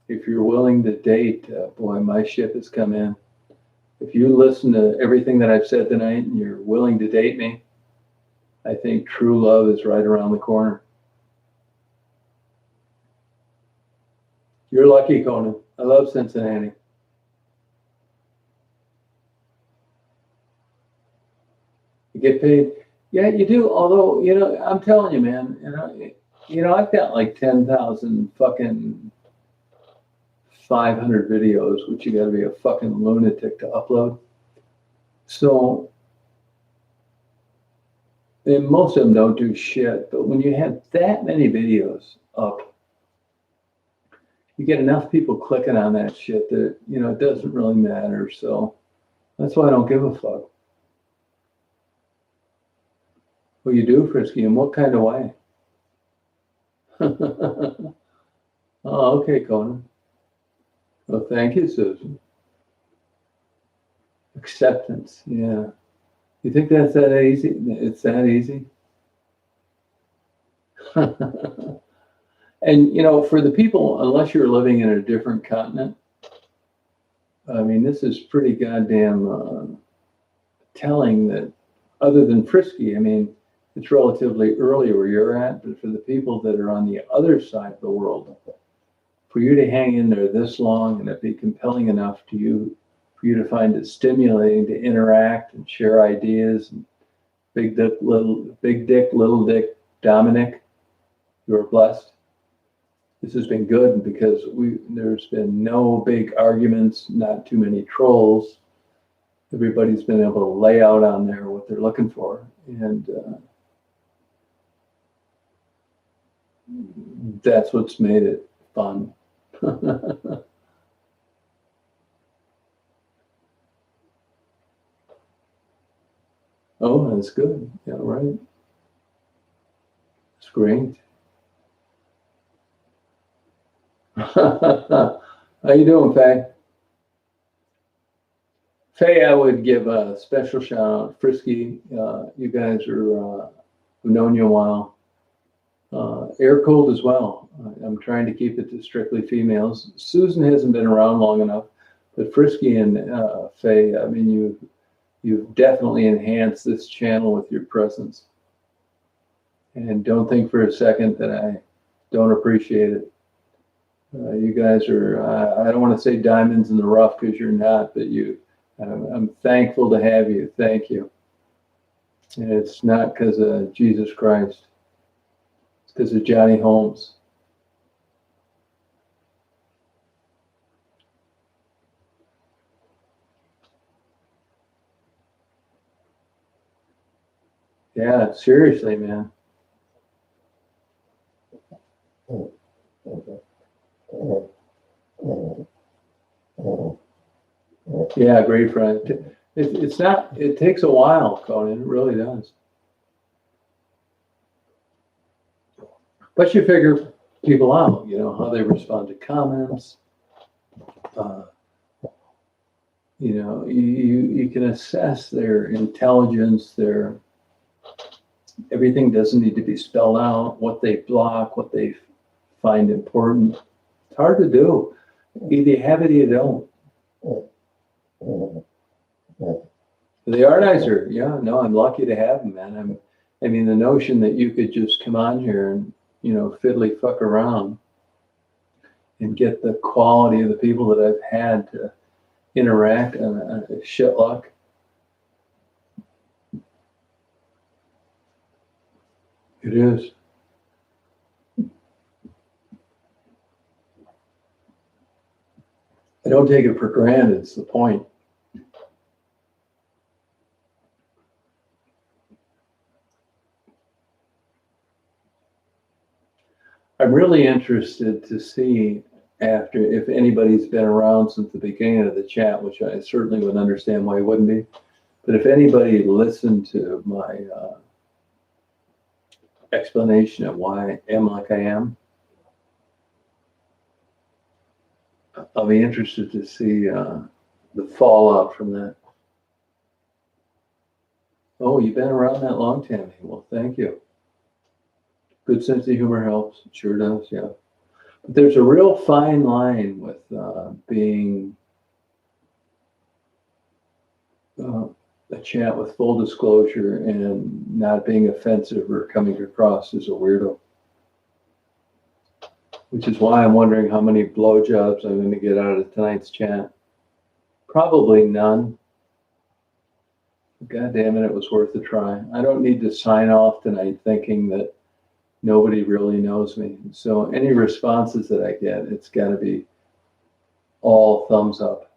if you're willing to date, boy, my ship has come in. If you listen to everything that I've said tonight and you're willing to date me, I think true love is right around the corner. You're lucky, Conan. I love Cincinnati. You get paid? Yeah, you do. Although, you know, I'm telling you, man, I've got like 10,000 fucking 500 videos, which you got to be a fucking lunatic to upload. So, and most of them don't do shit, but when you have that many videos up, you get enough people clicking on that shit that, you know, it doesn't really matter. So that's why I don't give a fuck. Well, you do, Frisky, in what kind of way? Oh, okay, Conan. Well, thank you, Susan. Acceptance, yeah. You think that's that easy? It's that easy? And, you know, for the people, unless you're living in a different continent, I mean, this is pretty goddamn telling that other than Frisky, I mean, it's relatively early where you're at, but for the people that are on the other side of the world, for you to hang in there this long and it be compelling enough to you, for you to find it stimulating to interact and share ideas, and big dick, little dick, Dominic, you're blessed. This has been good because there's been no big arguments, not too many trolls. Everybody's been able to lay out on there what they're looking for, and that's what's made it fun. Oh, that's good. Yeah, right. It's great. How you doing, Faye? Faye, I would give a special shout out. Frisky, you guys are, have known you a while. Air cold as well. I'm trying to keep it to strictly females. Susan hasn't been around long enough, but Frisky and Faye, I mean, you've definitely enhanced this channel with your presence. And don't think for a second that I don't appreciate it. You guys are, I don't want to say diamonds in the rough because you're not, but I'm thankful to have you. Thank you. And it's not because of Jesus Christ. It's because of Johnny Holmes. Yeah, seriously, man. Yeah, great friend. It's not, it takes a while, Conan. It really does. But you figure people out, you know, how they respond to comments. You know, you can assess their intelligence, everything doesn't need to be spelled out, what they block, what they find important. It's hard to do. Either you have it or you don't. They are nicer. Yeah, no, I'm lucky to have them, man. I mean, the notion that you could just come on here and, you know, fiddly fuck around and get the quality of the people that I've had to interact shit luck. It is. I don't take it for granted. It's the point. I'm really interested to see after if anybody's been around since the beginning of the chat, which I certainly would understand why it wouldn't be. But if anybody listened to my explanation of why I am like I am, I'll be interested to see the fallout from that. Oh, you've been around that long, Tammy. Well, thank you. Good sense of humor helps. It sure does, yeah. But there's a real fine line with being a chat with full disclosure and not being offensive or coming across as a weirdo. Which is why I'm wondering how many blowjobs I'm going to get out of tonight's chat. Probably none. God damn it, it was worth a try. I don't need to sign off tonight thinking that nobody really knows me. So any responses that I get, it's got to be all thumbs up.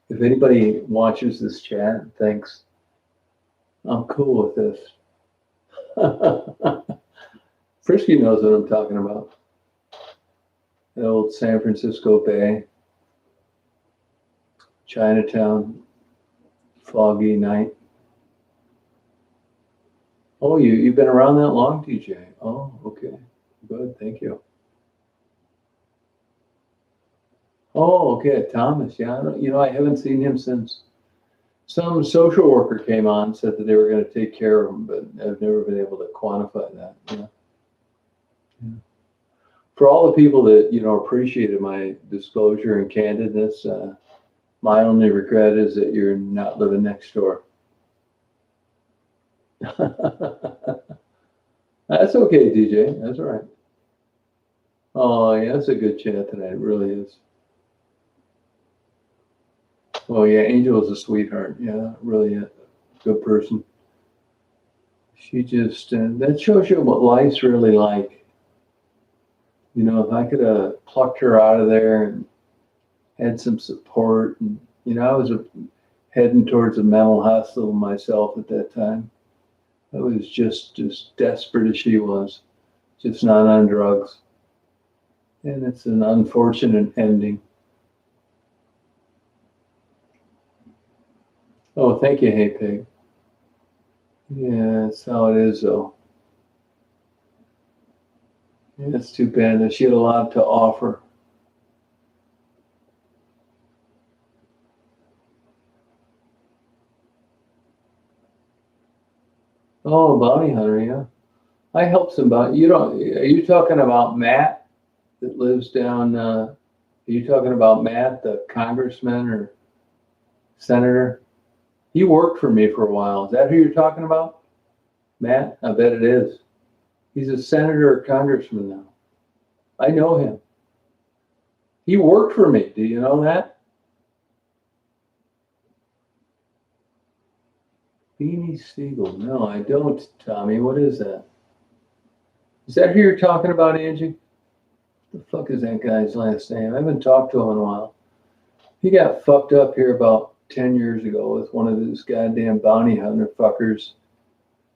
If anybody watches this chat and thinks, I'm cool with this, Frisky knows what I'm talking about. The old San Francisco Bay, Chinatown, foggy night. Oh, you've been around that long, DJ? Oh, okay. Good, thank you. Oh, okay, Thomas. Yeah, I haven't seen him since some social worker came on, said that they were going to take care of him, but I've never been able to quantify that. Yeah. For all the people that, appreciated my disclosure and candidness, my only regret is that you're not living next door. That's okay, DJ. That's all right. Oh, yeah, that's a good chat tonight. It really is. Oh, yeah, Angel is a sweetheart. Yeah, really a good person. She just, that shows you what life's really like. If I could have plucked her out of there and had some support. And, I was heading towards a mental hospital myself at that time. I was just as desperate as she was, just not on drugs. And it's an unfortunate ending. Oh, thank you, Hey Pig. Yeah, that's how it is, though. Yeah, it's too bad that she had a lot to offer. Oh, bounty hunter, yeah. I help somebody. Are you talking about Matt that lives down, are you talking about Matt, the congressman or senator? He worked for me for a while. Is that who you're talking about? Matt? I bet it is. He's a senator or congressman now. I know him. He worked for me. Do you know that? Beanie Siegel. No, I don't, Tommy. What is that? Is that who you're talking about, Angie? The fuck is that guy's last name? I haven't talked to him in a while. He got fucked up here about 10 years ago with one of those goddamn bounty hunter fuckers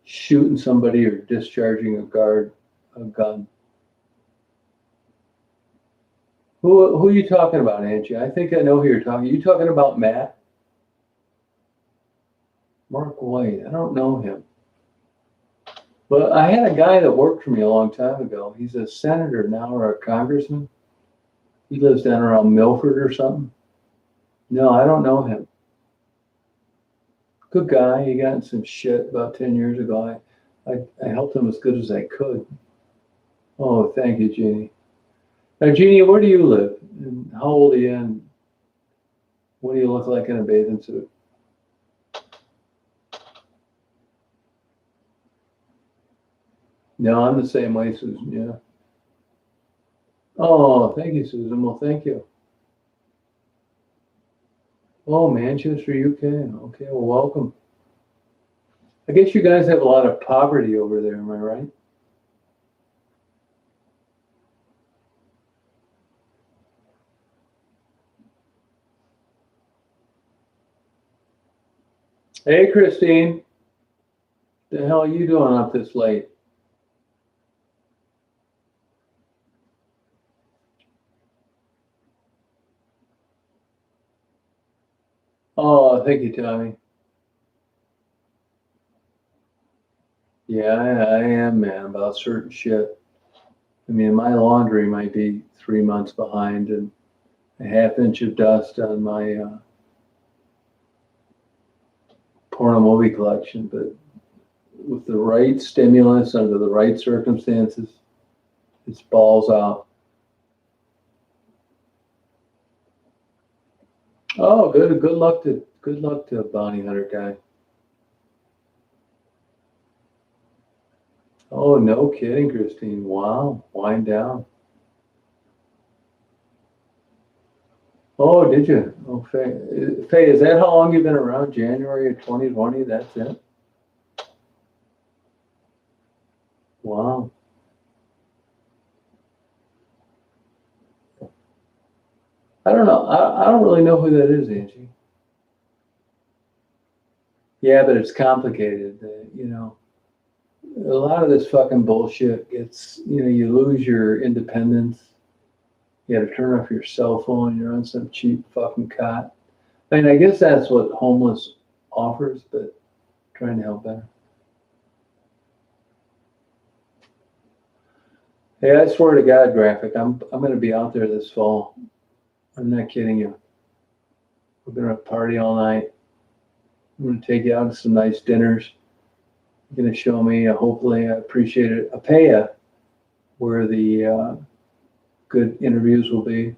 shooting somebody or discharging a gun. Who are you talking about, Angie? I think I know who you're talking. Are you talking about Matt? Mark White. I don't know him. But I had a guy that worked for me a long time ago. He's a senator now or a congressman. He lives down around Milford or something. No, I don't know him. Good guy. He got in some shit about 10 years ago. I helped him as good as I could. Oh, thank you, Jeannie. Now, Jeannie, where do you live? And how old are you? And what do you look like in a bathing suit? No, I'm the same way, Susan. Yeah. Oh, thank you, Susan. Well, thank you. Oh, Manchester, UK. Okay, well, welcome. I guess you guys have a lot of poverty over there, am I right? Hey, Christine. The hell are you doing up this late? Oh, thank you, Tommy. Yeah, I am, man, about certain shit. I mean, my laundry might be 3 months behind and a half inch of dust on my porno movie collection, but with the right stimulus under the right circumstances, it's balls out. Oh, good luck to bounty hunter guy. Oh, no kidding, Christine. Wow, wind down. Oh, did you? Oh, Faye, is that how long you've been around? January of 2020? That's it? Wow. I don't know. I don't really know who that is, Angie. Yeah, but it's complicated. You know, a lot of this fucking bullshit gets, you lose your independence. You got to turn off your cell phone. You're on some cheap fucking cot. I mean, I guess that's what homeless offers, but trying to help better. Hey, I swear to God, Graphic, I'm going to be out there this fall. I'm not kidding you. We're going to party all night. I'm going to take you out to some nice dinners. You're going to show me, hopefully, I appreciate it, a paya where the good interviews will be.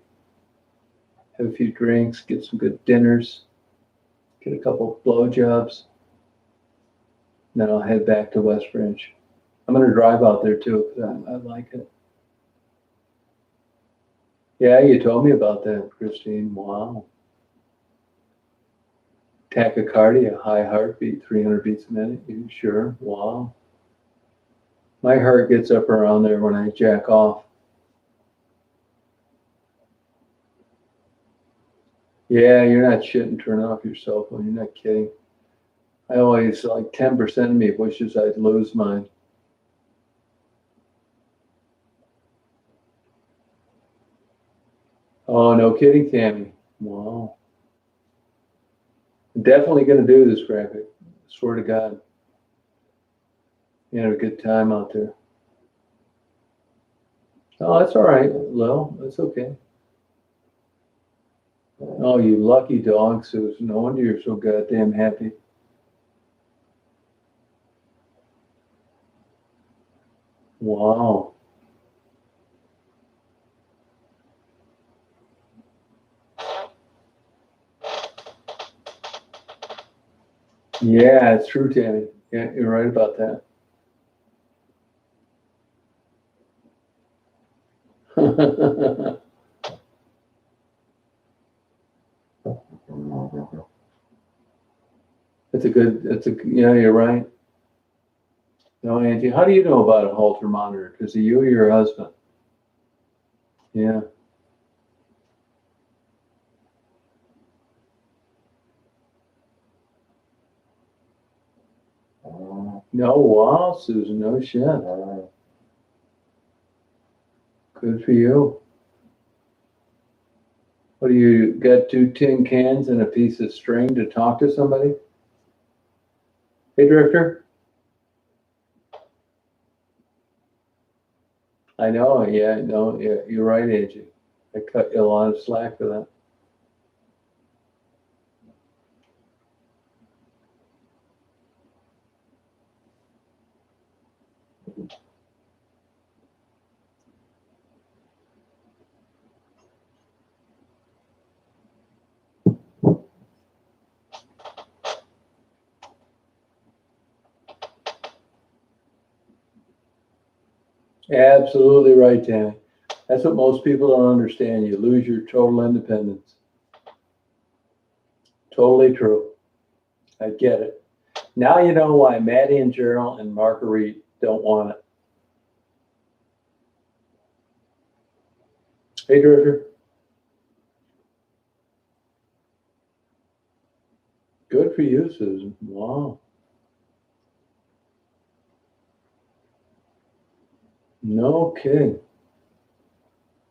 Have a few drinks, get some good dinners, get a couple of blowjobs. Then I'll head back to West Branch. I'm going to drive out there too because I like it. Yeah, you told me about that, Christine. Wow. Tachycardia, high heartbeat, 300 beats a minute. You sure? Wow. My heart gets up around there when I jack off. Yeah, you're not shitting, turn off your cell phone. You're not kidding. I always, like 10% of me wishes I'd lose mine. Oh, no kidding, Tammy. Wow. I'm definitely going to do this, Graphic. Swear to God. You had a good time out there. Oh, that's all right, Lil. That's okay. Oh, you lucky dog, Susan. No wonder you're so goddamn happy. Wow. Yeah, it's true, Tammy. Yeah, you're right about that. Yeah, you're right. No, Angie, how do you know about a Holter monitor? Because of you or your husband? Yeah. No, wow, Susan, no shit. Good for you. What do you got, 2 tin cans and a piece of string to talk to somebody? Hey, Drifter? I know, yeah, no, yeah, you're right, Angie. I cut you a lot of slack for that. Absolutely right, Tammy. That's what most people don't understand. You lose your total independence. Totally true. I get it. Now you know why Maddie and Gerald and Marguerite don't want it. Hey, Drifter. Good for you, Susan. Wow. No kidding.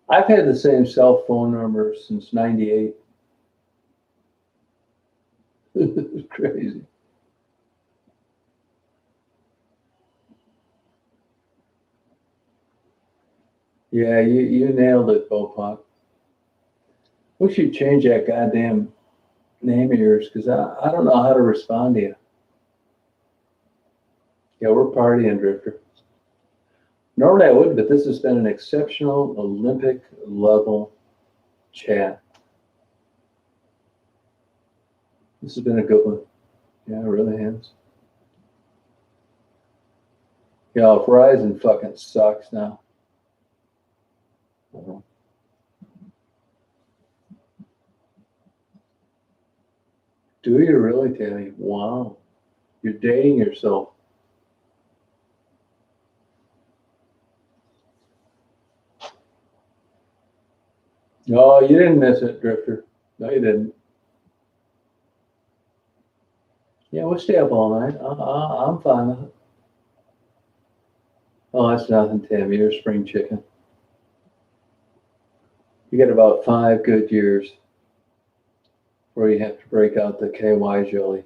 I've had the same cell phone number since '98. It's crazy. Yeah, you nailed it, Bopak. We should change that goddamn name of yours because I don't know how to respond to you. Yeah, we're partying, Drifter. Normally I would, but this has been an exceptional Olympic level chat. This has been a good one. Yeah, it really has. Yeah, Verizon fucking sucks now. Do you really, Tammy? Wow. You're dating yourself. No, you didn't miss it, Drifter. No, you didn't. Yeah, we'll stay up all night. I'm fine with it. Oh, that's nothing, Tammy. You're a spring chicken. You got about 5 good years before you have to break out the KY jelly.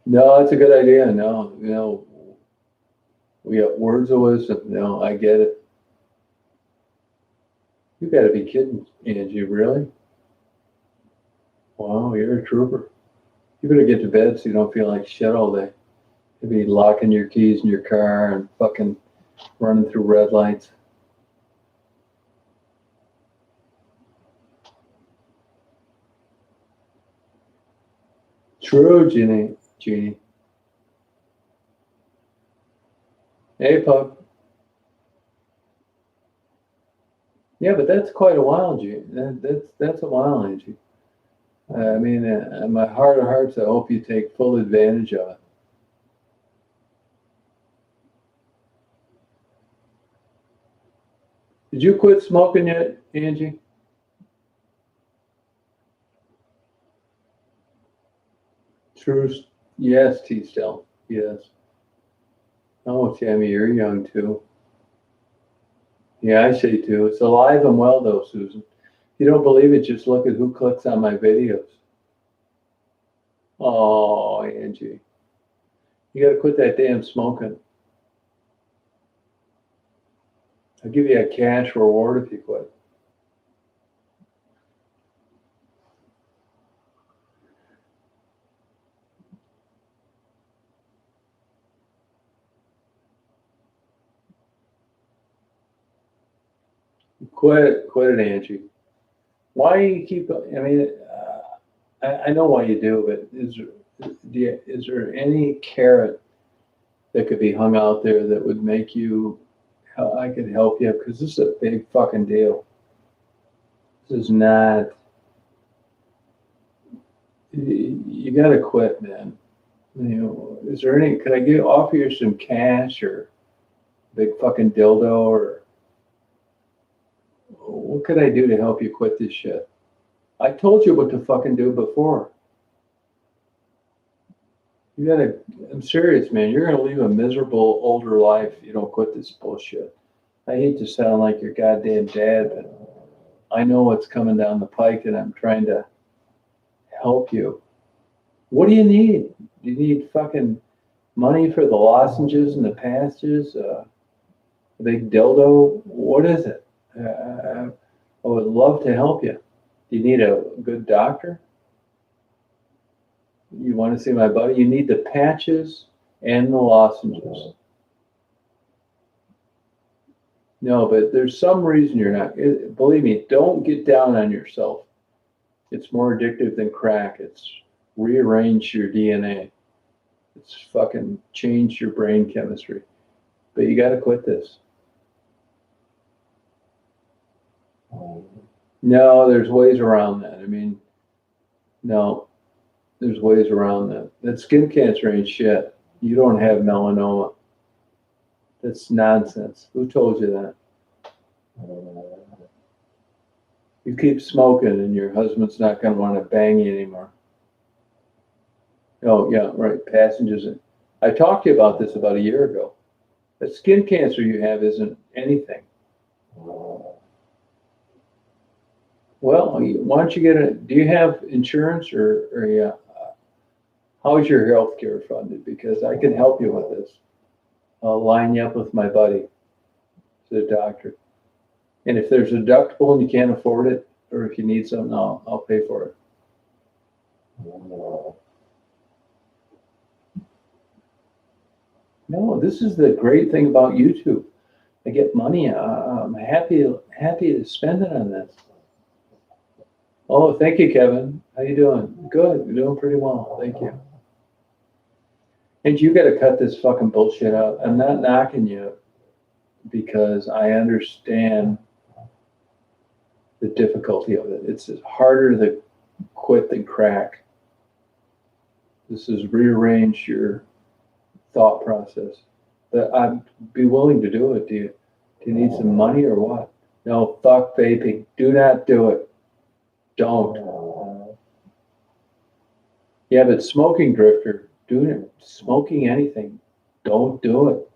No, it's a good idea. No, we got words of wisdom. No, I get it. You got to be kidding, Angie. Really? Wow, you're a trooper. You better get to bed so you don't feel like shit all day. You'll be locking your keys in your car and fucking running through red lights. True, Jeannie. Hey, pup. Yeah, but that's quite a while, Jeannie. That's a while, Angie. I mean, in my heart of hearts, I hope you take full advantage of it. Did you quit smoking yet, Angie? True. Yes, T-Still. Yes. Oh, Tammy, you're young too. Yeah, I say too. It's alive and well, though, Susan. If you don't believe it, just look at who clicks on my videos. Oh, Angie. You got to quit that damn smoking. I'll give you a cash reward if you quit. Quit it, Angie. Why you keep? I mean, I know why you do, but is there any carrot that could be hung out there that would make you? I could help you because this is a big fucking deal. This is not. You got to quit, man. You know, is there any? Could I offer you some cash or a big fucking dildo or what could I do to help you quit this shit? I told you what to fucking do before. You gotta. I'm serious, man. You're gonna leave a miserable older life if you don't quit this bullshit. I hate to sound like your goddamn dad, but I know what's coming down the pike, and I'm trying to help you. What do you need? Do you need fucking money for the lozenges and the passages? A big dildo? What is it? I would love to help you. Do you need a good doctor? You want to see my buddy? You need the patches and the lozenges. No, but there's some reason you're not. Believe me, don't get down on yourself. It's more addictive than crack. It's rearranged your DNA. It's fucking changed your brain chemistry. But you got to quit this. No, there's ways around that. I mean, no, there's ways around that. That skin cancer ain't shit. You don't have melanoma. That's nonsense. Who told you that? You keep smoking and your husband's not going to want to bang you anymore. Oh, yeah, right. Passengers. I talked to you about this about a year ago. The skin cancer you have isn't anything. Well, why don't you do you have insurance or yeah? How is your health care funded? Because I can help you with this. I'll line you up with my buddy, the doctor. And if there's a deductible and you can't afford it, or if you need something, I'll pay for it. No, this is the great thing about YouTube. I get money. I'm happy to spend it on this. Oh, thank you, Kevin. How you doing? Good. You're doing pretty well. Thank you. And you got to cut this fucking bullshit out. I'm not knocking you because I understand the difficulty of it. It's harder to quit than crack. This is rearrange your thought process. But I'd be willing to do it. Do you need some money or what? No, fuck vaping. Do not do it. Don't. Yeah, but smoking, Drifter, smoking anything, don't do it.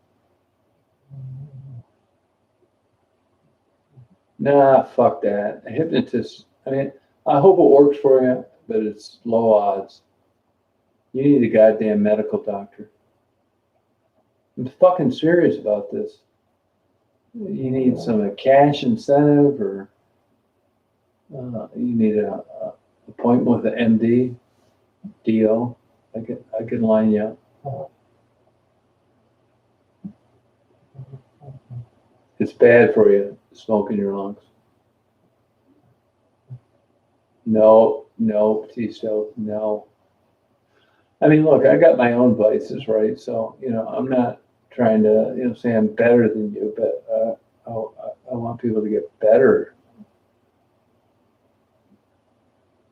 Nah, fuck that. A hypnotist, I mean, I hope it works for you, but it's low odds. You need a goddamn medical doctor. I'm fucking serious about this. You need some cash incentive or you need an appointment with an MD, DO. I can line you up. It's bad for you, smoking your lungs. No, T-Stove, no. I mean, look, I got my own vices, right? So, I'm not trying to, say I'm better than you, but I want people to get better.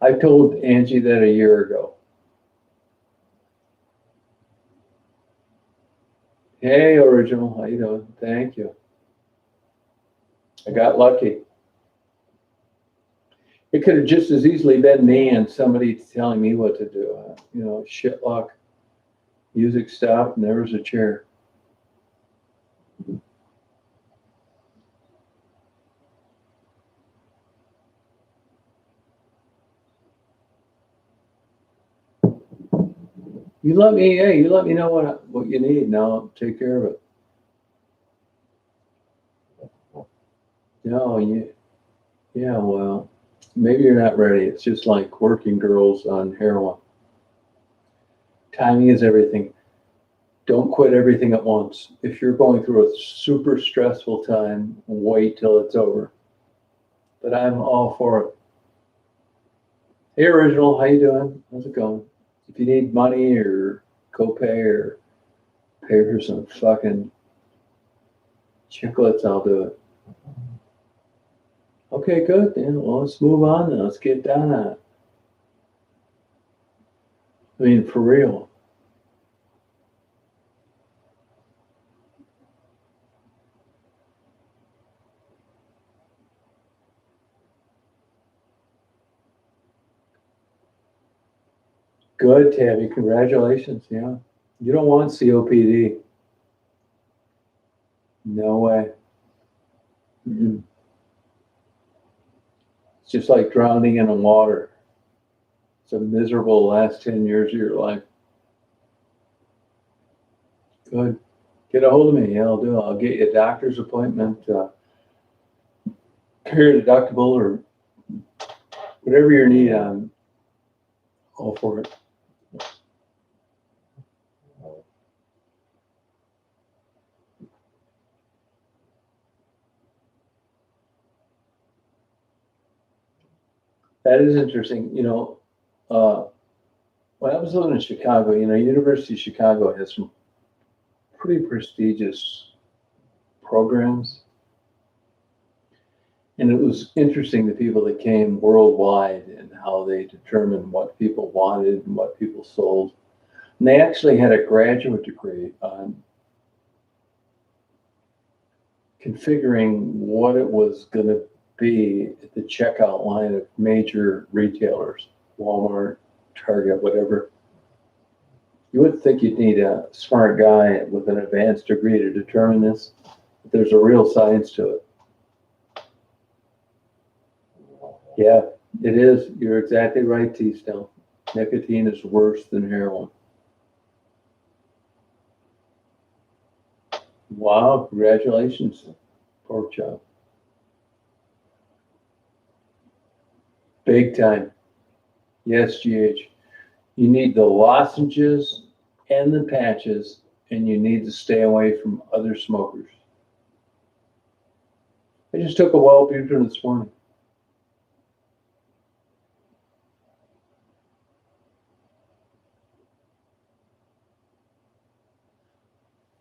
I told Angie that a year ago. Hey, Original, how you doing? Thank you. I got lucky. It could have just as easily been me and somebody telling me what to do. Shit luck. Music stopped and there was a chair. You let me know what you need. Now I'll take care of it. No, yeah, well, maybe you're not ready. It's just like working girls on heroin. Timing is everything. Don't quit everything at once. If you're going through a super stressful time, wait till it's over. but I'm all for it. Hey, Original, how you doing? How's it going? If you need money or copay or pay for some fucking chiclets, I'll do it. Okay, good. Yeah, well, let's move on then. Let's get down on it. I mean, for real. Good, Tabby. Congratulations. Yeah. You don't want COPD. No way. Mm-mm. It's just like drowning in the water. It's a miserable last 10 years of your life. Good. Get a hold of me. Yeah, I'll do it. I'll get you a doctor's appointment, pay deductible, or whatever your need. I'm all for it. That is interesting. When I was living in Chicago, University of Chicago has some pretty prestigious programs. And it was interesting, the people that came worldwide and how they determined what people wanted and what people sold. And they actually had a graduate degree on configuring what it was going to be at the checkout line of major retailers, Walmart, Target, whatever. You wouldn't think you'd need a smart guy with an advanced degree to determine this, but there's a real science to it. Yeah, it is. You're exactly right, T-Stone. Nicotine is worse than heroin. Wow, congratulations, pork chop. Big time. Yes, GH. You need the lozenges and the patches, and you need to stay away from other smokers. I just took a Wellbutrin this morning.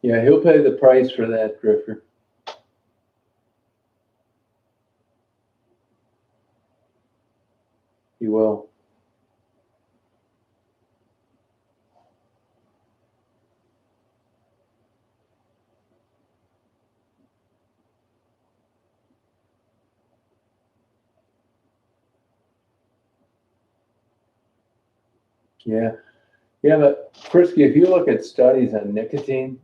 Yeah, he'll pay the price for that, Drifter. He will. Yeah. Yeah, but Frisky, if you look at studies on nicotine,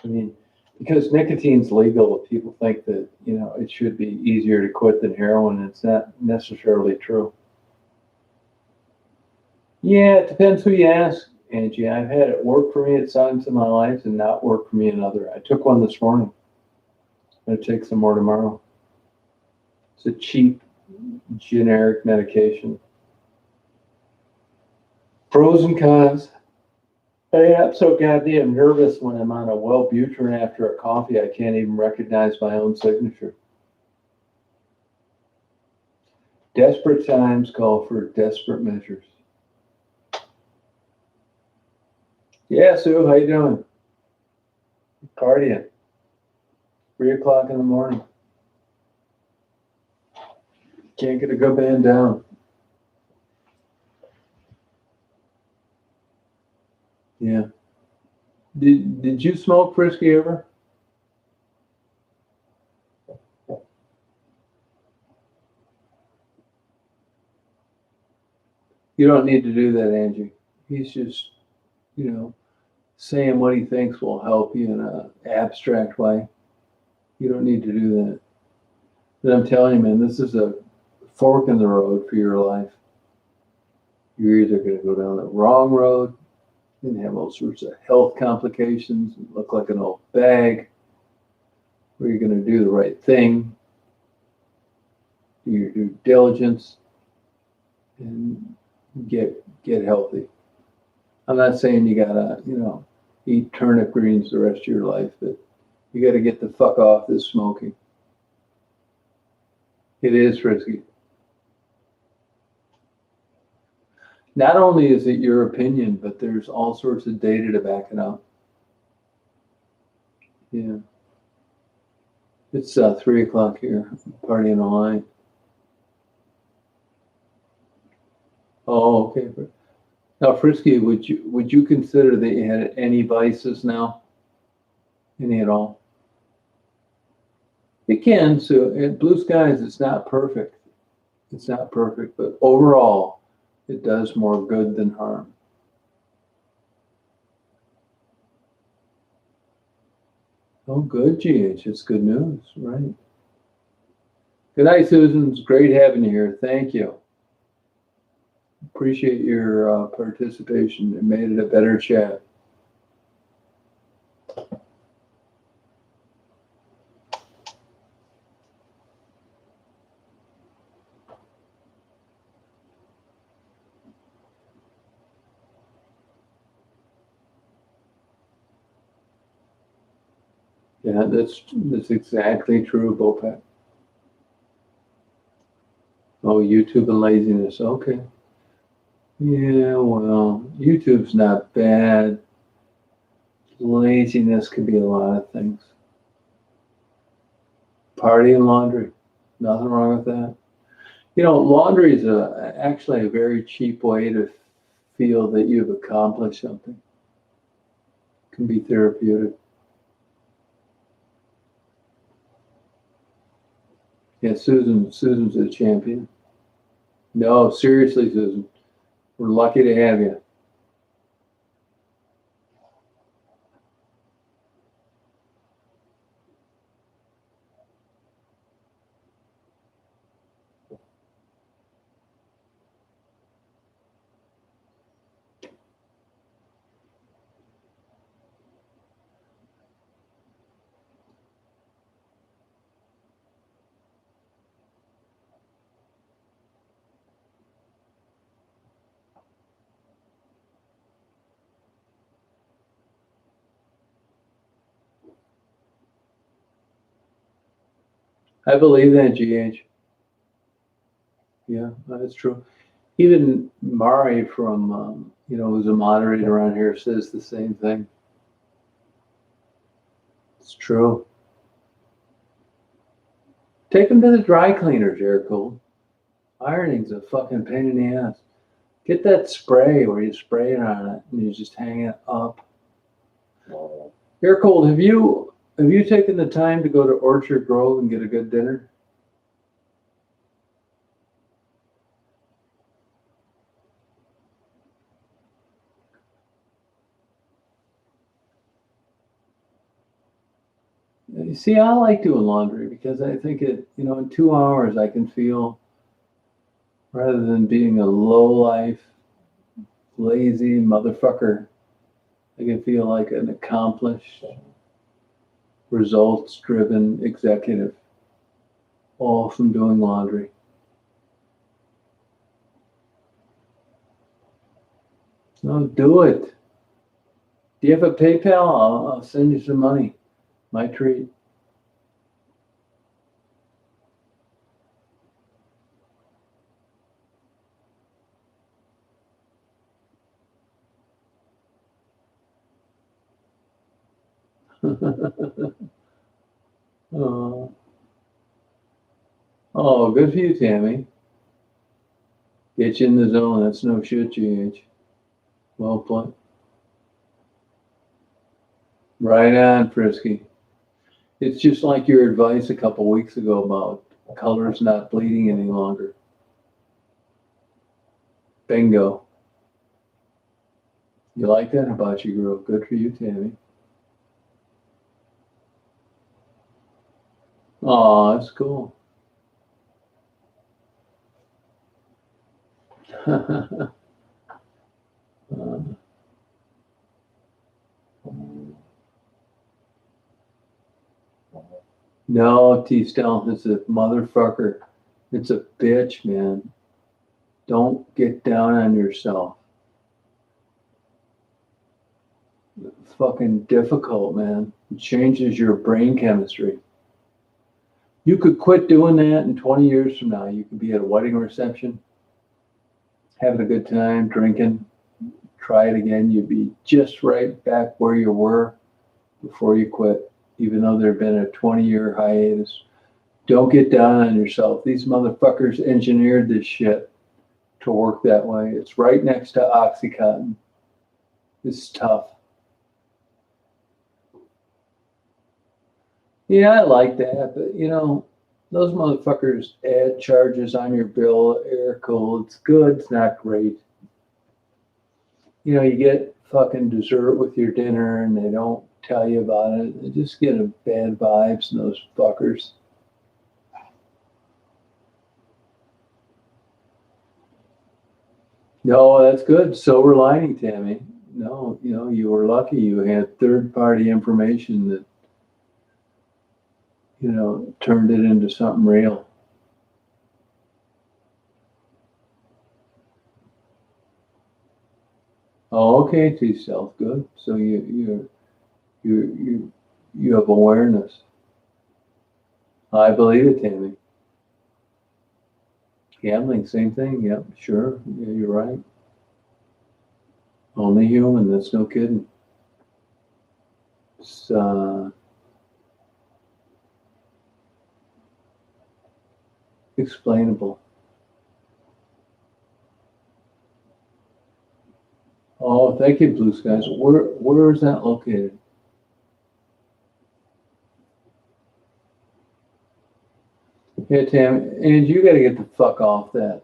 I mean, because nicotine's legal, people think that, it should be easier to quit than heroin. It's not necessarily true. Yeah, it depends who you ask, Angie. I've had it work for me at times in my life and not work for me in other. I took one this morning. I'm going to take some more tomorrow. It's a cheap, generic medication. Pros and cons. Hey, I'm so goddamn nervous when I'm on a Wellbutrin after a coffee, I can't even recognize my own signature. Desperate times call for desperate measures. Yeah, Sue, how you doing? Partying. 3:00 in the morning. Can't get a good man down. Yeah. Did you smoke Frisky ever? You don't need to do that, Angie. He's just, saying what he thinks will help you in an abstract way. You don't need to do that. But I'm telling you, man, this is a fork in the road for your life. You're either going to go down the wrong road and have all sorts of health complications and look like an old bag, or you're going to do the right thing, do your due diligence, and get healthy. I'm not saying you gotta, eat turnip greens the rest of your life, but you got to get the fuck off this smoking. It is risky. Not only is it your opinion, but there's all sorts of data to back it up. Yeah. It's 3 o'clock here. Partying online. Oh, okay. Now, Frisky, would you consider that you had any vices now? Any at all? It can. So at Blue Skies, it's not perfect. It's not perfect, but overall, it does more good than harm. Oh, good, GH. It's good news, right? Good night, Susan. It's great having you here. Thank you. Appreciate your participation. It made it a better chat. Yeah, that's exactly true, Bopek. Oh, YouTube and laziness. Okay. Yeah, well, YouTube's not bad. Laziness can be a lot of things. Party and laundry. Nothing wrong with that. You know, laundry is actually a very cheap way to feel that you've accomplished something. It can be therapeutic. Yeah, Susan's a champion. No, seriously, Susan. We're lucky to have you. I believe that, GH. Yeah, that's true. Even Mari from, who's a moderator around here says the same thing. It's true. Take them to the dry cleaner, Jericho. Ironing's a fucking pain in the ass. Get that spray where you spray it on it and you just hang it up. Jericho, have you taken the time to go to Orchard Grove and get a good dinner? You see, I like doing laundry because I think in 2 hours I can feel, rather than being a low life, lazy motherfucker, I can feel like an accomplished, results driven executive, all from doing laundry. No, do it. Do you have a PayPal? I'll send you some money. My treat. Oh, good for you, Tammy. Get you in the zone. That's no shit, GH. Well played. Right on, Frisky. It's just like your advice a couple weeks ago about colors not bleeding any longer. Bingo. You like that about you, girl? Good for you, Tammy. Oh, that's cool. No, T-Stone, it's a motherfucker. It's a bitch, man. Don't get down on yourself. It's fucking difficult, man. It changes your brain chemistry. You could quit doing that, and 20 years from now, you could be at a wedding reception, having a good time, drinking, try it again. You'd be just right back where you were before you quit, even though there had been a 20-year hiatus. Don't get down on yourself. These motherfuckers engineered this shit to work that way. It's right next to Oxycontin. It's tough. Yeah, I like that, but those motherfuckers add charges on your bill, air cooled. It's good, it's not great. You get fucking dessert with your dinner and they don't tell you about it. They just get a bad vibes from those fuckers. No, that's good. Silver lining, Tammy. No, you were lucky. You had third-party information that, turned it into something real. Oh, okay, T-Self, good. So you have awareness. I believe it, Tammy. Gambling, same thing. Yep, sure. Yeah, you're right. Only human. That's no kidding. It's, explainable. Oh, thank you, Blue Skies. Where is that located? Yeah, Tam, and you got to get the fuck off that.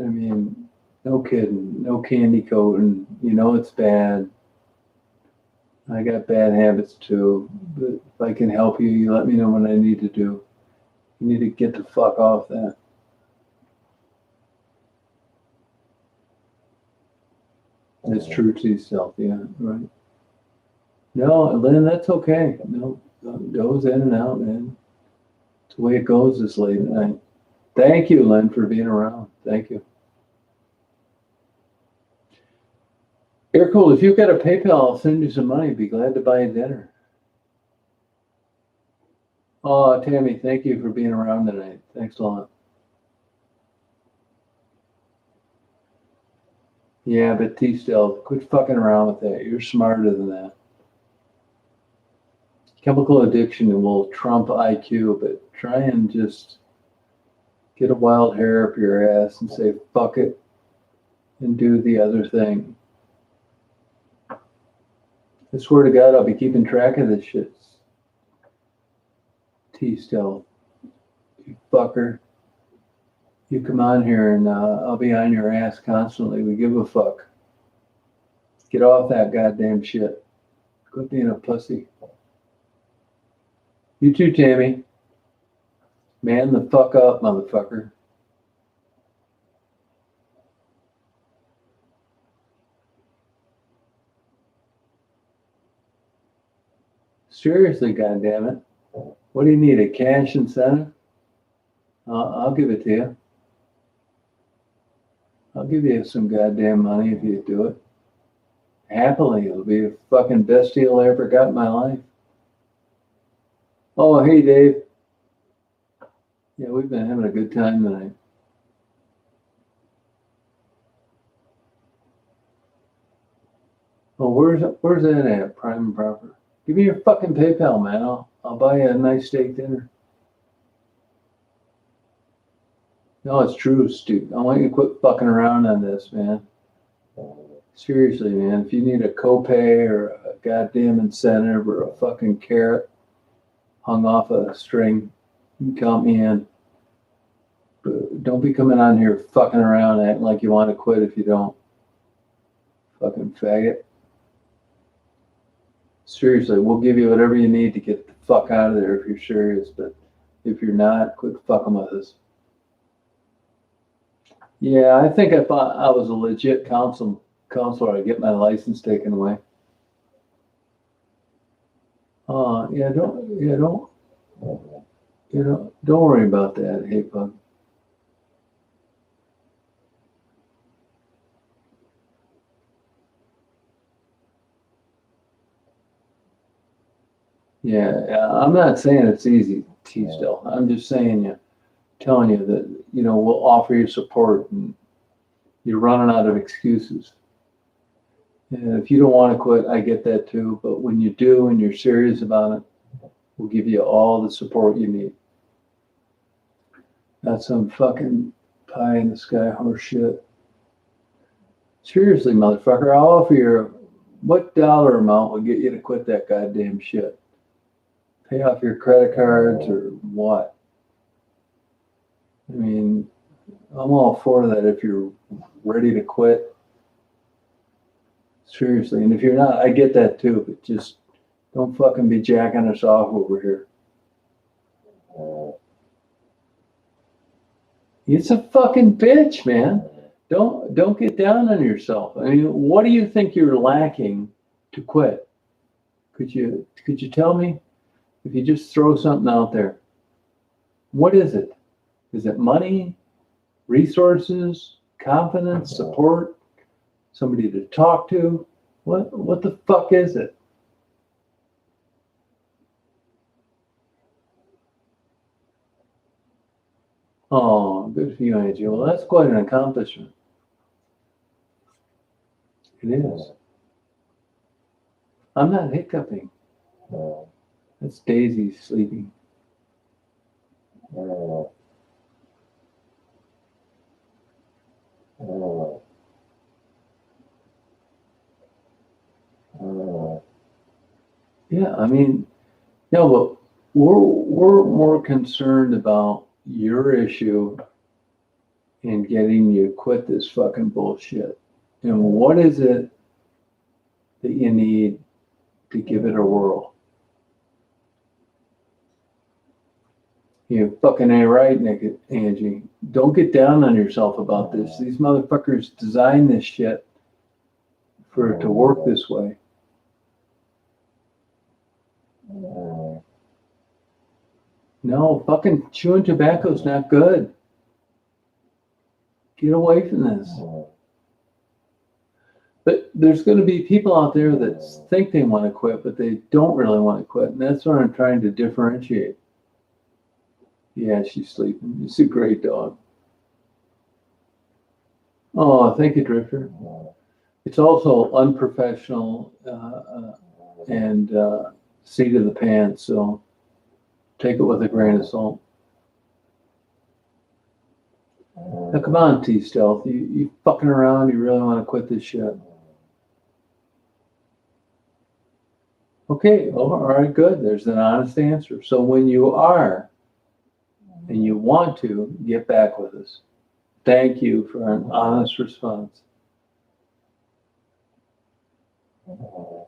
I mean, no kidding. No candy coating. It's bad. I got bad habits too. But if I can help you, you let me know what I need to do. You need to get the fuck off that. It's true to yourself. Yeah, right. No, Lynn, that's okay. No, it goes in and out, man. It's the way it goes this late at night. Thank you, Lynn, for being around. Thank you. Air cool. If you've got a PayPal, I'll send you some money. Be glad to buy you dinner. Oh, Tammy, thank you for being around tonight. Thanks a lot. Yeah, but T-Stealth, quit fucking around with that. You're smarter than that. Chemical addiction will trump IQ, but try and just get a wild hair up your ass and say, fuck it, and do the other thing. I swear to God, I'll be keeping track of this shit. T-Stealth, you fucker. You come on here and I'll be on your ass constantly. We give a fuck. Get off that goddamn shit. Quit being a pussy. You too, Tammy. Man the fuck up, motherfucker. Seriously, goddammit. What do you need, a cash incentive? I'll give it to you. I'll give you some goddamn money if you do it. Happily, it'll be the fucking best deal I ever got in my life. Oh, hey, Dave. Yeah, we've been having a good time tonight. Oh, where's that at? Prime and proper. Give me your fucking PayPal, man. I'll buy you a nice steak dinner. No, it's true, Stu. I want you to quit fucking around on this, man. Seriously, man. If you need a copay or a goddamn incentive or a fucking carrot hung off a string, you can count me in. But don't be coming on here fucking around acting like you want to quit if you don't. Fucking faggot. Seriously, we'll give you whatever you need to get the fuck out of there if you're serious. But if you're not, quit fucking with us. Yeah, I think if I was a legit counselor, I'd get my license taken away. Don't worry about that, hey bug. Yeah, I'm not saying it's easy, T still. I'm just telling you that, we'll offer you support and you're running out of excuses. And if you don't want to quit, I get that too. But when you do and you're serious about it, we'll give you all the support you need. Not some fucking pie in the sky horse shit. Seriously, motherfucker, I'll offer you what dollar amount will get you to quit that goddamn shit? Pay off your credit cards or what? I mean, I'm all for that if you're ready to quit. Seriously, and if you're not, I get that too, but just don't fucking be jacking us off over here. It's a fucking bitch, man. Don't get down on yourself. I mean, what do you think you're lacking to quit? Could you tell me? If you just throw something out there, what is it? Is it money, resources, confidence, support, somebody to talk to? What the fuck is it? Oh, good for you, Angie. Well, that's quite an accomplishment. It is. I'm not hiccuping. That's Daisy sleeping. Yeah, I mean, no, but we're more concerned about your issue and getting you to quit this fucking bullshit. And what is it that you need to give it a whirl? You fucking ain't right, Nick, Angie. Don't get down on yourself about this. These motherfuckers designed this shit for it to work this way. No, fucking chewing tobacco's not good. Get away from this. But there's going to be people out there that think they want to quit, but they don't really want to quit. And that's what I'm trying to differentiate. Yeah, she's sleeping. It's a great dog. Oh, thank you, Drifter. It's also unprofessional and seat of the pants, so take it with a grain of salt. Now, come on, T-Stealth. You fucking around. You really want to quit this shit. Okay, all right, good. There's an honest answer. So when you are and you want to, get back with us. Thank you for an honest response.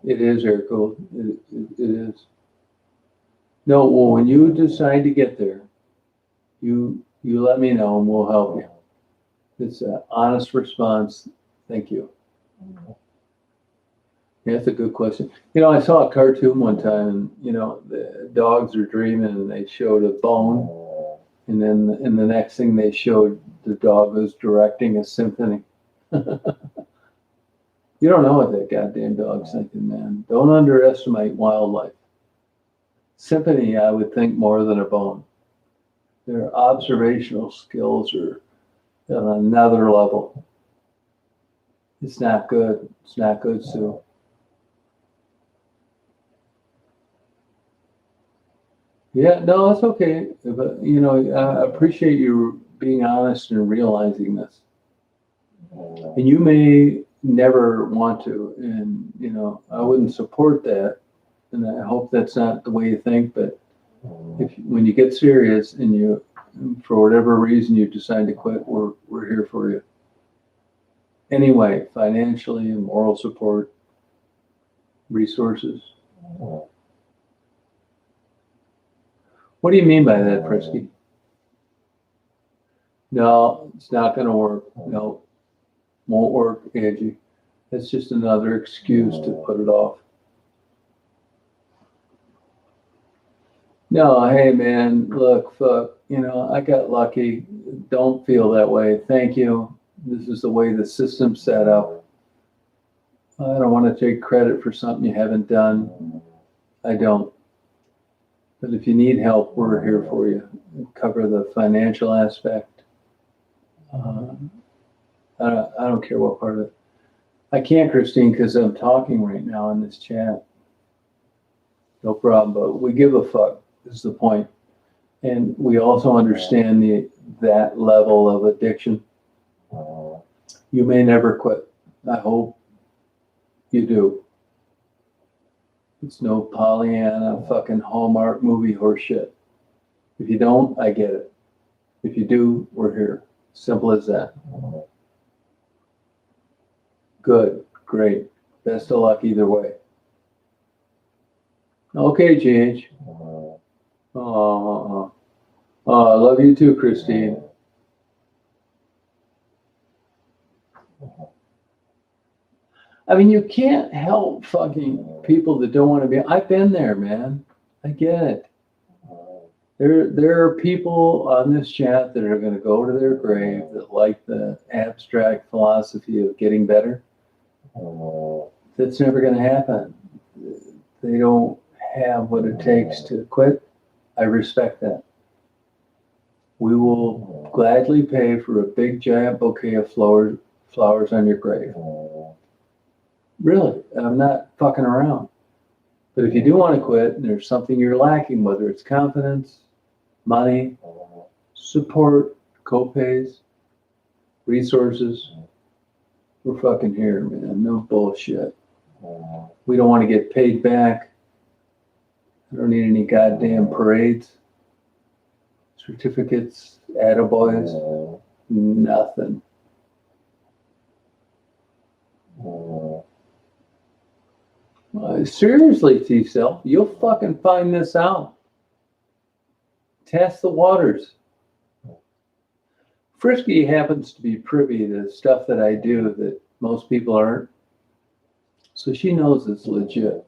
It is air cooled. It is. No, well, when you decide to get there, you let me know and we'll help you. It's an honest response. Thank you. Yeah, that's a good question. I saw a cartoon one time, and the dogs are dreaming, and they showed a bone, and then in the next thing they showed the dog was directing a symphony. You don't know what that goddamn dog's thinking, man. Don't underestimate wildlife. Symphony, I would think, more than a bone. Their observational skills are on another level. It's not good. It's not good, Sue. Yeah, no, it's okay. But, I appreciate you being honest and realizing this. And you may never want to, and, I wouldn't support that. And I hope that's not the way you think, but when you get serious and for whatever reason you decide to quit, we're here for you. Anyway, financially and moral support, resources. What do you mean by that, Frisky? No, it's not going to work. No, won't work, Angie. That's just another excuse to put it off. No, hey, man, look, fuck, I got lucky. Don't feel that way. Thank you. This is the way the system's set up. I don't want to take credit for something you haven't done. I don't. But if you need help, we're here for you. We'll cover the financial aspect. I don't care what part of it. I can't, Christine, because I'm talking right now in this chat. No problem, but we give a fuck is the point. And we also understand that level of addiction. You may never quit. I hope you do. It's no Pollyanna fucking Hallmark movie horseshit. If you don't, I get it. If you do, we're here. Simple as that. Good, great. Best of luck either way. Okay, GH. Oh, I love you too, Christine. I mean, you can't help fucking people that don't want to be. I've been there, man. I get it. There are people on this chat that are going to go to their grave that like the abstract philosophy of getting better. That's never going to happen. They don't have what it takes to quit. I respect that. We will gladly pay for a big giant bouquet of flowers on your grave. Really, I'm not fucking around. But if you do want to quit and there's something you're lacking, whether it's confidence, money, support, co-pays, resources, we're fucking here, man. No bullshit. We don't want to get paid back. I don't need any goddamn parades, certificates, attaboys, nothing. Seriously, T-Cell, you'll fucking find this out. Test the waters. Frisky happens to be privy to stuff that I do that most people aren't. So she knows it's legit.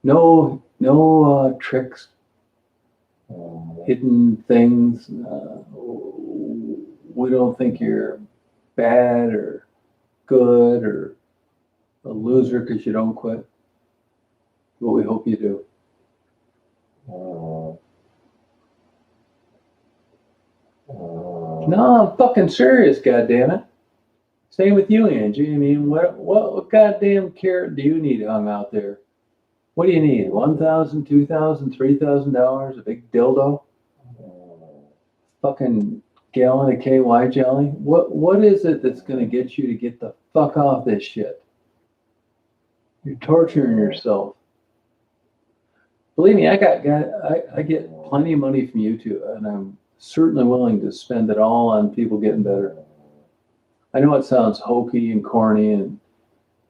No tricks, hidden things. We don't think you're bad or good or a loser because you don't quit. But we hope you do. No, I'm fucking serious, goddammit. Same with you, Angie. I mean, what goddamn carrot do you need hung out there? What do you need? $1,000, $2,000, $3,000? A big dildo? Fucking gallon of KY jelly? What is it that's going to get you to get the fuck off this shit? You're torturing yourself. Believe me, I get plenty of money from YouTube, and I'm certainly willing to spend it all on people getting better. I know it sounds hokey and corny, and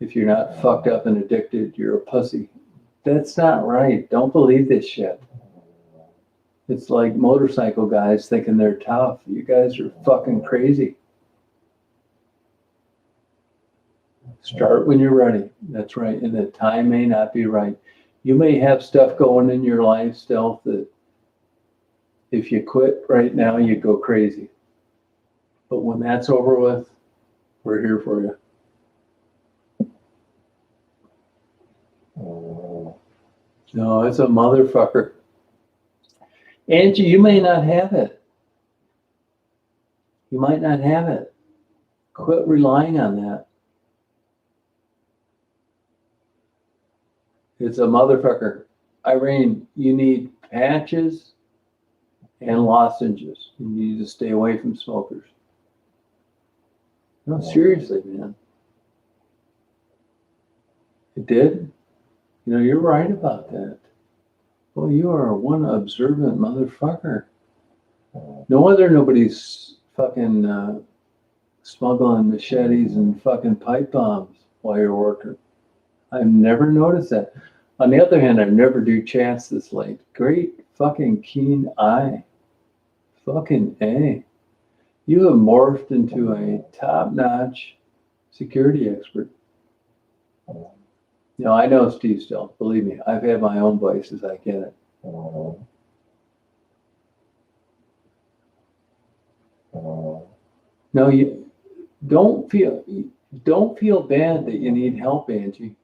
if you're not fucked up and addicted, you're a pussy. That's not right. Don't believe this shit. It's like motorcycle guys thinking they're tough. You guys are fucking crazy. Start when you're ready. That's right. And the time may not be right. You may have stuff going in your life still that if you quit right now, you go crazy. But when that's over with, we're here for you. No, it's a motherfucker. Angie, you may not have it. You might not have it. Quit relying on that. It's a motherfucker. Irene, you need patches and lozenges. You need to stay away from smokers. No, seriously, man. It did? You know, you're right about that. Well, you are one observant motherfucker. No wonder nobody's fucking smuggling machetes and fucking pipe bombs while you're working. I've never noticed that. On the other hand, I never do chats this late. Great fucking keen eye. Fucking A. You have morphed into a top-notch security expert. No, I know Steve still. Believe me, I've had my own vices. I get it. No, you don't feel bad that you need help, Angie.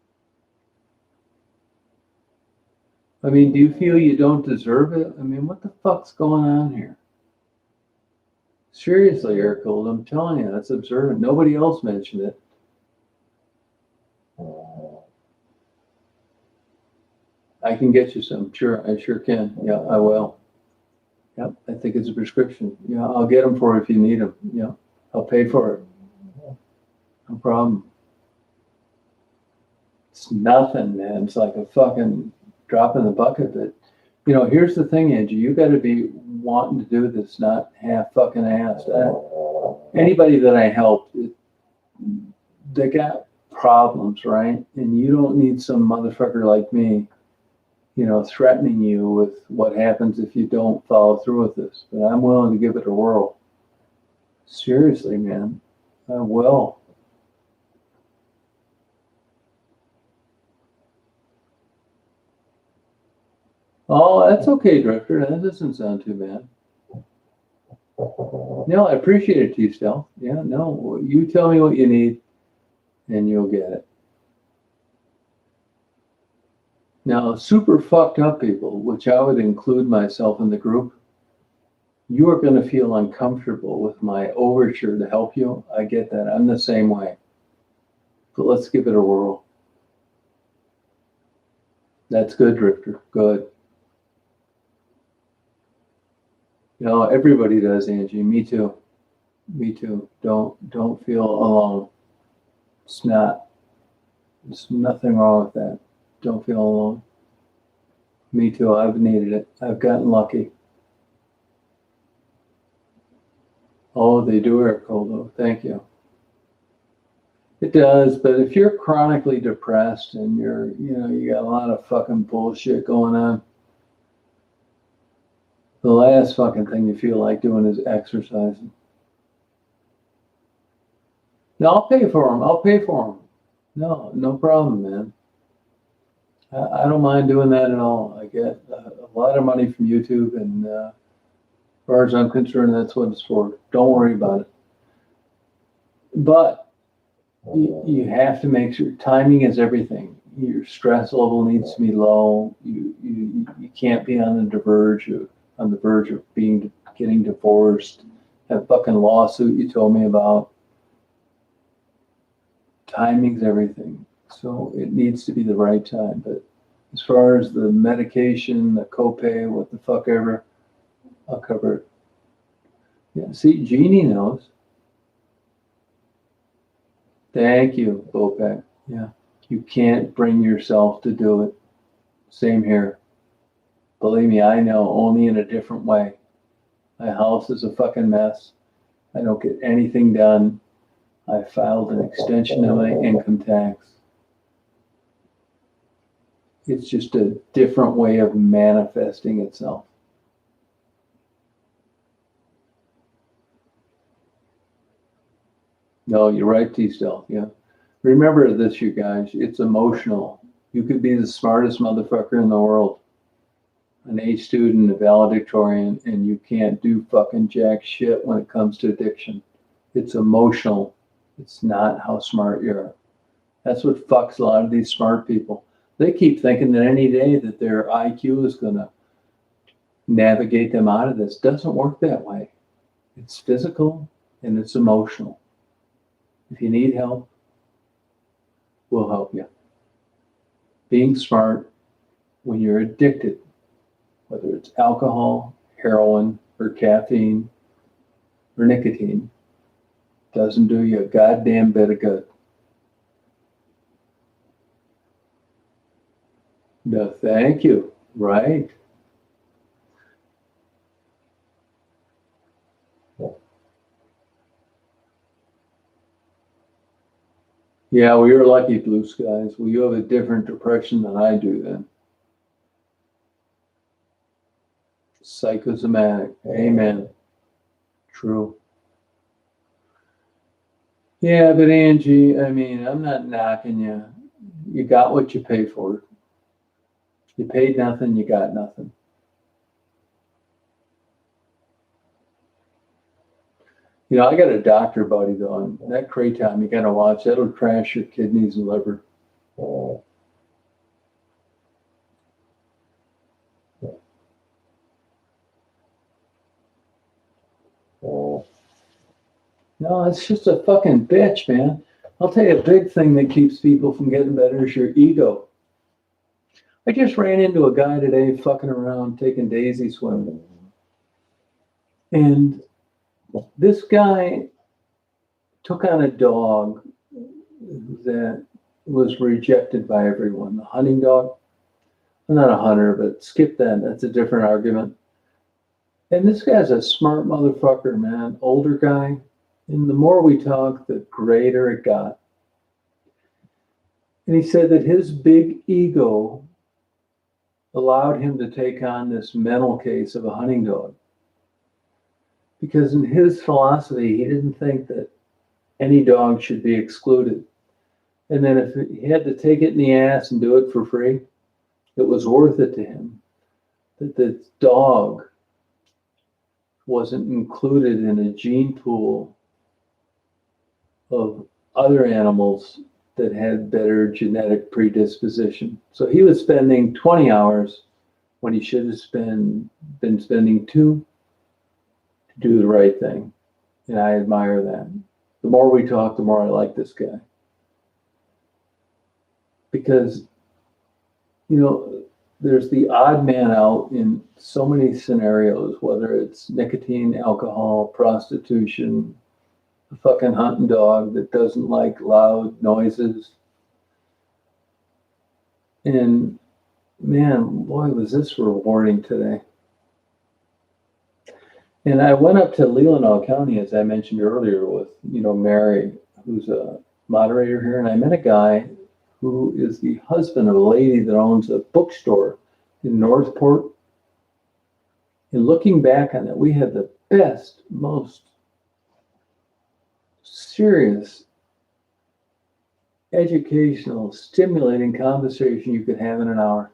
I mean, do you feel you don't deserve it? I mean, what the fuck's going on here? Seriously, Eric Gold, I'm telling you, that's absurd. Nobody else mentioned it. I can get you some. Sure, I sure can. Yeah, I will. Yep, I think it's a prescription. Yeah, I'll get them for you if you need them. Yeah, I'll pay for it. No problem. It's nothing, man. It's like a fucking drop in the bucket. But, you know, here's the thing, Angie. You got to be wanting to do this, not half fucking assed. Anybody that I helped, they got problems, right? And you don't need some motherfucker like me, you know, threatening you with what happens if you don't follow through with this. But I'm willing to give it a whirl. Seriously, man. I will. Oh, that's okay, Drifter. That doesn't sound too bad. No, I appreciate it, T-Stealth. Yeah, no, you tell me what you need and you'll get it. Now, super fucked up people, which I would include myself in the group, you are going to feel uncomfortable with my overture to help you. I get that. I'm the same way. But let's give it a whirl. That's good, Drifter. Good. You know, everybody does, Angie. Me too. Me too. Don't feel alone. It's not. There's nothing wrong with that. Don't feel alone. Me too. I've needed it. I've gotten lucky. Oh, they do, Eric Coldo. Thank you. It does, but if you're chronically depressed and you got a lot of fucking bullshit going on, the last fucking thing you feel like doing is exercising. No, I'll pay for them. I'll pay for them. No problem, man. I don't mind doing that at all. I get a lot of money from YouTube, and as far as I'm concerned, that's what it's for. Don't worry about it. But you have to make sure timing is everything. Your stress level needs to be low. You can't be on the verge of getting divorced. That fucking lawsuit you told me about. Timing's everything. So it needs to be the right time. But as far as the medication, the copay, what the fuck ever, I'll cover it. Yeah, see, Jeannie knows. Thank you, Bopek. Yeah, you can't bring yourself to do it. Same here. Believe me, I know, only in a different way. My house is a fucking mess. I don't get anything done. I filed an extension of my income tax. It's just a different way of manifesting itself. No, you're right, T-Stealth. Yeah. Remember this, you guys. It's emotional. You could be the smartest motherfucker in the world, an A student, a valedictorian, and you can't do fucking jack shit when it comes to addiction. It's emotional. It's not how smart you are. That's what fucks a lot of these smart people. They keep thinking that any day that their IQ is going to navigate them out of this. Doesn't work that way. It's physical and it's emotional. If you need help, we'll help you. Being smart when you're addicted, whether it's alcohol, heroin, or caffeine, or nicotine, doesn't do you a goddamn bit of good. No, thank you. Right. Yeah, we are lucky, Blue Skies. Well, you have a different depression than I do then. Psychosomatic. Amen. True. Yeah, but Angie, I mean, I'm not knocking you. You got what you pay for. You paid nothing, you got nothing. You know, I got a doctor buddy though, and that kratom you gotta watch, that'll crash your kidneys and liver. No, it's just a fucking bitch, man. I'll tell you a big thing that keeps people from getting better is your ego. I just ran into a guy today fucking around taking daisy swimming. And this guy took on a dog that was rejected by everyone. The hunting dog. I'm not a hunter, but skip that. That's a different argument. And this guy's a smart motherfucker, man. Older guy. And the more we talk, the greater it got. And he said that his big ego allowed him to take on this mental case of a hunting dog. Because in his philosophy, he didn't think that any dog should be excluded. And then if he had to take it in the ass and do it for free, it was worth it to him. That the dog wasn't included in a gene pool of other animals that had better genetic predisposition. So he was spending 20 hours when he should have been spending 2 to do the right thing. And I admire that. The more we talk, the more I like this guy. Because, you know, there's the odd man out in so many scenarios, whether it's nicotine, alcohol, prostitution, a fucking hunting dog that doesn't like loud noises. And man, boy, was this rewarding today. And I went up to Leelanau County, as I mentioned earlier, with, Mary, who's a moderator here. And I met a guy who is the husband of a lady that owns a bookstore in Northport. And looking back on it, we had the best, most serious, educational, stimulating conversation you could have in an hour.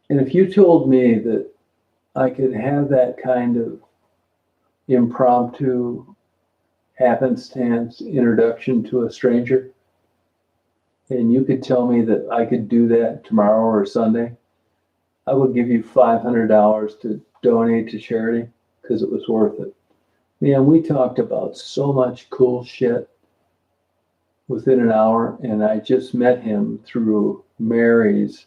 And if you told me that I could have that kind of impromptu, happenstance introduction to a stranger, and you could tell me that I could do that tomorrow or Sunday, I would give you $500 to donate to charity because it was worth it. Man, we talked about so much cool shit within an hour, and I just met him through Mary's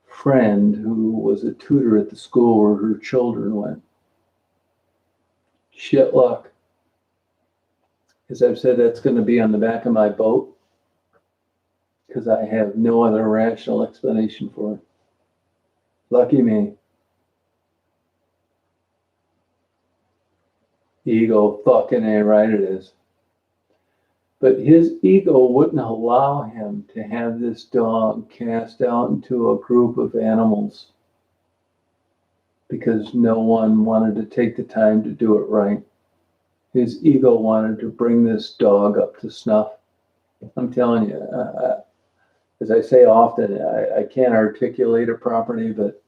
friend who was a tutor at the school where her children went. Shit luck. As I've said, that's going to be on the back of my boat because I have no other rational explanation for it. Lucky me. Ego fucking A right it is. But his ego wouldn't allow him to have this dog cast out into a group of animals because no one wanted to take the time to do it right. His ego wanted to bring this dog up to snuff. I'm telling you, as I say often, I can't articulate it properly, but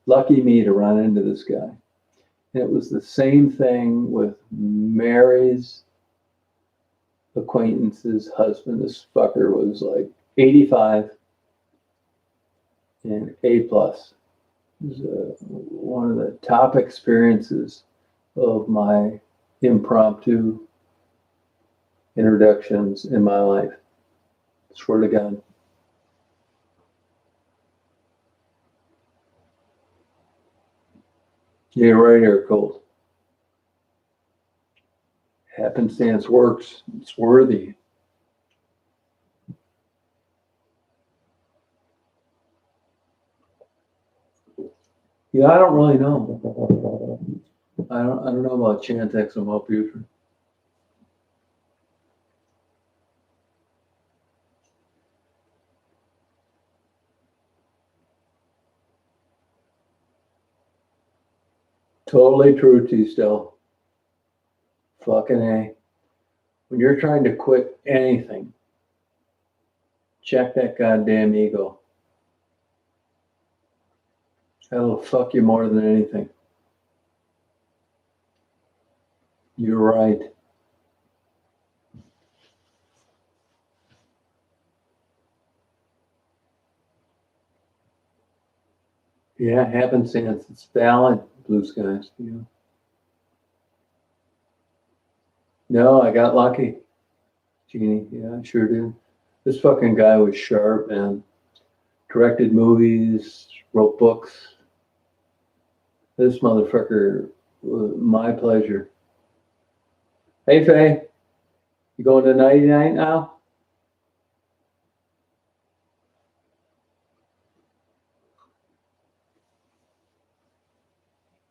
lucky me to run into this guy. And it was the same thing with Mary's acquaintance's husband. This fucker was like 85 and A+. It was one of the top experiences of my impromptu introductions in my life. Swear to God. Yeah, right here, Colt. Happenstance works. It's worthy. Yeah, I don't really know. I don't know about Chantix and Wellbutrin. Totally true, T-Still. Fucking A. When you're trying to quit anything, check that goddamn ego. That'll fuck you more than anything. You're right. Yeah, happenstance. It's valid, blue skies. Yeah. No, I got lucky, Jeannie. Yeah, I sure did. This fucking guy was sharp, man. Directed movies, wrote books. This motherfucker was my pleasure. Hey, Faye, you going to 99 now?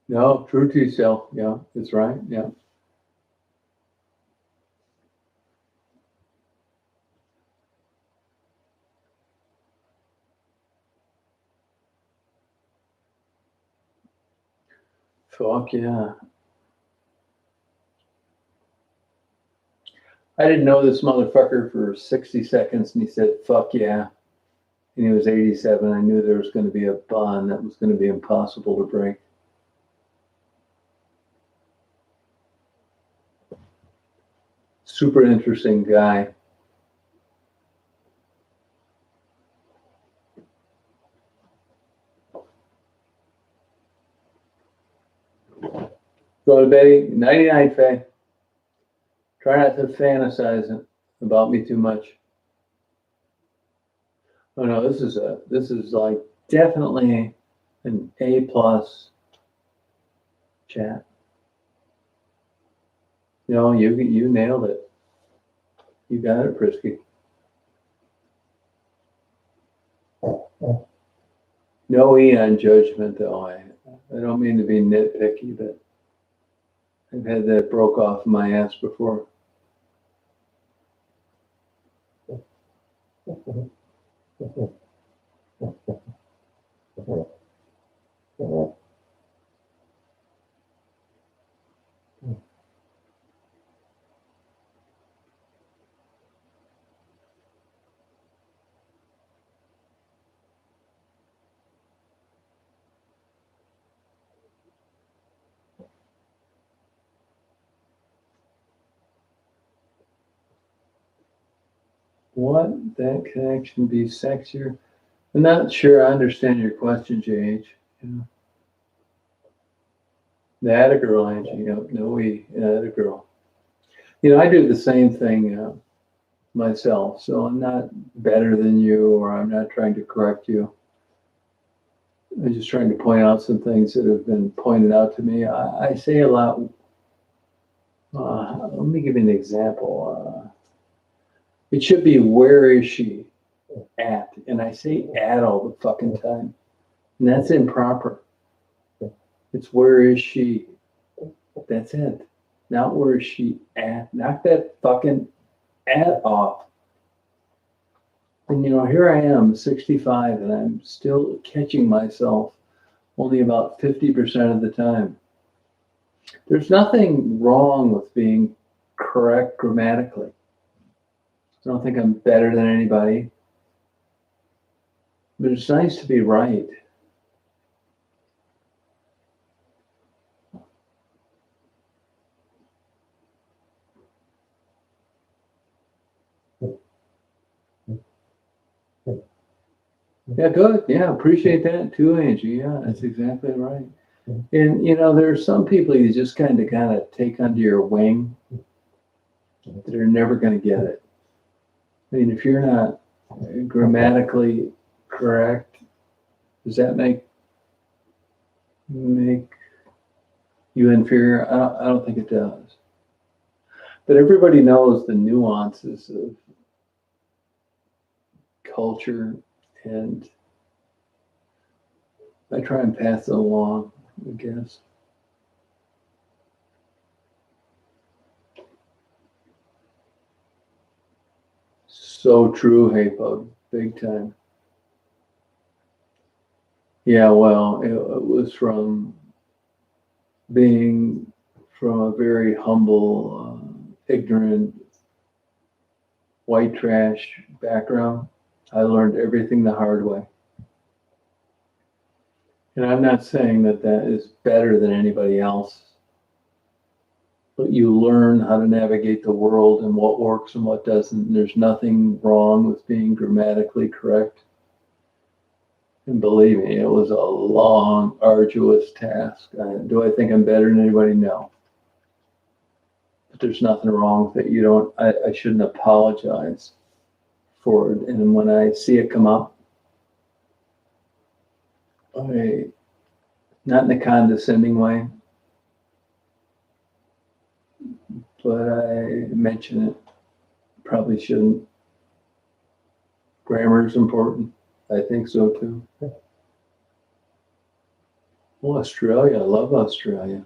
No, true to yourself. Yeah, that's right. Yeah. Fuck yeah. I didn't know this motherfucker for 60 seconds and he said, fuck yeah. And he was 87. I knew there was going to be a bond that was going to be impossible to break. Super interesting guy. Go to bed, 99, Faye. Try not to fantasize about me too much. Oh no, this is like definitely an A plus chat. You know, you nailed it. You got it, Prisky. No E on judgment though. I don't mean to be nitpicky, but I've had that broke off my ass before. What? That connection be sexier? I'm not sure I understand your question, JH. You know. That a girl, Angie. Yep. No E. That a girl. You know, I do the same thing myself, so I'm not better than you, or I'm not trying to correct you. I'm just trying to point out some things that have been pointed out to me. I say a lot. Let me give you an example. It should be, where is she at? And I say at all the fucking time. And that's improper. It's where is she? That's it. Not where is she at. Knock that fucking at off. And you know, here I am, 65, and I'm still catching myself only about 50% of the time. There's nothing wrong with being correct grammatically. I don't think I'm better than anybody, but it's nice to be right. Yeah, good. Yeah, appreciate that too, Angie. Yeah, that's exactly right. And you know, there's some people you just kind of take under your wing that are never going to get it. I mean, if you're not grammatically correct, does that make you inferior? I don't think it does. But everybody knows the nuances of culture, and I try and pass it along, I guess. So true, hey bub, big time. Yeah, well, it was from being from a very humble, ignorant, white trash background. I learned everything the hard way. And I'm not saying that that is better than anybody else, but you learn how to navigate the world and what works and what doesn't. And there's nothing wrong with being grammatically correct. And believe me, it was a long, arduous task. Do I think I'm better than anybody? No. but there's nothing wrong with it. You don't, I shouldn't apologize for it. And when I see it come up, not in a condescending way, but I mention it. Probably shouldn't. Grammar is important. I think so too. Well, Australia, I love Australia.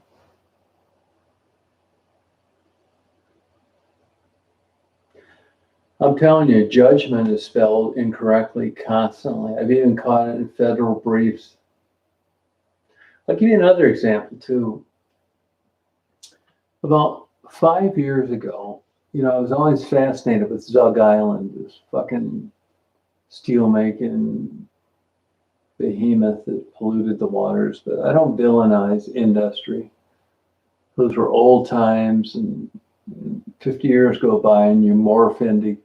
I'm telling you, judgment is spelled incorrectly constantly. I've even caught it in federal briefs. I'll give you another example too. About 5 years ago, I was always fascinated with Zug Island, this fucking steel-making behemoth that polluted the waters. But I don't villainize industry. Those were old times, and 50 years go by, and you morph into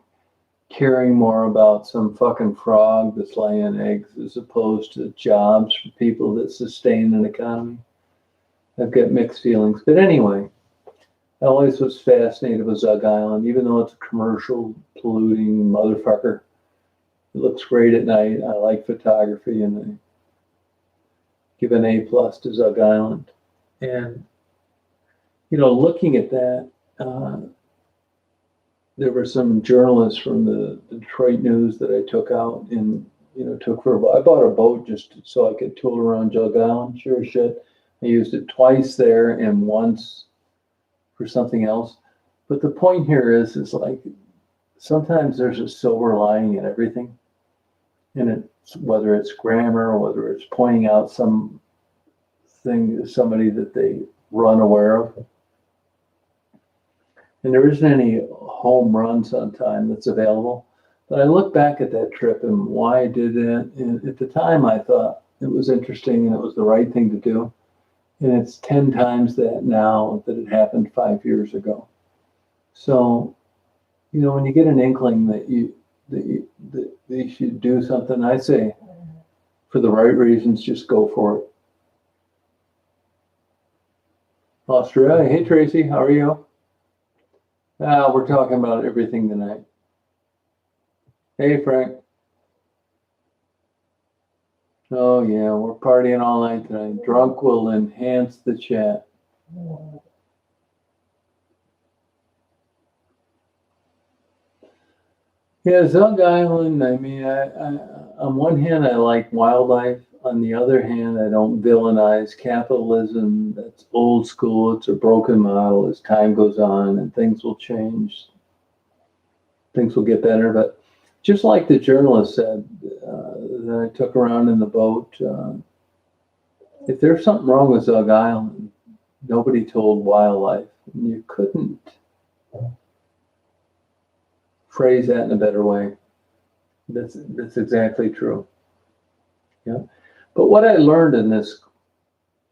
caring more about some fucking frog that's laying eggs as opposed to jobs for people that sustain an economy. I've got mixed feelings. But anyway, I always was fascinated with Zug Island, even though it's a commercial, polluting motherfucker. It looks great at night. I like photography, and I give an A+ to Zug Island. And, looking at that, there were some journalists from the Detroit News that I took out and, took for a boat. I bought a boat just so I could tool around Zug Island. Sure as shit. I used it twice there and once for something else. But the point here is like, sometimes there's a silver lining in everything. And it's, whether it's grammar, or whether it's pointing out something to somebody that they were unaware of. And there isn't any home runs on time that's available. But I look back at that trip and why I did it. And at the time, I thought it was interesting and it was the right thing to do. And it's 10 times that now that it happened 5 years ago. So, when you get an inkling that you should do something, I say, for the right reasons, just go for it. Australia, hey Tracy, how are you? We're talking about everything tonight. Hey Frank. Oh yeah, we're partying all night tonight. Drunk will enhance the chat. Yeah, Zug Island, I mean, I on one hand, I like wildlife. On the other hand, I don't villainize capitalism. That's old school. It's a broken model. As time goes on and things will change, things will get better. But just like the journalist said that I took around in the boat, if there's something wrong with Zug Island, nobody told wildlife. And you couldn't phrase that in a better way. That's exactly true. Yeah. But what I learned in this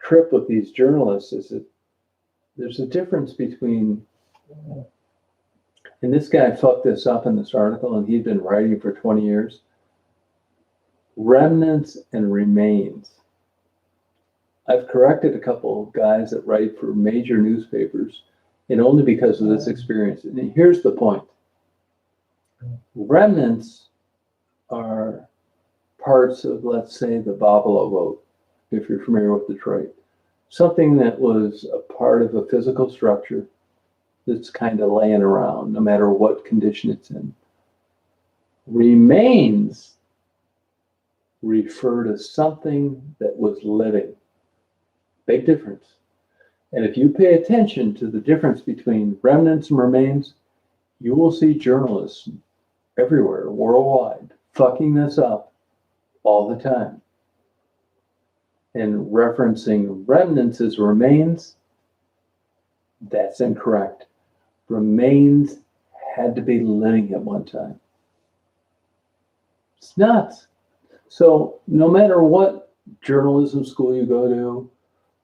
trip with these journalists is that there's a difference between, and this guy fucked this up in this article, and he'd been writing for 20 years, remnants and remains. I've corrected a couple of guys that write for major newspapers, and only because of this experience. And here's the point. Remnants are parts of, let's say, the Buffalo vote, if you're familiar with Detroit. Something that was a part of a physical structure that's kind of laying around, no matter what condition it's in. Remains refer to something that was living. Big difference. And if you pay attention to the difference between remnants and remains, you will see journalists everywhere, worldwide, fucking this up all the time. And referencing remnants as remains, that's incorrect. Remains had to be living at one time. It's nuts. So no matter what journalism school you go to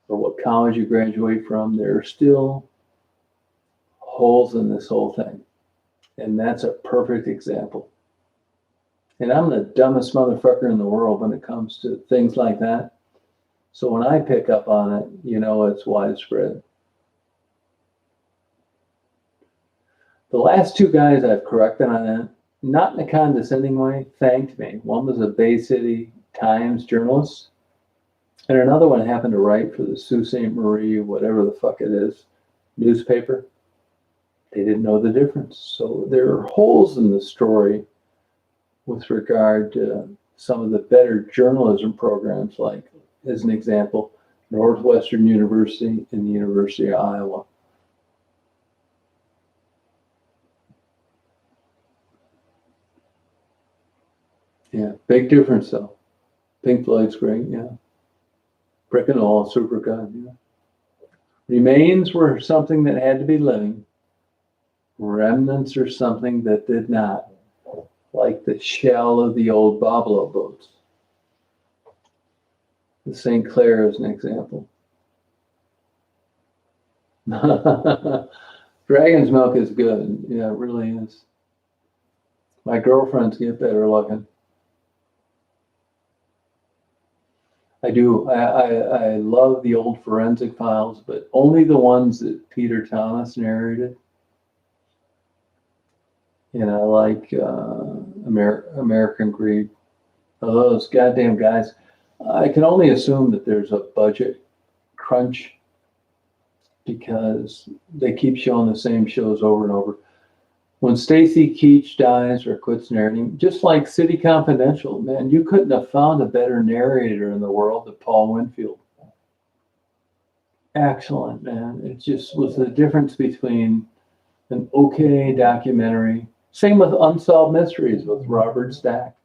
or what college you graduate from, there are still holes in this whole thing. And that's a perfect example. And I'm the dumbest motherfucker in the world when it comes to things like that. So when I pick up on it, it's widespread. The last two guys I've corrected on that, not in a condescending way, thanked me. One was a Bay City Times journalist, and another one happened to write for the Sault Ste. Marie, whatever the fuck it is, newspaper. They didn't know the difference. So there are holes in the story with regard to some of the better journalism programs, like, as an example, Northwestern University and the University of Iowa. Yeah, big difference though. Pink Floyd's great, yeah. Brick and all, super good, yeah. Remains were something that had to be living. Remnants are something that did not, like the shell of the old bobolo boats. The St. Clair is an example. Dragon's milk is good. Yeah, it really is. My girlfriends get better looking. I do. I love the old forensic files, but only the ones that Peter Thomas narrated. And I like American Greed. Those goddamn guys. I can only assume that there's a budget crunch because they keep showing the same shows over and over. When Stacy Keach dies or quits narrating, just like City Confidential, man, you couldn't have found a better narrator in the world than Paul Winfield. Excellent, man. It just was the difference between an okay documentary. Same with Unsolved Mysteries with Robert Stack.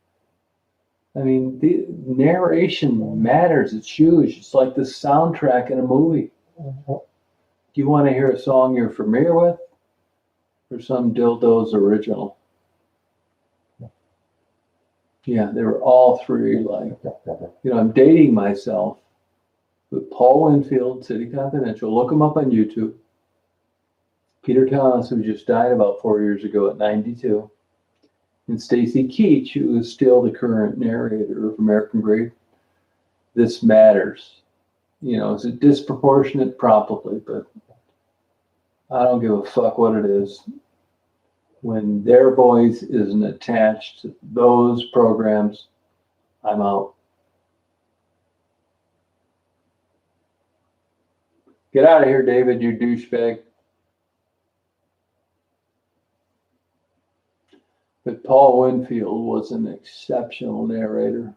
I mean, the narration matters. It's huge. It's like the soundtrack in a movie. Do you want to hear a song you're familiar with? Or some dildo's original? Yeah, they were all three like, I'm dating myself with Paul Winfield, City Confidential. Look him up on YouTube. Peter Thomas, who just died about 4 years ago at 92. And Stacy Keach, who is still the current narrator of American Greed. This matters. Is it disproportionate? Probably, but I don't give a fuck what it is. When their voice isn't attached to those programs, I'm out. Get out of here, David, you douchebag. But Paul Winfield was an exceptional narrator.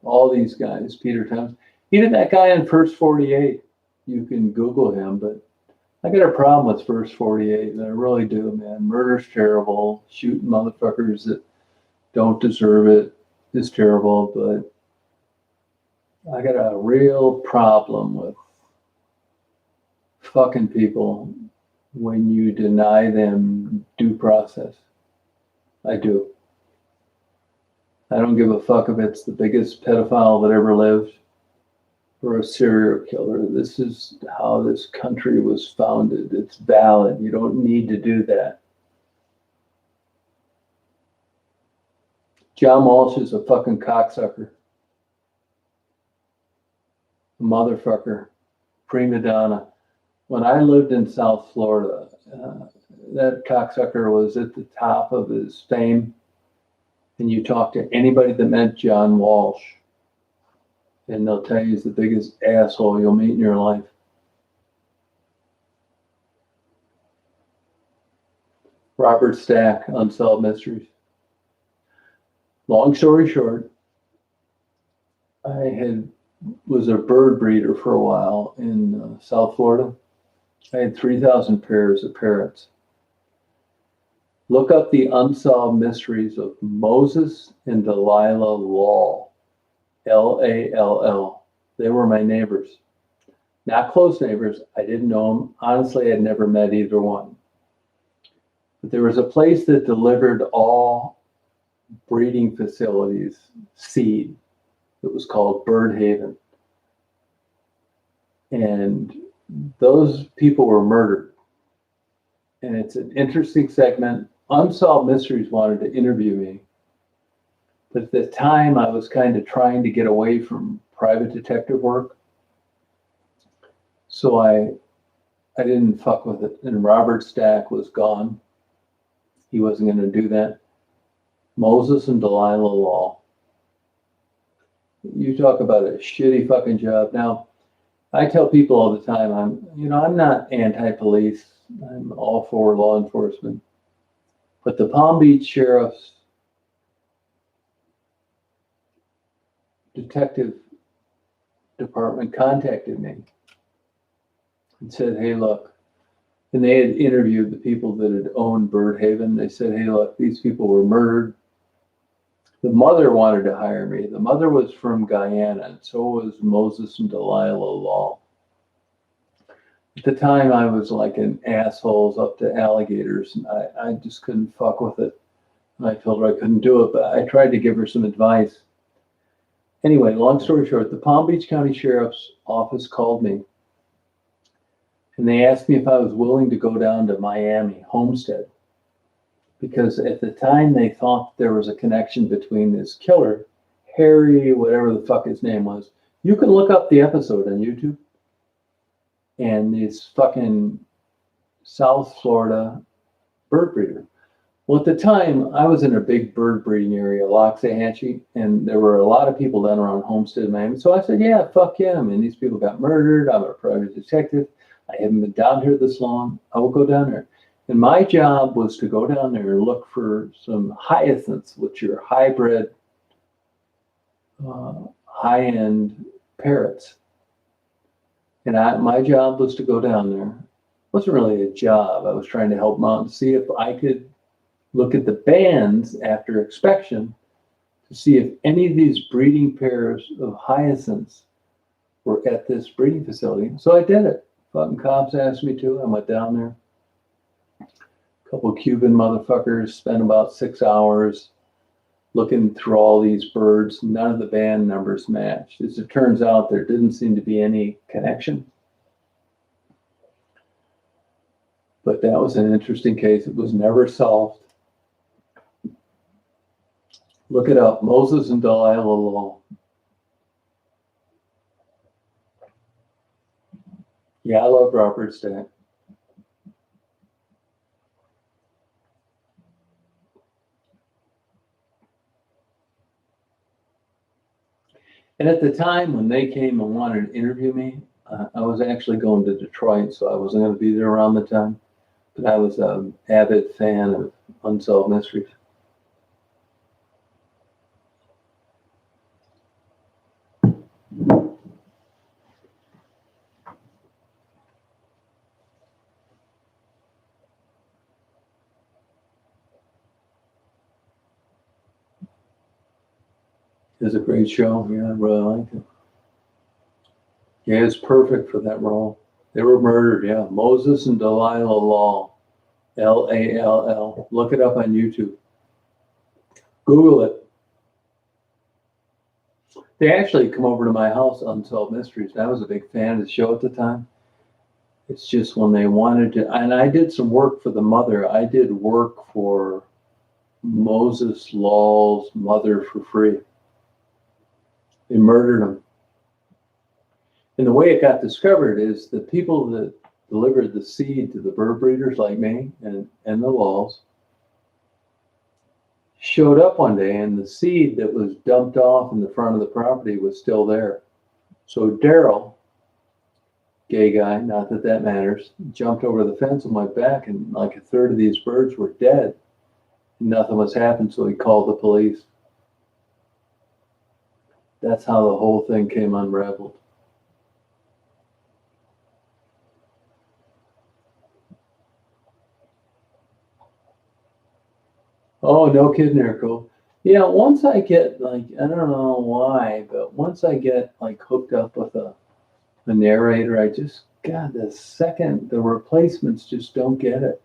All these guys, Peter Thomas, even that guy in First 48, you can Google him, but I got a problem with First 48, and I really do, man. Murder's terrible. Shooting motherfuckers that don't deserve it is terrible, but I got a real problem with fucking people when you deny them due process. I do. I don't give a fuck if it's the biggest pedophile that ever lived or a serial killer. This is how this country was founded. It's valid. You don't need to do that. John Walsh is a fucking cocksucker. A motherfucker. Prima donna. When I lived in South Florida, that cocksucker was at the top of his fame. And you talk to anybody that met John Walsh, and they'll tell you he's the biggest asshole you'll meet in your life. Robert Stack, Unsolved Mysteries. Long story short, I was a bird breeder for a while in South Florida. I had 3,000 pairs of parrots. Look up the Unsolved Mysteries of Moses and Delilah Lall. L-A-L-L. They were my neighbors. Not close neighbors. I didn't know them. Honestly, I'd never met either one. But there was a place that delivered all breeding facilities seed. It was called Bird Haven. And those people were murdered. And it's an interesting segment. Unsolved Mysteries wanted to interview me. But at the time, I was kind of trying to get away from private detective work. So I didn't fuck with it. And Robert Stack was gone. He wasn't going to do that. Moses and Delilah Law. You talk about a shitty fucking job. Now, I tell people all the time, I'm not anti-police. I'm all for law enforcement. But the Palm Beach Sheriff's detective department contacted me and said, hey, look, and they had interviewed the people that had owned Bird Haven. They said, hey, look, these people were murdered. The mother wanted to hire me. The mother was from Guyana, and so was Moses and Delilah Law. At the time, I was like an assholes up to alligators, and I just couldn't fuck with it. And I told her I couldn't do it, but I tried to give her some advice. Anyway, long story short, the Palm Beach County Sheriff's Office called me, and they asked me if I was willing to go down to Miami, Homestead, because at the time they thought there was a connection between this killer, Harry, whatever the fuck his name was. You can look up the episode on YouTube. And this fucking South Florida bird breeder. Well, at the time, I was in a big bird breeding area, Loxahatchee, and there were a lot of people down around Homestead, Miami. So I said, yeah, fuck him. And these people got murdered. I'm a private detective. I haven't been down here this long. I will go down there. And my job was to go down there and look for some hyacinths, which are hybrid, high-end parrots. And my job was to go down there. It wasn't really a job. I was trying to help them out and see if I could look at the bands after inspection to see if any of these breeding pairs of hyacinths were at this breeding facility. So I did it. Fucking cops asked me to. I went down there. A couple of Cuban motherfuckers spent about 6 hours looking through all these birds. None of the band numbers matched. As it turns out, there didn't seem to be any connection. But that was an interesting case. It was never solved. Look it up, Moses and Delilah Law. Yeah, I love Robert Stack. And at the time when they came and wanted to interview me, I was actually going to Detroit, so I wasn't going to be there around the time. But I was an avid fan of Unsolved Mysteries. It was a great show. Yeah, I really liked it. Yeah, it's perfect for that role. They were murdered, yeah. Moses and Delilah Law. L-A-L-L. Look it up on YouTube. Google it. They actually come over to my house, Unsolved Mysteries. I was a big fan of the show at the time. It's just when they wanted to, and I did some work for the mother. I did work for Moses Law's mother for free. They murdered him. And the way it got discovered is the people that delivered the seed to the bird breeders like me and the Laws showed up one day, and the seed that was dumped off in the front of the property was still there. So Daryl, gay guy, not that that matters, jumped over the fence and went back, and like a third of these birds were dead. Nothing was happening, so he called the police. That's how the whole thing came unraveled. Oh, no kidding, Erico. Yeah, once I get like, I don't know why, but once I get like hooked up with a narrator, I just, God, the replacements just don't get it.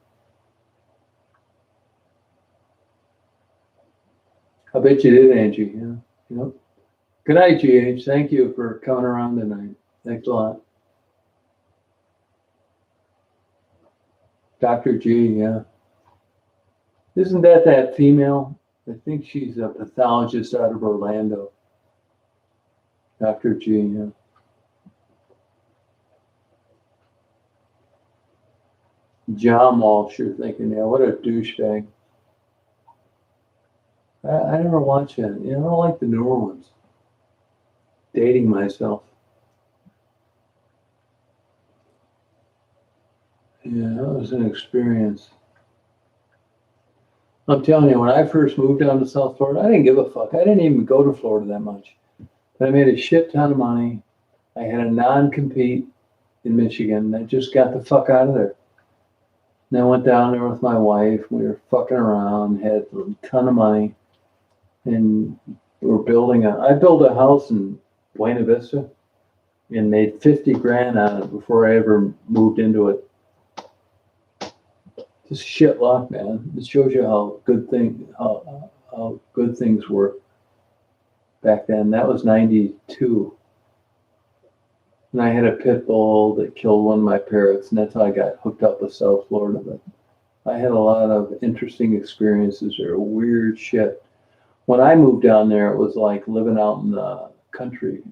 I bet you did, Angie. Yeah. Yep. Good night, GH. Thank you for coming around tonight. Thanks a lot. Dr. G, yeah. Isn't that female? I think she's a pathologist out of Orlando. Dr. G, yeah. John Walsh, you're thinking, yeah, what a douchebag. I never watch it. You know, I don't like the newer ones. Dating myself. Yeah, that was an experience. I'm telling you, when I first moved down to South Florida, I didn't give a fuck. I didn't even go to Florida that much. But I made a shit ton of money. I had a non-compete in Michigan. I just got the fuck out of there. And I went down there with my wife. We were fucking around, had a ton of money. And we were I built a house in Buena Vista and made 50 grand on it before I ever moved into it. Just shit luck, man. It shows you how good things were back then. That was 92. And I had a pit bull that killed one of my parrots, and that's how I got hooked up with South Florida. But I had a lot of interesting experiences there, weird shit. When I moved down there, it was like living out in the country.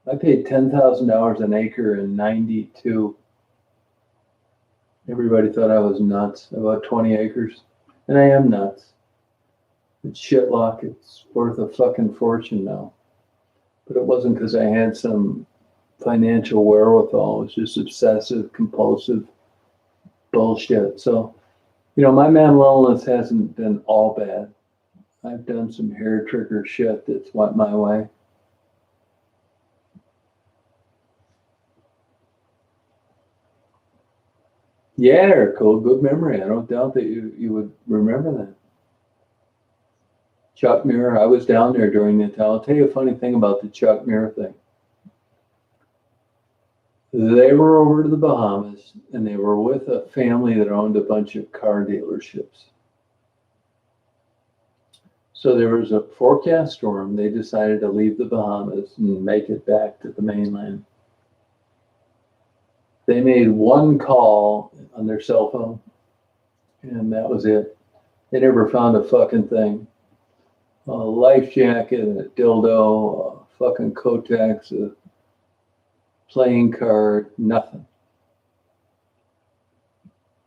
I paid $10,000 an acre in 92. Everybody thought I was nuts, about 20 acres. And I am nuts. It's shit luck. It's worth a fucking fortune now. But it wasn't because I had some financial wherewithal. It was just obsessive, compulsive bullshit. So, you know, my mental illness hasn't been all bad. I've done some hair trigger shit that's went my way. Yeah, Eric, good memory. I don't doubt that you would remember that. Chuck Mirror, I was down there during the time. I'll tell you a funny thing about the Chuck Mirror thing. They were over to the Bahamas, and they were with a family that owned a bunch of car dealerships. So there was a forecast storm. They decided to leave the Bahamas and make it back to the mainland. They made one call on their cell phone, and that was it. They never found a fucking thing. A life jacket, a dildo, a fucking Kotex, a playing card, nothing.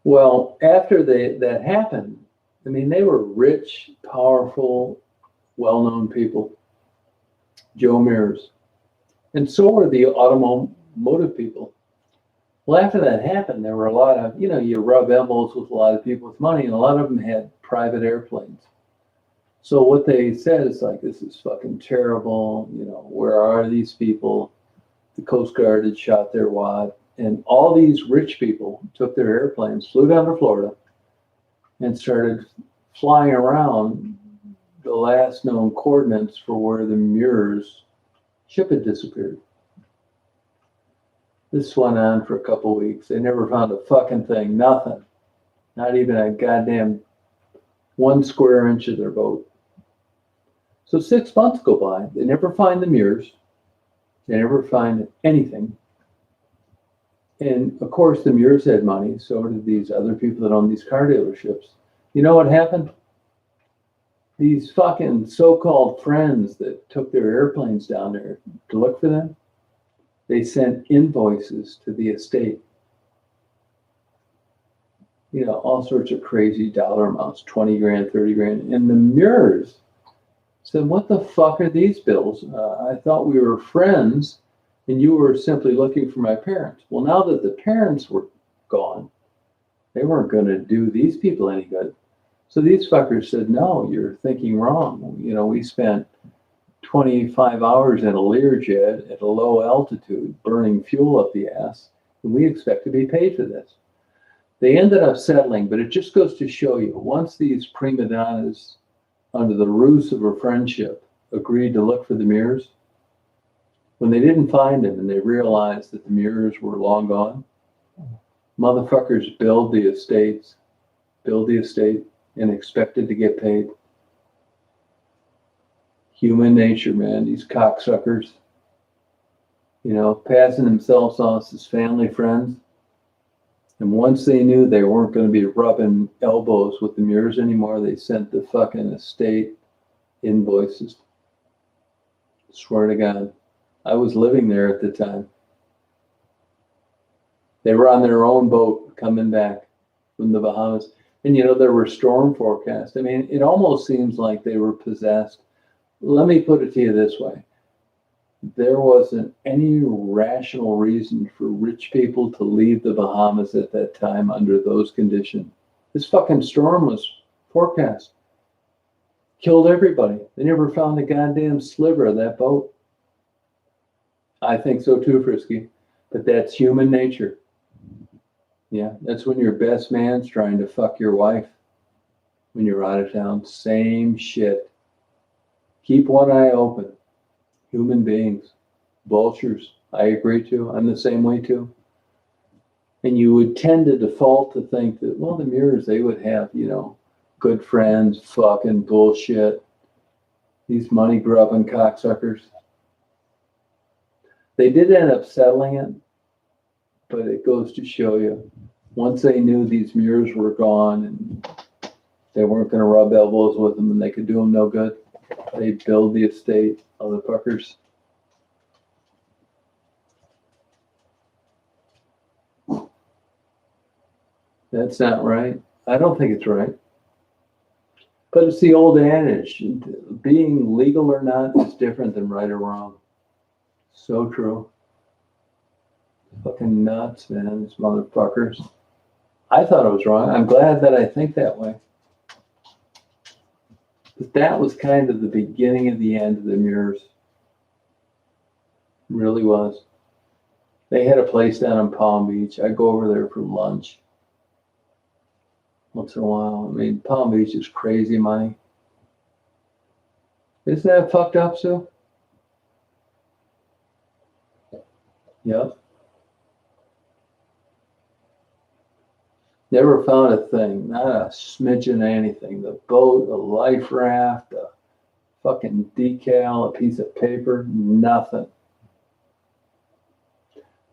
Well, after that happened, I mean, they were rich, powerful, well-known people, Joe Mears. And so were the automotive people. Well, after that happened, there were a lot of, you know, you rub elbows with a lot of people with money, and a lot of them had private airplanes. So what they said is like, this is fucking terrible. You know, where are these people? The Coast Guard had shot their wad. And all these rich people took their airplanes, flew down to Florida, and started flying around the last known coordinates for where the Muir's ship had disappeared. This went on for a couple of weeks. They never found a fucking thing, nothing. Not even a goddamn 1 square inch of their boat. So 6 months go by. They never find the Muir's. They never find anything. And of course, the Muir's had money. So did these other people that own these car dealerships. You know what happened? These fucking so-called friends that took their airplanes down there to look for them, they sent invoices to the estate. You know, all sorts of crazy dollar amounts, 20 grand, 30 grand. And the Muir's said, what the fuck are these bills? I thought we were friends and you were simply looking for my parents. Well, now that the parents were gone, they weren't going to do these people any good. So these fuckers said, no, you're thinking wrong. You know, we spent 25 hours in a Learjet at a low altitude, burning fuel up the ass, and we expect to be paid for this. They ended up settling, but it just goes to show you, once these prima donnas, under the ruse of a friendship, agreed to look for the Muir's, when they didn't find him and they realized that the Muir's were long gone, motherfuckers build the estate, and expected to get paid. Human nature, man, these cocksuckers, you know, passing themselves off as family friends. And once they knew they weren't going to be rubbing elbows with the Muir's anymore, they sent the fucking estate invoices. Swear to God. I was living there at the time. They were on their own boat coming back from the Bahamas. And, there were storm forecasts. I mean, it almost seems like they were possessed. Let me put it to you this way. There wasn't any rational reason for rich people to leave the Bahamas at that time under those conditions. This fucking storm was forecast. Killed everybody. They never found a goddamn sliver of that boat. I think so too, Frisky. But that's human nature. Yeah, that's when your best man's trying to fuck your wife when you're out of town. Same shit. Keep one eye open. Human beings. Vultures. I agree too. I'm the same way too. And you would tend to default to think that, well, the mirrors, they would have, good friends, fucking bullshit. These money grubbing cocksuckers. They did end up settling it, but it goes to show you, once they knew these mirrors were gone and they weren't going to rub elbows with them and they could do them no good, they billed the estate of the fuckers. That's not right. I don't think it's right. But it's the old adage, being legal or not is different than right or wrong. So true. Fucking nuts, man, these motherfuckers. I thought it was wrong. I'm glad that I think that way. But that was kind of the beginning of the end of the mirrors. It really was. They had a place down in Palm Beach. I'd go over there for lunch once in a while. I mean, Palm Beach is crazy money. Isn't that fucked up, Sue? Yep. Never found a thing, not a smidgen of anything. The boat, the life raft, a fucking decal, a piece of paper, nothing.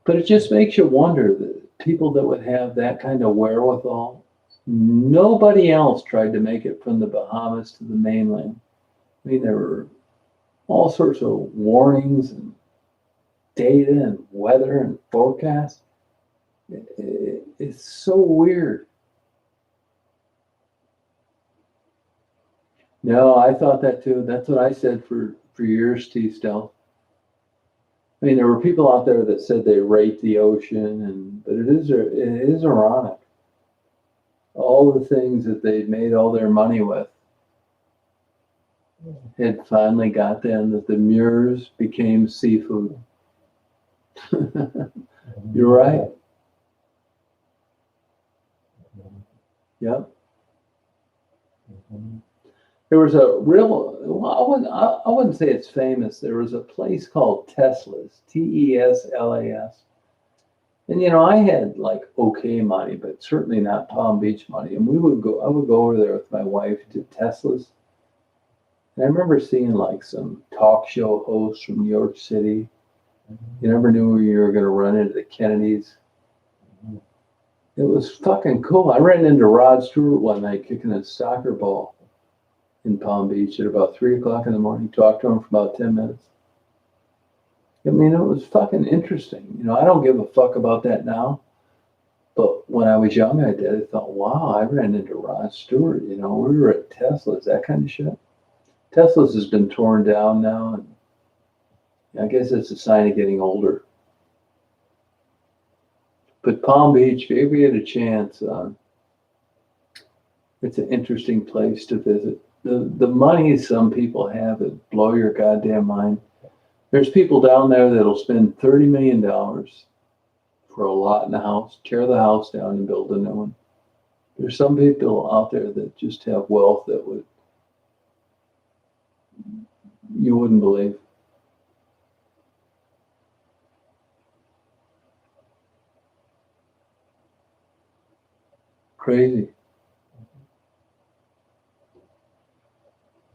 But it just makes you wonder that people that would have that kind of wherewithal, nobody else tried to make it from the Bahamas to the mainland. I mean, there were all sorts of warnings and data and weather and forecasts. It's so weird. No, I thought that too. That's what I said for years, T-Stealth. I mean, there were people out there that said they rate the ocean, but it is ironic. All the things that they'd made all their money with had finally got them that the mirrors became seafood. You're right. Yep. There was a real, well, I wouldn't say it's famous. There was a place called Tesla's, Teslas. And, I had like okay money, but certainly not Palm Beach money. And I would go over there with my wife to Tesla's. And I remember seeing like some talk show hosts from New York City. You never knew where you were going to run into the Kennedys. It was fucking cool. I ran into Rod Stewart one night kicking a soccer ball in Palm Beach at about 3 o'clock in the morning. Talked to him for about 10 minutes. I mean, it was fucking interesting. I don't give a fuck about that now. But when I was young, I did. I thought, wow, I ran into Rod Stewart. We were at Tesla's, that kind of shit. Tesla's has been torn down now. And I guess it's a sign of getting older. But Palm Beach, if you get a chance, it's an interesting place to visit. The money some people have, it blow your goddamn mind. There's people down there that'll spend $30 million for a lot in a house, tear the house down and build a new one. There's some people out there that just have wealth that you wouldn't believe. Crazy.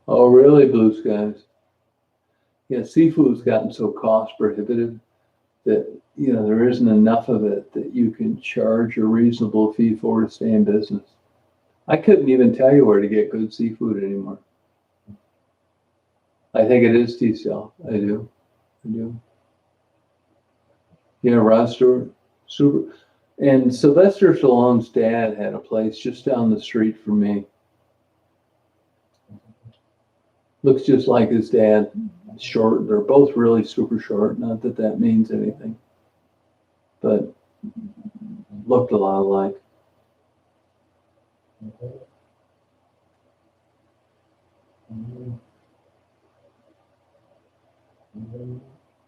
Oh, really, blue skies? Yeah, seafood's gotten so cost prohibitive that, there isn't enough of it that you can charge a reasonable fee for to stay in business. I couldn't even tell you where to get good seafood anymore. I think it is T-Cell. I do. Yeah, Rod Stewart, super. And Sylvester Stallone's dad had a place just down the street from me. Looks just like his dad, short. They're both really super short. Not that that means anything, but looked a lot alike.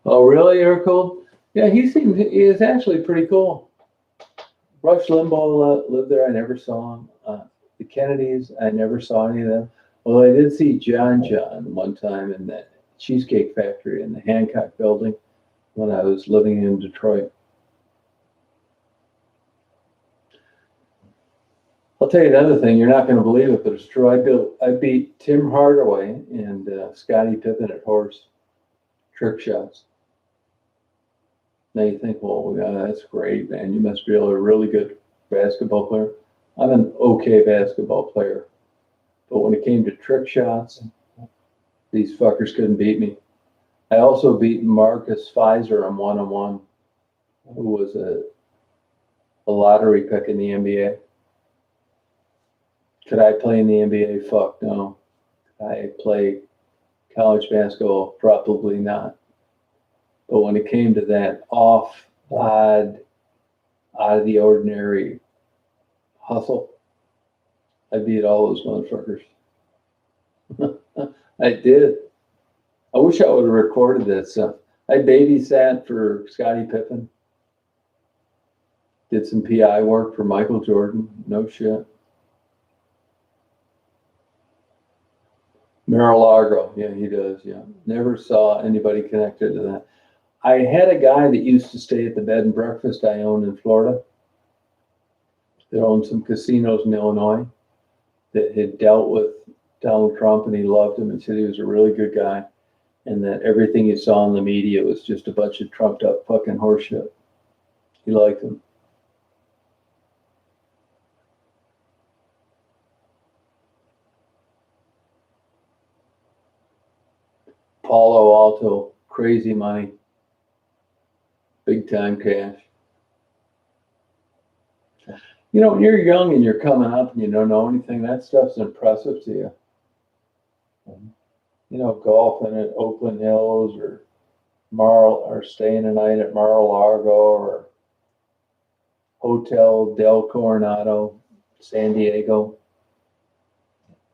Oh, really, Urkel? Yeah, he is actually pretty cool. Rush Limbaugh lived there. I never saw him. The Kennedys, I never saw any of them. Well, I did see John one time in that Cheesecake Factory in the Hancock Building when I was living in Detroit. I'll tell you another thing. You're not going to believe it, but it's true. I beat Tim Hardaway and Scottie Pippen at horse trick shots. Now you think, well, yeah, that's great, man. You must be a really good basketball player. I'm an okay basketball player. But when it came to trick shots, these fuckers couldn't beat me. I also beat Marcus Pfizer on one-on-one, who was a lottery pick in the NBA. Could I play in the NBA? Fuck no. Could I play college basketball? Probably not. But when it came to that odd, out of the ordinary hustle, I beat all those motherfuckers. I did. I wish I would have recorded that stuff. I babysat for Scottie Pippen. Did some PI work for Michael Jordan. No shit. Mar-a-Lago. Yeah, he does. Yeah. Never saw anybody connected to that. I had a guy that used to stay at the bed and breakfast I owned in Florida that owned some casinos in Illinois that had dealt with Donald Trump, and he loved him and said he was a really good guy, and that everything he saw in the media was just a bunch of trumped up fucking horseshit. He liked him. Palo Alto, crazy money, big time cash. You know, when you're young and you're coming up and you don't know anything, that stuff's impressive to you. You know, golfing at Oakland Hills or staying a night at Mar-a-Lago or Hotel Del Coronado, San Diego.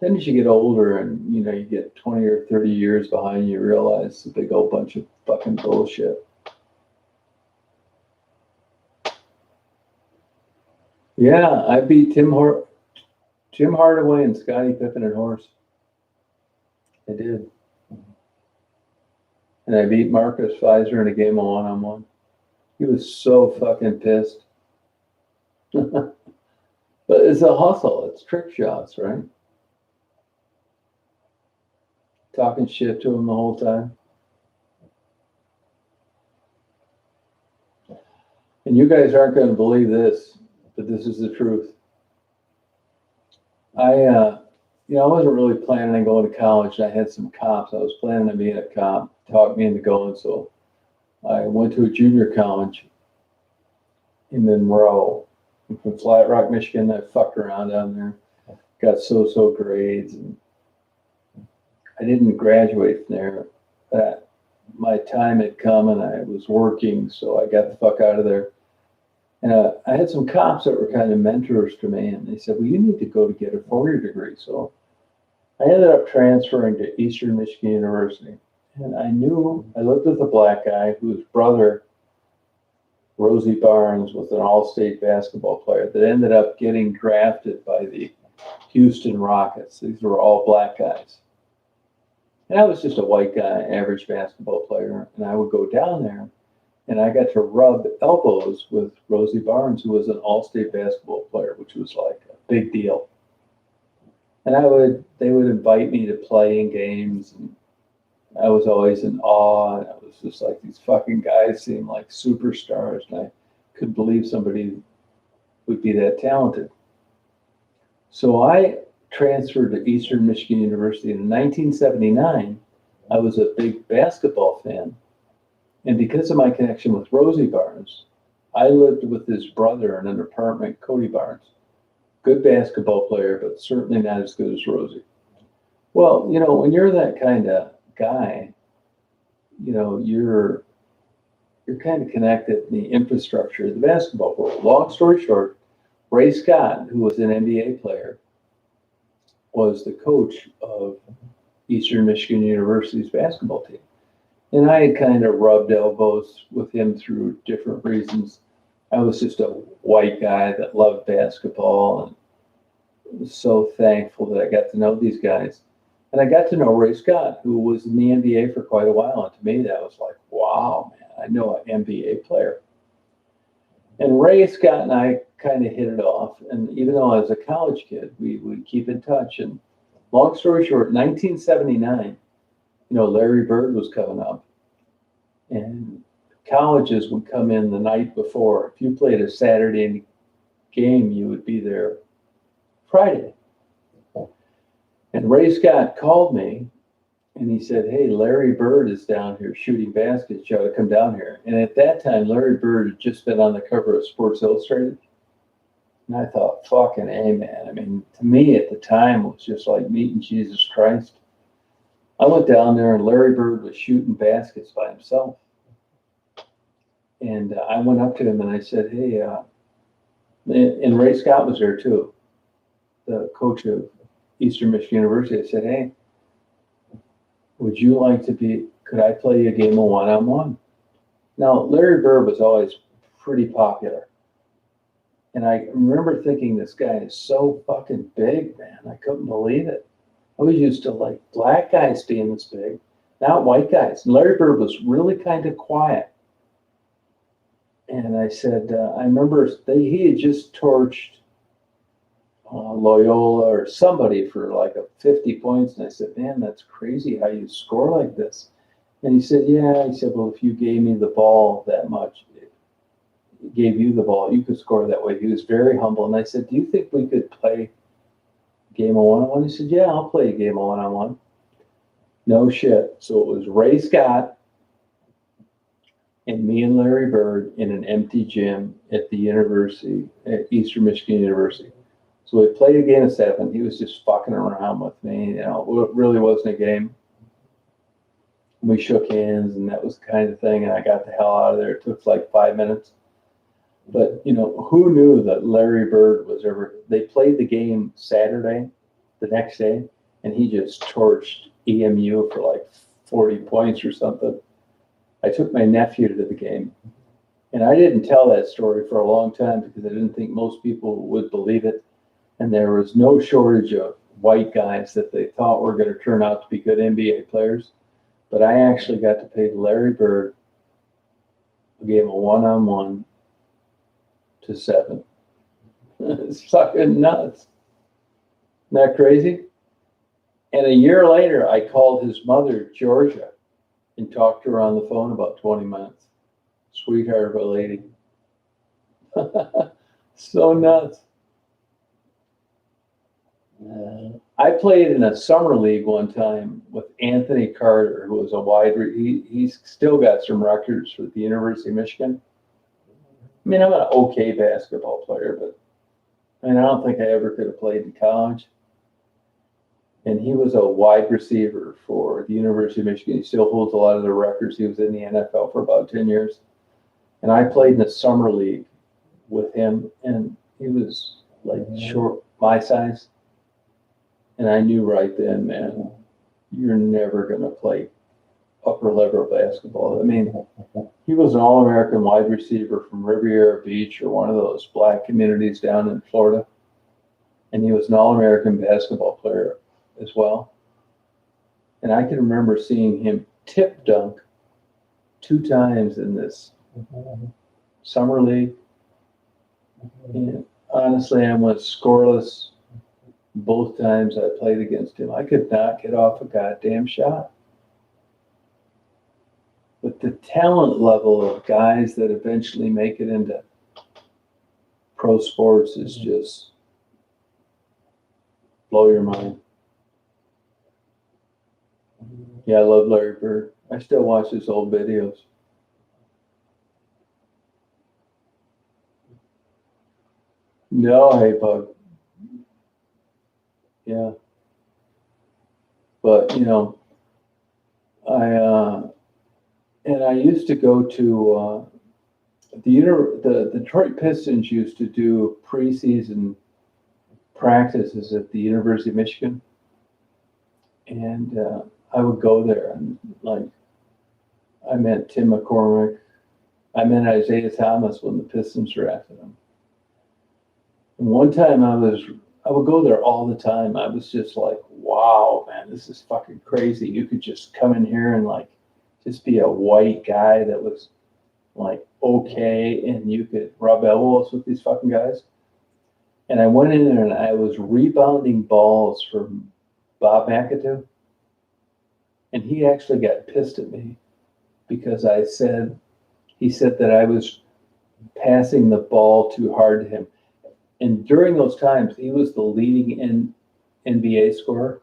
Then as you get older and, you know, you get 20 or 30 years behind you, realize it's a big old bunch of fucking bullshit. Yeah, I beat Tim Hardaway and Scottie Pippen at horse. I did. And I beat Marcus Pfizer in a game of one-on-one. He was so fucking pissed. But it's a hustle. It's trick shots, right? Talking shit to him the whole time. And you guys aren't going to believe this, but this is the truth. I wasn't really planning on going to college. I had some comps. I was planning on being a cop. Talked me into going, so I went to a junior college in Monroe. I'm from Flat Rock, Michigan. I fucked around down there. Got so-so grades, and I didn't graduate from there. My time had come, and I was working, so I got the fuck out of there. And I had some cops that were kind of mentors to me, and they said, well, you need to go to get a 4-year degree. So I ended up transferring to Eastern Michigan University. And I lived with a black guy whose brother, Rosie Barnes, was an all-state basketball player that ended up getting drafted by the Houston Rockets. These were all black guys. And I was just a white guy, average basketball player. And I would go down there, and I got to rub elbows with Rosie Barnes, who was an all-state basketball player, which was like a big deal. And they would invite me to play in games, and I was always in awe. And I was just like, these fucking guys seemed like superstars, and I couldn't believe somebody would be that talented. So I transferred to Eastern Michigan University in 1979. I was a big basketball fan. And because of my connection with Rosie Barnes, I lived with his brother in an apartment, Cody Barnes. Good basketball player, but certainly not as good as Rosie. Well, you know, when you're that kind of guy, you know, you're kind of connected in the infrastructure of the basketball world. Long story short, Ray Scott, who was an NBA player, was the coach of Eastern Michigan University's basketball team. And I had kind of rubbed elbows with him through different reasons. I was just a white guy that loved basketball and was so thankful that I got to know these guys. And I got to know Ray Scott, who was in the NBA for quite a while. And to me, that was like, wow, man, I know an NBA player. And Ray Scott and I kind of hit it off. And even though I was a college kid, we would keep in touch. And long story short, 1979, you know, Larry Bird was coming up. And colleges would come in the night before. If you played a Saturday game, you would be there Friday. And Ray Scott called me and he said, hey, Larry Bird is down here shooting baskets. You ought to come down here. And at that time, Larry Bird had just been on the cover of Sports Illustrated. And I thought, fucking A, man. I mean, to me at the time, it was just like meeting Jesus Christ. I went down there and Larry Bird was shooting baskets by himself. And I went up to him and I said, hey, and Ray Scott was there too, the coach of Eastern Michigan University. I said, hey, would you like to could I play you a game of one-on-one? Now, Larry Bird was always pretty popular. And I remember thinking, this guy is so fucking big, man. I couldn't believe it. I was used to like black guys being this big, not white guys. And Larry Bird was really kind of quiet. And I said, I remember he had just torched Loyola or somebody for like 50 points. And I said, man, that's crazy how you score like this. And he said, yeah. He said, well, if you gave me the ball that much, gave you the ball, you could score that way. He was very humble. And I said, do you think we could play a game of one-on-one? He said, yeah, I'll play a game of one-on-one. No shit. So it was Ray Scott and me and Larry Bird in an empty gym at the university, at Eastern Michigan University. So we played a game of 7. He was just fucking around with me. You know, it really wasn't a game. We shook hands, and that was the kind of thing. And I got the hell out of there. It took like 5 minutes. But, you know, who knew that Larry Bird was ever... They played the game Saturday, the next day, and he just torched EMU for like 40 points or something. I took my nephew to the game. And I didn't tell that story for a long time because I didn't think most people would believe it. And there was no shortage of white guys that they thought were going to turn out to be good NBA players. But I actually got to play Larry Bird a game of one-on-one to 7. It's fucking nuts. Isn't that crazy? And a year later, I called his mother, Georgia, and talked to her on the phone about 20 minutes. Sweetheart of a lady. So nuts. I played in a summer league one time with Anthony Carter, who was a he's still got some records for the University of Michigan. I mean, I'm an okay basketball player, but I don't think I ever could have played in college. And he was a wide receiver for the University of Michigan. He still holds a lot of the records. He was in the NFL for about 10 years. And I played in a summer league with him, and he was like short, my size. And I knew right then, man, you're never going to play upper level basketball. I mean, he was an All-American wide receiver from Riviera Beach or one of those black communities down in Florida. And he was an All-American basketball player as well. And I can remember seeing him tip dunk 2 times in this summer league. And honestly, I went scoreless both times I played against him. I could not get off a goddamn shot. But the talent level of guys that eventually make it into pro sports is just blow your mind. Yeah, I love Larry Bird. I still watch his old videos. No, hey, bug. Yeah. But, I used to go to the Detroit Pistons used to do preseason practices at the University of Michigan, and I would go there and like I met Tim McCormick, I met Isaiah Thomas when the Pistons drafted him. And one time I would go there all the time. I was just like, wow, man, this is fucking crazy. You could just come in here and like just be a white guy that was like okay, and you could rub elbows with these fucking guys. And I went in there and I was rebounding balls for Bob McAdoo. And he actually got pissed at me because he said that I was passing the ball too hard to him. And during those times, he was the leading NBA scorer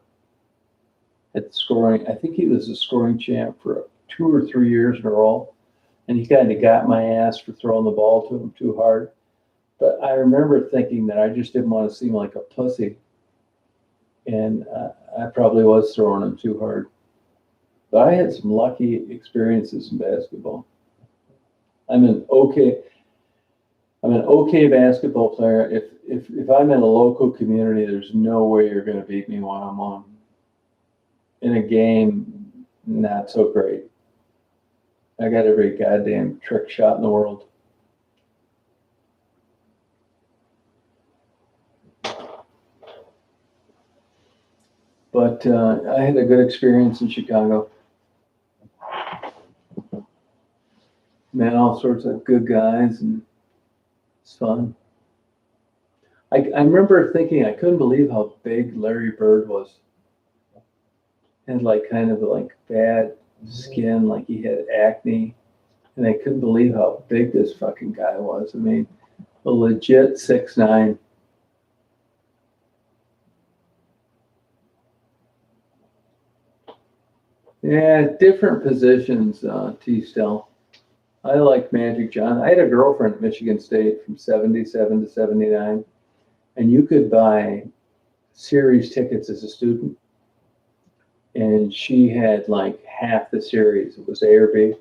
at scoring. I think he was the scoring champ for 2 or 3 years in a row. And he kind of got my ass for throwing the ball to him too hard. But I remember thinking that I just didn't want to seem like a pussy. And I probably was throwing him too hard. But I had some lucky experiences in basketball. I'm an okay basketball player. If I'm in a local community, there's no way you're going to beat me one-on-one. In a game, not so great. I got every goddamn trick shot in the world. But I had a good experience in Chicago. Met all sorts of good guys, and it's fun. I remember thinking I couldn't believe how big Larry Bird was. Had like kind of like bad skin, like he had acne, and I couldn't believe how big this fucking guy was. I mean, a legit 6'9". Yeah, different positions, T-Stell. I like Magic John. I had a girlfriend at Michigan State from 77 to 79, and you could buy series tickets as a student, and she had like half the series. It was A or B.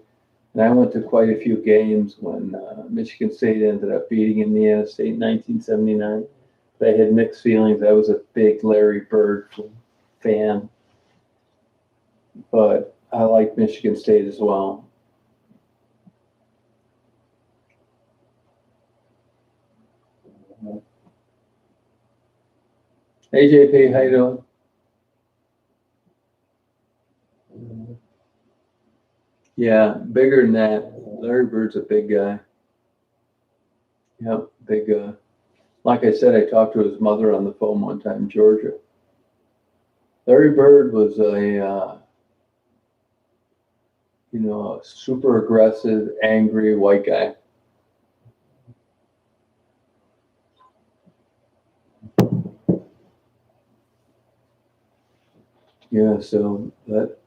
And I went to quite a few games when Michigan State ended up beating Indiana State in 1979. They had mixed feelings. I was a big Larry Bird fan, but I like Michigan State as well. Hey JP, how you doing? Yeah, bigger than that. Larry Bird's a big guy. Yep, big guy. Like I said, I talked to his mother on the phone one time in Georgia. Larry Bird was a super aggressive, angry white guy. Yeah, so that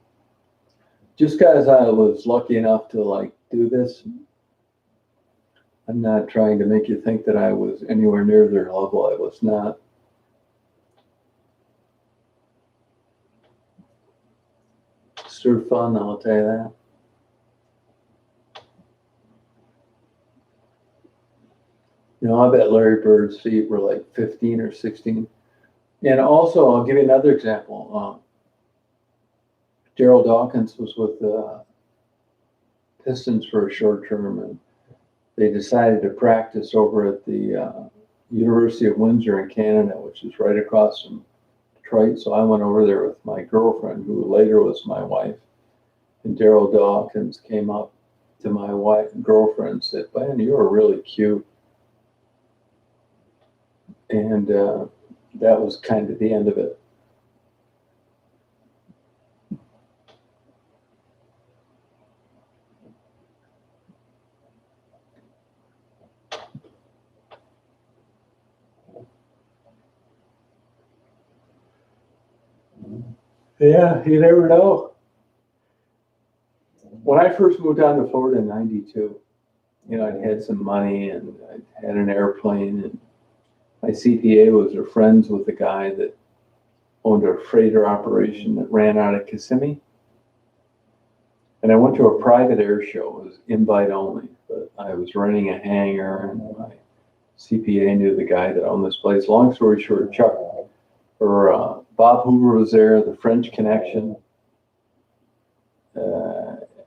just because I was lucky enough to like do this, I'm not trying to make you think that I was anywhere near their level. I was not. Sure fun, I'll tell you that. I bet Larry Bird's feet were like 15 or 16. And also, I'll give you another example. Daryl Dawkins was with the Pistons for a short term, and they decided to practice over at the University of Windsor in Canada, which is right across from Detroit. So I went over there with my girlfriend, who later was my wife. And Daryl Dawkins came up to my wife and girlfriend and said, "Man, you are really cute." And that was kind of the end of it. Yeah, you never know. When I first moved down to Florida in '92, I'd had some money and I had an airplane, and my CPA was friends with the guy that owned a freighter operation that ran out of Kissimmee. And I went to a private air show. It was invite only, but I was renting a hangar, and my CPA knew the guy that owned this place. Long story short, Bob Hoover was there, the French Connection.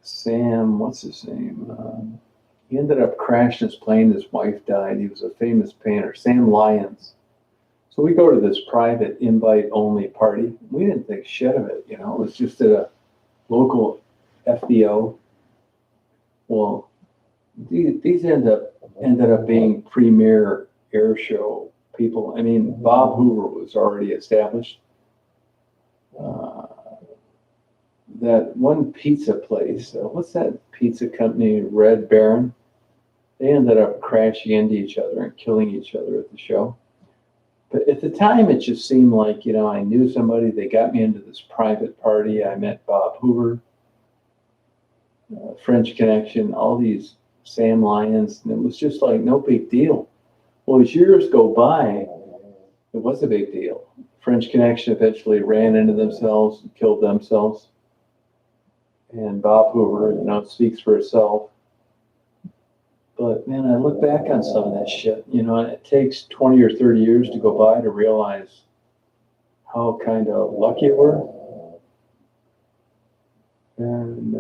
Sam, what's his name? He ended up crashing his plane. His wife died. He was a famous painter, Sam Lyons. So we go to this private invite-only party. We didn't think shit of it, It was just at a local FBO. Well, these ended up being premier air show people. I mean, Bob Hoover was already established. That one pizza place, what's that pizza company, Red Baron? They ended up crashing into each other and killing each other at the show. But at the time, it just seemed like, I knew somebody. They got me into this private party. I met Bob Hoover, French Connection, all these Sam Lyons, and it was just like no big deal. Well, as years go by, it was a big deal. French Connection eventually ran into themselves and killed themselves. And Bob Hoover, speaks for itself. But man, I look back on some of that shit, and it takes 20 or 30 years to go by to realize how kind of lucky we were. And,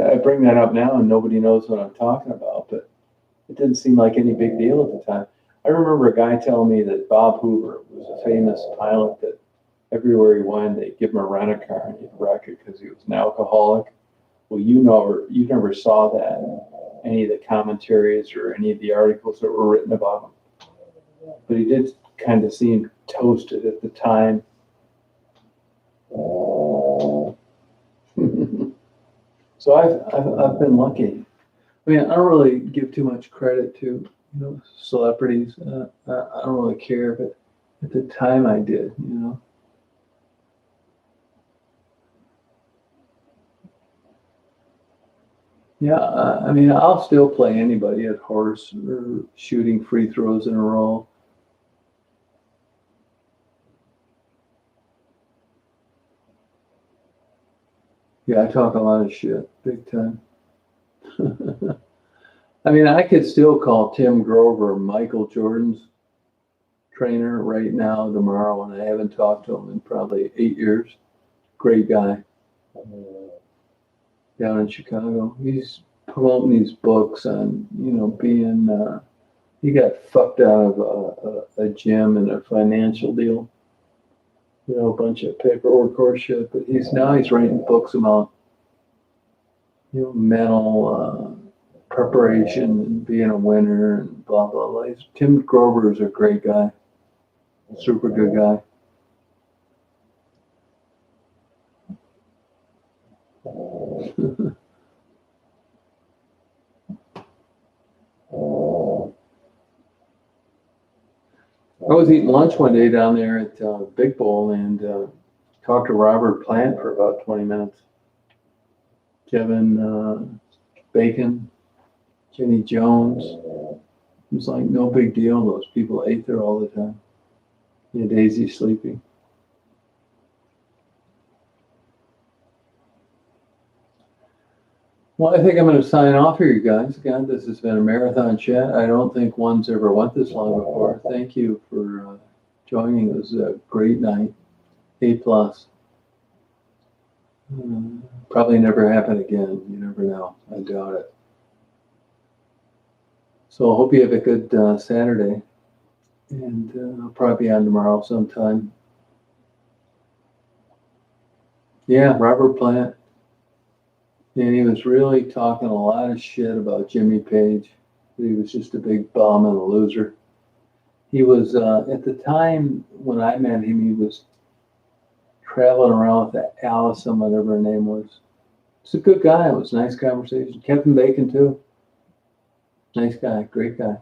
I bring that up now and nobody knows what I'm talking about, but it didn't seem like any big deal at the time. I remember a guy telling me that Bob Hoover was a famous pilot that everywhere he went, they'd give him a rent-a-car and he'd wreck it because he was an alcoholic. Well, you never saw that in any of the commentaries or any of the articles that were written about him. But he did kind of seem toasted at the time. So I've been lucky. I mean, I don't really give too much credit to celebrities. I don't really care, but at the time I did. Yeah, I mean, I'll still play anybody at horse or shooting free throws in a row. Yeah, I talk a lot of shit, big time. I mean, I could still call Tim Grover Michael Jordan's trainer right now, tomorrow, and I haven't talked to him in probably 8 years. Great guy. Down in Chicago. He's promoting these books on, being, he got fucked out of a gym and a financial deal. A bunch of paperwork horse shit, but he's writing books about, mental preparation and being a winner and blah, blah, blah. Tim Grover is a great guy, super good guy. I was eating lunch one day down there at Big Bowl and talked to Robert Plant for about 20 minutes. Kevin Bacon, Jenny Jones. It was like no big deal. Those people ate there all the time. Yeah, Daisy sleeping. Well, I think I'm going to sign off here, you guys. Again, this has been a marathon chat. I don't think one's ever went this long before. Thank you for joining. It was a great night. A+. Probably never happen again. You never know. I doubt it. So I hope you have a good Saturday. And I'll probably be on tomorrow sometime. Yeah, Robert Plant. And he was really talking a lot of shit about Jimmy Page. He was just a big bum and a loser. He was, at the time when I met him, he was traveling around with that Allison, whatever her name was. He's a good guy. It was a nice conversation. Kevin Bacon, too. Nice guy. Great guy.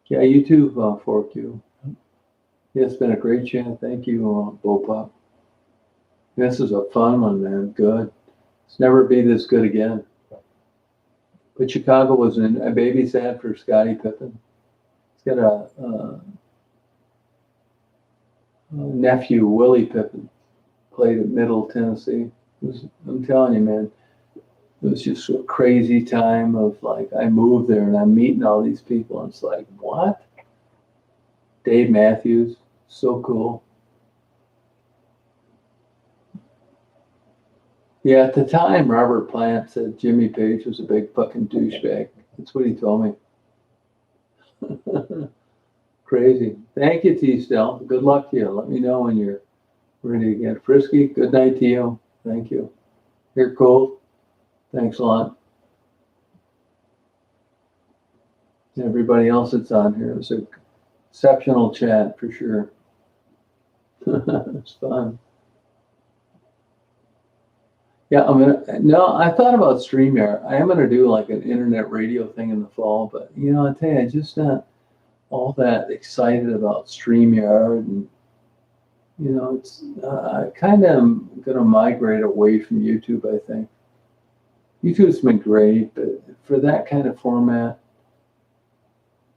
Yeah, you too, 4Q. Yeah, it's been a great chat. Thank you, Bopop. This is a fun one, man. Good. It's never be this good again. But Chicago was a babysat for Scottie Pippen. got a nephew, Willie Pippin, played at Middle Tennessee. I'm telling you, man, it was just a crazy time of like, I moved there and I'm meeting all these people. And it's like, what? Dave Matthews, so cool. Yeah, at the time, Robert Plant said Jimmy Page was a big fucking douchebag. That's what he told me. Crazy. Thank you, T-Stel. Good luck to you. Let me know when you're ready to get frisky. Good night to you. Thank you. You're cool. Thanks a lot. Everybody else that's on here, it was an exceptional chat for sure. It's fun. Yeah, I thought about StreamYard. I am gonna do like an internet radio thing in the fall, but I tell you, I'm just not all that excited about StreamYard, and it's I kind of am gonna migrate away from YouTube. I think YouTube's been great, but for that kind of format,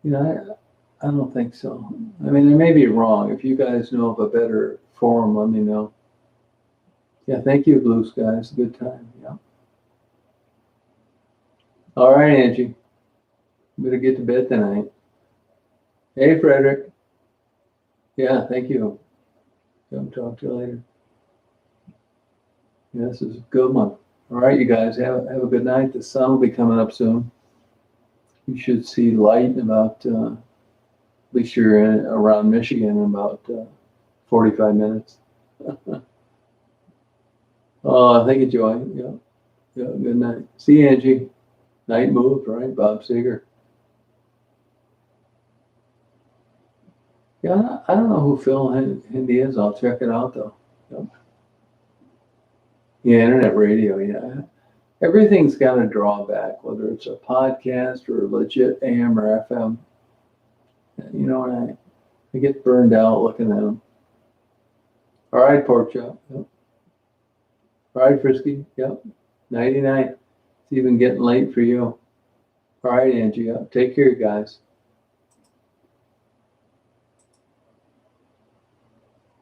I don't think so. I mean, I may be wrong. If you guys know of a better forum, let me know. Yeah, thank you, Blue Skies. Good time. Yeah. All right, Angie. Better get to bed tonight. Hey, Frederick. Yeah, thank you. I'll talk to you later. Yeah, this is a good one. All right, you guys, have a good night. The sun will be coming up soon. You should see light in about, at least you're around Michigan, in about 45 minutes. Oh, thank you, Joy. Yeah, good night. See you, Angie. Night moved, right? Bob Seger. Yeah, I don't know who Phil Hindi is. I'll check it out, though. Yep. Yeah, internet radio, yeah. Everything's got a drawback, whether it's a podcast or legit AM or FM. And I get burned out looking at them. All right, Pork Chop. Yep. All right, Frisky. Yep. Nighty night. It's even getting late for you. All right, Angie. Yep. Take care, guys.